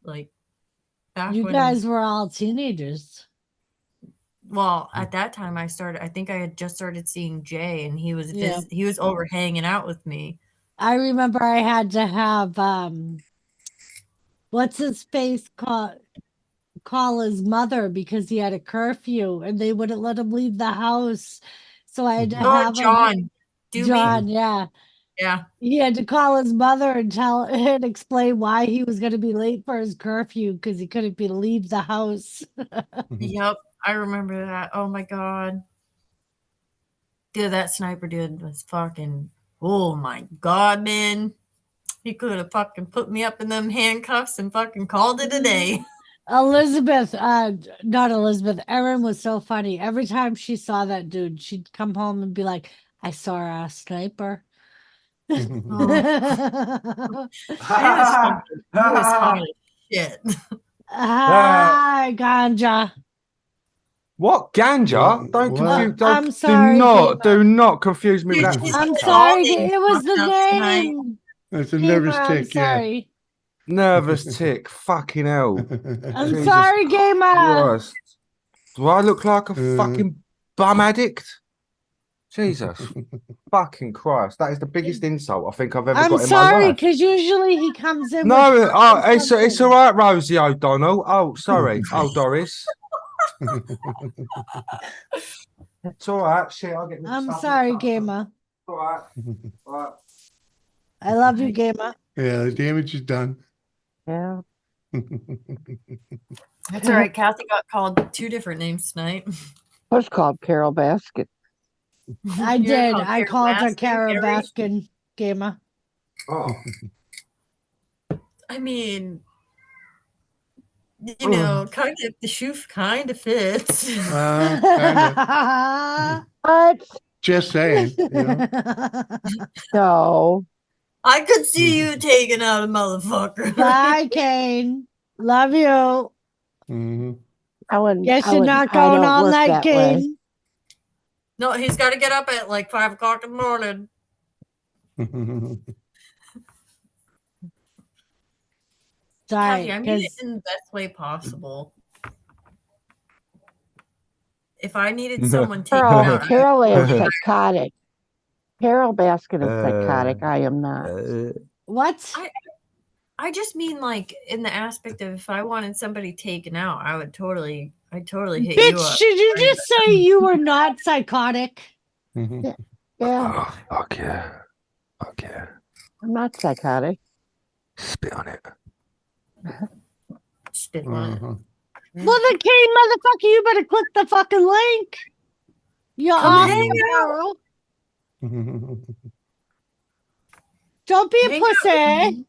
like back You when, guys were all teenagers. well, at that time I think I had just started seeing Jay, and he was Yeah. he was over hanging out with me. I remember I had to have what's his face call his mother because he had a curfew and they wouldn't let him leave the house. So I had to Oh, have John. him, John, yeah. Yeah. He had to call his mother and tell and explain why he was going to be late for his curfew because he couldn't leave the house. Yep. I remember that. Oh my god. Dude, that sniper dude was fucking, oh my god, man. He could have fucking put me up in them handcuffs and fucking called it a day. Elizabeth, not Elizabeth, Erin was so funny. Every time she saw that dude, she'd come home and be like, I saw a sniper. Oh. He was hot as shit. Hi, Ganja. What ganja? Don't What? confuse. I'm Don't, sorry, do not confuse me with Dude, that. she's I'm like, sorry, all it was the fucked up tonight. name. That's a nervous Gamer, I'm tick, yeah. sorry. Nervous tick. Fucking hell. I'm Jesus sorry, Gamer. Christ. Do I look like a Uh. fucking bum addict? Jesus. Fucking Christ. That is the biggest insult I think I've ever I'm got in my sorry, life. because usually he comes in. No, with it's something. all right, Rosie O'Donnell. Oh, sorry. Oh, Doris. It's all right. Shit, I'll get. I'm mixed up sorry, with something. Gamer. All right. All right. I love you, Gamer. Yeah, the damage is done. Yeah. That's all right. Kathy got called 2 different names tonight. I was called Carol Basket. I You're did. called I Carol called her Baskin, Kara Gary? Baskin, Gamer. Oh. I mean, you know, kind of the shoe kind of fits. Kinda. What? Just saying. You know? No. I could see you taking out a motherfucker. Bye, Kane. Love you. Mhm. I wouldn't. Guess I you're wouldn't- not I going don't all work night, that way. Kane. No, he's got to get up at like 5 o'clock in the morning. Sorry, Kathy, I mean it 'cause- in the best way possible. If I needed someone taken Carol, out, Carol is psychotic. Carol Baskin is psychotic. I am not. what? I just mean like in the aspect of if I wanted somebody taken out, I'd totally hit you Bitch, up. did you just say you were not psychotic? Mhm. Yeah, Oh, fuck yeah. Fuck yeah. I'm not psychotic. Spit on it. Spit on it. Uh-huh. Well, then, Kane, motherfucker, you better click the fucking link. You're Come off hang tomorrow. Don't be a Hang out with pussy.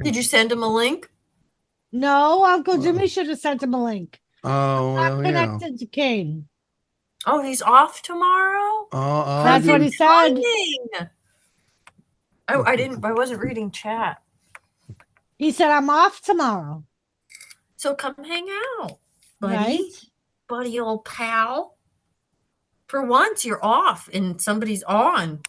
Did you send him a link? No, Uncle Jimmy should have sent him a link. Oh, Not well, yeah. connected to Kane. Oh, he's off tomorrow? That's what he said. Exciting. I wasn't reading chat. He said, I'm off tomorrow. So come hang out, buddy. Right? Buddy, old pal. For once, you're off and somebody's on.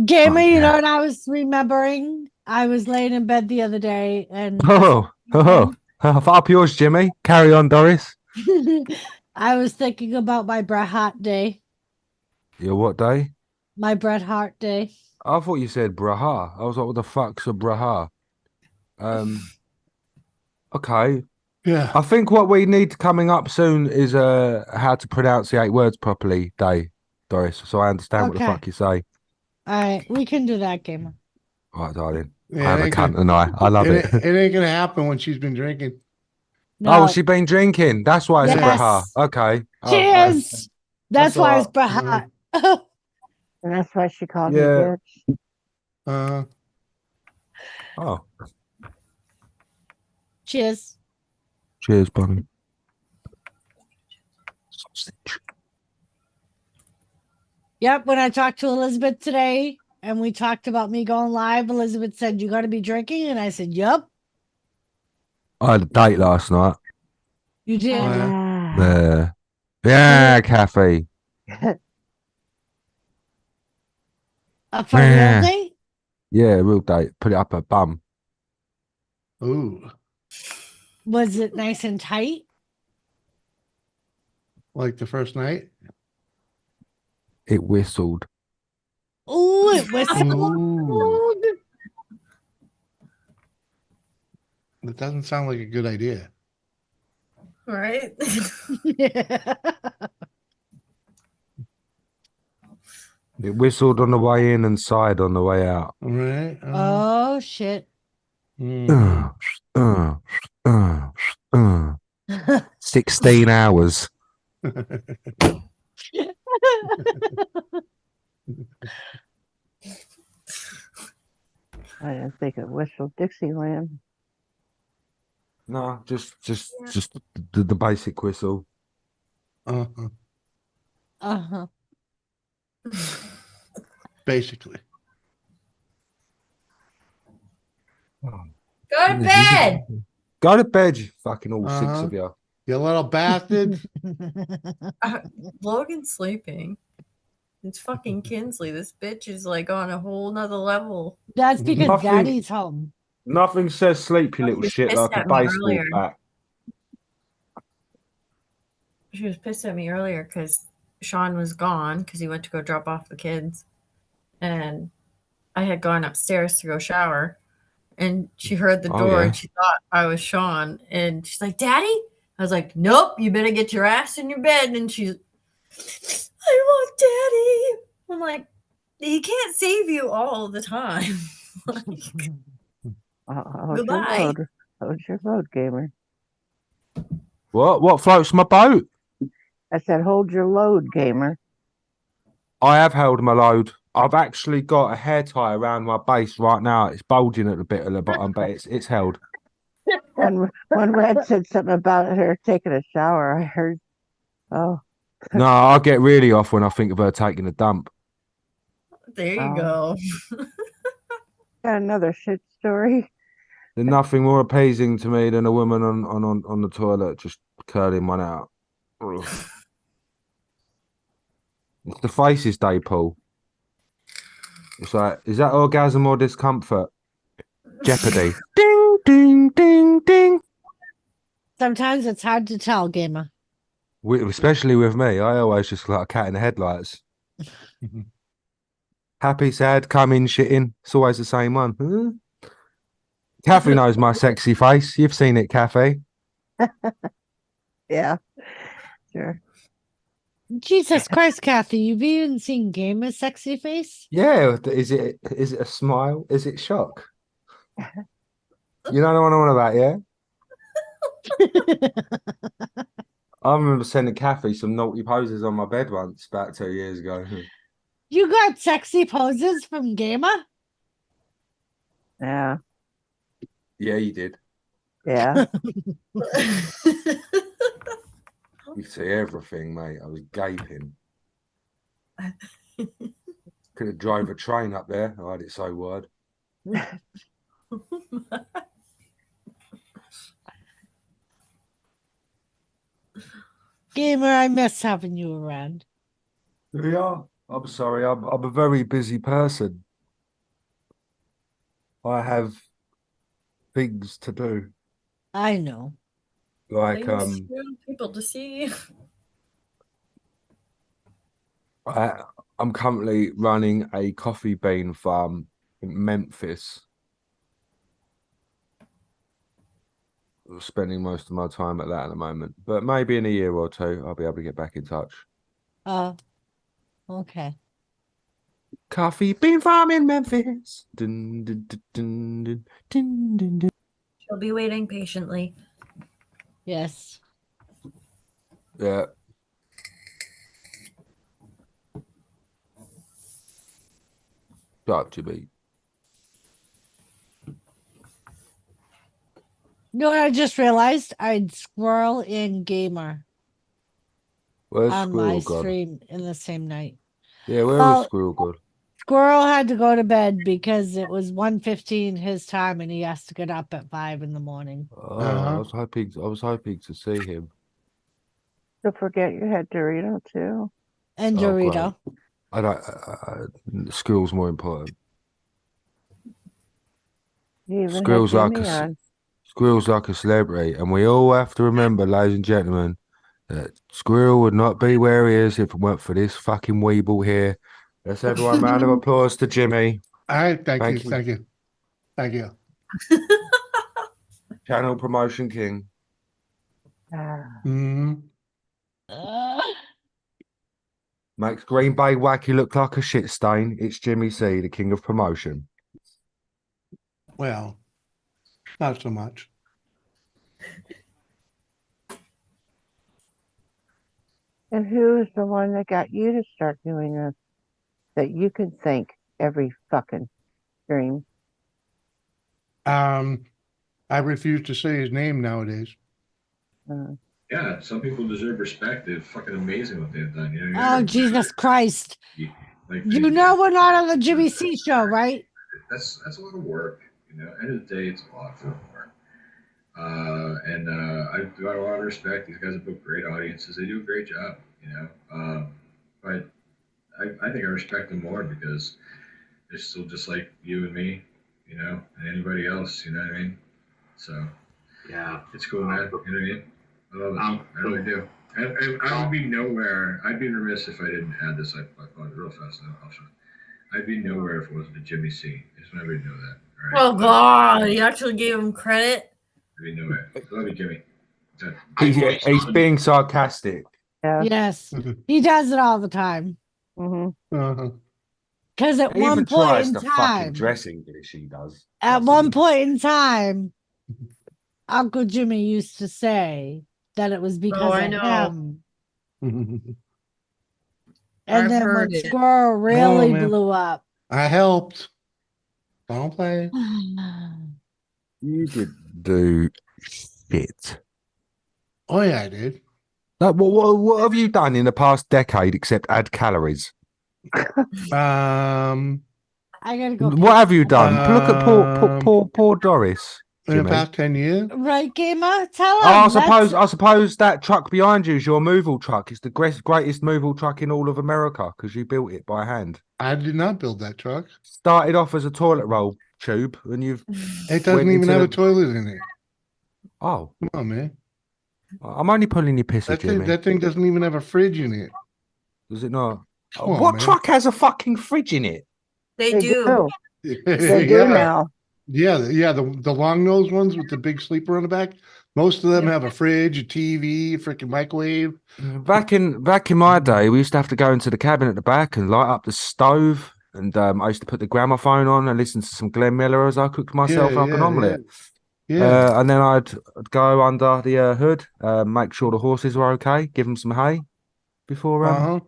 Gamer, Oh, you know yeah. what I was remembering? I was laying in bed the other day and Up yours, Jimmy. Carry on, Doris. I was thinking about my Bret Hart day. Your what day? My Bret Hart day. I thought you said braha. I was like, what the fuck's a braha? Okay. Yeah. I think what we need coming up soon is how to pronounce the 8 words properly day, Doris. So I understand what the Okay. fuck you say. All right, we can do that, gamer. All right, darling. Yeah, I'm it a ain't cunt gonna- and I love it. it. It ain't gonna happen when she's been drinking. No. Oh, she been drinking. That's why it's a braha. Yes. Okay. Oh, Cheers. That's why it's all Bret right. Hart. And that's why she called Yeah. me bitch. oh. Cheers. Cheers, bunny. Yep, when I talked to Elizabeth today and we talked about me going live, Elizabeth said, "You got to be drinking." And I said, "Yep, I had a date last night. you did." Oh, yeah. Ah. Yeah, Kathy. For a real Yeah. date? Yeah, real date. Put it up her bum. Ooh, Was it nice and tight? like the first night. It whistled. Ooh, it was. Ooh, that doesn't sound like a good idea. Right? It whistled on the way in and sighed on the way out. All right. Oh shit. Mm. 16 hours. I didn't think it whistled Dixieland. No, just the basic whistle. Uh-huh. Uh-huh. Basically. Go to bed. Go to bed, you fucking all 6 Uh-huh. of you. You little bastard. Logan's sleeping. It's fucking Kinsley. This bitch is like on a whole nother level. That's because Nothing- Daddy's home. Nothing says sleep, you little She's shit, pissed like a at me baseball earlier. bat. She was pissed at me earlier because Sean was gone because he went to go drop off the kids. And I had gone upstairs to go shower. And she heard the Oh, door yeah. and she thought I was Sean. And she's like, "Daddy?" I was like, "Nope, you better get your ass in your bed." And she's, "I want Daddy." I'm like, he can't save you all the time. Hold Goodbye. your load. Hold your load, gamer. What floats my boat? I said, hold your load, gamer. I have held my load. I've actually got a hair tie around my base right now. It's bulging at the bit of the bottom, but it's held. When Red said something about her taking a shower, I heard, oh, No, I get really off when I think of her taking a dump. There you go. got another shit story. There's nothing more appeasing to me than a woman on the toilet just curling one out. Ugh. It's the faces day, Paul. It's like, is that orgasm or discomfort? Jeopardy. Ding, ding, ding, ding. Sometimes it's hard to tell, gamer. Especially with me, I always just like a cat in the headlights. Happy, sad, coming, shitting. It's always the same one. Huh? Kathy knows my sexy face. You've seen it, Kathy. Yeah, sure. Jesus Christ, Kathy, you've even seen Gamer's sexy face? Yeah, is it a smile? Is it shock? You know what I'm on about, yeah? I remember sending Kathy some naughty poses on my bed once, about 2 years ago. You got sexy poses from Gamer? Yeah, Yeah, you did. yeah. You see everything, mate. I was gaping. Could have drove a train up there. I had it so wide. Gamer, I miss having you around. Yeah, I'm sorry. I'm a very busy person. I have things to do. I know. Like Things for people to see. I'm currently running a coffee bean farm in Memphis. Spending most of my time at that at the moment, but maybe in a year or two I'll be able to get back in touch. Okay. Coffee bean farm in Memphis. Dun, dun, dun, dun, dun, dun, dun, dun. She'll be waiting patiently. Yes. Yeah. Shut up, Jimmy. You know what I just realized? I'd Squirrel and Gamer Where's on my Squirrel gone? stream in the same night. Yeah, where Well, is Squirrel gone? Squirrel had to go to bed because it was 1:15 his time and he has to get up at 5 in the morning. Oh, I was hoping to see him. Don't forget you had Dorito too. And Oh, great. Dorito. I don't. Squirrel's more important. You even Squirrel's had like Jimmy a on. Squirrel's like a celebrity, and we all have to remember, ladies and gentlemen, that Squirrel would not be where he is if it weren't for this fucking weeble here. Let's everyone a round of applause to Jimmy. All right, thank Thank you, you. thank you, thank you. Channel Promotion King. Hmm. Makes Green Bay Wacky look like a shit stain. It's Jimmy C, the king of promotion. Well, not so much. And who's the one that got you to start doing this? That you can thank every fucking stream. I refuse to say his name nowadays. Yeah, some people deserve respect. They're fucking amazing what they've done. You know, Oh, Jesus Christ. like You know we're not on the Jimmy C show, right? that's a lot of work. You know, end of the day, it's a lot of work. I do have a lot of respect. These guys have built great audiences. They do a great job. You know, but I think I respect them more because they're still just like you and me. You know, and anybody else. You know what I mean? So yeah, it's cool, man. You know what I mean? I love it. I really do. And I would be nowhere. I'd be remiss if I didn't add this. I thought real fast. I'd be nowhere if it wasn't a Jimmy C. I just want everybody to know that. All right? Oh God, you actually gave him credit. I'd be nowhere. Love you, Jimmy. He's being sarcastic. Yeah. Yes. He does it all the time. Uh-huh. Because at He one even point tries in to fucking time, dress English, he does. at one point in time, Uncle Jimmy used to say that it was because I of know. him. I And I've then when heard it. Squirrel really man. blew up. helped. Don't play. You did do shit. Oh yeah, I did. Like, what have you done in the past decade except add calories? Um, I gotta go. What have you done? Look at poor Doris. in the Jimmy. past 10 years. Right, Gamer? Tell him. Oh, I suppose that truck behind you is your moval truck. It's the greatest moval truck in all of America because you built it by hand. I did not build that truck. Started off as a toilet roll tube, and you've. It doesn't Went even into have a the- toilet in it. Oh, Come on, man. I'm only pulling your pisser, Jimmy. That thing doesn't even have a fridge in it. Does it not? Come on, What man. truck has a fucking fridge in it? They do. They do now. Yeah, the long nose ones with the big sleeper on the back. Most of them have a fridge, a TV, a freaking microwave. Back in my day, we used to have to go into the cabin at the back and light up the stove, and I used to put the gramophone on and listen to some Glenn Miller as I cooked myself up an omelette. Yeah. And then I'd go under the hood, make sure the horses were okay, give them some hay before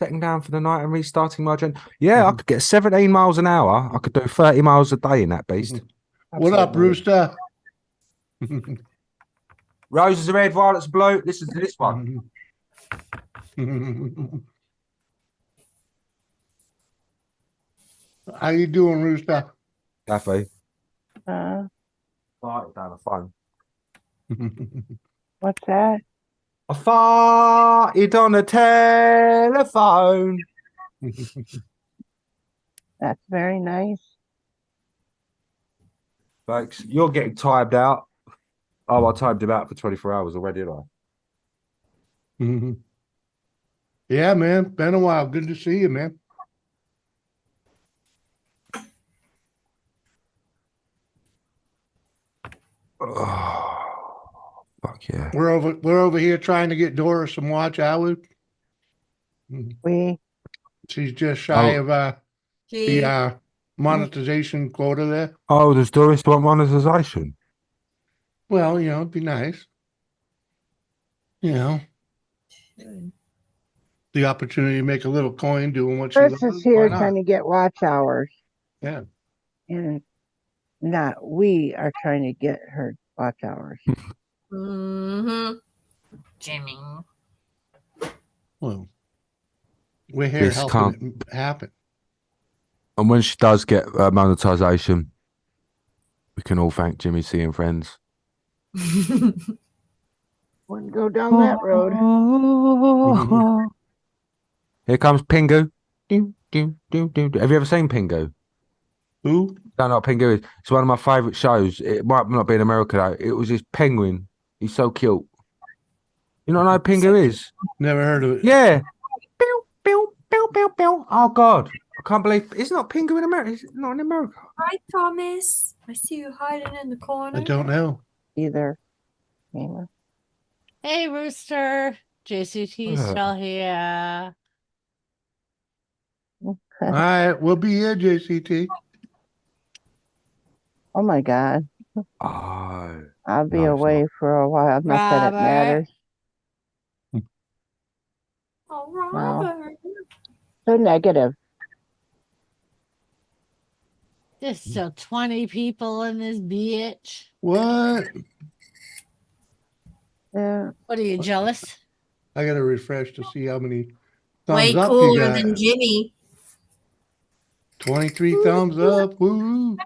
setting down for the night and restarting my journey. Yeah, I could get 17 miles an hour. I could do 30 miles a day in that beast. What up, Rooster? Roses are red, violets are blue. Listen to this one. How you doing, Rooster? Daffy. Uh, Farted down the phone. what's that? I farted on the telephone. That's very nice. Thanks. You're getting timed out. Oh, I timed him out for 24 hours already, didn't I? Mhm. Yeah, man. Been a while. Good to see you, man. Oh, fuck yeah. We're over here trying to get Doris some watch hours. We She's just shy Oh. of the She, monetization quota there. Oh, does Doris want monetization? Well, it'd be nice. The opportunity to make a little coin doing what she Chris loves. is here Why trying not? to get watch hours, Yeah. and not we are trying to get her watch hours. Jimmy. Well, we're here This helping can't. it happen. And when she does get monetization, we can all thank Jimmy C and friends. Wouldn't go down that road. Here comes Pingu. Do, do, do, do, do. Have you ever seen Pingu? Who? Don't know what Pingu is. It's one of my favorite shows. It might not be in America though. It was this penguin. He's so cute. You not know what Pingu is? Never heard of it. Yeah. Pew, pew, pew, pew, pew. Oh God. I can't believe it's not Pingu in America. It's not in America. Hi, Thomas. I see you hiding in the corner. I don't know. Either. Anyway. Hey, Rooster. JCT still here. All right, we'll be here, JCT. Oh my God. Oh. I'll be No, it's away for a while. Not that it Robert. matters. Oh, Wow. Robert. So negative. There's still 20 people in this bitch. What? Yeah. What are you, jealous? I gotta refresh to see how many thumbs Way up you cooler got. than Jimmy. 23 thumbs up. Woo!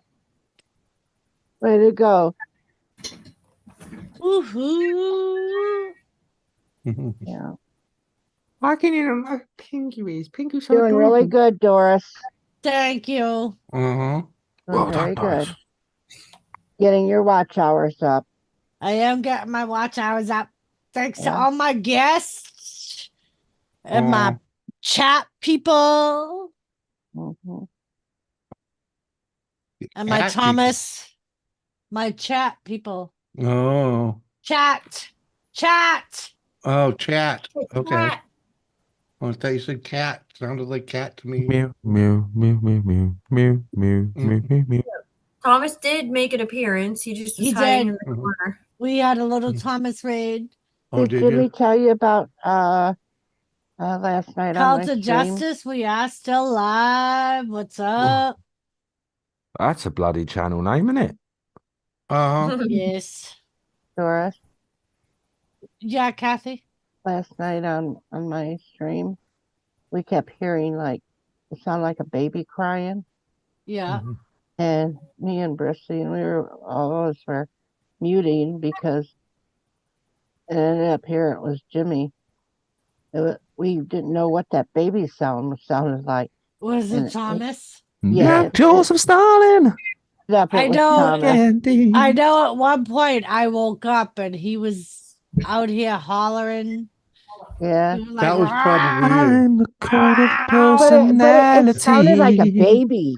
Way to go. Woohoo! Yeah. Why can you know who Pingu is? Pingu's so Doing really adorable. good, Doris. Thank you. Uh-huh. Doing very good. Getting your watch hours up. I am getting my watch hours up. Thanks to Yeah. all my guests and my chat people Mhm. and my Cat people. Thomas, my chat people. Oh. Chat. Oh, chat. Okay. Cat. Oh, I thought you said cat. Sounded like cat to me. Mew, mew, mew, mew, mew, mew, mew, mew, mew, mew. Thomas did make an appearance. He just was He hiding did. in the corner. We had a little Thomas raid. Oh, Did did we you? tell you about last night Call on my to stream? Justice. We are still live. What's up? That's a bloody channel name, isn't it? Uh-huh. Yes. Doris, Yeah, Kathy. last night on my stream, we kept hearing like it sounded like a baby crying, Yeah. and me and Brissy and all of us were muting because it ended up here it was Jimmy. We didn't know what that baby sounded like. Was And it Thomas? Yeah, Jack Joseph Stalin. I was know. Thomas. I know at one point I woke up and he was out here hollering. Yeah. He was like, That was "Rah!" probably you. I'm the code of But it sounded like a personality. baby.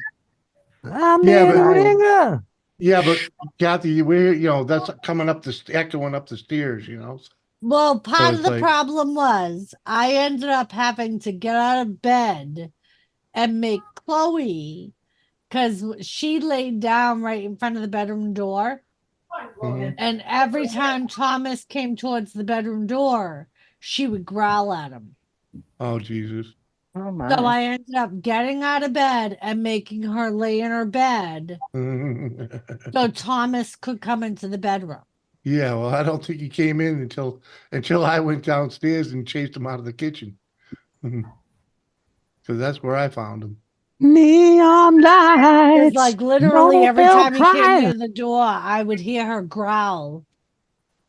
I'm Yeah, the but- ringer. Yeah, but Kathy, we're that's coming up echoing up the stairs, Well, part of it's the like- problem was I ended up having to get out of bed and make Chloe, because she laid down right in front of the bedroom door. Mhm. And every time Thomas came towards the bedroom door, she would growl at him. Oh, Jesus. Oh my. So I ended up getting out of bed and making her lay in her bed so Thomas could come into the bedroom. Yeah, well, I don't think he came in until I went downstairs and chased him out of the kitchen. Because that's where I found him. Neon It's lights. like literally every Nobel time he came Prize. near the door, I would hear her growl.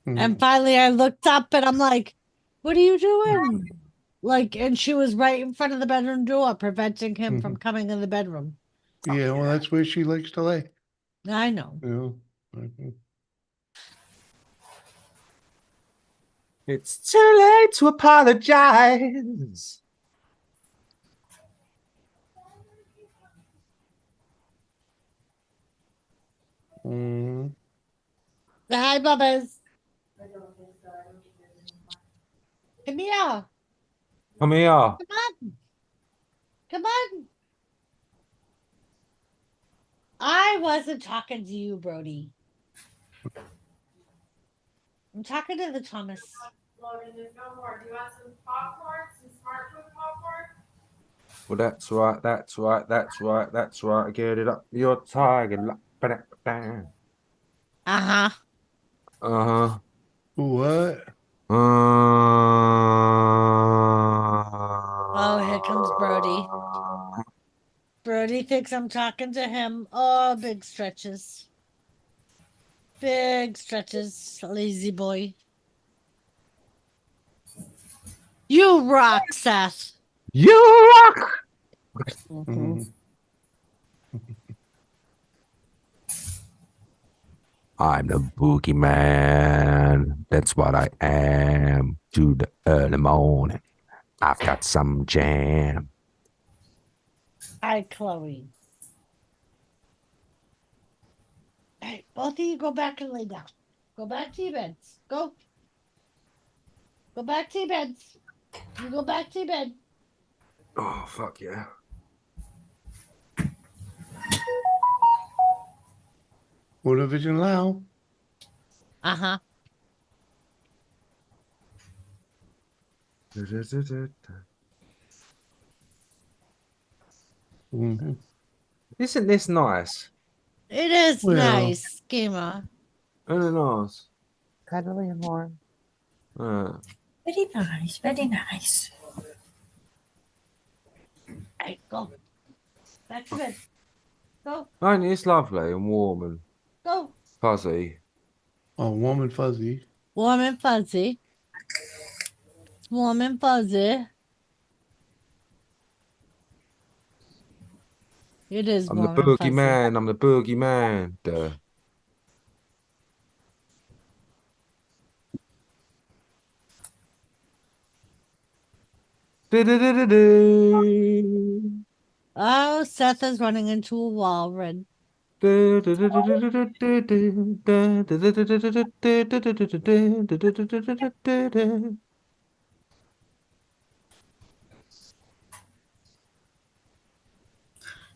Mhm. And finally I looked up and I'm like, what are you doing? Like, and she was right in front of the bedroom door, preventing him from coming in the bedroom. Yeah, well, that's where she likes to lay. I know. You know. Mhm. It's too late to apologize. Mhm. Hi, Bubba's. Come here. Come here. Come on. Come on. I wasn't talking to you, Brody. I'm talking to the Thomas. Logan, there's no more. Do you want some popcorn? Some smart food popcorn? Well, that's right. That's right. That's right. That's right. Get it up your tiger. Uh Uh-huh. huh. What? Oh, here comes Brody. Brody thinks I'm talking to him. Oh, big stretches. Big stretches, lazy boy. You rock, Seth. You rock. Mhm. I'm the boogeyman. That's what I am. To the early morning. I've got some jam. Hi, Chloe. Hey, both of you go back and lay down. Go back to your beds. Go. Go back to your beds. You go back to your bed. Oh, fuck yeah. What Vision Lao? Uh-huh. Mhm. Isn't this nice? It is Well. nice, Schema. Isn't it nice? Cuddly and warm. Very nice. Very nice. Hey, go. Back to bed. Go. Ain't it? It's lovely and warm and Go. fuzzy. Oh, warm and fuzzy. Warm and fuzzy. Warm and fuzzy. It is I'm the warm and fuzzy. boogeyman. I'm the boogeyman. Duh. Do-do-do-do-do. Oh, Seth is running into a wall, Red.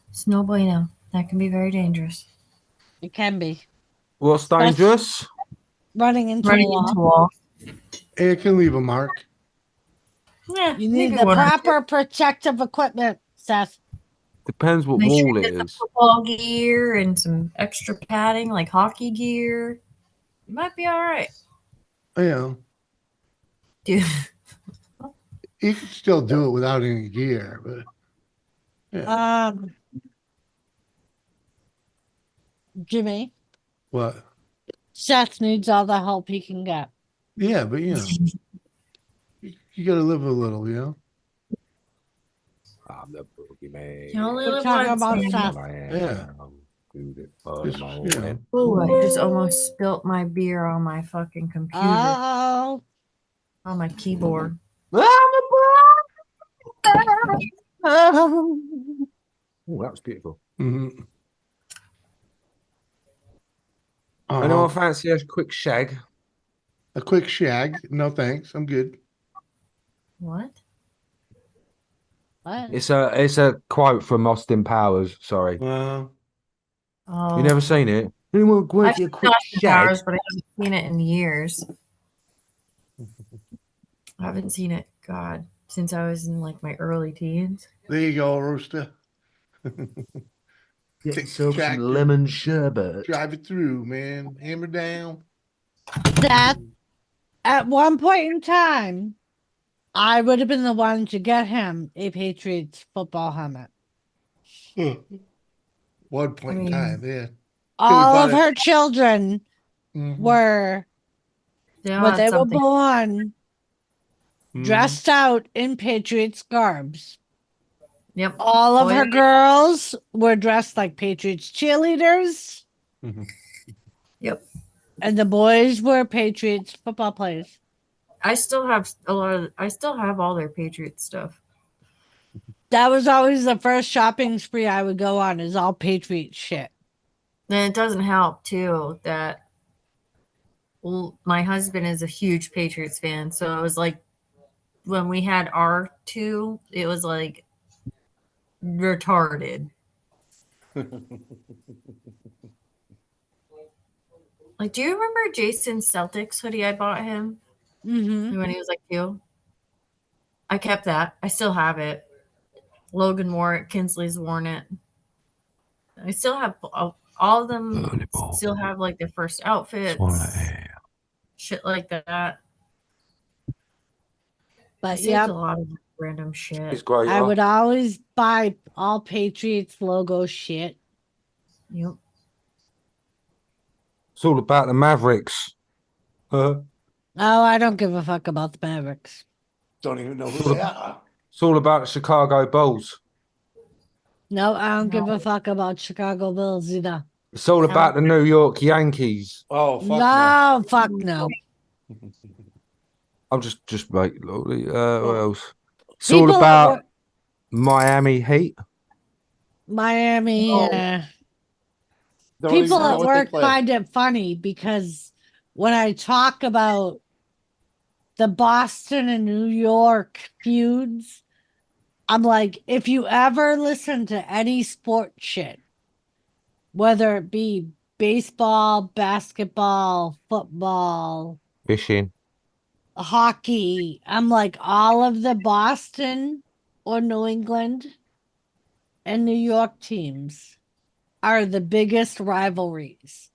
It's no bueno. That can be very dangerous. It can be. What's That's- dangerous? Running into Running a wall. into a wall. It can leave a mark. Yeah, You need maybe the one or two. proper protective equipment, Seth. Depends what Make sure wall you it get the is. football gear and some extra padding, like hockey gear. You might be all right. Yeah. Dude, You can still do it without any gear, but yeah. Jimmy, What? Seth needs all the help he can get. Yeah, but you know, you gotta live a little, you know. I'm the boogeyman. you only We're live talking once. about man. Seth. Yeah. Just, you know. Ooh, I just almost spilt my beer on my fucking computer, Oh, on my keyboard. Oh, that was beautiful. Mm-hmm. Anyone fancy a quick shag? A quick shag? No, thanks. I'm good. What? what? It's a quote from Austin Powers. Sorry, Well, Oh, you never seen it. Anyone I've fancy a seen quick Austin shag? Powers, but I haven't seen it in years. I haven't seen it, God, since I was in like my early teens. there you go, Rooster. Get Take yourself tractor, some lemon sherbet. drive it through, man. Hammer down. Seth, at one point in time, I would have been the one to get him a Patriots football helmet. One point in time, yeah. All bought of it. her children Mhm. were, They all when had they were something. born, Mhm. dressed out in Patriots garbs. Yep. All of Boy, her girls were dressed like Patriots cheerleaders. Yep. And the boys were Patriots football players. I still have all their Patriots stuff. That was always the first shopping spree I would go on, is all Patriot shit. Then it doesn't help too that my husband is a huge Patriots fan, so it was like when we had R2, it was like retarded. Like, do you remember Jason's Celtics hoodie I bought him Mm-hmm. when he was like 2? I kept that. I still have it. Logan wore it. Kinsley's worn it. I still have all of them. Volleyball. Still have like their first outfits, shit like that. But I saved yeah, a lot of random It's shit. great. I would always buy all Patriots logo shit. Yep. It's all about the Mavericks. Oh, I don't give a fuck about the Mavericks. Don't even know who they are. It's all about the Chicago Bulls. No, I don't give a fuck about Chicago Bulls either. It's all about the New York Yankees. Oh, fuck No, fuck no. I'm just like, what else? It's People all at about work- Miami Heat. Miami. Oh. Don't even People know at what they work play. find it funny because when I talk about the Boston and New York feuds, I'm like, if you ever listen to any sport shit, whether it be baseball, basketball, football, Fishing. hockey, I'm like, all of the Boston or New England and New York teams are the biggest rivalries.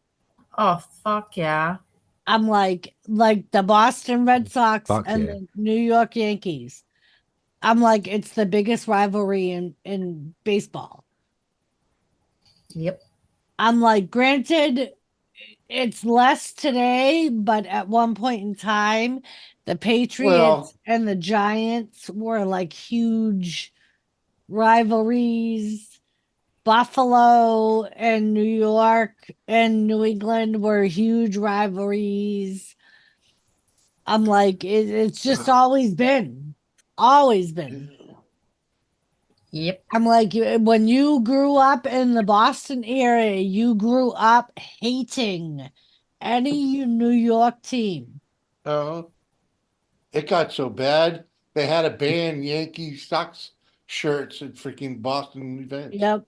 Oh fuck yeah! I'm like the Boston Red Sox Fuck and yeah. the New York Yankees. I'm like, it's the biggest rivalry in baseball. Yep. I'm like, granted, it's less today, but at one point in time, the Patriots and the Giants were like huge rivalries. Buffalo and New York and New England were huge rivalries. I'm like, it's just always been. Yep. I'm like, when you grew up in the Boston area, you grew up hating any New York team. It got so bad they had to ban Yankee Sox shirts at freaking Boston events. Yep.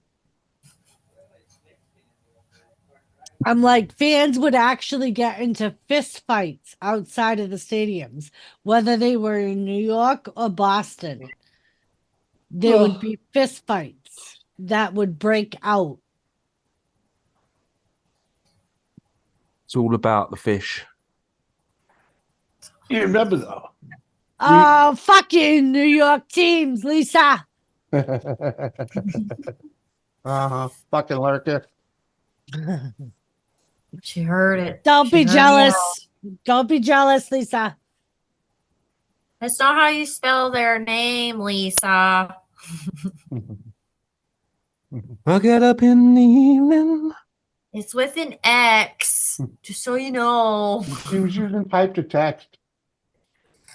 I'm like, fans would actually get into fist fights outside of the stadiums, whether they were in New York or Boston. There would be fist fights that would break out. It's all about the fish. You remember though? Oh, fucking New York teams, Lisa. Fucking lurker. She heard it. Don't She be heard me jealous. out. Don't be jealous, Lisa. That's not how you spell their name, Lisa. I get up in the evening. It's with an X, just so you know. She was using type to text.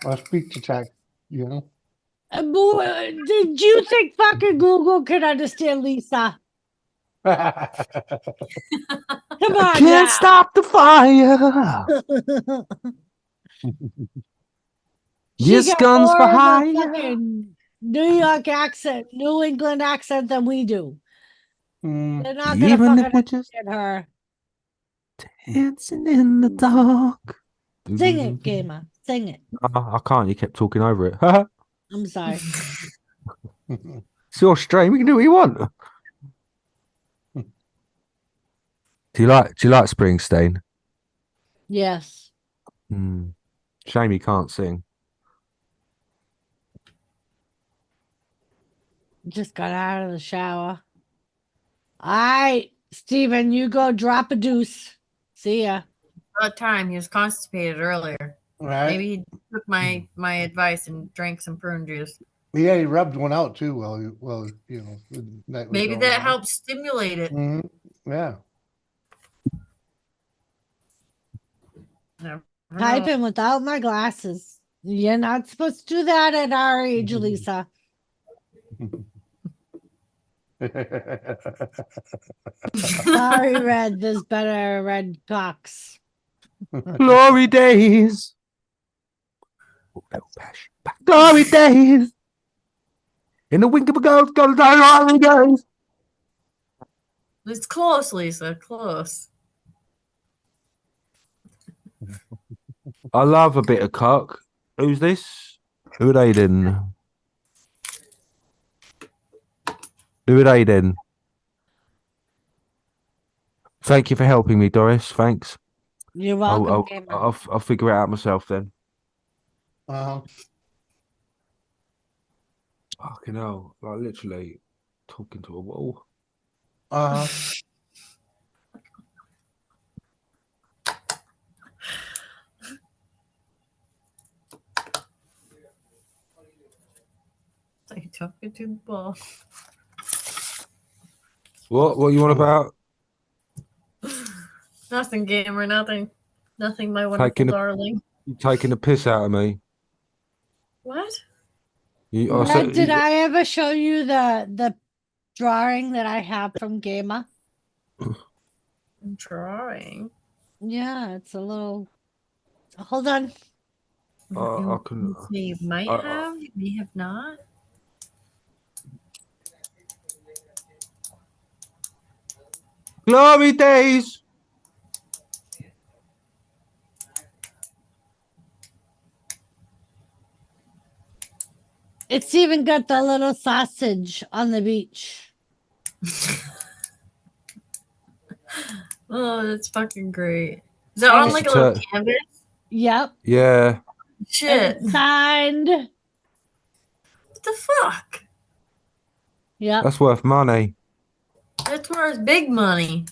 Or speak to text, you know? Did you think fucking Google could understand Lisa? Come on, Can't now. stop the fire. She This got gun's more for of a hire. fucking New York accent, New England accent than we do. They're not gonna Even if fucking we're just understand her. dancing in the dark. Sing it, gamer. Sing it. I can't. You kept talking over it. I'm sorry. It's your stream. You can do what you want. Do you like Springsteen? Yes. Shame he can't sing. Just got out of the shower. All right, Steven, you go drop a deuce. See ya. About time. He was constipated earlier. Right? Maybe he took my advice and drank some prune juice. Yeah, he rubbed one out too. Well, you know, the night was Maybe going that on. helped stimulate it. Yeah. Never know. Typing without my glasses. You're not supposed to do that at our age, Lisa. Sorry, Red. There's better red cocks. Glory days. Glory days. In the wink of a ghost, glory days. It's close, Lisa. Close. I love a bit of cock. Who's this? Who are they then? Who are they then? Thank you for helping me, Doris. Thanks. You're welcome, gamer. I'll figure it out myself then. Fucking hell. Like literally talking to a wall. It's like talking to the ball. What you want about? Nothing, gamer. Nothing. Nothing, my wonderful Taking a- darling. You taking the piss out of me? What? Red, did I ever show you the drawing that I have from Gamer? Drawing. Yeah, it's a little. Hold on. I can. You might have. You may have not. Glory days. It's even got the little sausage on the beach. Oh, that's fucking great. Is that on like a little canvas? Yep. Yeah. Shit. It's signed. What the fuck? Yep. That's worth money. That's worth big money.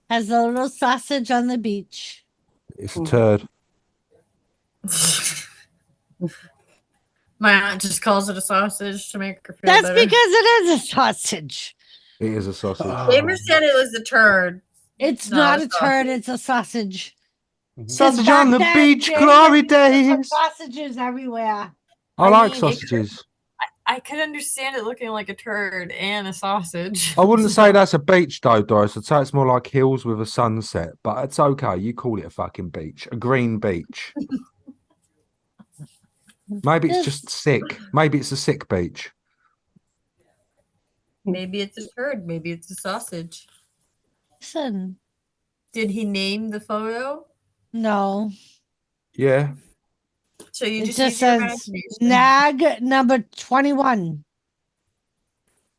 Has a little sausage on the beach. It's a turd. My aunt just calls it a sausage to make her feel That's better. because it is a sausage. It is a sausage. Gamer said it was a turd. It's No, not a it's turd, it's a sausage. Sausage Back on the then, beach, Jay, glory there used to put days. Sausages everywhere. I like mean, sausages. I could understand it looking like a turd and a sausage. I wouldn't say that's a beach though, Doris. I'd say it's more like hills with a sunset, but it's okay. You call it a fucking beach, a green beach. Maybe it's just sick. Maybe it's a sick beach. Maybe it's a turd. Maybe it's a sausage. Listen. Did he name the photo? No. Yeah. So you It just, just use your says imagination. nag number 21.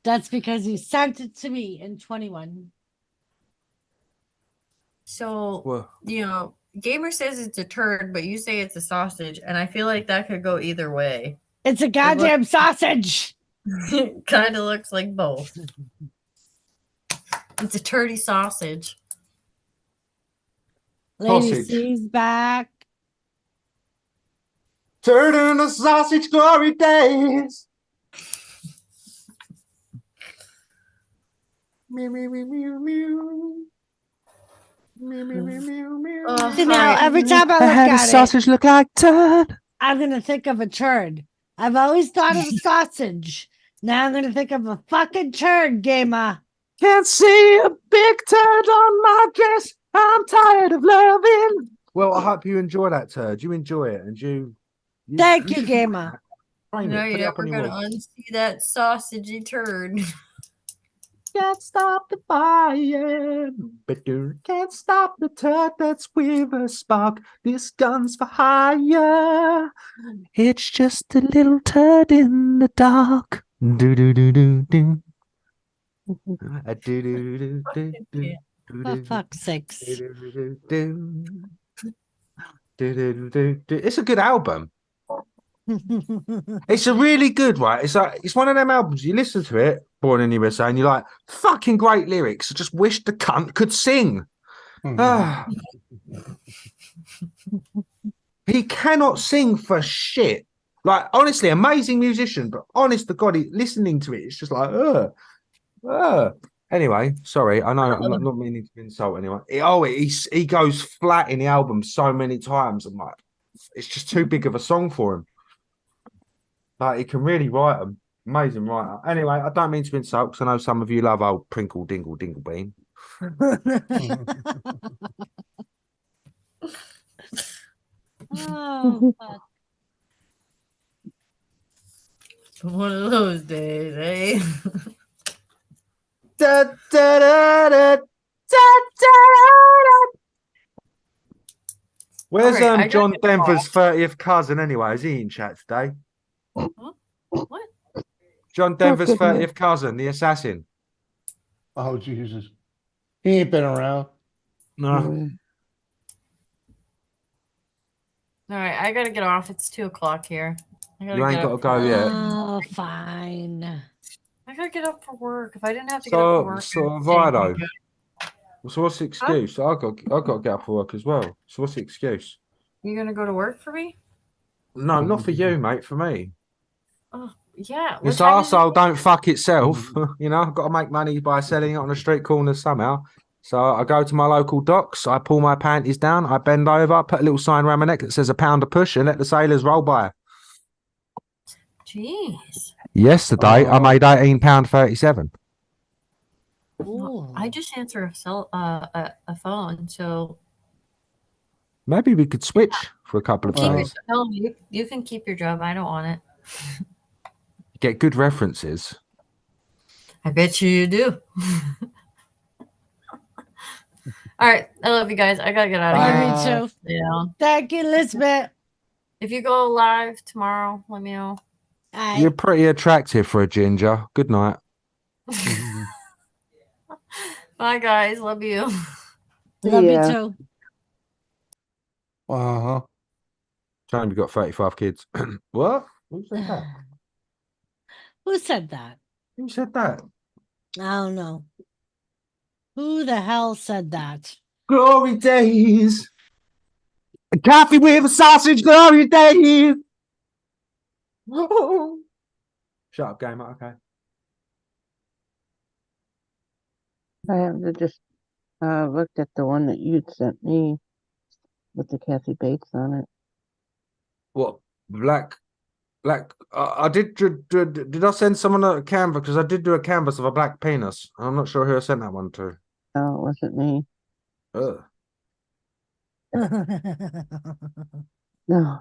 That's because he sent it to me in 21. So, Well, you know, Gamer says it's a turd, but you say it's a sausage, and I feel like that could go either way. It's a goddamn sausage. It kind of looks like both. It's a turdy sausage. Lady Sausage. C's back. turd in the sausage, glory days. Meow, meow, meow, meow, meow. Meow, meow, meow, meow, meow. Oh, You know, every time I I look had a at it, sausage look like turd. I'm going to think of a turd. I've always thought of a sausage. Now I'm going to think of a fucking turd, Gamer. Can't see a big turd on my dress. I'm tired of loving. Well, I hope you enjoy that turd. You enjoy it, and you. Thank you, should Gamer. frame No, it, you're put it up never on your going to wall. unsee that sausagey turd. Can't stop the fire, but you can't stop the turd that's with a spark. This gun's for hire. It's just a little turd in the dark. Do do do do do. Do do do do do. For fuck's sakes. It's a good album. It's a really good, right? It's one of them albums. You listen to it, Born in the USA, and you're like, fucking great lyrics. I just wish the cunt could sing. Ah. He cannot sing for shit. Like, honestly, amazing musician, but honest to God, listening to it, it's just like, Anyway, sorry, I know I'm not meaning to insult anyone. He goes flat in the album so many times. I'm like, it's just too big of a song for him. But he can really write them. Amazing writer. Anyway, I don't mean to insult because I know some of you love old Prinkle Dingle Dingle Bean. Oh, fuck. One of those days, eh? Da, da, da, da, da, da. Where's Alright, I gotta John get Denver's off. 30th cousin anyway? Is he in chat today? What? John Denver's goodness. 30th cousin, the assassin. Oh, Jesus. He ain't been around. No. Mm. Alright, I gotta get off. It's 2 o'clock here. I gotta You ain't get got to up go for- yet. Oh, fine. I gotta get up for work. If I didn't have to get up for work, So I'd have stay I in though. bed. So what's the excuse? I got to get up for work as well. So what's the excuse? You gonna go to work for me? No, not for you, mate. For me. Oh, yeah. What This time is it? arsehole don't fuck itself. You know, I've got to make money by selling it on the street corners somehow. So I go to my local docks, I pull my panties down, I bend over, put a little sign around my neck that says £1 a push and let the sailors roll by. Jeez. Yesterday, I Oh. made £18.37. Ooh. I just answer a phone, so Maybe we could switch for a couple of keep your days. no, you can keep your job. I don't want it. Get good references. I bet you do. All right, I love you guys. I gotta get out of Love here. you too. Yeah. Thank you, Elizabeth. If you go live tomorrow, let me know. You're pretty attractive for a ginger. Good night. Bye, guys. Love you. Love Yeah. you too. Uh-huh. Shame you got 35 kids. What? Who said that? Who said that? Who said that? I don't know. Who the hell said that? Glory days. A coffee with a sausage, glory days. Shut up, gamer. Okay. I have to just looked at the one that you'd sent me with the Kathy Bates on it. What? Black. I did I send someone a canvas? Because I did do a canvas of a black penis. I'm not sure who I sent that one to. No, it wasn't me. Ugh. No.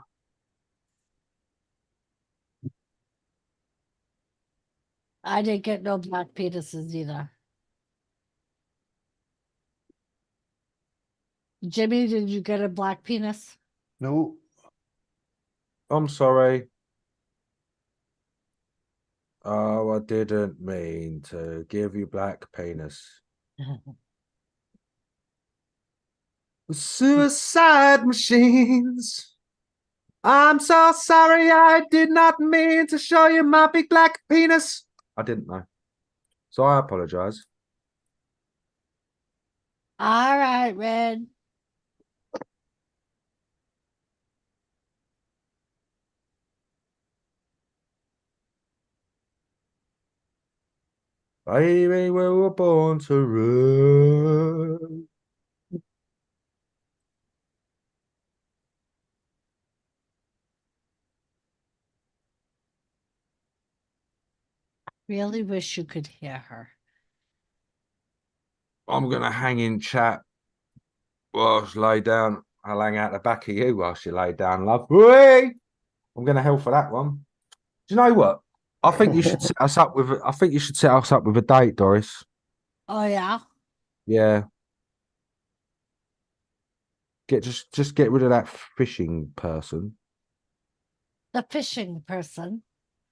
I didn't get no black penises either. Jimmy, did you get a black penis? Nope. I'm sorry. Oh, I didn't mean to give you black penis. Suicide machines. I'm so sorry, I did not mean to show you my big black penis. I didn't know. So I apologize. All right, Red. Baby, we were born to run. Really wish you could hear her. I'm going to hang in chat whilst lay down. I'll hang out the back of you whilst you lay down, love. Whee! I'm going to hell for that one. Do you know what? I think you should set us up with. I think you should set us up with a date, Doris. Oh yeah. Yeah. Just get rid of that fishing person. The fishing person.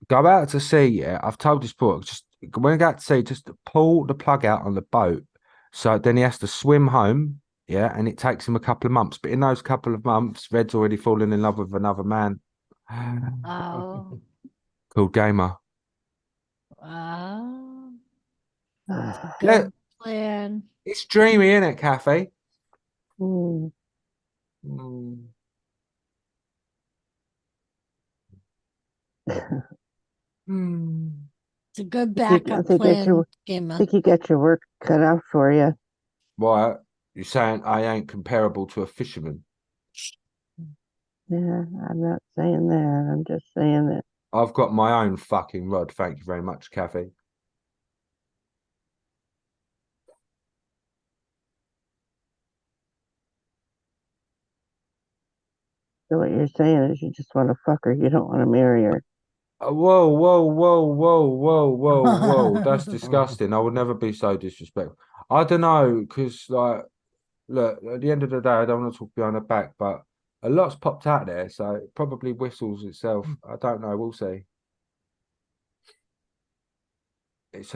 Go out to sea. Yeah, I've told this before. Just when you go out to sea, just pull the plug out on the boat. So then he has to swim home. Yeah, and it takes him a couple of months. But in those couple of months, Red's already fallen in love with another man. Oh. Called Gamer. Oh. Ah. Good plan. It's dreamy, isn't it, Kathy? Hmm. Mm. Mm. It's a good I think- I backup think that's plan, your- I Gamer. think you got your work cut out for you. Why? You're saying I ain't comparable to a fisherman? Yeah, I'm not saying that. I'm just saying that I've got my own fucking rod. Thank you very much, Kathy. so what you're saying is you just want to fuck her. You don't want to marry her. Whoa, whoa, whoa, whoa, whoa, whoa, whoa. That's disgusting. I would never be so disrespectful. I don't know, because, like, look, at the end of the day, I don't want to talk behind her back, but a lot's popped out there, so it probably whistles itself. I don't know. We'll see. It's,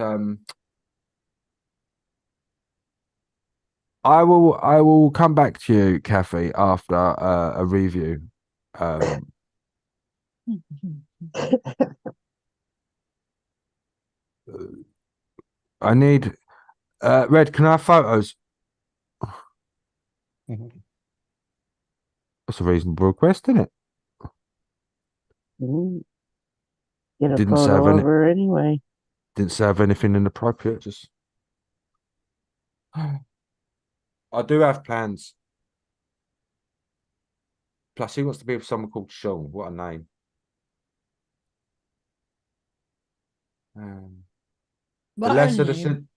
I will come back to you, Kathy, after a review. I need Red, can I have photos? That's a reasonable request, isn't it? Mm. Get a Didn't photo serve of any- her anyway. Didn't serve anything inappropriate, just I do have plans. Plus, he wants to be with someone called Sean. What a name. The What a lesser the name.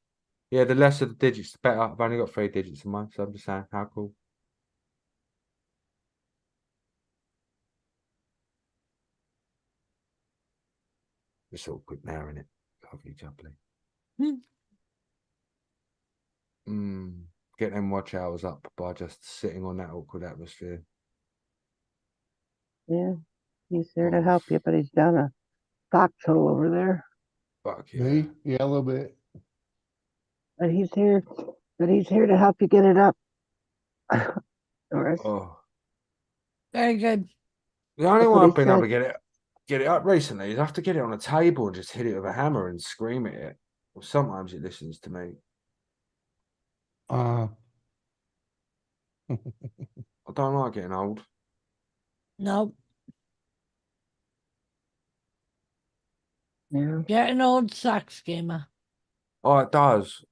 yeah, the lesser the digits, the better. I've only got 3 digits in mine, so I'm just saying, how cool. It's awkward now, isn't it? Lovely jubbly. Get them watch hours up by just sitting on that awkward atmosphere. Yeah, he's there to help you, but he's down a foxhole over there. Fuck yeah. Me? Yeah, a little bit. But he's here. But he's here to help you get it up. Doris. Oh. Very good. The only That's way what I've he been able said. to get it up recently is I have to get it on a table and just hit it with a hammer and scream at it. Well, sometimes it listens to me. Uh, I don't like getting old. Nope. Yeah. Getting old sucks, Gamer. Oh, it does.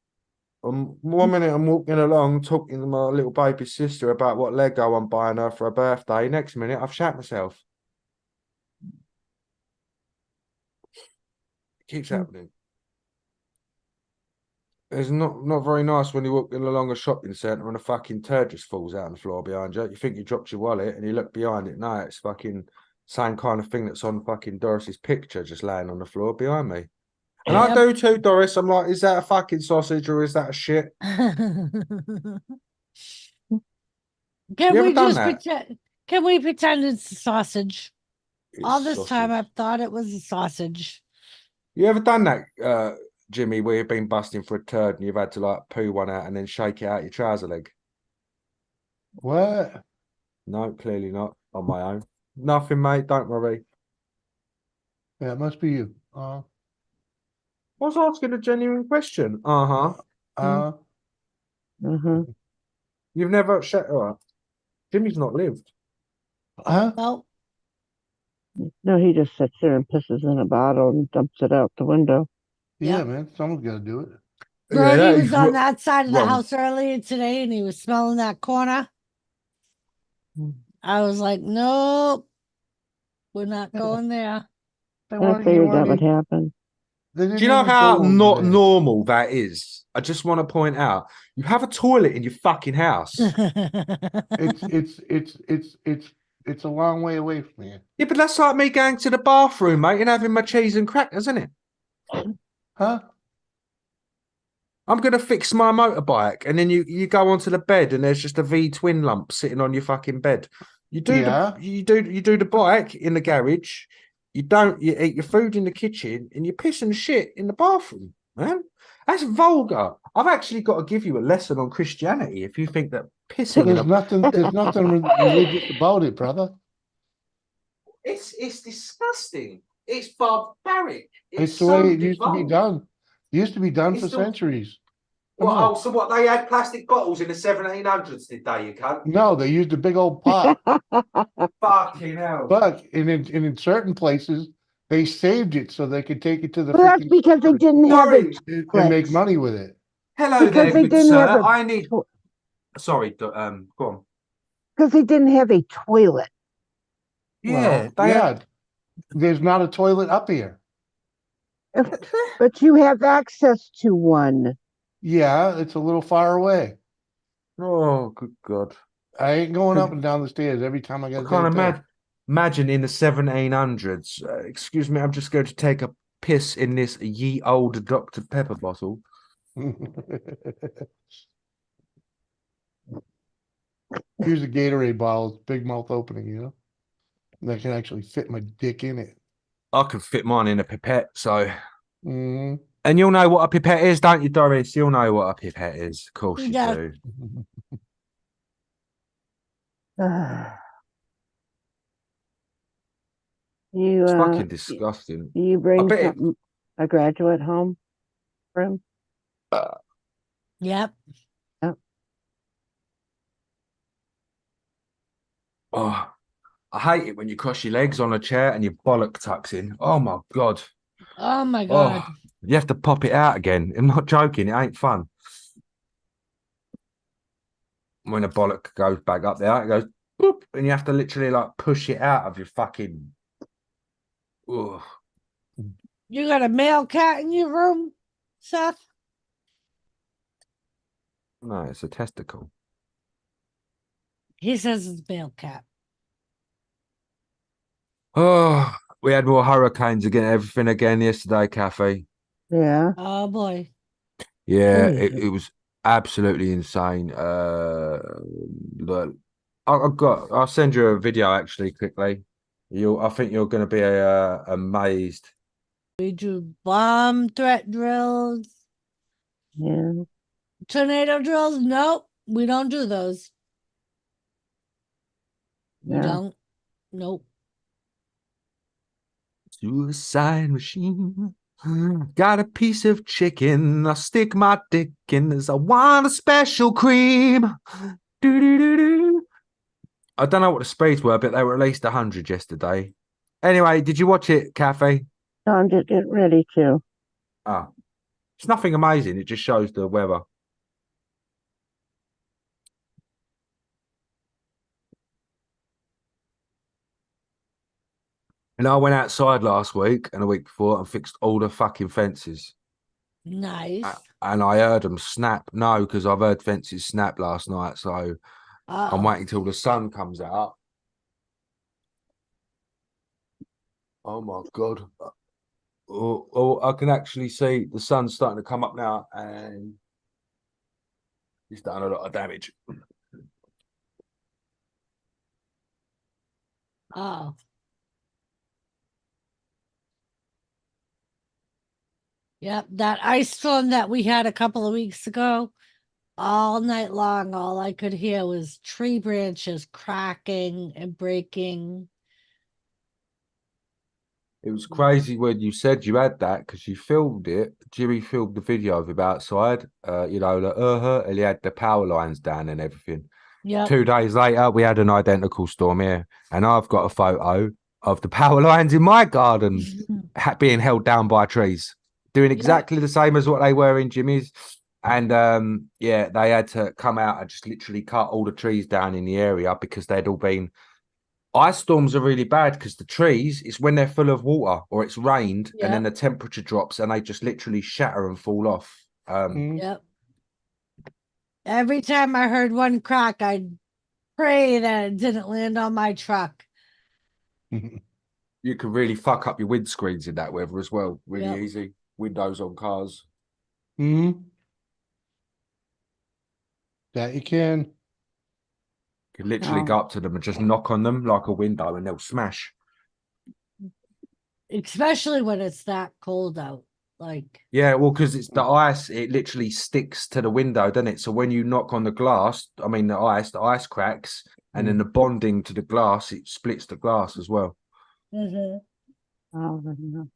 1 minute I'm walking along talking to my little baby sister about what Lego I'm buying her for her birthday. Next minute I've shat myself. It keeps happening. It's not very nice when you're walking along a shopping centre and a fucking turd just falls out on the floor behind you. You think you dropped your wallet and you look behind it. No, it's fucking same kind of thing that's on fucking Doris's picture just laying on the floor behind me. And I Yep. do too, Doris. I'm like, is that a fucking sausage or is that a shit? Can You ever we done just that? pretend? Can we pretend it's a sausage? All It's this time sausage. I've thought it was a sausage. You ever done that, Jimmy, where you've been busting for a turd and you've had to like poo one out and then shake it out your trouser leg? what? No, clearly not. On my own. Nothing, mate. Don't worry. Yeah, it must be you. I was asking a genuine question. Uh, Mm-hmm. You've never shut. All right. Jimmy's not lived. Well, No, he just sits there and pisses in a bottle and dumps it out the window. yeah, Yep. man. Someone's got to do it. Brody was on that side of the wrong. house earlier today and he was smelling that corner. I was like, nope, we're not going there. They I weren't- figured that weren't would even- happen. they didn't Do you know even how go over not there. normal that is? I just want to point out you have a toilet in your fucking house. It's a long way away from here. Yeah, but that's like me going to the bathroom, mate, and having my cheese and crackers, isn't it? Huh? I'm gonna fix my motorbike, and then you go onto the bed, and there's just a V twin lump sitting on your fucking bed. You do Yeah. you do the bike in the garage. You eat your food in the kitchen, and you piss and shit in the bathroom, man. That's vulgar. I've actually got to give you a lesson on Christianity if you think that pissing in There's nothing religious about it, brother. It's disgusting. It's barbaric. It's the way it used to be done. It used to be done It's for the- centuries. Come Well, on. oh, so what? They had plastic bottles in the 1700s, did they? You cunt. No, they used a big old pot. Fucking hell. But in certain places, They saved it so they could take it to the Well, that's freaking because they didn't have Sorry. it. and make Netflix. money with it. Hello Because there, they good didn't sir. have a I need. to- Sorry, go on. Because they didn't have a toilet. Yeah, Well, yeah. There's not a toilet up here. But you have access to one. Yeah, it's a little far away. Oh, good God. I ain't going up and down the stairs every time I I got to can't take a imagine in the 1700s. Excuse me, I'm just going to take a piss in this ye old Dr. Pepper bottle. piss. Here's a Gatorade bottle, it's big mouth opening, you know? That can actually fit my dick in it. I can fit mine in a pipette, so. Mm-hmm. And you'll know what a pipette is, don't you, Doris? You'll know what a pipette is. Of course you Yeah. do. You It's fucking disgusting. do you bring bet it- something, a graduate home room? Yep. Oh, I hate it when you cross your legs on a chair and your bollock tucks in. Oh my God. Oh my god. Oh, you have to pop it out again. I'm not joking. It ain't fun. When a bollock goes back up there, it goes boop, and you have to literally like push it out of your fucking. Ugh. You got a male cat in your room, Seth? No, it's a testicle. He says it's male cat. Oh, we had more hurricanes again, everything again yesterday, Kathy. Yeah. Oh boy. Yeah, Crazy. it was absolutely insane. Look, I'll send you a video actually quickly. I think you're going to be amazed. We do bomb threat drills, Yeah. tornado drills. Nope, we don't do those. We Yeah. don't. Nope. Suicide machine. Got a piece of chicken. I'll stick my dick in as I want a special cream. Do-do-do-do. I don't know what the speeds were, but they were at least 100 yesterday. Anyway, did you watch it, Kathy? So I'm just getting ready to. Ah, it's nothing amazing. It just shows the weather. And I went outside last week and a week before and fixed all the fucking fences. Nice. And I heard them snap. No, because I've heard fences snap last night. So I'm Uh-oh. waiting till the sun comes out. Oh my God. Oh, I can actually see the sun's starting to come up now and it's done a lot of damage. Oh. Yep, that ice storm that we had a couple of weeks ago, all night long, all I could hear was tree branches cracking and breaking. It was crazy when you said you had that because you filmed it. Jimmy filmed the video of him outside, and he had the power lines down and everything. Yep. 2 days later, we had an identical storm here, and I've got a photo of the power lines in my garden being held down by trees, doing exactly the same as what they were in Jimmy's. And yeah, they had to come out and just literally cut all the trees down in the area because they'd all been. Ice storms are really bad because the trees, it's when they're full of water or it's rained and then the temperature drops and they just literally shatter and fall off. Yep. Every time I heard one crack, I'd pray that it didn't land on my truck. You can really fuck up your windscreens in that weather as well. Really Yep. easy. Windows on cars. That you can. You can literally go up to them and just knock on them like a window and they'll smash. Especially when it's that cold out. Like, Yeah, well, because it's the ice, it literally sticks to the window, doesn't it? So when you knock on the glass, I mean the ice cracks, and then the bonding to the glass, it splits the glass as well. Oh, no.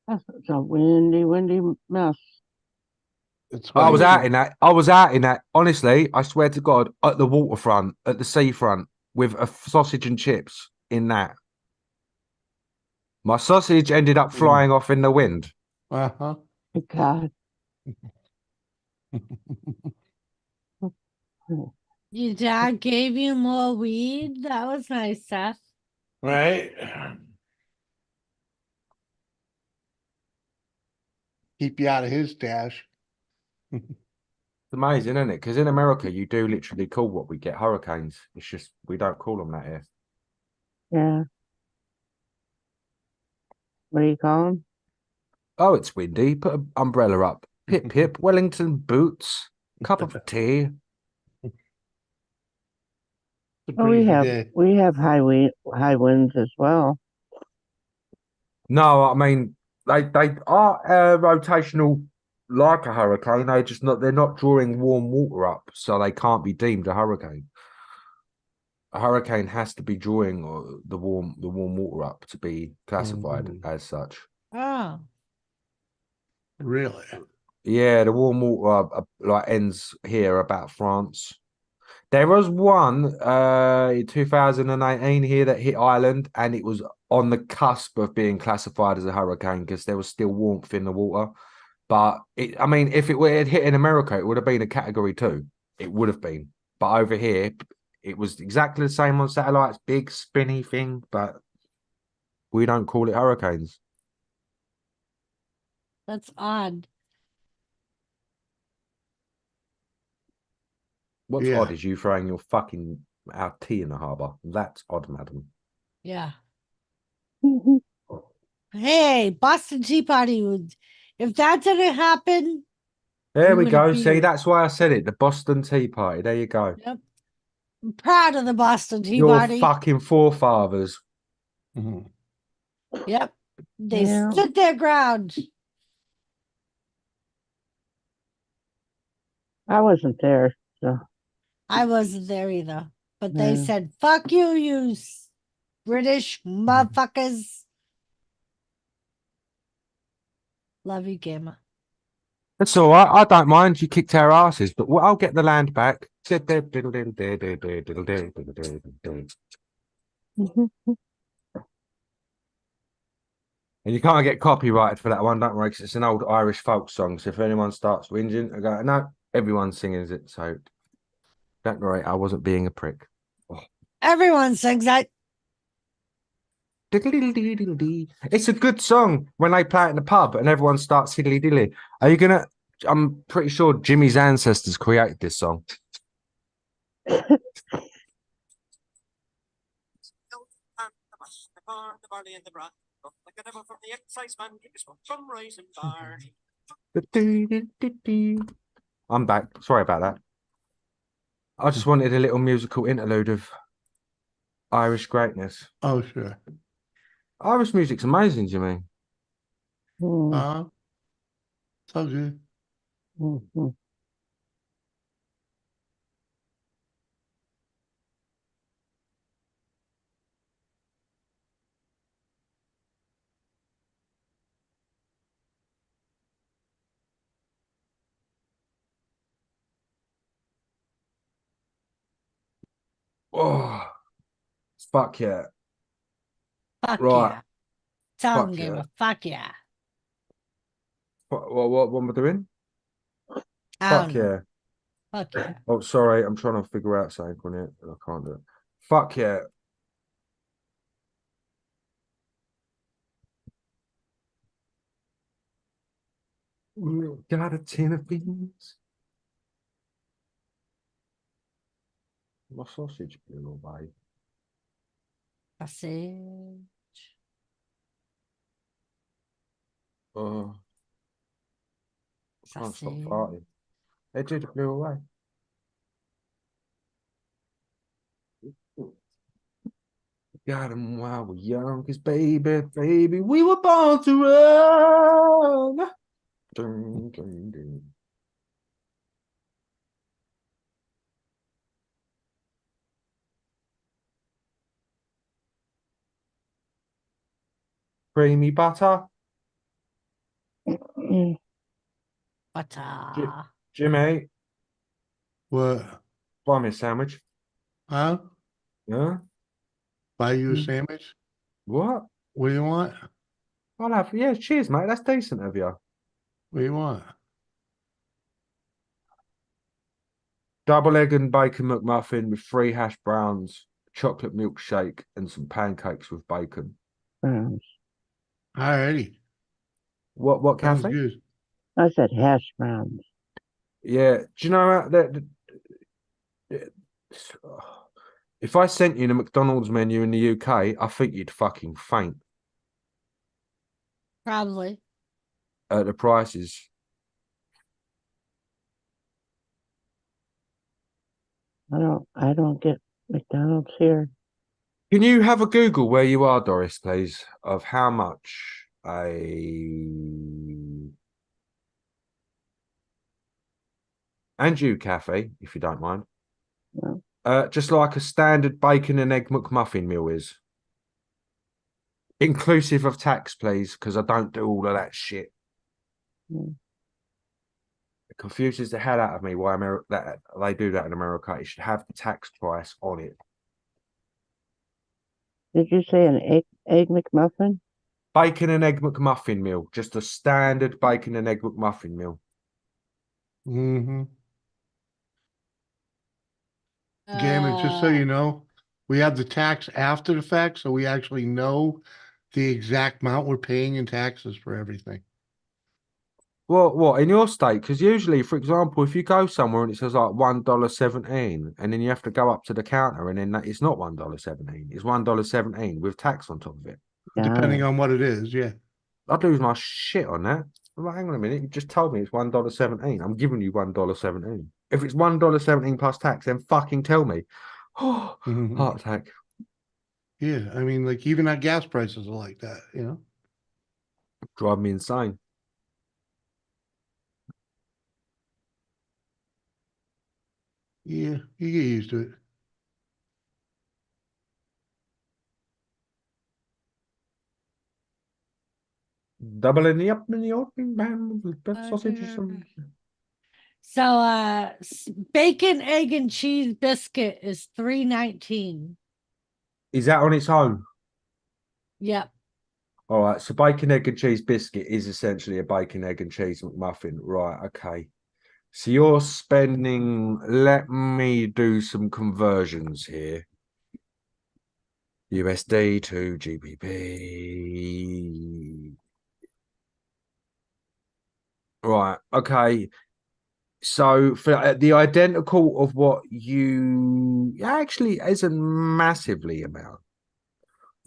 That's a windy mess. It's I was funny. out in that. Honestly, I swear to God, at the waterfront, at the seafront, with a sausage and chips in that. My sausage ended up flying off in the wind. Uh-huh. God. Your dad gave you more weed? That was nice, Seth. Right? Keep you out of his stash. It's amazing, isn't it? Because in America, you do literally call what we get hurricanes. It's just we don't call them that here. Yeah. What do you call them? Oh, it's windy. Put an umbrella up. Pip pip. Wellington boots. Cup of tea. It's a Oh, we breezy have day. high winds as well. No, I mean they are rotational like a hurricane. They're not drawing warm water up, so they can't be deemed a hurricane. A hurricane has to be drawing the warm water up to be classified as such. Oh. Really? Yeah, the warm water like ends here about France. There was one in 2018 here that hit Ireland, and it was on the cusp of being classified as a hurricane because there was still warmth in the water. But I mean, if it had hit in America, it would have been a category 2. It would have been. But over here, it was exactly the same on satellites, big spinny thing, but we don't call it hurricanes. That's odd. What's Yeah. odd is you throwing your fucking our tea in the harbour. That's odd, madam. Yeah. Hey, Boston Tea Party. If that didn't happen, There we would go. be- See, that's why I said it. The Boston Tea Party. There you go. yep. I'm proud of the Boston Tea Your Party. fucking forefathers. Mhm. Yep. They Yeah. stood their ground. I wasn't there, so I wasn't there either. But they Yeah. said, fuck you, you British motherfuckers. Love you, Gamma. That's all right. I don't mind. You kicked our asses, but I'll get the land back. And you can't get copyrighted for that one, don't worry, 'cause it's an old Irish folk song. So if anyone starts whinging, I go, no, everyone sings it. So don't worry, I wasn't being a prick. Everyone sings that. It's a good song when they play it in the pub and everyone starts hiddly dilly. Are you gonna? I'm pretty sure Jimmy's ancestors created this song. I'm back. Sorry about that. I just wanted a little musical interlude of Irish greatness. Oh, sure. Irish music's amazing, Jimmy. It's all good. Mhm. Oh, fuck yeah. Fuck Right. yeah. Tell Fuck them, yeah. Gamma. Fuck yeah. What am I doing? I Fuck don't know. yeah. Fuck yeah. Oh, sorry. I'm trying to figure out something on it, but I can't do it. Fuck yeah. Got a tin of beans. My sausage blew away. Sausage. Oh, can't stop Sausage. farting. It did blew away. Got him while we're young, 'cause baby, we were born to run. Dun, dun, dun. Creamy butter. Butter. Jimmy, What? buy me a sandwich. Huh? Yeah? Buy you a Mm. sandwich? What? What do you want? I'll have, yeah, cheers, mate. That's decent of you. What do you want? Double egg and bacon McMuffin with 3 hash browns, chocolate milkshake, and some pancakes with bacon. Browns. Alrighty. What Sounds cafe? good. I said hash browns. Yeah. Do you know that? If I sent you the McDonald's menu in the UK, I think you'd fucking faint Probably. at the prices. I don't get McDonald's here. Can you have a Google where you are, Doris, please, of how much and you, Cafe, if you don't mind. Yeah. Just like a standard bacon and egg McMuffin meal is. Inclusive of tax, please, because I don't do all of that shit. Mm. It confuses the hell out of me why that they do that in America. It should have the tax price on it. Did you say an egg McMuffin? Bacon and egg McMuffin meal. Just a standard bacon and egg McMuffin meal. Mm-hmm. Gammon, just so you know, we have the tax after the fact, so we actually know the exact amount we're paying in taxes for everything. Well, what in your state? Because usually, for example, if you go somewhere and it says like $1.17, and then you have to go up to the counter, and then it's not $1.17, it's $1.17 with tax on top of it. Depending on what it is, yeah. I'd lose my shit on that. I'm like, hang on a minute, you just told me it's $1.17. I'm giving you $1.17. If it's $1.17 plus tax, then fucking tell me. Oh, heart attack. Yeah, I mean, like even our gas prices are like that, you know. Drive me insane. Yeah, you get used to it. Doubling the up in the opening band with sausages. So bacon, egg, and cheese biscuit is $3.19. Is that on its own? Yep. All right. So bacon, egg, and cheese biscuit is essentially a bacon, egg, and cheese McMuffin. Right. Okay. So you're spending, let me do some conversions here. USD to GBP. Right. Okay. So for the identical of what you actually isn't massively amount.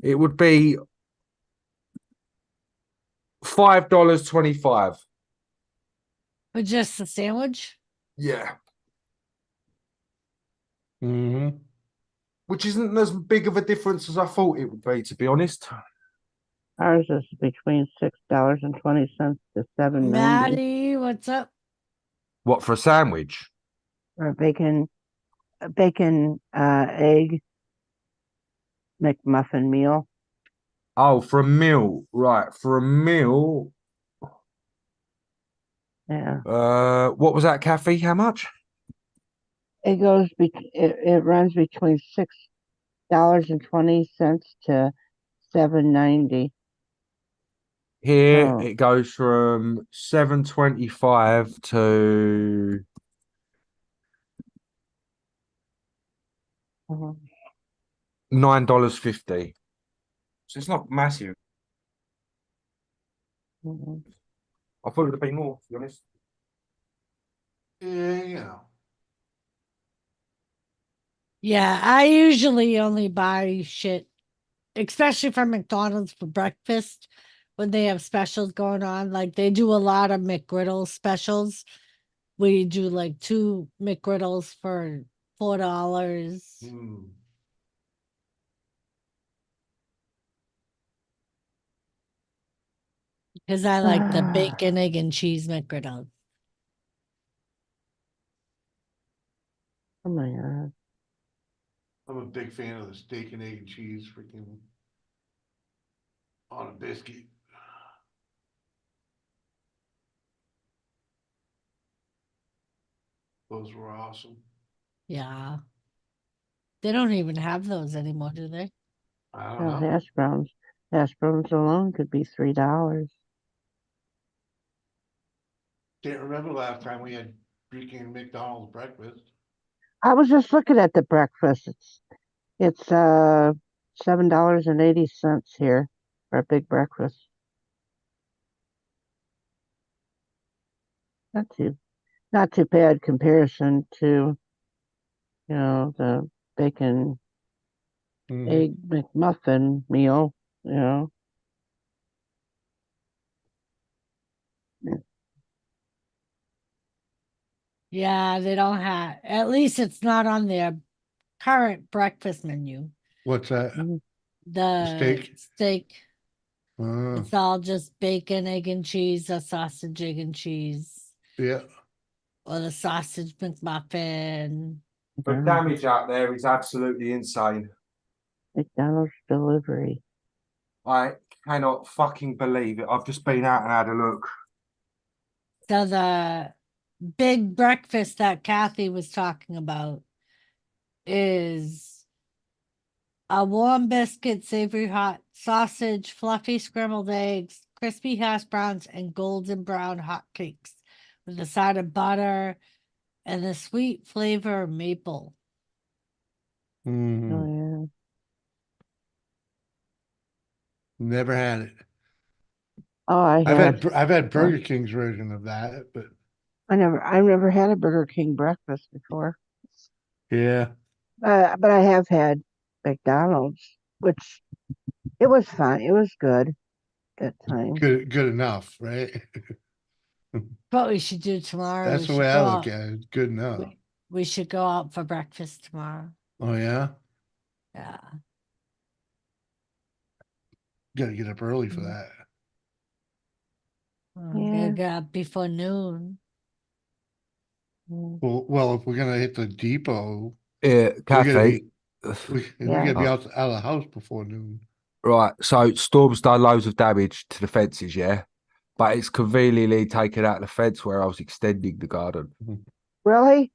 It would be $5.25. For just a sandwich? Yeah. Mm-hmm. Which isn't as big of a difference as I thought it would be, to be honest. Ours is between $6.20 to $7.90 Maddie, what's up? What, for a sandwich? for a bacon egg McMuffin meal. Oh, for a meal. Right. For a meal. Yeah. What was that, Kathy? How much? It goes it runs between $6.20 to $7.90. Here Oh. it goes from $7.25 to $9.50. So it's not massive. Mhm. I thought it would have been more, to be honest. Yeah, you know. Yeah, I usually only buy shit, especially from McDonald's for breakfast when they have specials going on. Like they do a lot of McGriddle specials. We do like 2 McGriddles for $4. Mm. Because I like the bacon, egg, and cheese McGriddle. Oh my God. I'm a big fan of the steak and egg and cheese freaking on a biscuit. Those were awesome. Yeah. They don't even have those anymore, do they? I don't Oh, know. hash browns. Hash browns alone could be $3. Can't remember last time we had freaking McDonald's breakfast. I was just looking at the breakfast. It's $7.80 here for a big breakfast. Not too bad comparison to, the bacon egg McMuffin meal, Yeah, they don't have, at least it's not on their current breakfast menu. What's that? The Steak? steak. Uh, It's all just bacon, egg, and cheese, or sausage, egg, and cheese, yeah. or the sausage McMuffin. The damage out there is absolutely insane. McDonald's delivery. I cannot fucking believe it. I've just been out and had a look. So the big breakfast that Kathy was talking about is a warm biscuit, savory hot sausage, fluffy scrambled eggs, crispy hash browns, and golden brown hot cakes with a side of butter and the sweet flavor of maple. Mhm. Oh yeah. Never had it. Oh, I've had Burger King's version of that, but I've never had a Burger King breakfast before. yeah. But I have had McDonald's, which it was fine. It was good at times. Good enough, right? What we should do tomorrow. That's we the should way I go look out- at it. Good enough. We should go out for breakfast tomorrow. Oh yeah? Yeah. Gotta get up early for that. Yeah. Get up before noon. Well, if we're gonna hit the depot, Yeah, we gotta Kathy. we Yeah. gotta be out of the house before noon. Right, so Storm's done loads of damage to the fences, yeah? But it's conveniently taken out the fence where I was extending the garden. Really?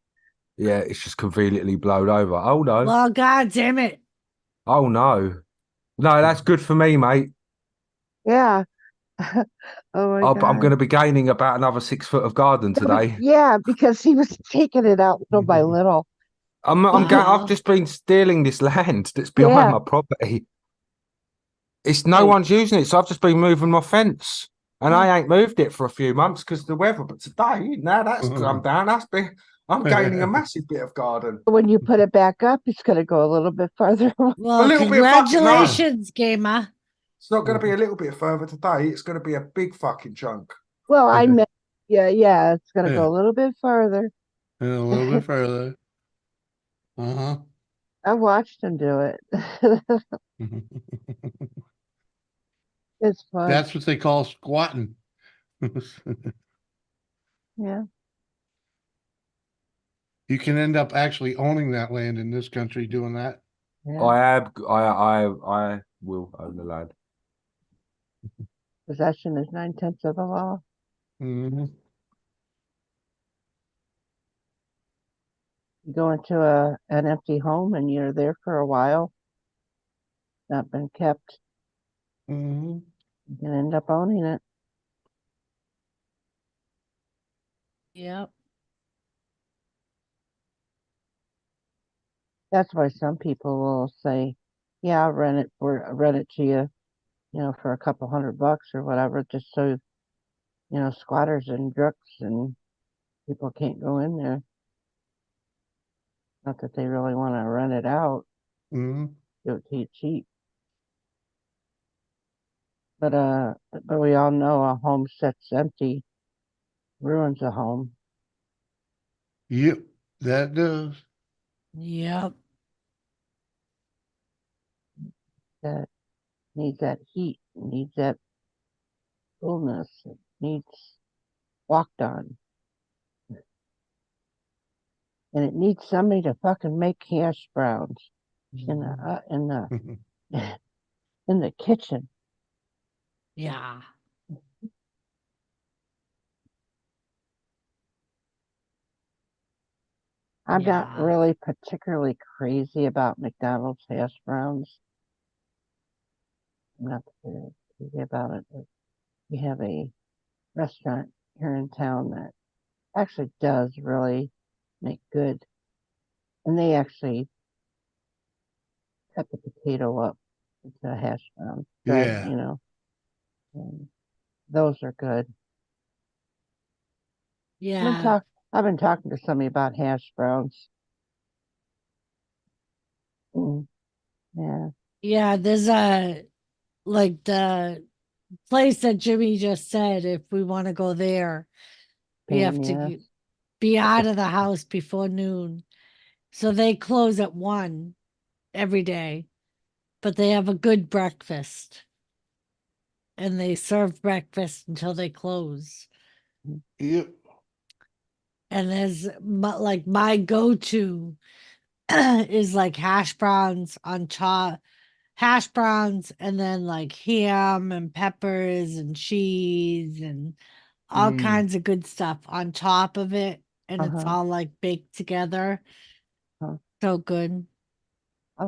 Yeah, it's just conveniently blown over. Oh no. Well, God damn it. Oh no. No, that's good for me, mate. Yeah. Oh my I'm God. going to be gaining about another 6 foot of garden today. Yeah, because he was taking it out little by little. I've just been stealing this land that's behind Yeah. my property. It's no one's using it, so I've just been moving my fence, and I ain't moved it for a few months because the weather. But today, now that's come down. I'm gaining a massive bit of garden. When you put it back up, it's going to go a little bit farther. Well, little bit fucking congratulations, gamer. It's not going to be a little bit further today. It's going to be a big fucking chunk. Well, I meant, yeah, it's going to Yeah. go a little bit farther. And a little bit further. I watched him do it. It's fun. That's what they call squatting. Yeah. You can end up actually owning that land in this country doing that. Yeah. I will own the land. Possession is 9/10 of the law. Mm-hmm. You go into an empty home and you're there for a while, not been kept, Mm-hmm. you can end up owning it. Yep. That's why some people will say, yeah, I'll rent it to you, for a couple $100 or whatever, just so, squatters and drooks and people can't go in there. Not that they really want to rent it out. Mm-hmm. Do it to you cheap. But we all know a home sits empty ruins a home. Yep, that does. Yep. That needs that heat, needs that coolness, it needs walked on. And it needs somebody to fucking make hash browns in the kitchen. Yeah. I'm not Yeah. really particularly crazy about McDonald's hash browns. not crazy about it, but we have a restaurant here in town that actually does really make good, and they actually cut the potato up into a hash brown, Yeah. you know, and those are good. Yeah. I've been talking to somebody about hash browns. Yeah. Yeah, there's like the place that Jimmy just said, if we want to go there, we Pain have in the to ass. be out of the house before noon. So they close at 1 every day, but they have a good breakfast. And they serve breakfast until they close. Yep. And there's like my go-to is like hash browns on top, hash browns, and then like ham and peppers and cheese and all Mm. kinds of good stuff on top of it. And it's Uh-huh. all like baked together. So good. I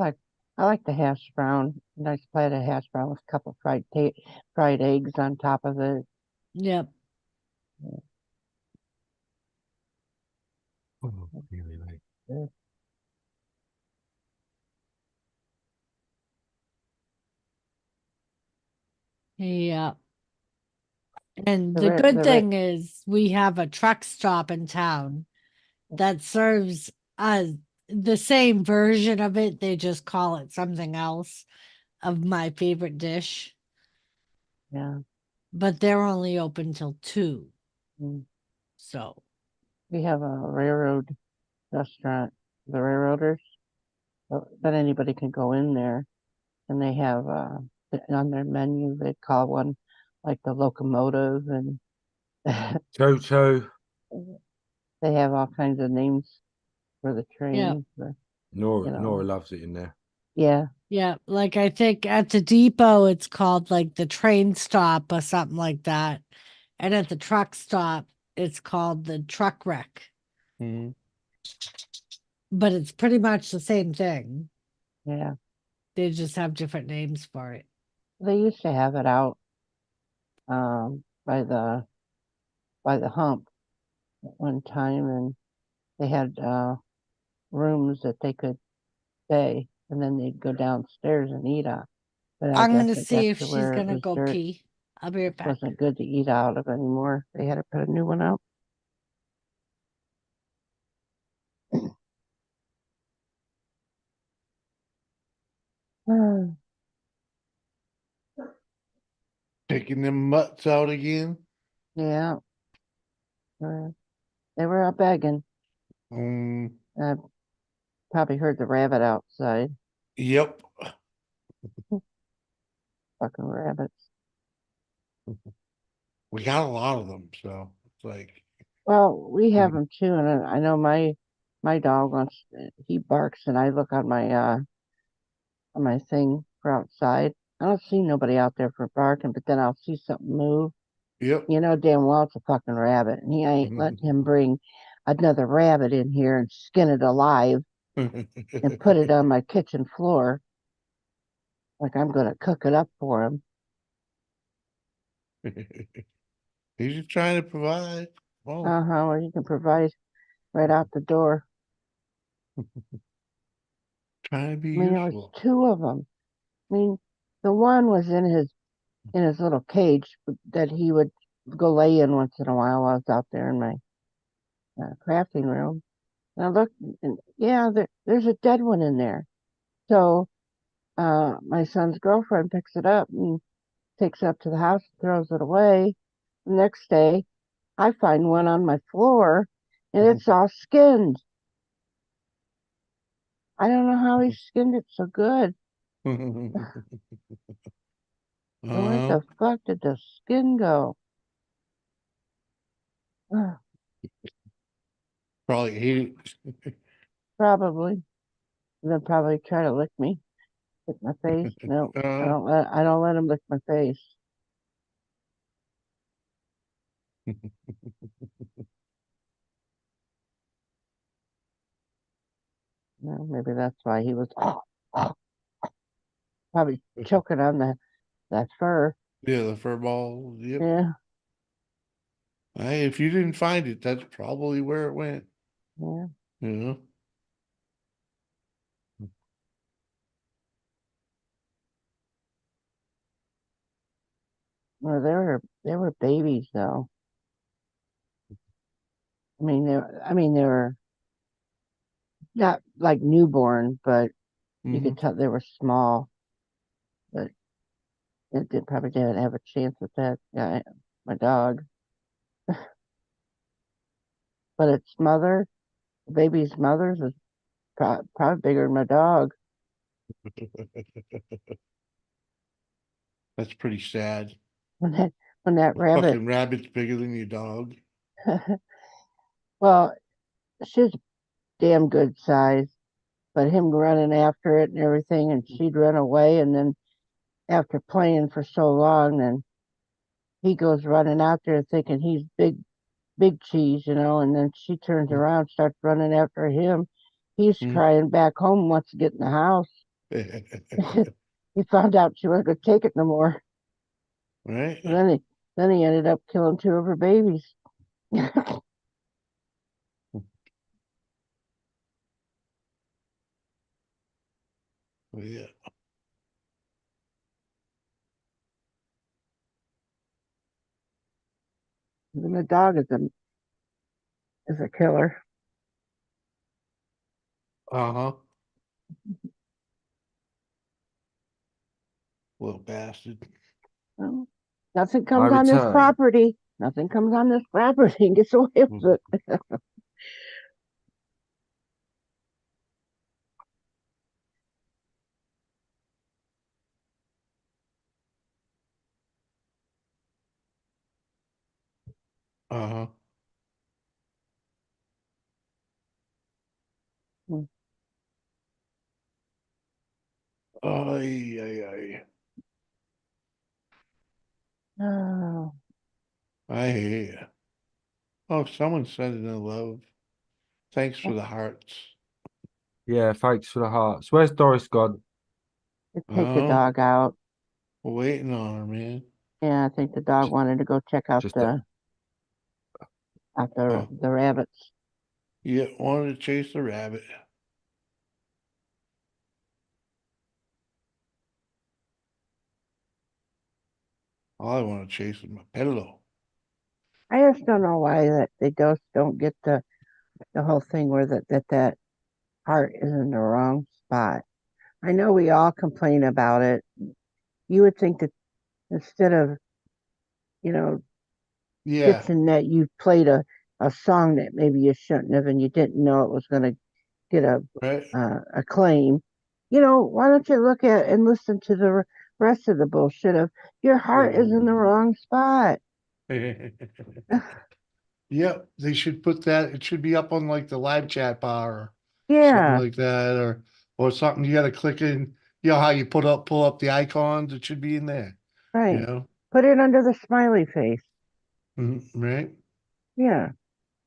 like the hash brown. Nice plate of hash brown with a couple fried eggs on top of it. Yep. Oh, really, mate. Yeah. Yeah. And The the ra- good the ra- thing is we have a truck stop in town that serves the same version of it. They just call it something else of my favorite dish. Yeah. But they're only open till 2. Mm. So We have a railroad restaurant, the railroaders, but anybody can go in there, and they have on their menu they call one like the locomotive, and Toto. they have all kinds of names for the yeah. trains. Nora You know. loves it in there. Yeah. Yeah, like I think at the depot it's called like the train stop or something like that. And at the truck stop it's called the truck wreck. Mhm. But it's pretty much the same thing. Yeah. They just have different names for it. They used to have it out by the hump at one time, and they had rooms that they could stay, and then they'd go downstairs and eat out. But I I'm guess gonna it see got if to she's where it gonna was go dirt. pee. I'll be right back. Wasn't good to eat out of anymore. They had to put a new one out. Taking them mutts out again. Yeah. They were out begging. I probably heard the rabbit outside. Yep. Fucking rabbits. We got a lot of them, so it's like. Well, we have them too, and I know my dog wants. He barks, and I look on my thing for outside. I don't see nobody out there for barking, but then I'll see something move. Yep. You know damn well it's a fucking rabbit, and he ain't letting him bring another rabbit in here and skin it alive and put it on my kitchen floor like I'm gonna cook it up for him. He's just trying to provide. Oh. Well, you can provide right out the door. Trying to be I mean, there useful. was 2 of them. I mean, the one was in his little cage that he would go lay in once in a while while I was out there in my crafting room. And I looked, and yeah, there's a dead one in there. So my son's girlfriend picks it up and takes it up to the house and throws it away. The next day, I find one on my floor, and it's all skinned. I don't know how he skinned it so good. And where the fuck did the skin go? Probably ate it. Probably. They'll probably try to lick me, lick my face. No, I don't let him lick my face. No, maybe that's why he was probably choking on the That's fur. Yeah, the fur ball. Yep. Yeah, Hey, if you didn't find it, that's probably where it went. yeah. You know. Well, they were babies though. I mean they were not like newborn, but you could Mhm. tell they were small. But it probably didn't have a chance with that guy, my dog. But its mother, the baby's mother's is probably bigger than my dog. That's pretty sad. When that A rabbit, fucking rabbit's bigger than your dog. well, she's damn good size, but him running after it and everything, and she'd run away, and then after playing for so long, then he goes running out there thinking he's big cheese, you know, and then she turns around, starts running after him. He's Mm. crying back home, wants to get in the house. He found out she wasn't gonna take it no more. Right? And then he ended up killing two of her babies. Yeah. And the dog is a killer. Uh-huh. Little bastard. Well, nothing I comes on this return. property. Nothing comes on this property and gets away with it. Uh-huh. Hmm. Ay, ay, ay. Oh, I hear you. Oh, someone's sending in love. Thanks for the hearts. Yeah, thanks for the hearts. Where's Doris gone? take the Oh, dog out. we're waiting on her, man. Yeah, I think the dog wanted to go check out Just Oh, the rabbits. yeah, wanted to chase the rabbit. All I want to chase is my pillow. I just don't know why that they just don't get the whole thing where that heart is in the wrong spot. I know we all complain about it. You would think that instead of, you know, Yeah, bitching that you played a song that maybe you shouldn't have and you didn't know it was going to get right? a claim, you know, why don't you look at and listen to the rest of the bullshit of your heart is in the wrong spot. Yep, they should put that. It should be up on like the live chat bar or something Yeah, like that, or something. You got to click in. You know how you pull up the icons. It should be in there. You right. know, Put it under the smiley face. right? Yeah.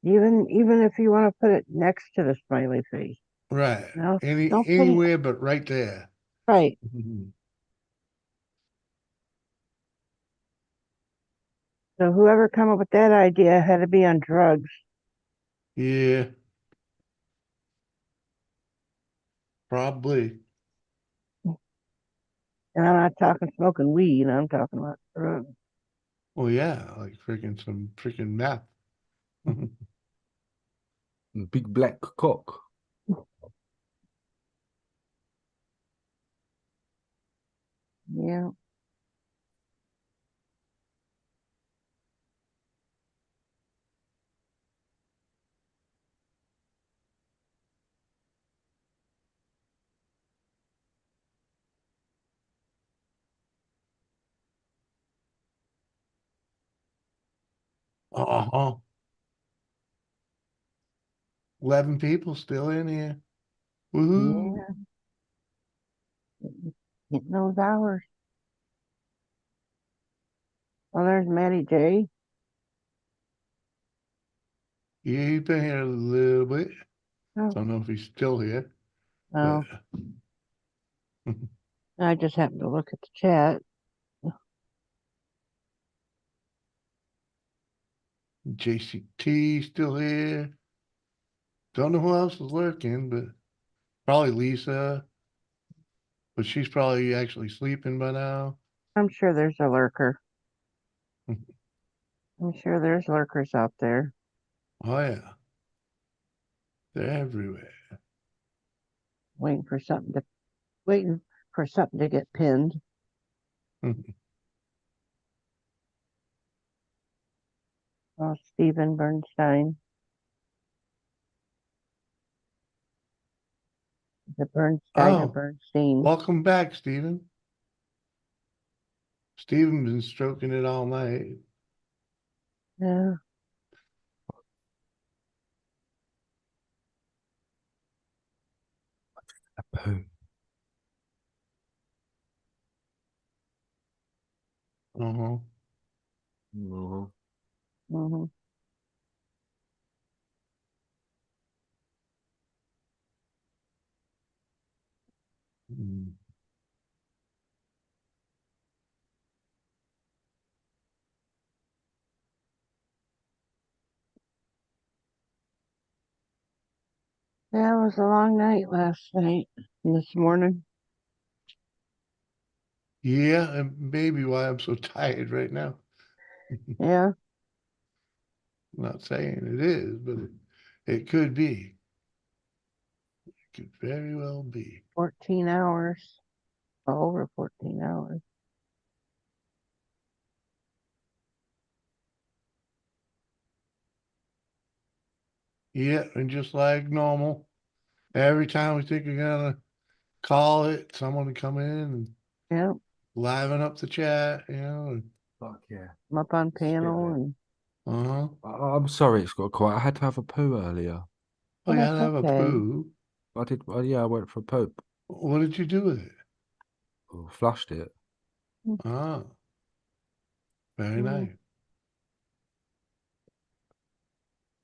Even if you want to put it next to the smiley face. Right. No, don't put it Anywhere but right there. right. So whoever come up with that idea had to be on drugs. Yeah, probably. And I'm not talking smoking weed, I'm talking about drugs. Well, yeah, like some freaking meth. big black cock. Yeah. Uh-huh. 11 people still in here. Woohoo. Yeah. Getting those hours. Oh, there's Matty J. Yeah, he's been here a little bit. Oh, Don't know if he's still here, but oh. I just happened to look at the chat. JCT still here. Don't know who else is lurking, but probably Lisa. But she's probably actually sleeping by now. I'm sure there's a lurker. I'm sure there's lurkers out there. Oh yeah. They're everywhere. Waiting for something to get pinned. Oh, Stephen Bernstein. The Bernstein or Oh, Bernstein. welcome back, Stephen. Stephen's been stroking it all night. Yeah. A poo. Uh-huh. Mm-hmm. Mm. Yeah, it was a long night last night and this morning. Yeah, and maybe why I'm so tired right now. Yeah. I'm not saying it is, but it could be. It could very well be. 14 hours. Over 14 hours. Yeah, and just like normal, every time we think we're gonna call it, someone to come in and Yeah. liven up the chat, and Fuck yeah. I'm up on Skip panel it. and uh-huh. I'm sorry it's got quiet. I had to have a poo earlier. Oh, you that's gotta have a okay. poo. I did. Well, yeah, I went for a poop. What did you do with it? Oh, flushed it. Ah, very Mm. nice.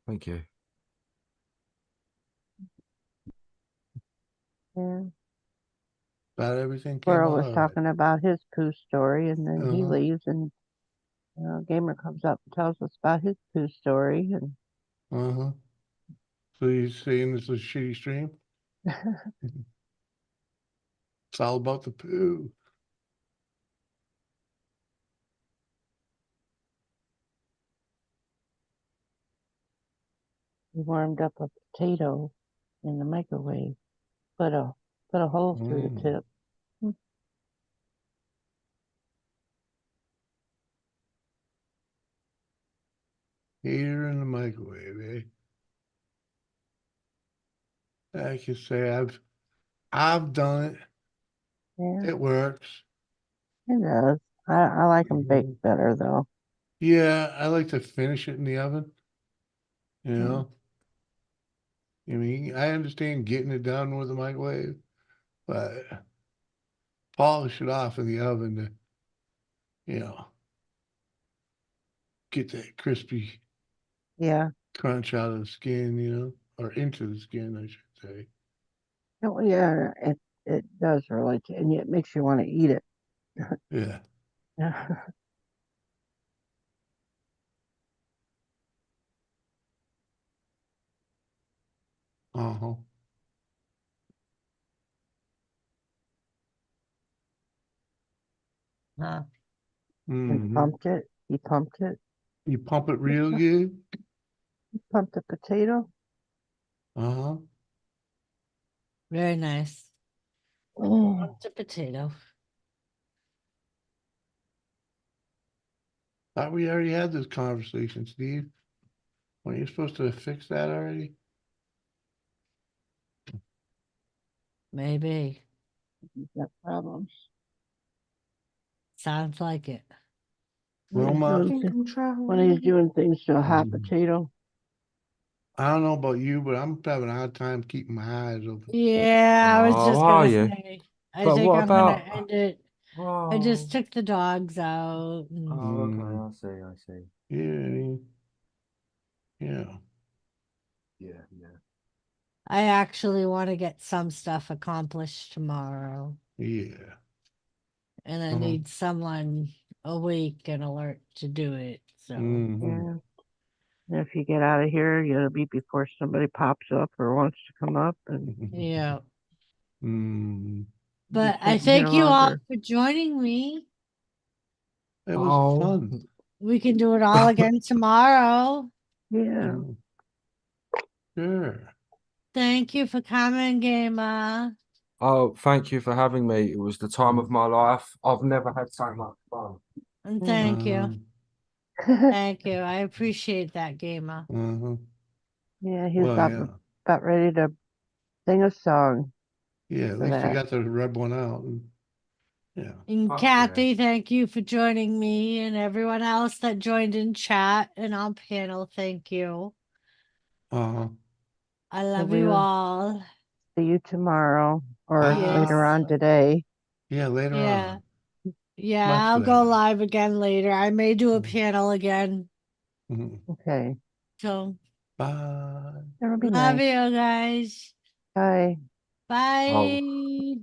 Thank you. Yeah. About everything came Squirrel out was all right. talking about his poo story, and then he Uh-huh. leaves, and Gamer comes up and tells us about his poo story, and Uh-huh. So you're saying this is a shitty stream? It's all about the poo. he warmed up a potato in the microwave, put a hole through the Mm. tip. Heater in the microwave, eh? I can say I've done it. Yeah, It works. it does. I like them baked better though. Yeah, I like to finish it in the oven. You know, I mean, I understand getting it done with the microwave, but polish it off in the oven to, get that crispy Yeah. crunch out of the skin, or into the skin, I should say. Oh, yeah, it does really, and it makes you want to eat it. Yeah. Uh-huh. And Mhm. pumped it. He pumped it. You pump it real good. He pumped the potato. Uh-huh. Very nice. Oh, What's a potato? Thought we already had this conversation, Steve. Weren't you supposed to fix that already? Maybe. he's got problems. Sounds like it. Wilma, When he's doing things to a hot potato. I don't know about you, but I'm having a hard time keeping my eyes open. Yeah, I was Oh, just are gonna you? say. I But think what I'm gonna about? end it. I Oh, just took the dogs out. And okay. Mm. I see. I see. Yeah. Yeah. Yeah, yeah. I actually want to get some stuff accomplished tomorrow. Yeah. And I Uh-huh. need someone awake and alert to do it. So Mhm. Yeah. And if you get out of here, it'll be before somebody pops up or wants to come up. And Yeah. Mm, But I can't hear thank you all longer. for joining me. it was Oh. fun. We can do it all again tomorrow. Yeah. Mm. Sure. Thank you for coming, Gamer. Oh, thank you for having me. It was the time of my life. I've never had so much fun. And thank you. Um, Thank you. I appreciate that, Gamer. uh-huh. Yeah, he's Well, yeah. about ready to sing a song. Yeah, at for least you that. got to rub one out. And, yeah. And Fuck yeah. Kathy, thank you for joining me, and everyone else that joined in chat and on panel. Thank you. Uh-huh. I love we you will- all. See you tomorrow or Bye. later on today. Yeah, later Yeah. on. Yeah, Much I'll go later. live again later. I may do a Mhm. panel again. Mhm. Okay. So Bye. That'll be love nice. you guys. Bye. Bye.